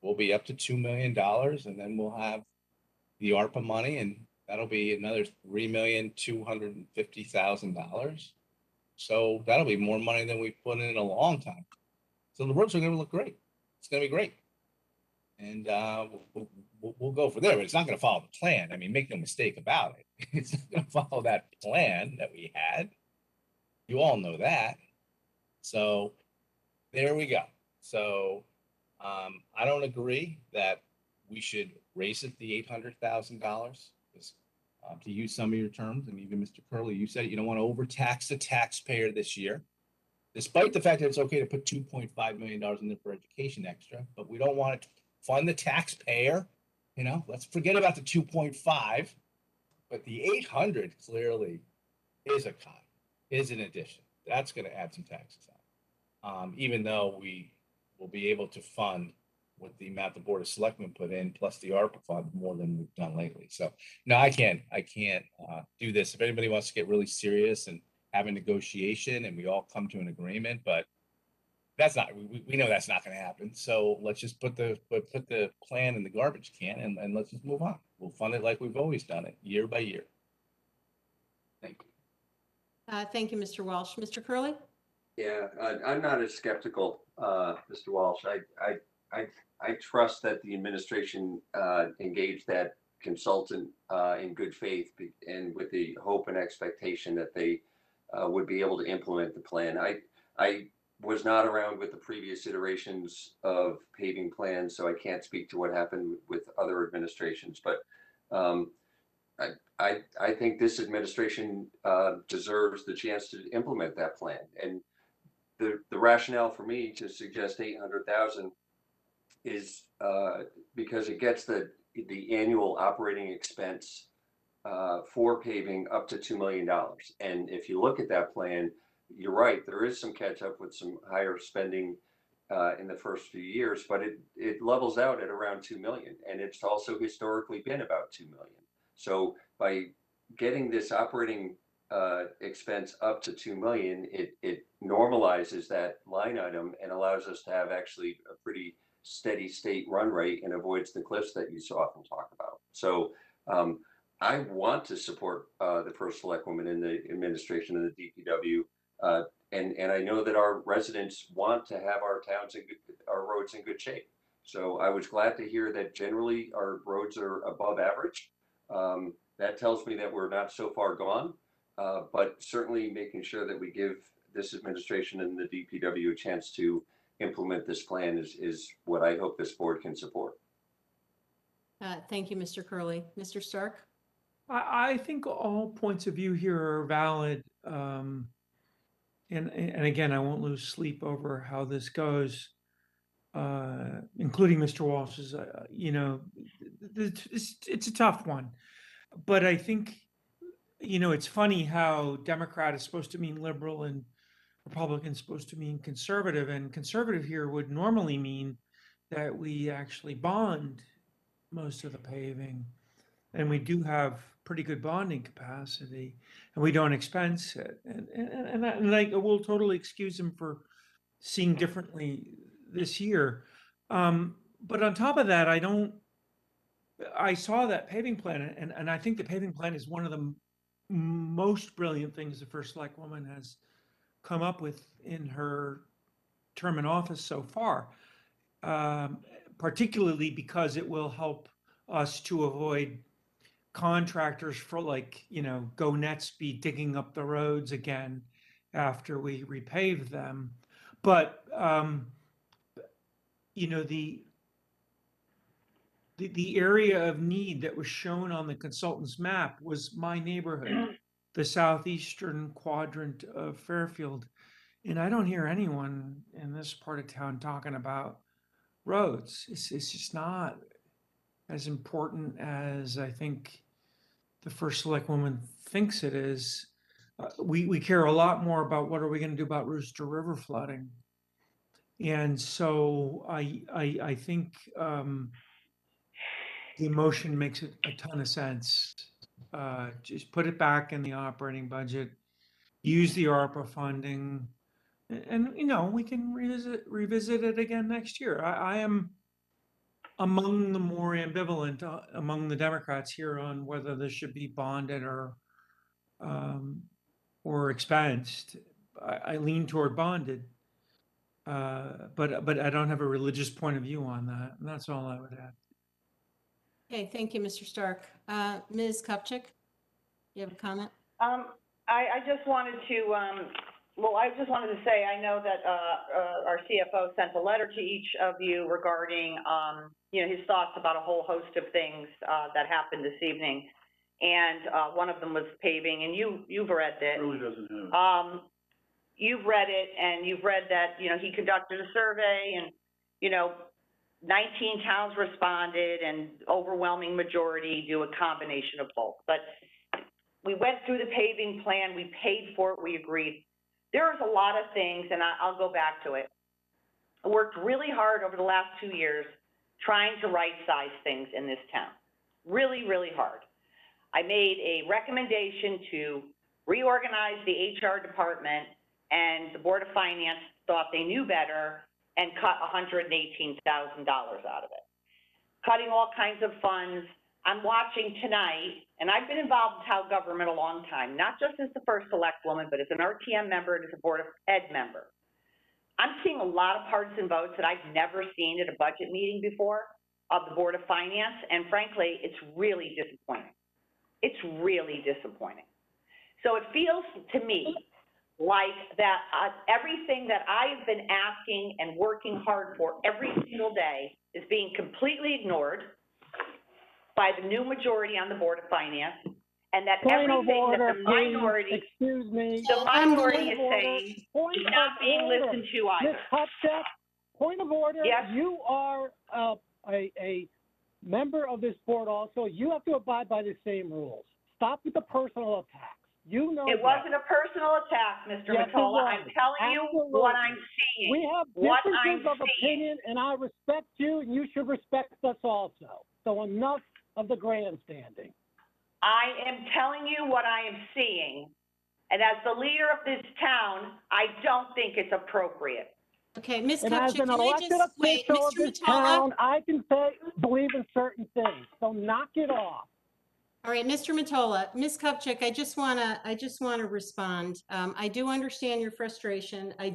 we'll be up to $2 million, and then we'll have the ARPA money, and that'll be another $3,250,000. So that'll be more money than we've put in a long time. So the roads are going to look great. It's going to be great. And we'll go for there, but it's not going to follow the plan. I mean, make no mistake about it. It's not going to follow that plan that we had. You all know that. So there we go. So I don't agree that we should raise it the $800,000. To use some of your terms, and even Mr. Curley, you said you don't want to overtax the taxpayer this year, despite the fact that it's okay to put $2.5 million in there for education extra, but we don't want to fund the taxpayer. You know, let's forget about the 2.5, but the 800 clearly is a cut, is an addition. That's going to add some taxes on, even though we will be able to fund with the amount the Board of Selectmen put in, plus the ARPA fund, more than we've done lately. So no, I can't do this. If anybody wants to get really serious and have a negotiation and we all come to an agreement, but that's not, we know that's not going to happen. So let's just put the plan in the garbage can and let's just move on. We'll fund it like we've always done it, year by year. Thank you. Thank you, Mr. Walsh. Mr. Curley? Yeah, I'm not as skeptical, Mr. Walsh. I trust that the administration engaged that consultant in good faith and with the hope and expectation that they would be able to implement the plan. I was not around with the previous iterations of paving plans, so I can't speak to what happened with other administrations, but I think this administration deserves the chance to implement that plan. And the rationale for me to suggest 800,000 is because it gets the annual operating expense for paving up to $2 million. And if you look at that plan, you're right, there is some catch up with some higher spending in the first few years, but it levels out at around 2 million. And it's also historically been about 2 million. So by getting this operating expense up to 2 million, it normalizes that line item and allows us to have actually a pretty steady state run rate and avoids the cliffs that you so often talk about. So I want to support the first select woman in the administration of the DPW. And I know that our residents want to have our towns and our roads in good shape. So I was glad to hear that generally our roads are above average. That tells me that we're not so far gone, but certainly making sure that we give this administration and the DPW a chance to implement this plan is what I hope this board can support. Thank you, Mr. Curley. Mr. Stark? I think all points of view here are valid. And again, I won't lose sleep over how this goes, including Mr. Walsh's. You know, it's a tough one, but I think, you know, it's funny how Democrat is supposed to mean liberal and Republican is supposed to mean conservative, and conservative here would normally mean that we actually bond most of the paving, and we do have pretty good bonding capacity, and we don't expense it. And I will totally excuse him for seeing differently this year. But on top of that, I saw that paving plan, and I think the paving plan is one of the most brilliant things the first select woman has come up with in her term in office so far, particularly because it will help us to avoid contractors for, like, you know, Go Nets be digging up the roads again after we repave them. But you know, the area of need that was shown on the consultant's map was my neighborhood, the southeastern quadrant of Fairfield. And I don't hear anyone in this part of town talking about roads. It's just not as important as I think the first select woman thinks it is. We care a lot more about what are we going to do about Rooster River flooding. And so I think the motion makes a ton of sense. Just put it back in the operating budget, use the ARPA funding, and you know, we can revisit it again next year. I am among the more ambivalent among the Democrats here on whether this should be bonded or expensed. I lean toward bonded, but I don't have a religious point of view on that, and that's all I would add. Okay, thank you, Mr. Stark. Ms. Kupchak, you have a comment? I just wanted to say, I know that our CFO sent a letter to each of you regarding, you know, his thoughts about a whole host of things that happened this evening. And one of them was paving, and you've read it. It really doesn't have. You've read it, and you've read that, you know, he conducted a survey, and, you know, 19 towns responded, and overwhelming majority do a combination of both. But we went through the paving plan, we paid for it, we agreed. There's a lot of things, and I'll go back to it. I worked really hard over the last 2 years trying to right-size things in this town. Really, really hard. I made a recommendation to reorganize the HR department, and the Board of Finance thought they knew better and cut $118,000 out of it. Cutting all kinds of funds. I'm watching tonight, and I've been involved in town government a long time, not just as the first select woman, but as an RTM member and as a Board of Ed member. I'm seeing a lot of partisan votes that I've never seen at a budget meeting before of the Board of Finance, and frankly, it's really disappointing. It's really disappointing. So it feels to me like that everything that I've been asking and working hard for every single day is being completely ignored by the new majority on the Board of Finance, and that Point of everything order, that the minority, please. Excuse me. the minority Point is of order. saying Point is of not being order. listened to Ms. either. Kupchak, point of order. Yes. You are a member of this board also. You have to abide by the same rules. Stop with the personal attacks. You know It that. wasn't a personal attack, Mr. Yes, it Mottola. was. I'm telling you what I'm seeing. We have What differences I'm of seeing. opinion, and I respect you, and you should respect us also. So enough of the grandstanding. I am telling you what I am seeing. And as the leader of this town, I don't think it's appropriate. Okay, Ms. And as Kupchak, an can I elected just, wait, official of Mr. this Mottola? town, I can believe in certain things. So knock it off. All right, Mr. Mottola, Ms. Kupchak, I just wanna respond. I do understand your frustration. I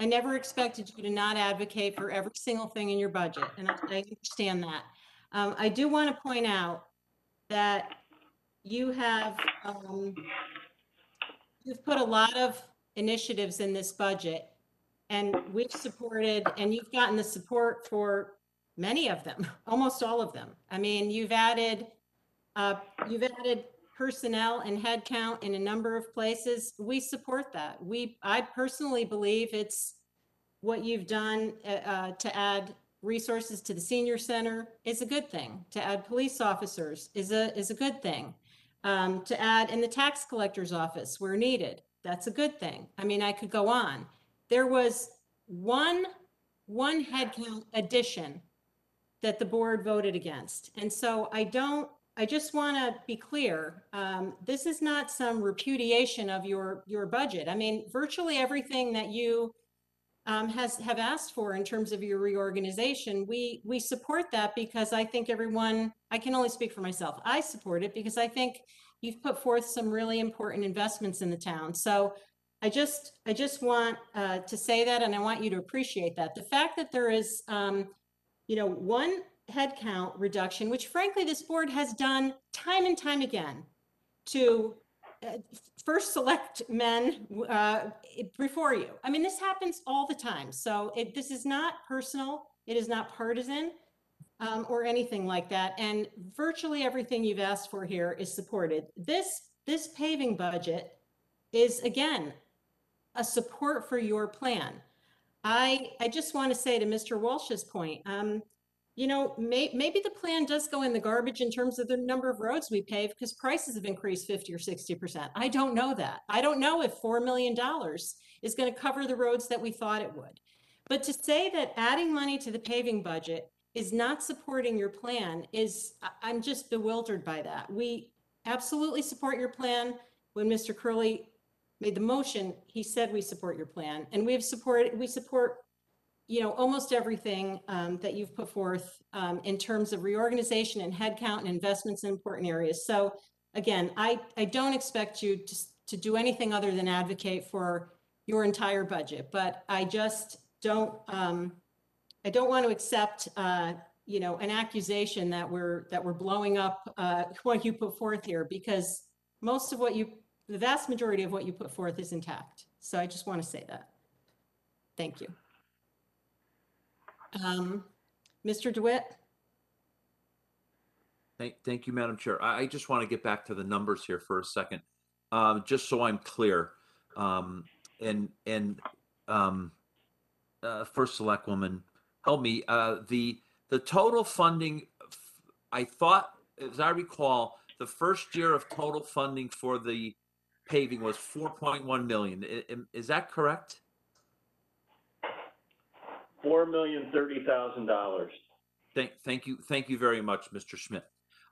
never expected you to not advocate for every single thing in your budget, and I understand that. I do want to point out that you have, you've put a lot of initiatives in this budget, and we've supported, and you've gotten the support for many of them, almost all of them. I mean, you've added personnel and headcount in a number of places. We support that. I personally believe it's what you've done to add resources to the senior center is a good thing. To add police officers is a good thing. To add in the tax collector's office where needed, that's a good thing. I mean, I could go on. There was one headcount addition that the board voted against. And so I just want to be clear. This is not some repudiation of your budget. I mean, virtually everything that you have asked for in terms of your reorganization, we support that because I think everyone, I can only speak for myself. I support it because I think you've put forth some really important investments in the town. So I just want to say that, and I want you to appreciate that. The fact that there is, one headcount reduction, which frankly this board has done time and time again to first select men before you. I mean, this happens all the time. So this is not personal. It is not partisan or anything like that. And virtually everything you've asked for here is supported. This paving budget is, again, a support for your plan. I just want to say to Mr. Walsh's point, maybe the plan does go in the garbage in terms of the number of roads we pave because prices have increased 50 or 60%. I don't know that. I don't know if $4 million is going to cover the roads that we thought it would. But to say that adding money to the paving budget is not supporting your plan I'm just bewildered by that. We absolutely support your plan. When Mr. Curley made the motion, he said we support your plan, and we support almost everything that you've put forth in terms of reorganization and headcount and investments in important areas. So again, I don't expect you to do anything other than advocate for your entire budget, but I just don't I don't want to accept an accusation that we're blowing up what you put forth here, because the vast majority of what you put forth is intact. So I just want to say that. Thank you. Mr. DeWitt? Thank you, Madam Chair. I just want to get back to the numbers here for a second, just so I'm clear. First Selectwoman, help me. The total funding, I thought, as I recall, the first year of total funding for the paving was $4.1 million. Is that correct? $4,030,000. Thank you very much, Mr. Schmidt.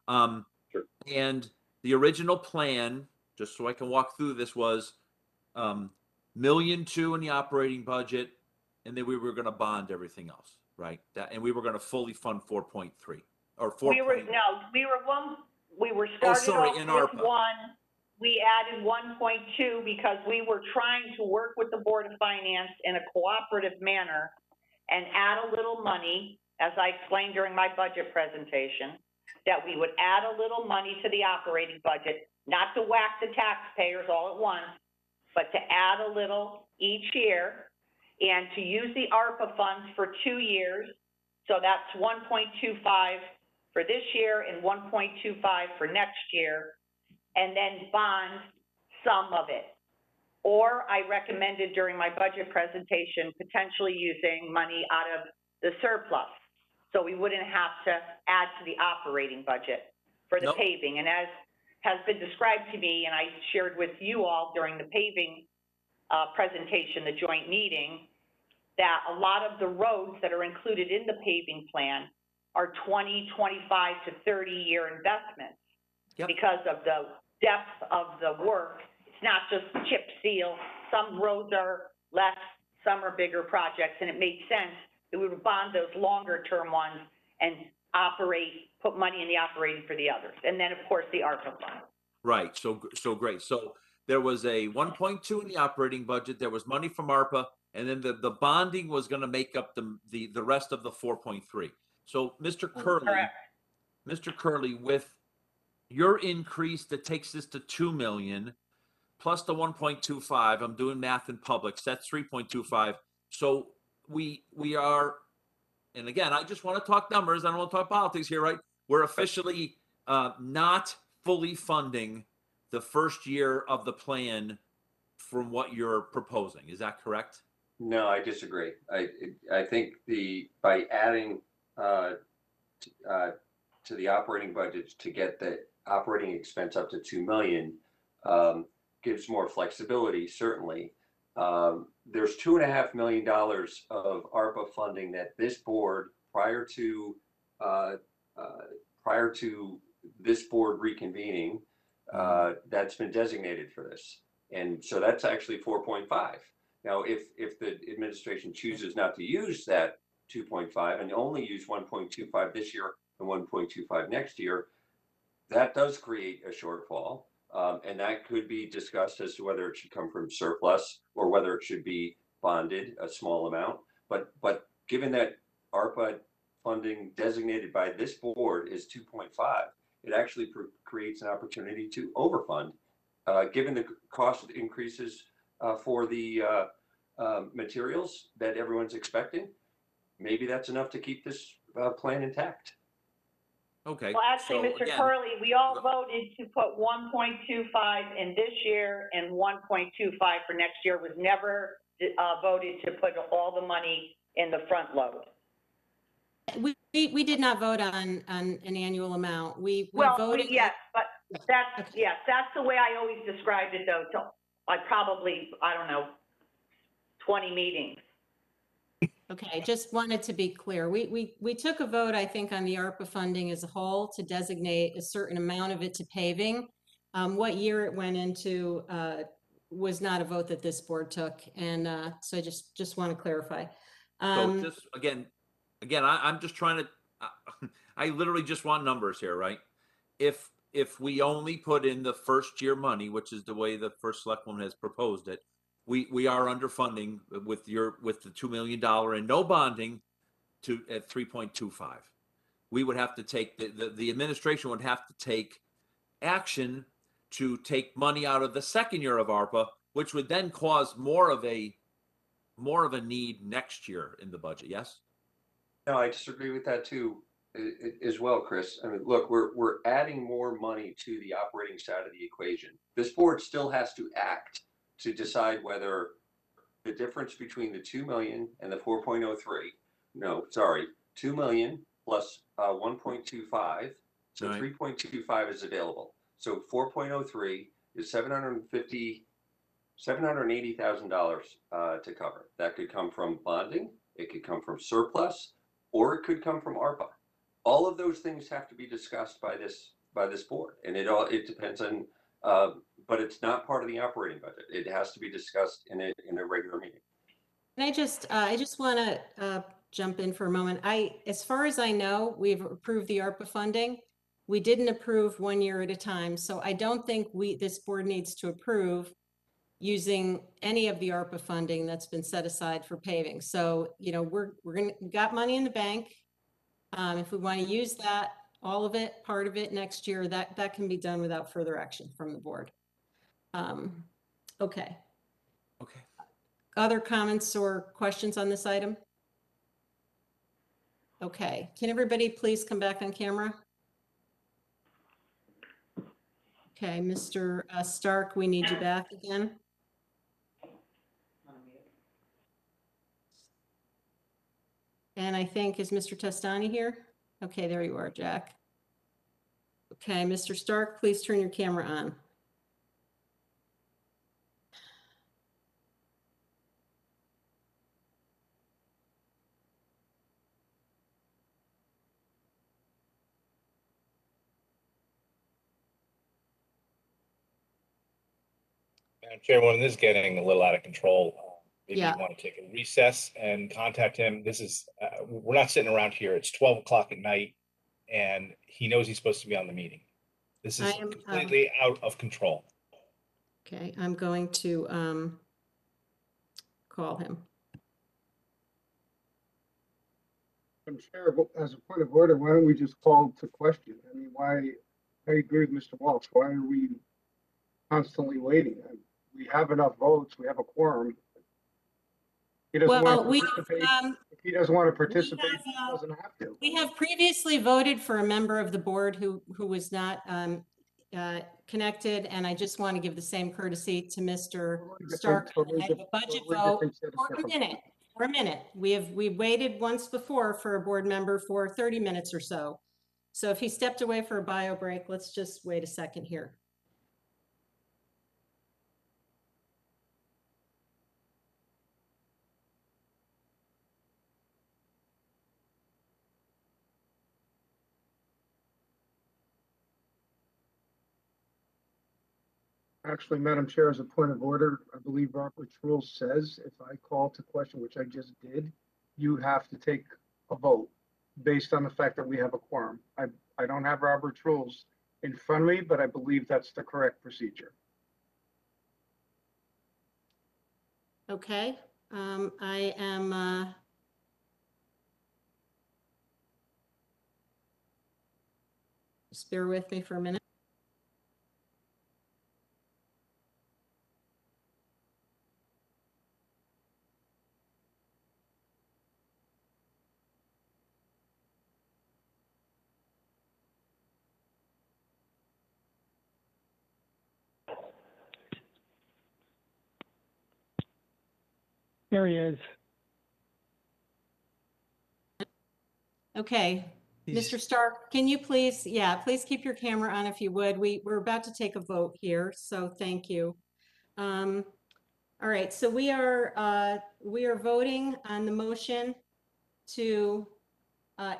Sure. And the original plan, just so I can walk through this, was $1.2 million in the operating budget, and then we were going to bond everything else, right? And we were going to fully fund 4.3 or 4. We were started off in with ARPA. 1. We added 1.2 because we were trying to work with the Board of Finance in a cooperative manner and add a little money, as I explained during my budget presentation, that we would add a little money to the operating budget, not to whack the taxpayers all at once, but to add a little each year and to use the ARPA funds for 2 years. So that's 1.25 for this year and 1.25 for next year, and then bond some of it. Or I recommended during my budget presentation, potentially using money out of the surplus. So we wouldn't have to add to the operating budget for the paving. And as has been described to me, and I shared with you all during the paving presentation, the joint meeting, that a lot of the roads that are included in the paving plan are 20, 25 to 30-year investments. Yep. Because of the depth of the work. It's not just chip seal. Some roads are less, some are bigger projects, and it made sense that we would bond those longer term ones and put money in the operating for the others. And then of course the ARPA fund. Right, so great. So there was a 1.2 in the operating budget, there was money from ARPA, and then the bonding was gonna make up the rest of the 4.3. So Mr. Curley, with your increase that takes this to 2 million, plus the 1.25, I'm doing math in public, so that's 3.25. So we are, and again, I just want to talk numbers, I don't want to talk politics here, right? We're officially not fully funding the first year of the plan from what you're proposing. Is that correct? No, I disagree. I think by adding to the operating budget to get the operating expense up to 2 million gives more flexibility, certainly. There's $2.5 million of ARPA funding that this board, prior to this board reconvening, that's been designated for this. And so that's actually 4.5. Now, if the administration chooses not to use that 2.5 and only use 1.25 this year and 1.25 next year, that does create a shortfall. And that could be discussed as to whether it should come from surplus or whether it should be bonded, a small amount. But given that ARPA funding designated by this board is 2.5, it actually creates an opportunity to overfund. Given the cost increases for the materials that everyone's expecting, maybe that's enough to keep this plan intact. Okay. Well, actually, so Mr. again, Curley, we all voted to put 1.25 in this year and 1.25 for next year. Was never voted to put all the money in the front load. We did not vote on an annual amount. We voted. Yes, but that's, yes, that's the way I always described it though. So I don't know, 20 meetings. Okay, just wanted to be clear. We took a vote, I think, on the ARPA funding as a whole to designate a certain amount of it to paving. What year it went into was not a vote that this board took, and so I just want to clarify. So just again, I'm just trying to. I literally just want numbers here, right? If we only put in the first year money, which is the way the first selectwoman has proposed it, we are underfunding with the $2 million and no bonding at 3.25. We would have to take the administration would have to take action to take money out of the second year of ARPA, which would then cause more of a need next year in the budget. Yes. No, I disagree with that too, as well, Chris. I mean, look, we're adding more money to the operating side of the equation. This board still has to act to decide whether the difference between the 2 million and the 4.03, 2 million plus 1.25, so right. 3.25 is available. So 4.03 is $780,000 to cover. That could come from bonding, it could come from surplus, or it could come from ARPA. All of those things have to be discussed by this board, and it depends on. But it's not part of the operating budget. It has to be discussed in a regular meeting. And I just want to jump in for a moment. As far as I know, we've approved the ARPA funding. We didn't approve 1 year at a time, so I don't think this board needs to approve using any of the ARPA funding that's been set aside for paving. So we got money in the bank. If we want to use that, all of it, part of it next year, that can be done without further action from the board. Okay. Other comments or questions on this item? Okay, can everybody please come back on camera? Okay, Mr. Stark, we need you back again. And I think, is Mr. Testani here? Okay, there you are, Jack. Okay, Mr. Stark, please turn your camera on. Madam Chairwoman, this is getting a little out of control. Maybe Yeah. you want to take a recess and contact him. This is, we're not sitting around here. It's 12 o'clock at night and he knows he's supposed to be on the meeting. This is I am, completely out of control. Okay, I'm going to call him. I'm sure, as a point of order, why don't we just call to question? I mean, why, I agree with Mr. Walsh. Why are we constantly waiting? We have enough votes. We have a quorum. He doesn't want to participate. If he doesn't want to participate, he doesn't have to. We have previously voted for a member of the board who was not connected, and I just want to give the same courtesy to Mr. Stark. I have a budget vote for a minute. We waited once before for a board member for 30 minutes or so. So if he stepped away for a bio break, let's just wait a second here. Actually, Madam Chair, as a point of order, I believe Robert's rule says if I call to question, which I just did, you have to take a vote based on the fact that we have a quorum. I don't have Robert's rules in front of me, but I believe that's the correct procedure. Okay, I am just bear with me for a minute. There he is. Okay, Mr. Stark, can you please, please keep your camera on if you would. We're about to take a vote here, so thank you. All right, so we are voting on the motion to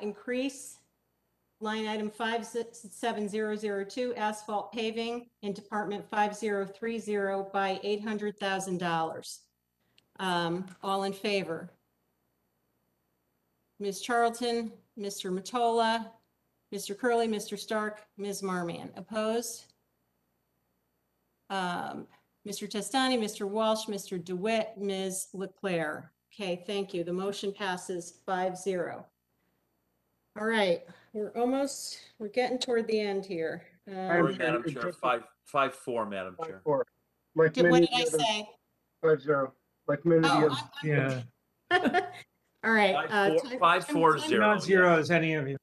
increase line item 57002 asphalt paving in Department 5030 by $800,000. All in favor? Ms. Charlton, Mr. Mottola, Mr. Curley, Mr. Stark, Ms. Marmion. Opposed? Mr. Testani, Mr. Walsh, Mr. DeWitt, Ms. Leclerc. Okay, thank you. The motion passes 5-0. All right, we're getting toward the end here. Sorry, Madam Chair, 5-4, Madam Chair. 5-4. Like What many did I say? 5-0. Like many of the others. Yeah. All right. 5-4-0. Not zeros, any of you.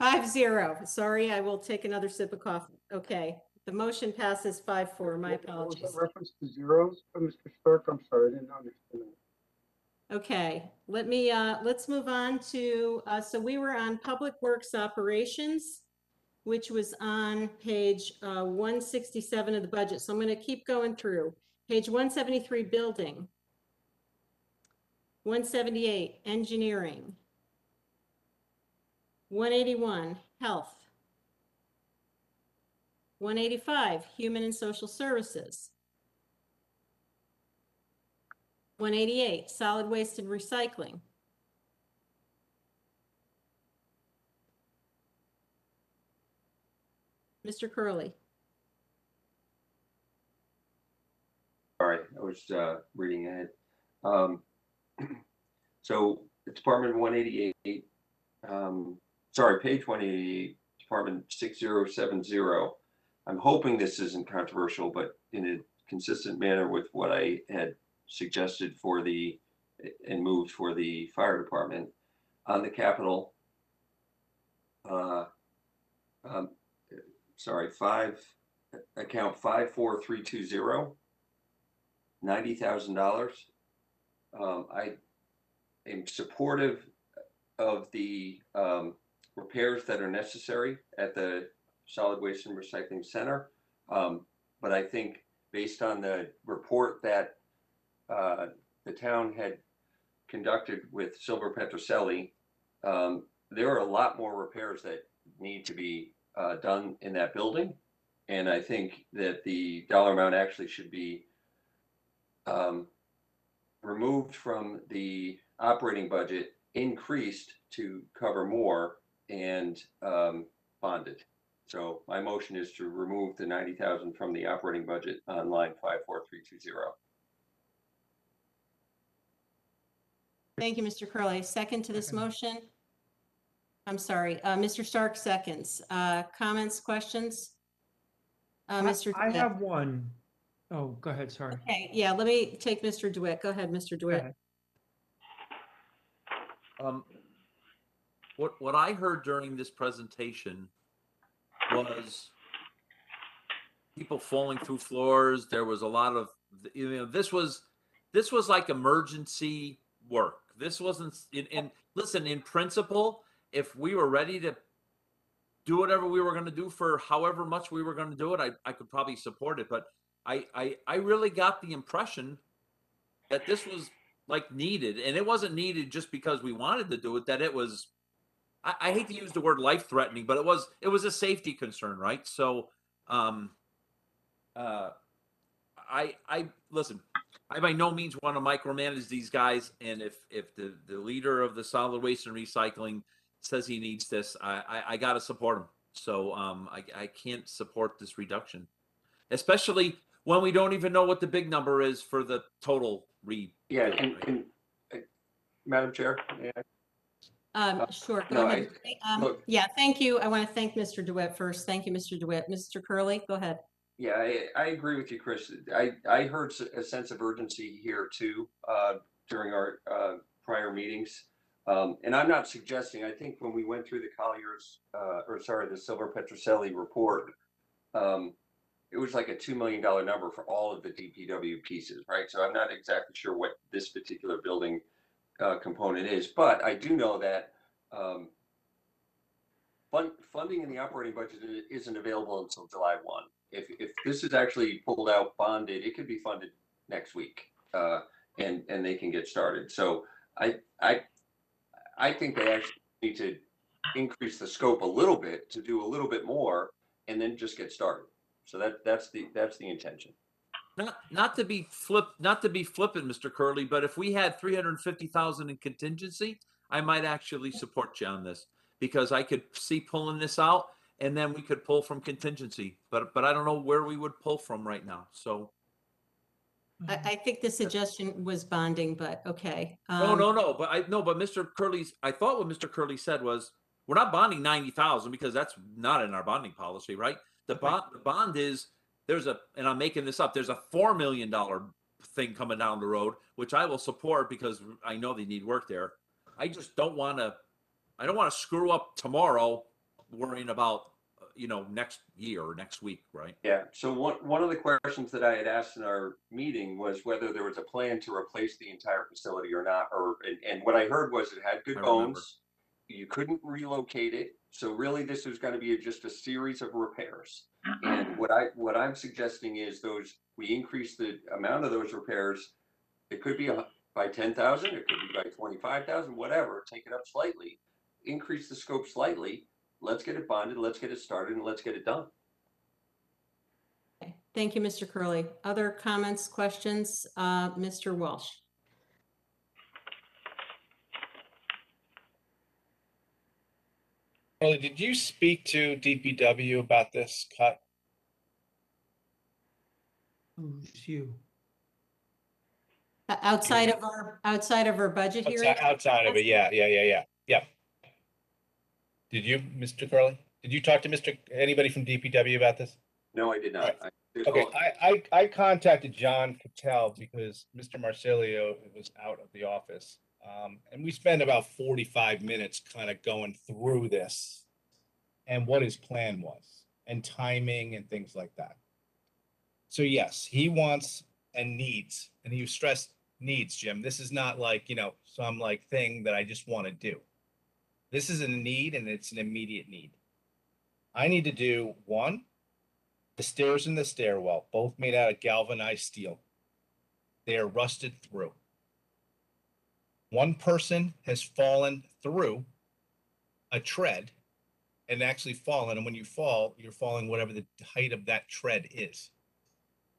5-0. Sorry, I will take another sip of coffee. Okay, the motion passes 5-4. My apologies. Was that reference to zeros from Mr. Stark? I'm sorry, I didn't understand. Okay, let's move on to, so we were on Public Works Operations, which was on page 167 of the budget. So I'm going to keep going through. Page 173, Building. 178, Engineering. 181, Health. 185, Human and Social Services. 188, Solid Waste and Recycling. Mr. Curley. Sorry, I was reading ahead. So Department 188, sorry, page 188, Department 6070. I'm hoping this isn't controversial, but in a consistent manner with what I had suggested for the and moved for the fire department on the capital. Sorry, account 54320, $90,000. I am supportive of the repairs that are necessary at the Solid Waste and Recycling Center. But I think based on the report that the town had conducted with Silver Petroselli, there are a lot more repairs that need to be done in that building. And I think that the dollar amount actually should be removed from the operating budget, increased to cover more, and bonded. So my motion is to remove the 90,000 from the operating budget on line 54320. Thank you, Mr. Curley. Second to this motion? I'm sorry, Mr. Stark seconds. Comments, questions? Mr. I DeWitt. have one. Oh, go ahead, sorry. Okay, yeah, let me take Mr. DeWitt. Go ahead, Mr. DeWitt. What I heard during this presentation was people falling through floors. There was a lot of, this was like emergency work. This wasn't listen, in principle, if we were ready to do whatever we were going to do for however much we were going to do it, I could probably support it. But I really got the impression that this was like needed, and it wasn't needed just because we wanted to do it, that it was, I hate to use the word life threatening, but it was a safety concern, right? So, listen, I by no means want to micromanage these guys. And if the leader of the solid waste and recycling says he needs this, I got to support him. So, I can't support this reduction, especially when we don't even know what the big number is for the total Yeah, right? and Madam Chair, may I? Sure, go no, ahead. look, Yeah, thank you. I want to thank Mr. DeWitt first. Thank you, Mr. DeWitt. Mr. Curley, go ahead. yeah, I agree with you, Chris. I heard a sense of urgency here too during our prior meetings. And I'm not suggesting, I think when we went through the the Silver Petroselli report, it was like a $2 million number for all of the DPW pieces, right? So I'm not exactly sure what this particular building component is, but I do know that funding in the operating budget isn't available until July 1. If this is actually pulled out, bonded, it could be funded next week, and they can get started. So I think they actually need to increase the scope a little bit to do a little bit more, and then just get started. So that's the intention. Not to be flippant, Mr. Curley, but if we had 350,000 in contingency, I might actually support you on this, because I could see pulling this out, and then we could pull from contingency. But I don't know where we would pull from right now. So I think the suggestion was bonding, but okay. No. But Mr. Curley's, I thought what Mr. Curley said was, we're not bonding 90,000 because that's not in our bonding policy, right? The bond is, and I'm making this up, there's a $4 million thing coming down the road, which I will support because I know they need work there. I just don't want to screw up tomorrow worrying about, next year or next week, right? Yeah. So one of the questions that I had asked in our meeting was whether there was a plan to replace the entire facility or not. And what I heard was it had good bones. You couldn't relocate it. So really this was going to be just a series of repairs. And what I'm suggesting is we increase the amount of those repairs. It could be by 10,000, it could be by 25,000, whatever, take it up slightly, increase the scope slightly. Let's get it bonded, let's get it started, and let's get it done. Okay. Thank you, Mr. Curley. Other comments, questions? Mr. Walsh. Curley, did you speak to DPW about this cut? Who's you? Outside of our budget hearing? Outside of it, yeah. Did you, Mr. Curley? Did you talk to anybody from DPW about this? No, I did not. Okay, I contacted John Cattell because Mr. Marsilio was out of the office. And we spent about 45 minutes kind of going through this and what his plan was and timing and things like that. So yes, he wants and needs, and you stressed needs, Jim. This is not like, some like thing that I just want to do. This is a need, and it's an immediate need. I need to do one, the stairs and the stairwell, both made out of galvanized steel. They are rusted through. One person has fallen through a tread and actually fallen. And when you fall, you're falling whatever the height of that tread is.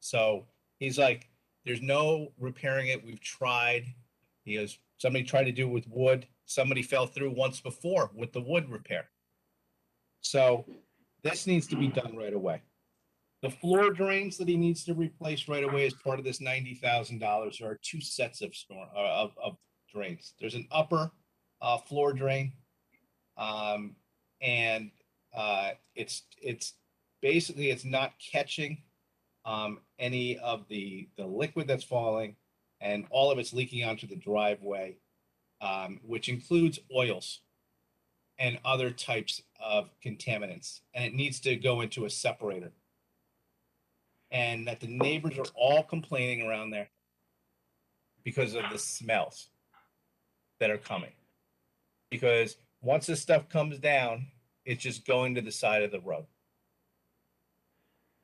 So he's like, there's no repairing it. We've tried. He goes, somebody tried to do it with wood. Somebody fell through once before with the wood repair. So this needs to be done right away. The floor drains that he needs to replace right away as part of this $90,000. There are two sets of drains. There's an upper floor drain, and it's basically it's not catching any of the liquid that's falling, and all of it's leaking onto the driveway, which includes oils and other types of contaminants, and it needs to go into a separator. And that the neighbors are all complaining around there because of the smells that are coming. Because once this stuff comes down, it's just going to the side of the road.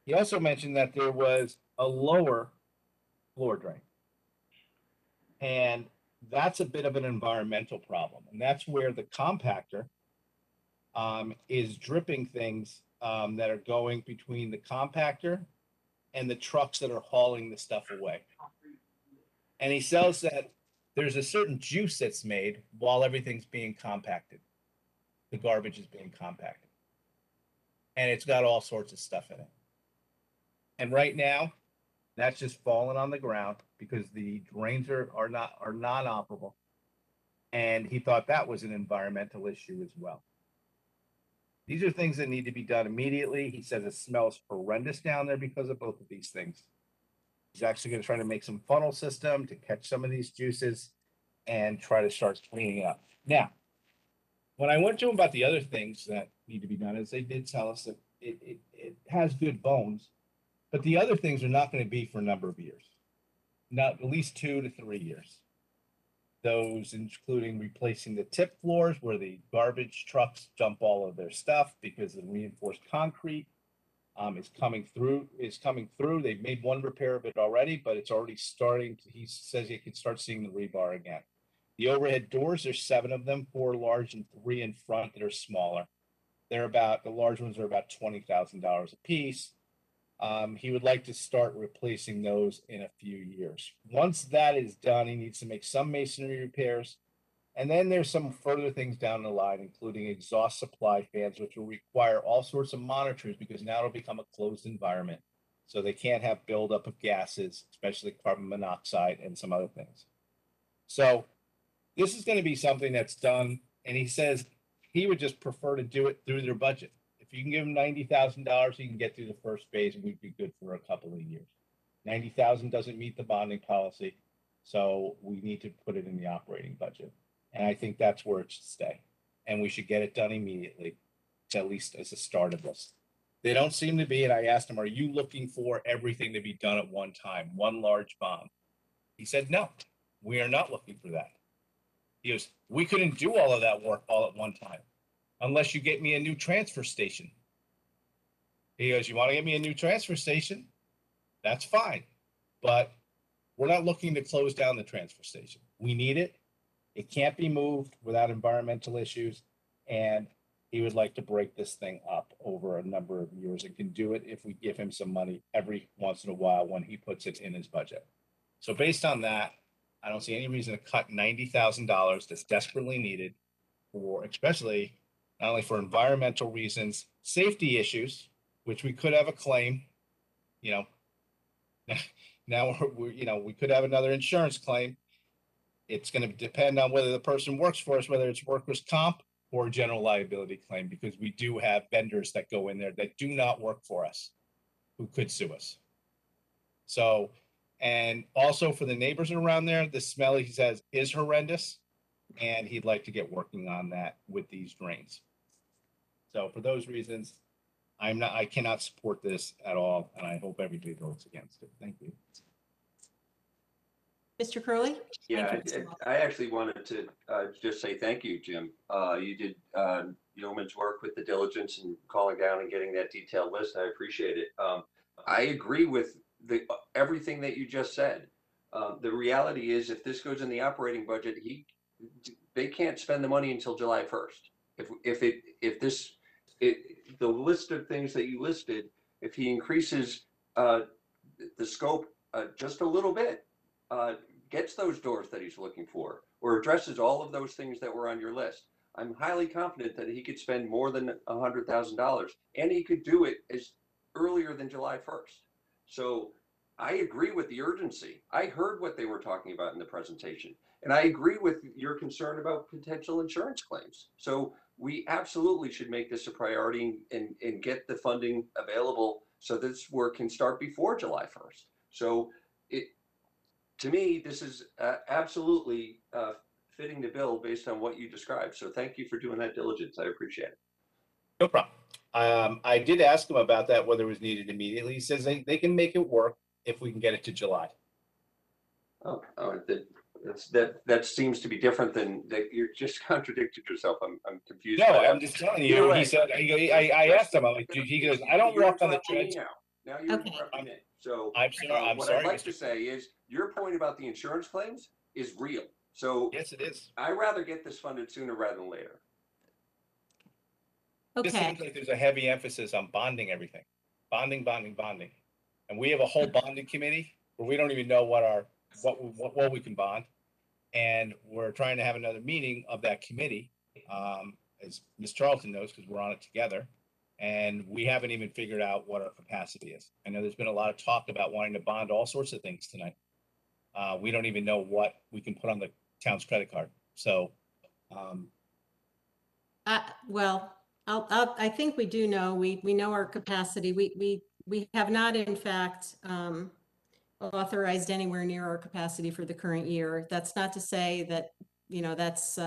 He also mentioned that there was a lower floor drain. And that's a bit of an environmental problem. And that's where the compactor is dripping things that are going between the compactor and the trucks that are hauling the stuff away. And he says that there's a certain juice that's made while everything's being compacted. The garbage is being compacted. And it's got all sorts of stuff in it. And right now, that's just falling on the ground because the drains are not operable. And he thought that was an environmental issue as well. These are things that need to be done immediately. He says it smells horrendous down there because of both of these things. He's actually going to try to make some funnel system to catch some of these juices and try to start cleaning up. Now, when I went to him about the other things that need to be done, is they did tell us that it has good bones, but the other things are not going to be for a number of years, not at least 2 to 3 years. Those including replacing the tip floors where the garbage trucks dump all of their stuff because the reinforced concrete is coming through. They've made one repair of it already, but it's already starting. He says you can start seeing the rebar again. The overhead doors, there's 7 of them, 4 large and 3 in front that are smaller. The large ones are about $20,000 a piece. He would like to start replacing those in a few years. Once that is done, he needs to make some masonry repairs. And then there's some further things down the line, including exhaust supply fans, which will require all sorts of monitors because now it'll become a closed environment. So they can't have buildup of gases, especially carbon monoxide and some other things. So this is going to be something that's done. And he says he would just prefer to do it through their budget. If you can give him $90,000, he can get through the first phase and we'd be good for a couple of years. $90,000 doesn't meet the bonding policy, so we need to put it in the operating budget. And I think that's where it should stay. And we should get it done immediately, at least as a start of this. They don't seem to be, and I asked him, are you looking for everything to be done at one time, one large bond? He said, no, we are not looking for that. He goes, we couldn't do all of that work all at one time unless you get me a new transfer station. He goes, you want to get me a new transfer station? That's fine. But we're not looking to close down the transfer station. We need it. It can't be moved without environmental issues. And he would like to break this thing up over a number of years and can do it if we give him some money every once in a while when he puts it in his budget. So based on that, I don't see any reason to cut $90,000 that's desperately needed for, especially not only for environmental reasons, safety issues, which we could have a claim, now we could have another insurance claim. It's going to depend on whether the person works for us, whether it's workers' comp or general liability claim, because we do have vendors that go in there that do not work for us who could sue us. So, and also for the neighbors around there, the smell, he says, is horrendous, and he'd like to get working on that with these drains. So for those reasons, I cannot support this at all, and I hope everybody votes against it. Thank you. Mr. Curley? Yeah, Thank you, Mr. Wall. I actually wanted to just say thank you, Jim. You did yeoman's work with the diligence and calling down and getting that detailed list. I appreciate it. I agree with everything that you just said. The reality is, if this goes in the operating budget, they can't spend the money until July 1st. The list of things that you listed, if he increases the scope just a little bit, gets those doors that he's looking for, or addresses all of those things that were on your list, I'm highly confident that he could spend more than $100,000, and he could do it as earlier than July 1st. So I agree with the urgency. I heard what they were talking about in the presentation, and I agree with your concern about potential insurance claims. So we absolutely should make this a priority and get the funding available so this work can start before July 1st. So to me, this is absolutely fitting the bill based on what you described. So thank you for doing that diligence. I appreciate it. No problem. I did ask him about that, whether it was needed immediately. He says they can make it work if we can get it to July. Oh, that seems to be different than that. You're just contradicted yourself. I'm confused. No, by that. I'm just telling you. He said, I asked him, I'm like, he goes, I don't walk on the treads. Now you're interrupting me. So I'm sorry. what sorry, I'd like Mr. to say is your point about the insurance claims is real. So yes, it is. I'd rather get this funded sooner rather than later. It just seems like there's a heavy emphasis on bonding everything. Bonding. And we have a whole bonding committee where we don't even know what we can bond. And we're trying to have another meeting of that committee, as Ms. Charlton knows, because we're on it together. And we haven't even figured out what our capacity is. I know there's been a lot of talk about wanting to bond all sorts of things tonight. We don't even know what we can put on the town's credit card. So, well, I think we do know, we know our capacity. We have not, in fact, authorized anywhere near our capacity for the current year. That's not to say that, that's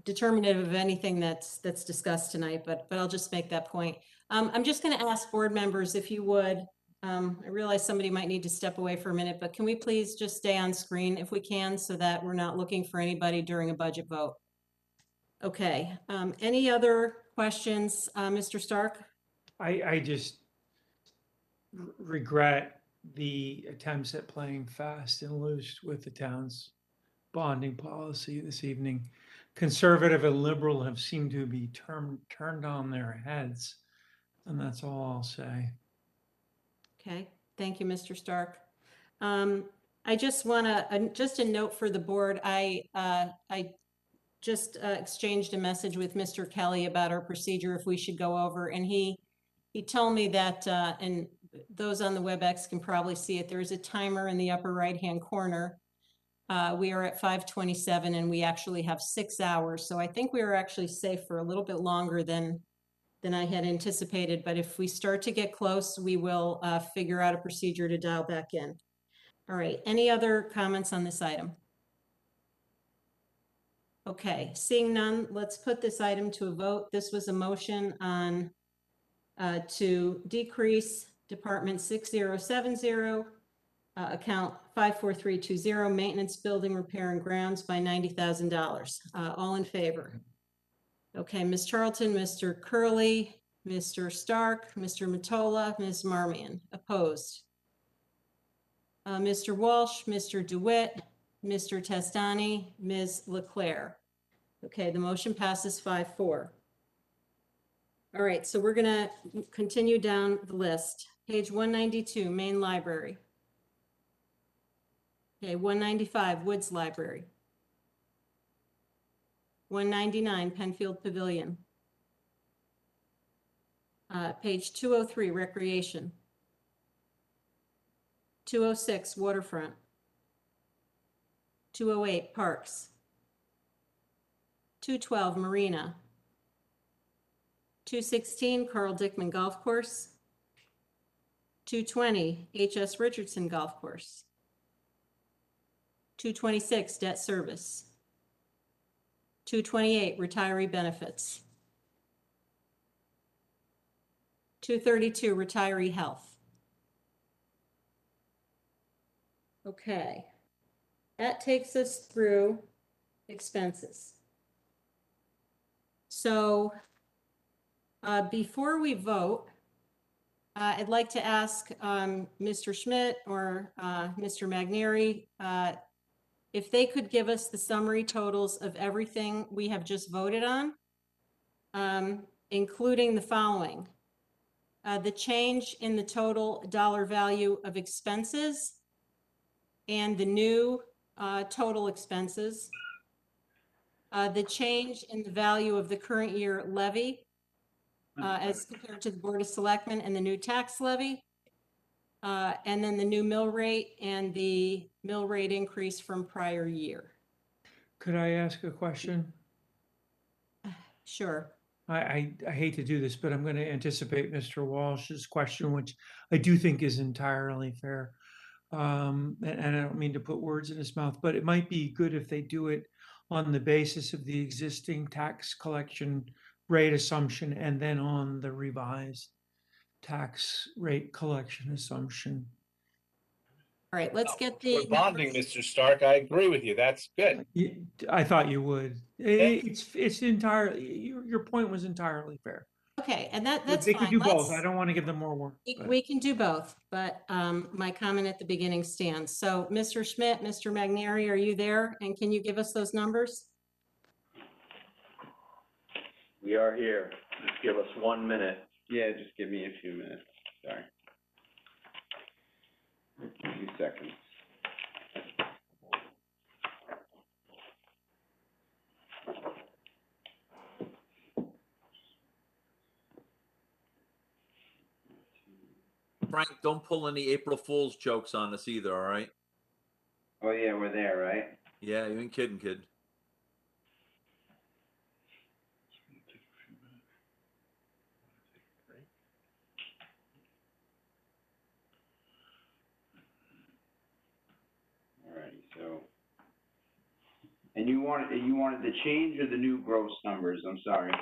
determinative of anything that's discussed tonight, but I'll just make that point. I'm just going to ask board members if you would, I realize somebody might need to step away for a minute, but can we please just stay on screen if we can, so that we're not looking for anybody during a budget vote? Okay, any other questions, Mr. Stark? I just regret the attempts at playing fast and loose with the town's bonding policy this evening. Conservative and liberal have seemed to be turned on their heads, and that's all I'll say. Okay, thank you, Mr. Stark. I just want to, just a note for the board, I just exchanged a message with Mr. Kelly about our procedure, if we should go over, and he told me that, and those on the WebEx can probably see it, there's a timer in the upper right-hand corner. We are at 5:27 and we actually have 6 hours. So I think we are actually safe for a little bit longer than I had anticipated. But if we start to get close, we will figure out a procedure to dial back in. All right, any other comments on this item? Okay, seeing none, let's put this item to a vote. This was a motion on to decrease Department 6070, account 54320, maintenance, building, repair, and grounds by $90,000. All in favor? Okay, Ms. Charlton, Mr. Curley, Mr. Stark, Mr. Mottola, Ms. Marmion. Opposed? Mr. Walsh, Mr. DeWitt, Mr. Testani, Ms. Leclerc. Okay, the motion passes 5-4. All right, so we're gonna continue down the list. Page 192, Main Library. Okay, 195, Woods Library. 199, Penfield Pavilion. Page 203, Recreation. 206, Waterfront. 208, Parks. 212, Marina. 216, Carl Dickman Golf Course. 220, H.S. Richardson Golf Course. 226, Debt Service. 228, Retiree Benefits. 232, retiree health. Okay. That takes us through expenses. So before we vote, I'd like to ask Mr. Schmidt or Mr. Magneri if they could give us the summary totals of everything we have just voted on, including the following. The change in the total dollar value of expenses and the new total expenses, the change in the value of the current year levy as compared to the Board of Selectmen and the new tax levy, and then the new mill rate and the mill rate increase from prior year. Could I ask a question? Sure. I hate to do this, but I'm going to anticipate Mr. Walsh's question, which I do think is entirely fair. And I don't mean to put words in his mouth, but it might be good if they do it on the basis of the existing tax collection rate assumption and then on the revised tax rate collection assumption. All right, let's get We're the bonding, Mr. Stark. I agree with you. That's good. I thought you would. It's entirely, your point was entirely fair. Okay, and that's They fine. could do both. I don't want to give them more work. We can do both, but my comment at the beginning stands. So Mr. Schmidt, Mr. Magneri, are you there? And can you give us those numbers? We are here. Just give us 1 minute. Yeah, just give me a few minutes. Sorry. A few seconds. Frank, don't pull any April Fool's jokes on us either, all right? Oh yeah, we're there, right? Yeah, you ain't kidding, kid. Alrighty, so. And you wanted the change or the new gross numbers? I'm sorry.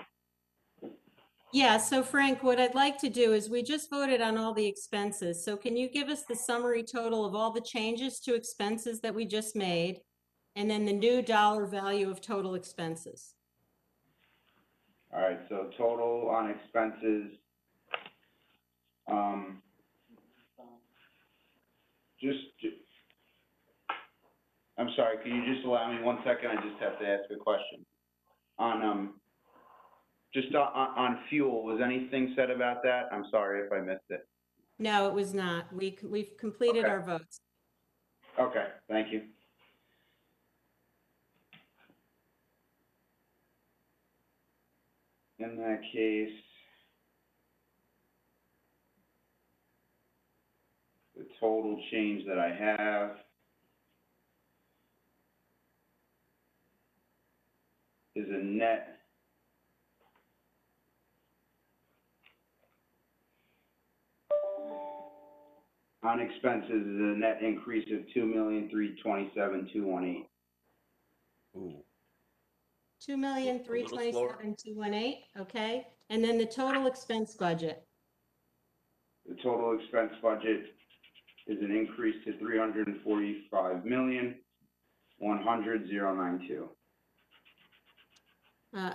Yeah, so Frank, what I'd like to do is we just voted on all the expenses. So can you give us the summary total of all the changes to expenses that we just made? And then the new dollar value of total expenses. All right, so total on expenses, I'm sorry, can you just allow me 1 second? I just have to ask a question. Just on fuel, was anything said about that? I'm sorry if I missed it. No, it was not. We've completed our votes. Okay, thank you. In that case, the total change that I have is a net on expenses is a net increase of 2,327,218. Ooh. 2,327,218. Okay, and then the total expense budget. The total expense budget is an increase to 345,100,092.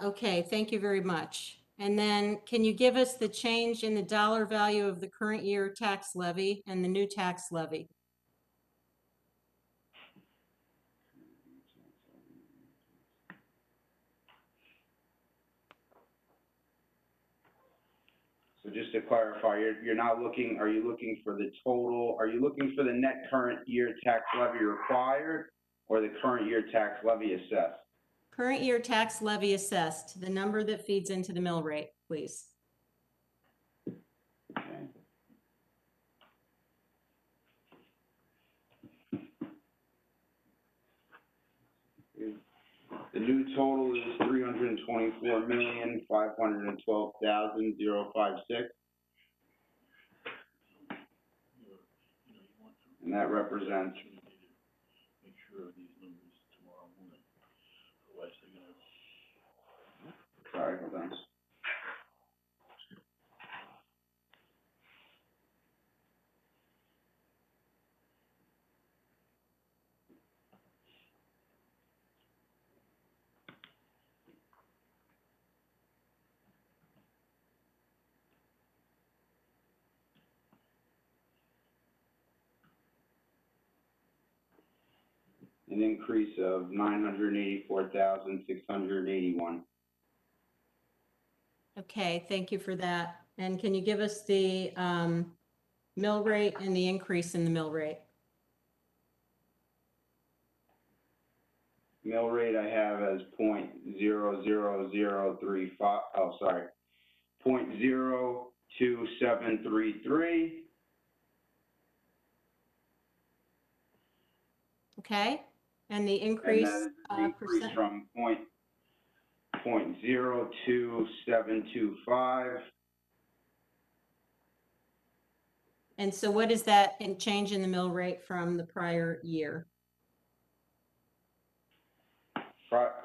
Okay, thank you very much. And then can you give us the change in the dollar value of the current year tax levy and the new tax levy? So just to clarify, you're not looking, are you looking for the total, are you looking for the net current year tax levy required or the current year tax levy assessed? Current year tax levy assessed, the number that feeds into the mill rate, please. Okay. The new total is 324,512,056. And that represents. Make sure of these numbers tomorrow morning. Otherwise they're gonna. Sorry, hold on. an increase of 984,681. Okay, thank you for that. And can you give us the mill rate and the increase in the mill rate? Mill rate I have as 0.00035, oh, sorry, 0.02733. Okay, and the And increase that is an increase percent? from 0.02725. And so what is that in change in the mill rate from the prior year?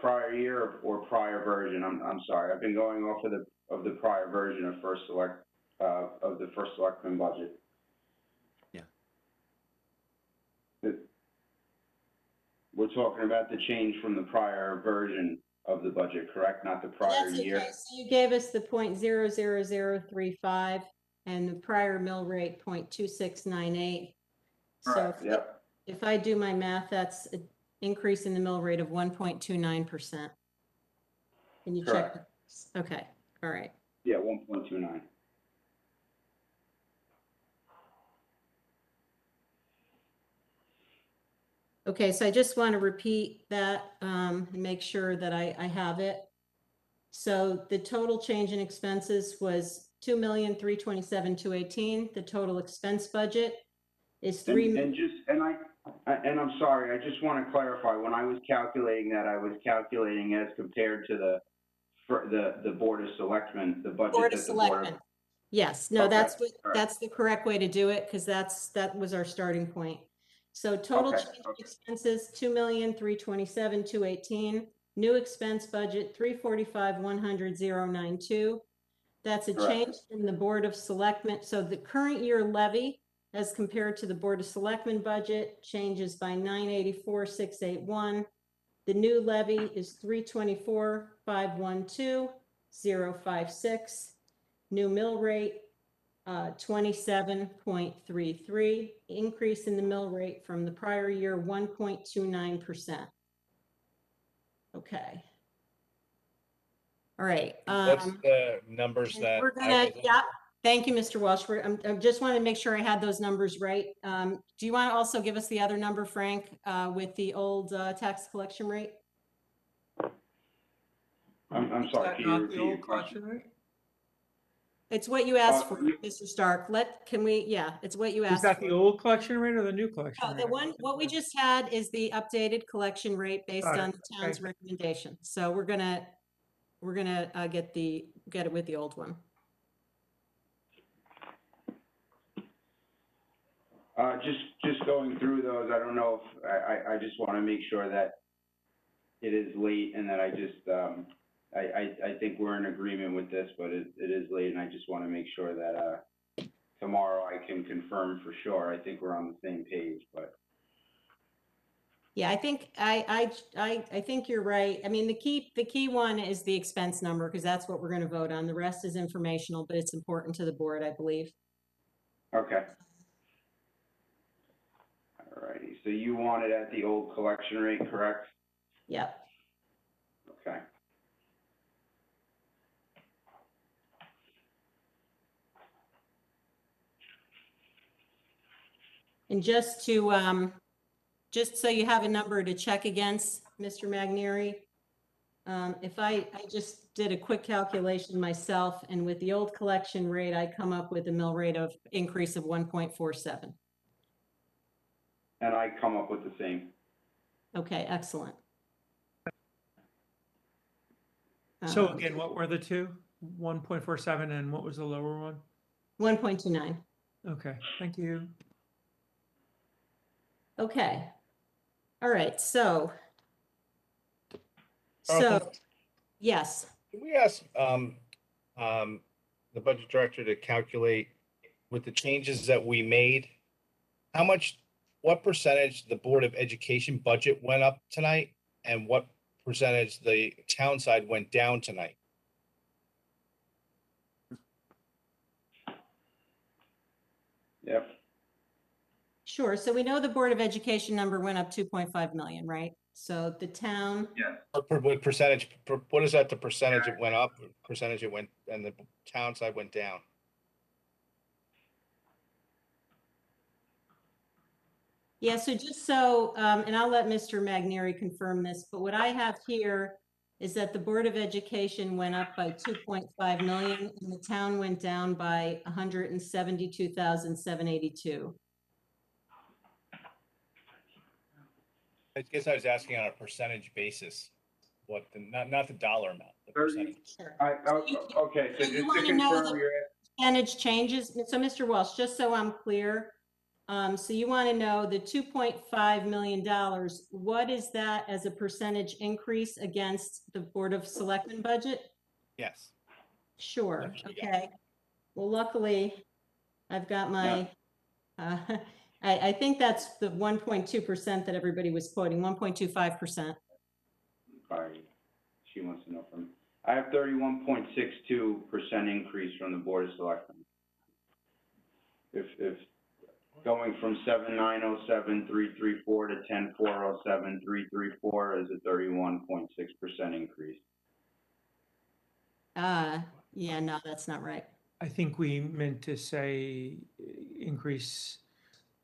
Prior year or prior version? I'm sorry. I've been going off of the prior version of the first selectman budget. Yeah. We're talking about the change from the prior version of the budget, correct? Not the prior That's year. okay. So you gave us the 0.00035 and the prior mill rate 0.2698. So Correct. Yep. if I do my math, that's an increase in the mill rate of 1.29%. Can you check? Correct. Okay, all right. Yeah, 1.29. Okay, so I just want to repeat that and make sure that I have it. So the total change in expenses was 2,327,218. The total expense budget is And I'm sorry, I just want to clarify, when I was calculating that, I was calculating as compared to the Board of Selectmen, the budget Board of that the Board of. Selectmen. Yes, no, Okay, that's all right. that's the correct way to do it because that was our starting point. So total Okay, change in expenses, 2,327,218. New expense budget, 345,100,092. That's a Correct. change in the Board of Selectmen. So the current year levy as compared to the Board of Selectmen budget changes by 984,681. The new levy is 324,512,056. New mill rate, 27.33. Increase in the mill rate from the prior year, 1.29%. Okay. All right. What's the numbers that? We're gonna, yeah. Thank you, Mr. Walsh. I just want to make sure I had those numbers right. Do you want to also give us the other number, Frank, with the old tax collection rate? I'm sorry, can you repeat your question? It's what you asked for, Mr. Stark. It's what you Is asked that for. the old collection rate or the new collection Oh, rate? the one, what we just had is the updated collection rate based Got it. on the town's Okay. recommendation. So we're gonna get it with the old one. Just going through those, I don't know if, I just want to make sure that it is late and that I think we're in agreement with this, but it is late and I just want to make sure that, tomorrow I can confirm for sure. I think we're on the same page, but. Yeah, I think I think you're right. I mean, the key one is the expense number because that's what we're going to vote on. The rest is informational, but it's important to the board, I believe. Okay. All righty. So you want it at the old collection rate, correct? Yep. Okay. And just so you have a number to check against, Mr. Magneri, if I just did a quick calculation myself, and with the old collection rate, I come up with a mill rate of increase of 1.47. And I come up with the same. Okay, excellent. So again, what were the two? 1.47 and what was the lower one? 1.29. Okay, thank you. Okay. All right, so yes. Can we ask the budget director to calculate with the changes that we made, what percentage the Board of Education budget went up tonight and what percentage the town side went down tonight? Yep. Sure. So we know the Board of Education number went up 2.5 million, right? So the town, What percentage, what is that, the percentage it went up, percentage it went, and the town side went down? yeah, so just so, and I'll let Mr. Magneri confirm this, but what I have here is that the Board of Education went up by 2.5 million and the town went down by 172,782. I guess I was asking on a percentage basis, what the, not the dollar amount, the percentage. Okay, so You just to want to know confirm, the you're percentage changes? So Mr. Walsh, just so I'm clear, so you want to know the $2.5 million, what is that as a percentage increase against the Board of Selectmen budget? Yes. Sure, okay. Well, luckily, I've got my, I think that's the 1.2% that everybody was quoting, 1.25%. Sorry, she wants to know from, I have 31.62% increase from the Board of Selectmen. If going from 7907,334 to 10407,334 is a 31.6% increase. Yeah, no, that's not right. I think we meant to say increase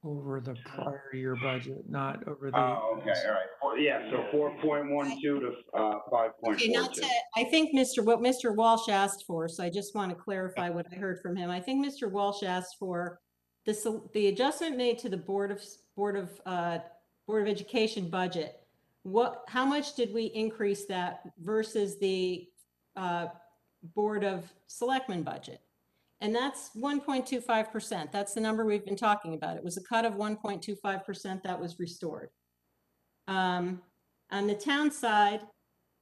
over the prior year budget, not over the. Oh, okay, all right. Well, yeah, so 4.12 to 5.42. Okay, I think what Mr. Walsh asked for, so I just want to clarify what I heard from him. I think Mr. Walsh asked for the adjustment made to the Board of Education budget. How much did we increase that versus the Board of Selectmen budget? And that's 1.25%. That's the number we've been talking about. It was a cut of 1.25% that was restored. On the town side,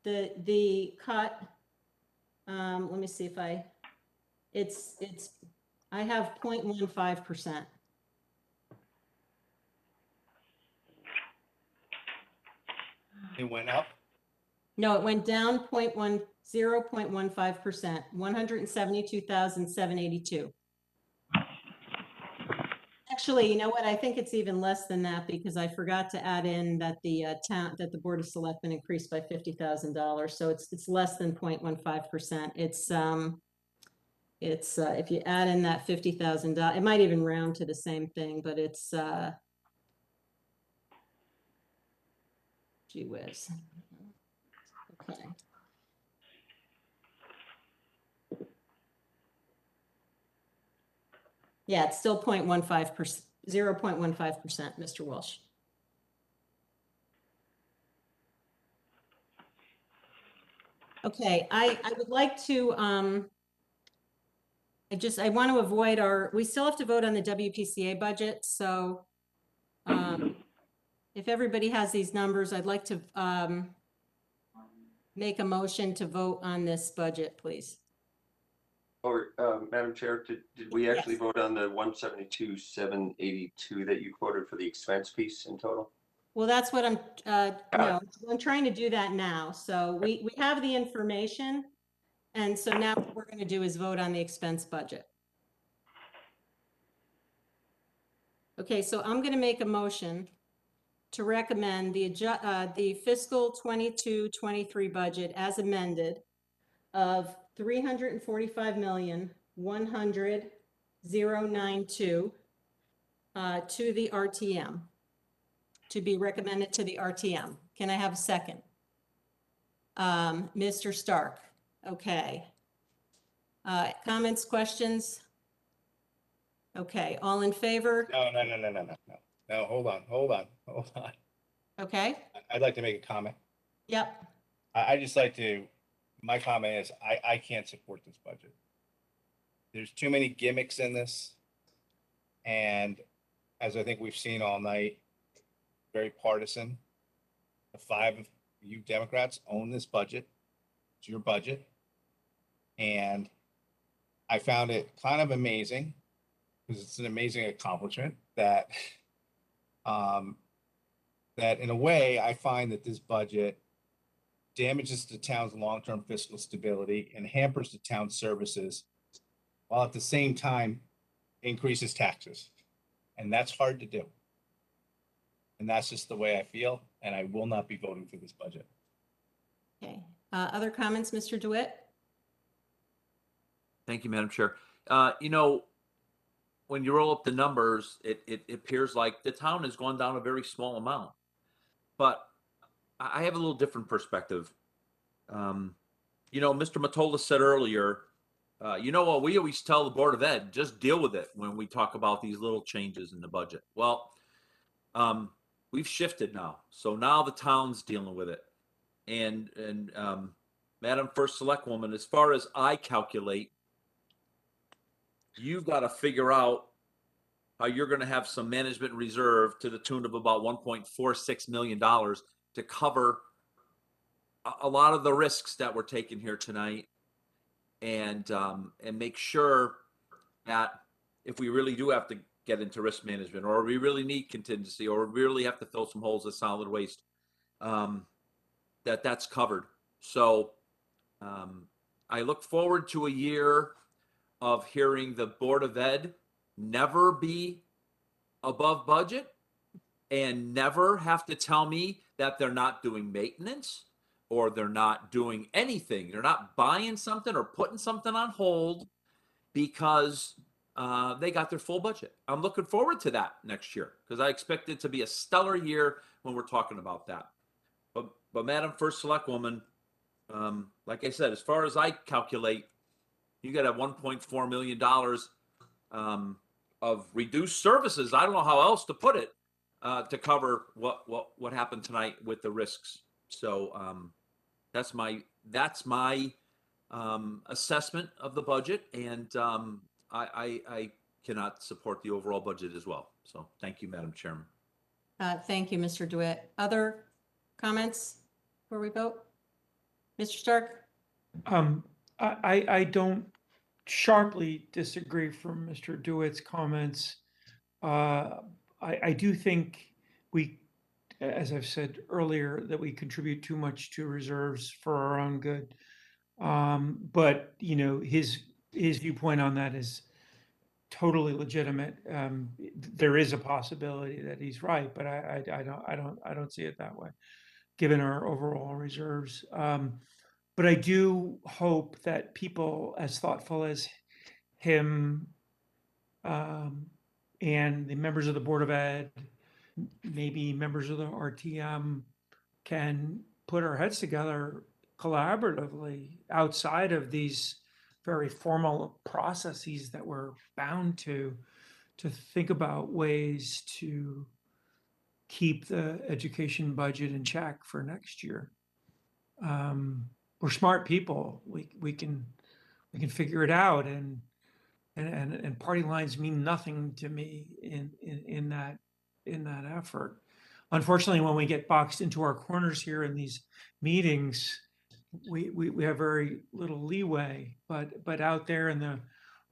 the cut, let me see if I have 0.15%. It went up? No, it went down 0.15%, 172,782. Actually, you know what? I think it's even less than that because I forgot to add in that the Board of Selectmen increased by $50,000. So it's less than 0.15%. It's if you add in that $50,000, it might even round to the same thing, but it's gee whiz. Okay. Yeah, it's still 0.15%, 0.15%, Mr. Walsh. Okay, I would like to, I want to avoid we still have to vote on the WPCA budget, so if everybody has these numbers, I'd like to make a motion to vote on this budget, please. Or, Madam Chair, did we actually vote on the 172,782 that you quoted for the expense piece in total? Well, that's what I'm trying to do that now. So we have the information. And so now what we're going to do is vote on the expense budget. Okay, so I'm going to make a motion to recommend the fiscal 22-23 budget as amended of $345,100,092 to the RTM, to be recommended to the RTM. Can I have a second? Mr. Stark. Okay. Comments, questions? Okay, all in favor? No, hold on. Okay. I'd like to make a comment. Yep. I just like to, my comment is, I can't support this budget. There's too many gimmicks in this. And as I think we've seen all night, very partisan. The 5 of you Democrats own this budget. It's your budget. And I found it kind of amazing, because it's an amazing accomplishment that, that in a way, I find that this budget damages the town's long-term fiscal stability and hampers the town's services, while at the same time increases taxes. And that's hard to do. And that's just the way I feel, and I will not be voting for this budget. Okay. Other comments, Mr. DeWitt? Thank you, Madam Chair. You know, when you roll up the numbers, it appears like the town has gone down a very small amount. But I have a little different perspective. You know, Mr. Matola said earlier, you know what, we always tell the Board of Ed, just deal with it when we talk about these little changes in the budget. Well, we've shifted now. So now the town's dealing with it. And Madam First Selectwoman, as far as I calculate, you've got to figure out how you're going to have some management reserve to the tune of about $1.46 million to cover a lot of the risks that we're taking here tonight, and make sure that if we really do have to get into risk management, or we really need contingency, or we really have to fill some holes with solid waste, that's covered. So I look forward to a year of hearing the Board of Ed never be above budget and never have to tell me that they're not doing maintenance or they're not doing anything. They're not buying something or putting something on hold because they got their full budget. I'm looking forward to that next year because I expect it to be a stellar year when we're talking about that. But Madam First Selectwoman, like I said, as far as I calculate, you got a $1.4 million of reduced services. I don't know how else to put it to cover what happened tonight with the risks. So that's my assessment of the budget, and I cannot support the overall budget as well. So thank you, Madam Chairman. Thank you, Mr. DeWitt. Other comments before we vote? Mr. Stark? I don't sharply disagree from Mr. DeWitt's comments. I do think we, as I've said earlier, that we contribute too much to reserves for our own good. But you know, his viewpoint on that is totally legitimate. There is a possibility that he's right, but I don't see it that way, given our overall reserves. But I do hope that people as thoughtful as him and the members of the Board of Ed, maybe members of the RTM, can put our heads together collaboratively outside of these very formal processes that we're bound to think about ways to keep the education budget in check for next year. We're smart people. We can figure it out, and party lines mean nothing to me in that effort. Unfortunately, when we get boxed into our corners here in these meetings, we have very little leeway. But out there in the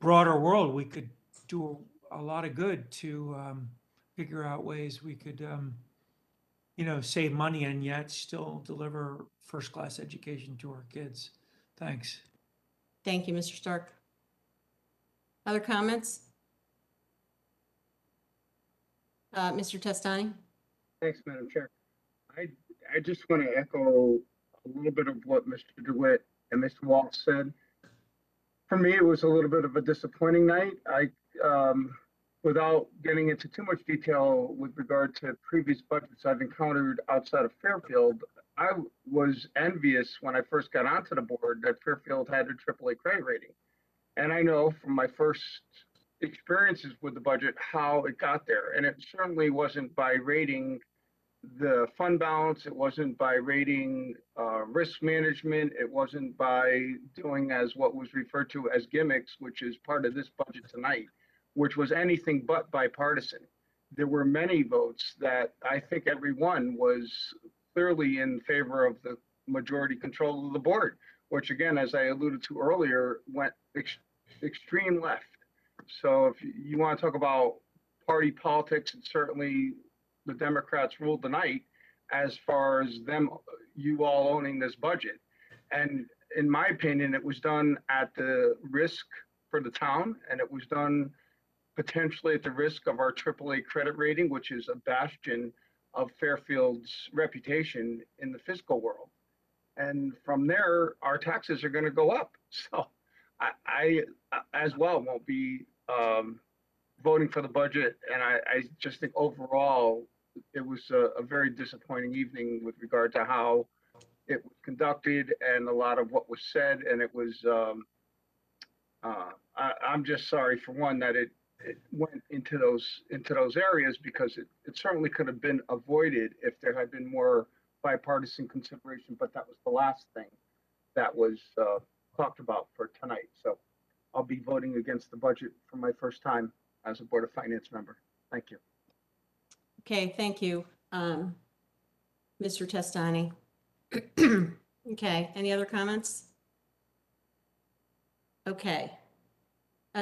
broader world, we could do a lot of good to figure out ways we could save money and yet still deliver first-class education to our kids. Thanks. Thank you, Mr. Stark. Other comments? Mr. Testani? Thanks, Madam Chair. I just want to echo a little bit of what Mr. DeWitt and Mr. Walsh said. For me, it was a little bit of a disappointing night. Without getting into too much detail with regard to previous budgets I've encountered outside of Fairfield, I was envious when I first got onto the board that Fairfield had a AAA credit rating. And I know from my first experiences with the budget how it got there. And it certainly wasn't by rating the fund balance. It wasn't by rating risk management. It wasn't by doing as what was referred to as gimmicks, which is part of this budget tonight, which was anything but bipartisan. There were many votes that I think everyone was clearly in favor of the majority control of the board, which again, as I alluded to earlier, went extreme left. So if you want to talk about party politics, and certainly the Democrats ruled the night as far as you all owning this budget. And in my opinion, it was done at the risk for the town, and it was done potentially at the risk of our AAA credit rating, which is a bastion of Fairfield's reputation in the fiscal world. And from there, our taxes are going to go up. So I as well won't be voting for the budget. And I just think overall, it was a very disappointing evening with regard to how it was conducted and a lot of what was said. And it was, I'm just sorry for one that it went into those areas, because it certainly could have been avoided if there had been more bipartisan consideration, but that was the last thing that was talked about for tonight. So I'll be voting against the budget for my first time as a Board of Finance member. Thank you. Okay, thank you, Mr. Testani. Okay, any other comments? Okay.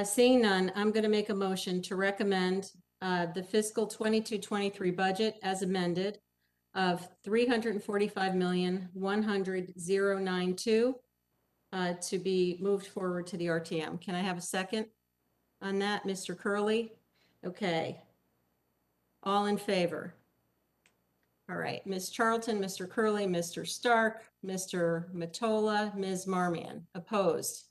Seeing none, I'm going to make a motion to recommend the fiscal 22-23 budget as amended of $345,100,092 to be moved forward to the RTM. Can I have a second on that, Mr. Curley? Okay. All in favor? All right, Ms. Charlton, Mr. Curley, Mr. Stark, Mr. Mottola, Ms. Marmion. Opposed?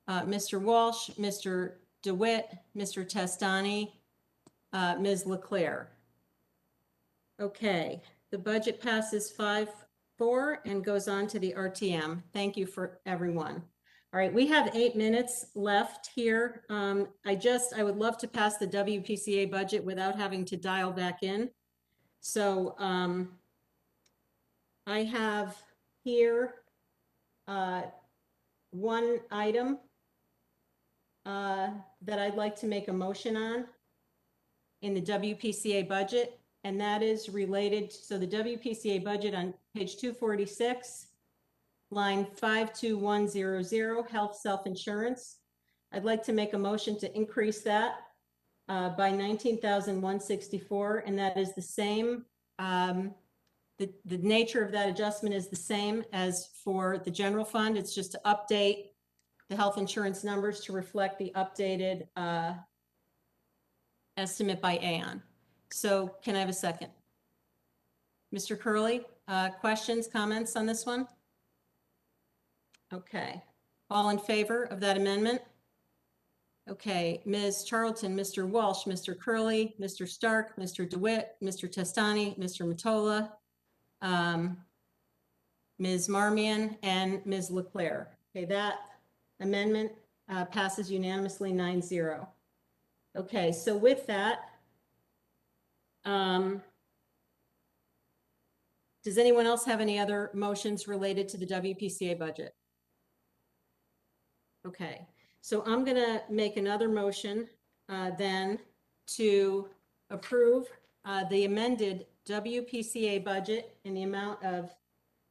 Mr. Walsh, Mr. DeWitt, Mr. Testani, Ms. Leclerc. Okay, the budget passes 5-4 and goes on to the RTM. Thank you for everyone. All right, we have 8 minutes left here. I would love to pass the WPCA budget without having to dial back in. So I have here one item that I'd like to make a motion on in the WPCA budget, and that is related. So the WPCA budget on page 246, line 52100, health self-insurance. I'd like to make a motion to increase that by $19,164, and that is the same. The nature of that adjustment is the same as for the general fund. It's just to update the health insurance numbers to reflect the updated estimate by Aon. So can I have a second? Mr. Curley, questions, comments on this one? Okay. All in favor of that amendment? Okay. Ms. Charlton, Mr. Walsh, Mr. Curley, Mr. Stark, Mr. DeWitt, Mr. Testani, Mr. Mottola, Ms. Marmion, and Ms. Leclerc. Okay, that amendment passes unanimously 9-0. Okay, so with that, does anyone else have any other motions related to the WPCA budget? Okay, so I'm going to make another motion then to approve the amended WPCA budget in the amount of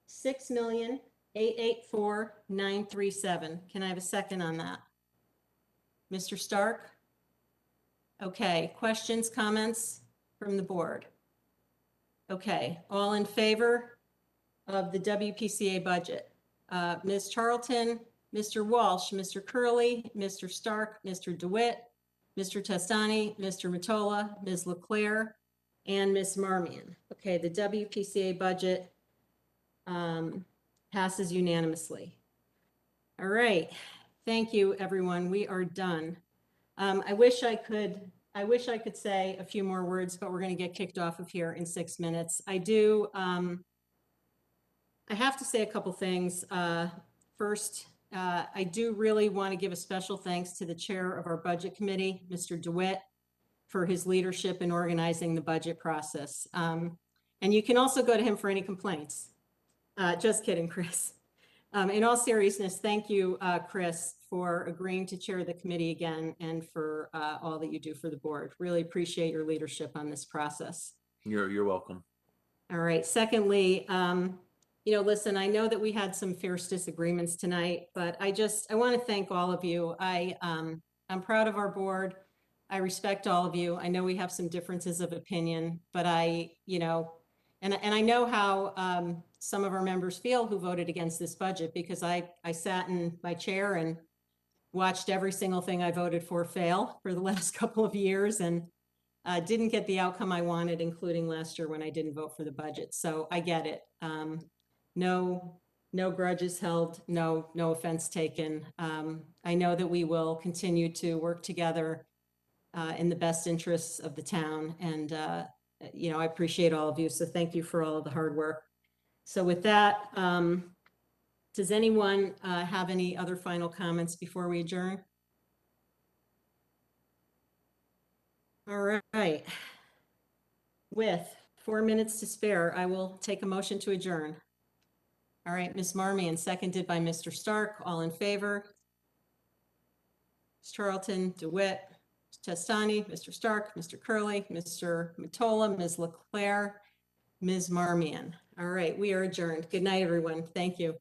$6,884,937. Can I have a second on that? Mr. Stark? Okay, questions, comments from the board? Okay, all in favor of the WPCA budget? Ms. Charlton, Mr. Walsh, Mr. Curley, Mr. Stark, Mr. DeWitt, Mr. Testani, Mr. Mottola, Ms. Leclerc, and Ms. Marmion. Okay, the WPCA budget passes unanimously. All right, thank you, everyone. We are done. I wish I could say a few more words, but we're going to get kicked off of here in 6 minutes. I have to say a couple things. First, I do really want to give a special thanks to the chair of our budget committee, Mr. DeWitt, for his leadership in organizing the budget process. And you can also go to him for any complaints. Just kidding, Chris. In all seriousness, thank you, Chris, for agreeing to chair the committee again and for all that you do for the board. Really appreciate your leadership on this process. You're welcome. All right. Secondly, listen, I know that we had some fierce disagreements tonight, but I want to thank all of you. I'm proud of our board. I respect all of you. I know we have some differences of opinion, but and I know how some of our members feel who voted against this budget, because I sat in my chair and watched every single thing I voted for fail for the last couple of years. And didn't get the outcome I wanted, including last year when I didn't vote for the budget. So I get it. No grudges held, no offense taken. I know that we will continue to work together in the best interests of the town. And, I appreciate all of you. So thank you for all of the hard work. So with that, does anyone have any other final comments before we adjourn? All right. With 4 minutes to spare, I will take a motion to adjourn. All right, Ms. Marmion, seconded by Mr. Stark. All in favor? Ms. Charlton, DeWitt, Ms. Testani, Mr. Stark, Mr. Curley, Mr. Mottola, Ms. Leclerc, Ms. Marmion. All right, we are adjourned. Good night, everyone. Thank you.